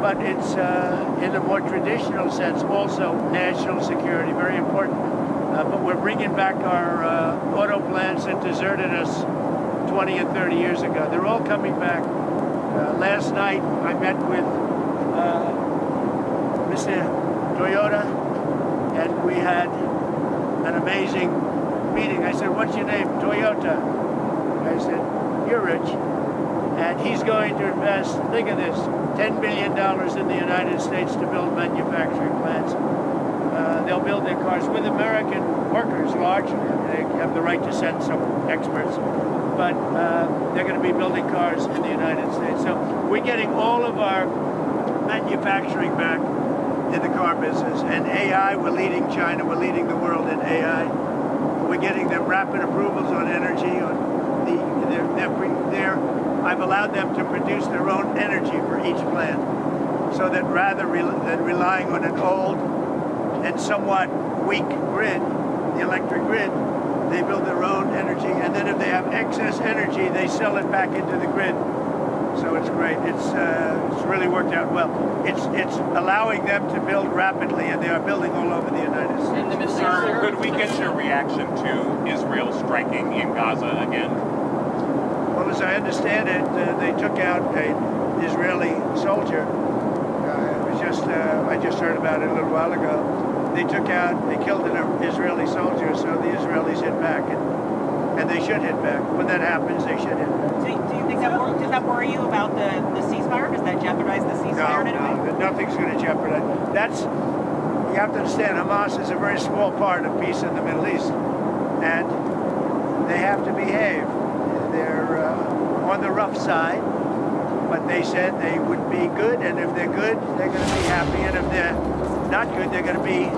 But it's, in a more traditional sense, also national security, very important. But we're bringing back our auto plants that deserted us 20 and 30 years ago. They're all coming back. Last night, I met with Mr. Toyota, and we had an amazing meeting. I said, "What's your name?" "Toyota." I said, "You're rich." And he's going to invest, think of this, $10 billion in the United States to build manufacturing plants. They'll build their cars with American workers largely. They have the right to send some experts, but they're going to be building cars in the United States. So we're getting all of our manufacturing back in the car business. And AI, we're leading China, we're leading the world in AI. We're getting them rapid approvals on energy. I've allowed them to produce their own energy for each plant, so that rather than relying on an old and somewhat weak grid, the electric grid, they build their own energy, and then if they have excess energy, they sell it back into the grid. So it's great. It's really worked out well. It's allowing them to build rapidly, and they are building all over the United States.
Sir, could we get your reaction to Israel striking in Gaza again?
Well, as I understand it, they took out an Israeli soldier. I just heard about it a little while ago. They killed an Israeli soldier, so the Israelis hit back, and they should hit back. When that happens, they should hit back.
So do you think does that worry you about the ceasefire? Does that jeopardize the ceasefire in any way?
No, nothing's going to jeopardize. You have to understand, Hamas is a very small part of peace in the Middle East, and they have to behave. They're on the rough side, but they said they would be good, and if they're good, they're going to be happy, and if they're not good, they're going to be...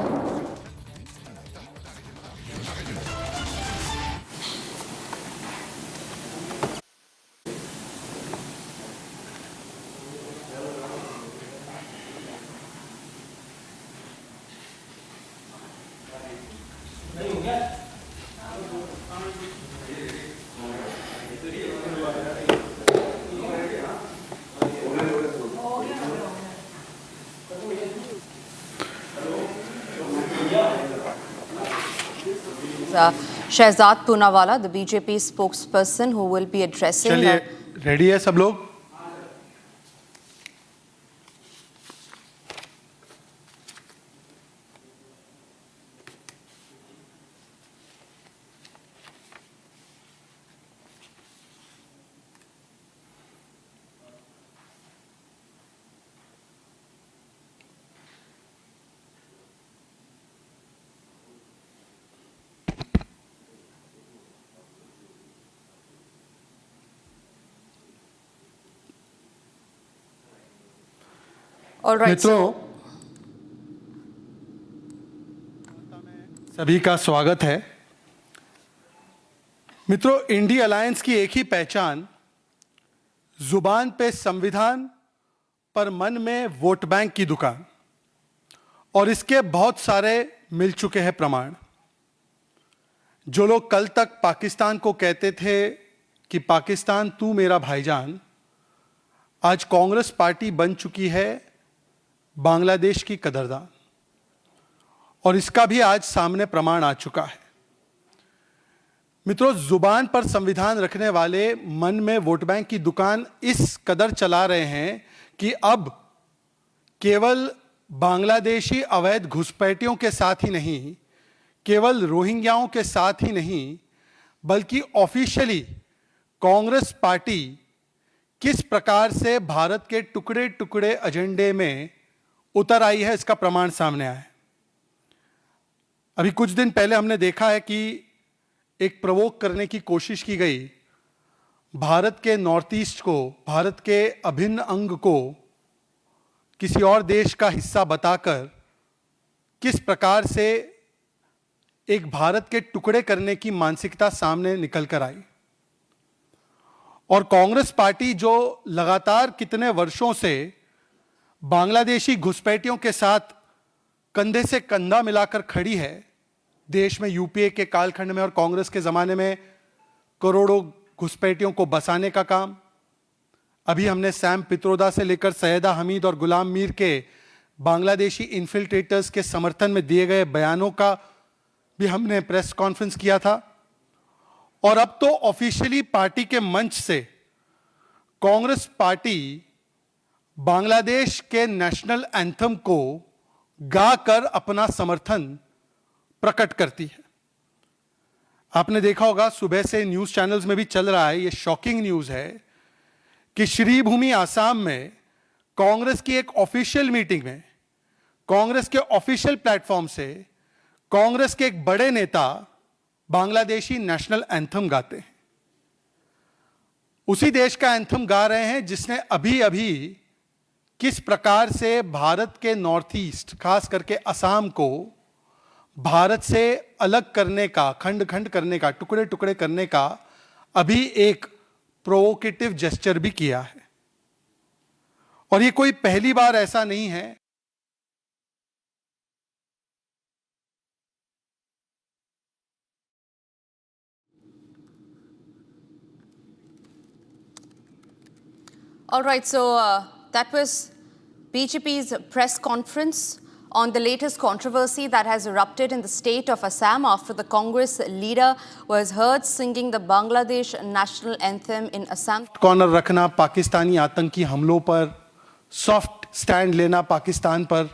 Shehzad Poonawala, the BJP spokesperson who will be addressing...
चलिए, ready है सब लोग?
All right.
मित्रों, सभी का स्वागत है। मित्रों, इंडी अलायंस की एक ही पहचान, जुबान पे संविधान पर मन में वोट बैंक की दुकान, और इसके बहुत सारे मिल चुके हैं प्रमाण। जो लोग कल तक पाकिस्तान को कहते थे कि पाकिस्तान तू मेरा भाईजान, आज कांग्रेस पार्टी बन चुकी है बांग्लादेश की कदरदान, और इसका भी आज सामने प्रमाण आ चुका है। मित्रों, जुबान पर संविधान रखने वाले मन में वोट बैंक की दुकान इस कदर चला रहे हैं कि अब केवल बांग्लादेशी अवैध घुसपैठियों के साथ ही नहीं, केवल रोहिंग्याओं के साथ ही नहीं, बल्कि ऑफिशियली कांग्रेस पार्टी किस प्रकार से भारत के टुकड़े टुकड़े एजेंडे में उतर आई है, इसका प्रमाण सामने आया है। अभी कुछ दिन पहले हमने देखा है कि एक प्रवोक करने की कोशिश की गई, भारत के नॉर्थ ईस्ट को, भारत के अभिन्न अंग को किसी और देश का हिस्सा बताकर किस प्रकार से एक भारत के टुकड़े करने की मानसिकता सामने निकल कर आई। और कांग्रेस पार्टी जो लगातार कितने वर्षों से बांग्लादेशी घुसपैठियों के साथ कंधे से कंधा मिलाकर खड़ी है, देश में यूपीए के कालखंड में और कांग्रेस के ज़माने में करोड़ों घुसपैठियों को बसाने का काम, अभी हमने सैम पित्रोदा से लेकर सैयदा हमीद और गुलाम मीर के बांग्लादेशी इन्फिल्ट्रेटर्स के समर्थन में दिए गए बयानों का भी हमने प्रेस कॉन्फ्रेंस किया था। और अब तो ऑफिशियली पार्टी के मंच से कांग्रेस पार्टी बांग्लादेश के नेशनल एंथम को गाकर अपना समर्थन प्रकट करती है। आपने देखा होगा सुबह से न्यूज चैनल्स में भी चल रहा है, ये शॉकिंग न्यूज है कि श्रीभूमि आसाम में कांग्रेस की एक ऑफिशियल मीटिंग में कांग्रेस के ऑफिशियल प्लेटफॉर्म से कांग्रेस के एक बड़े नेता बांग्लादेशी नेशनल एंथम गाते हैं। उसी देश का एंथम गा रहे हैं जिसने अभी अभी किस प्रकार से भारत के नॉर्थ ईस्ट, खास करके असम को भारत से अलग करने का, खंड खंड करने का, टुकड़े टुकड़े करने का अभी एक प्रोवोकेटिव जेस्चर भी किया है। और ये कोई पहली बार ऐसा नहीं है।
All right, so that was BJP's press conference on the latest controversy that has erupted in the state of Assam after the Congress leader was heard singing the Bangladesh national anthem in Assam.
Corner रखना, पाकिस्तानी आतंकी हमलों पर soft stand लेना पाकिस्तान पर,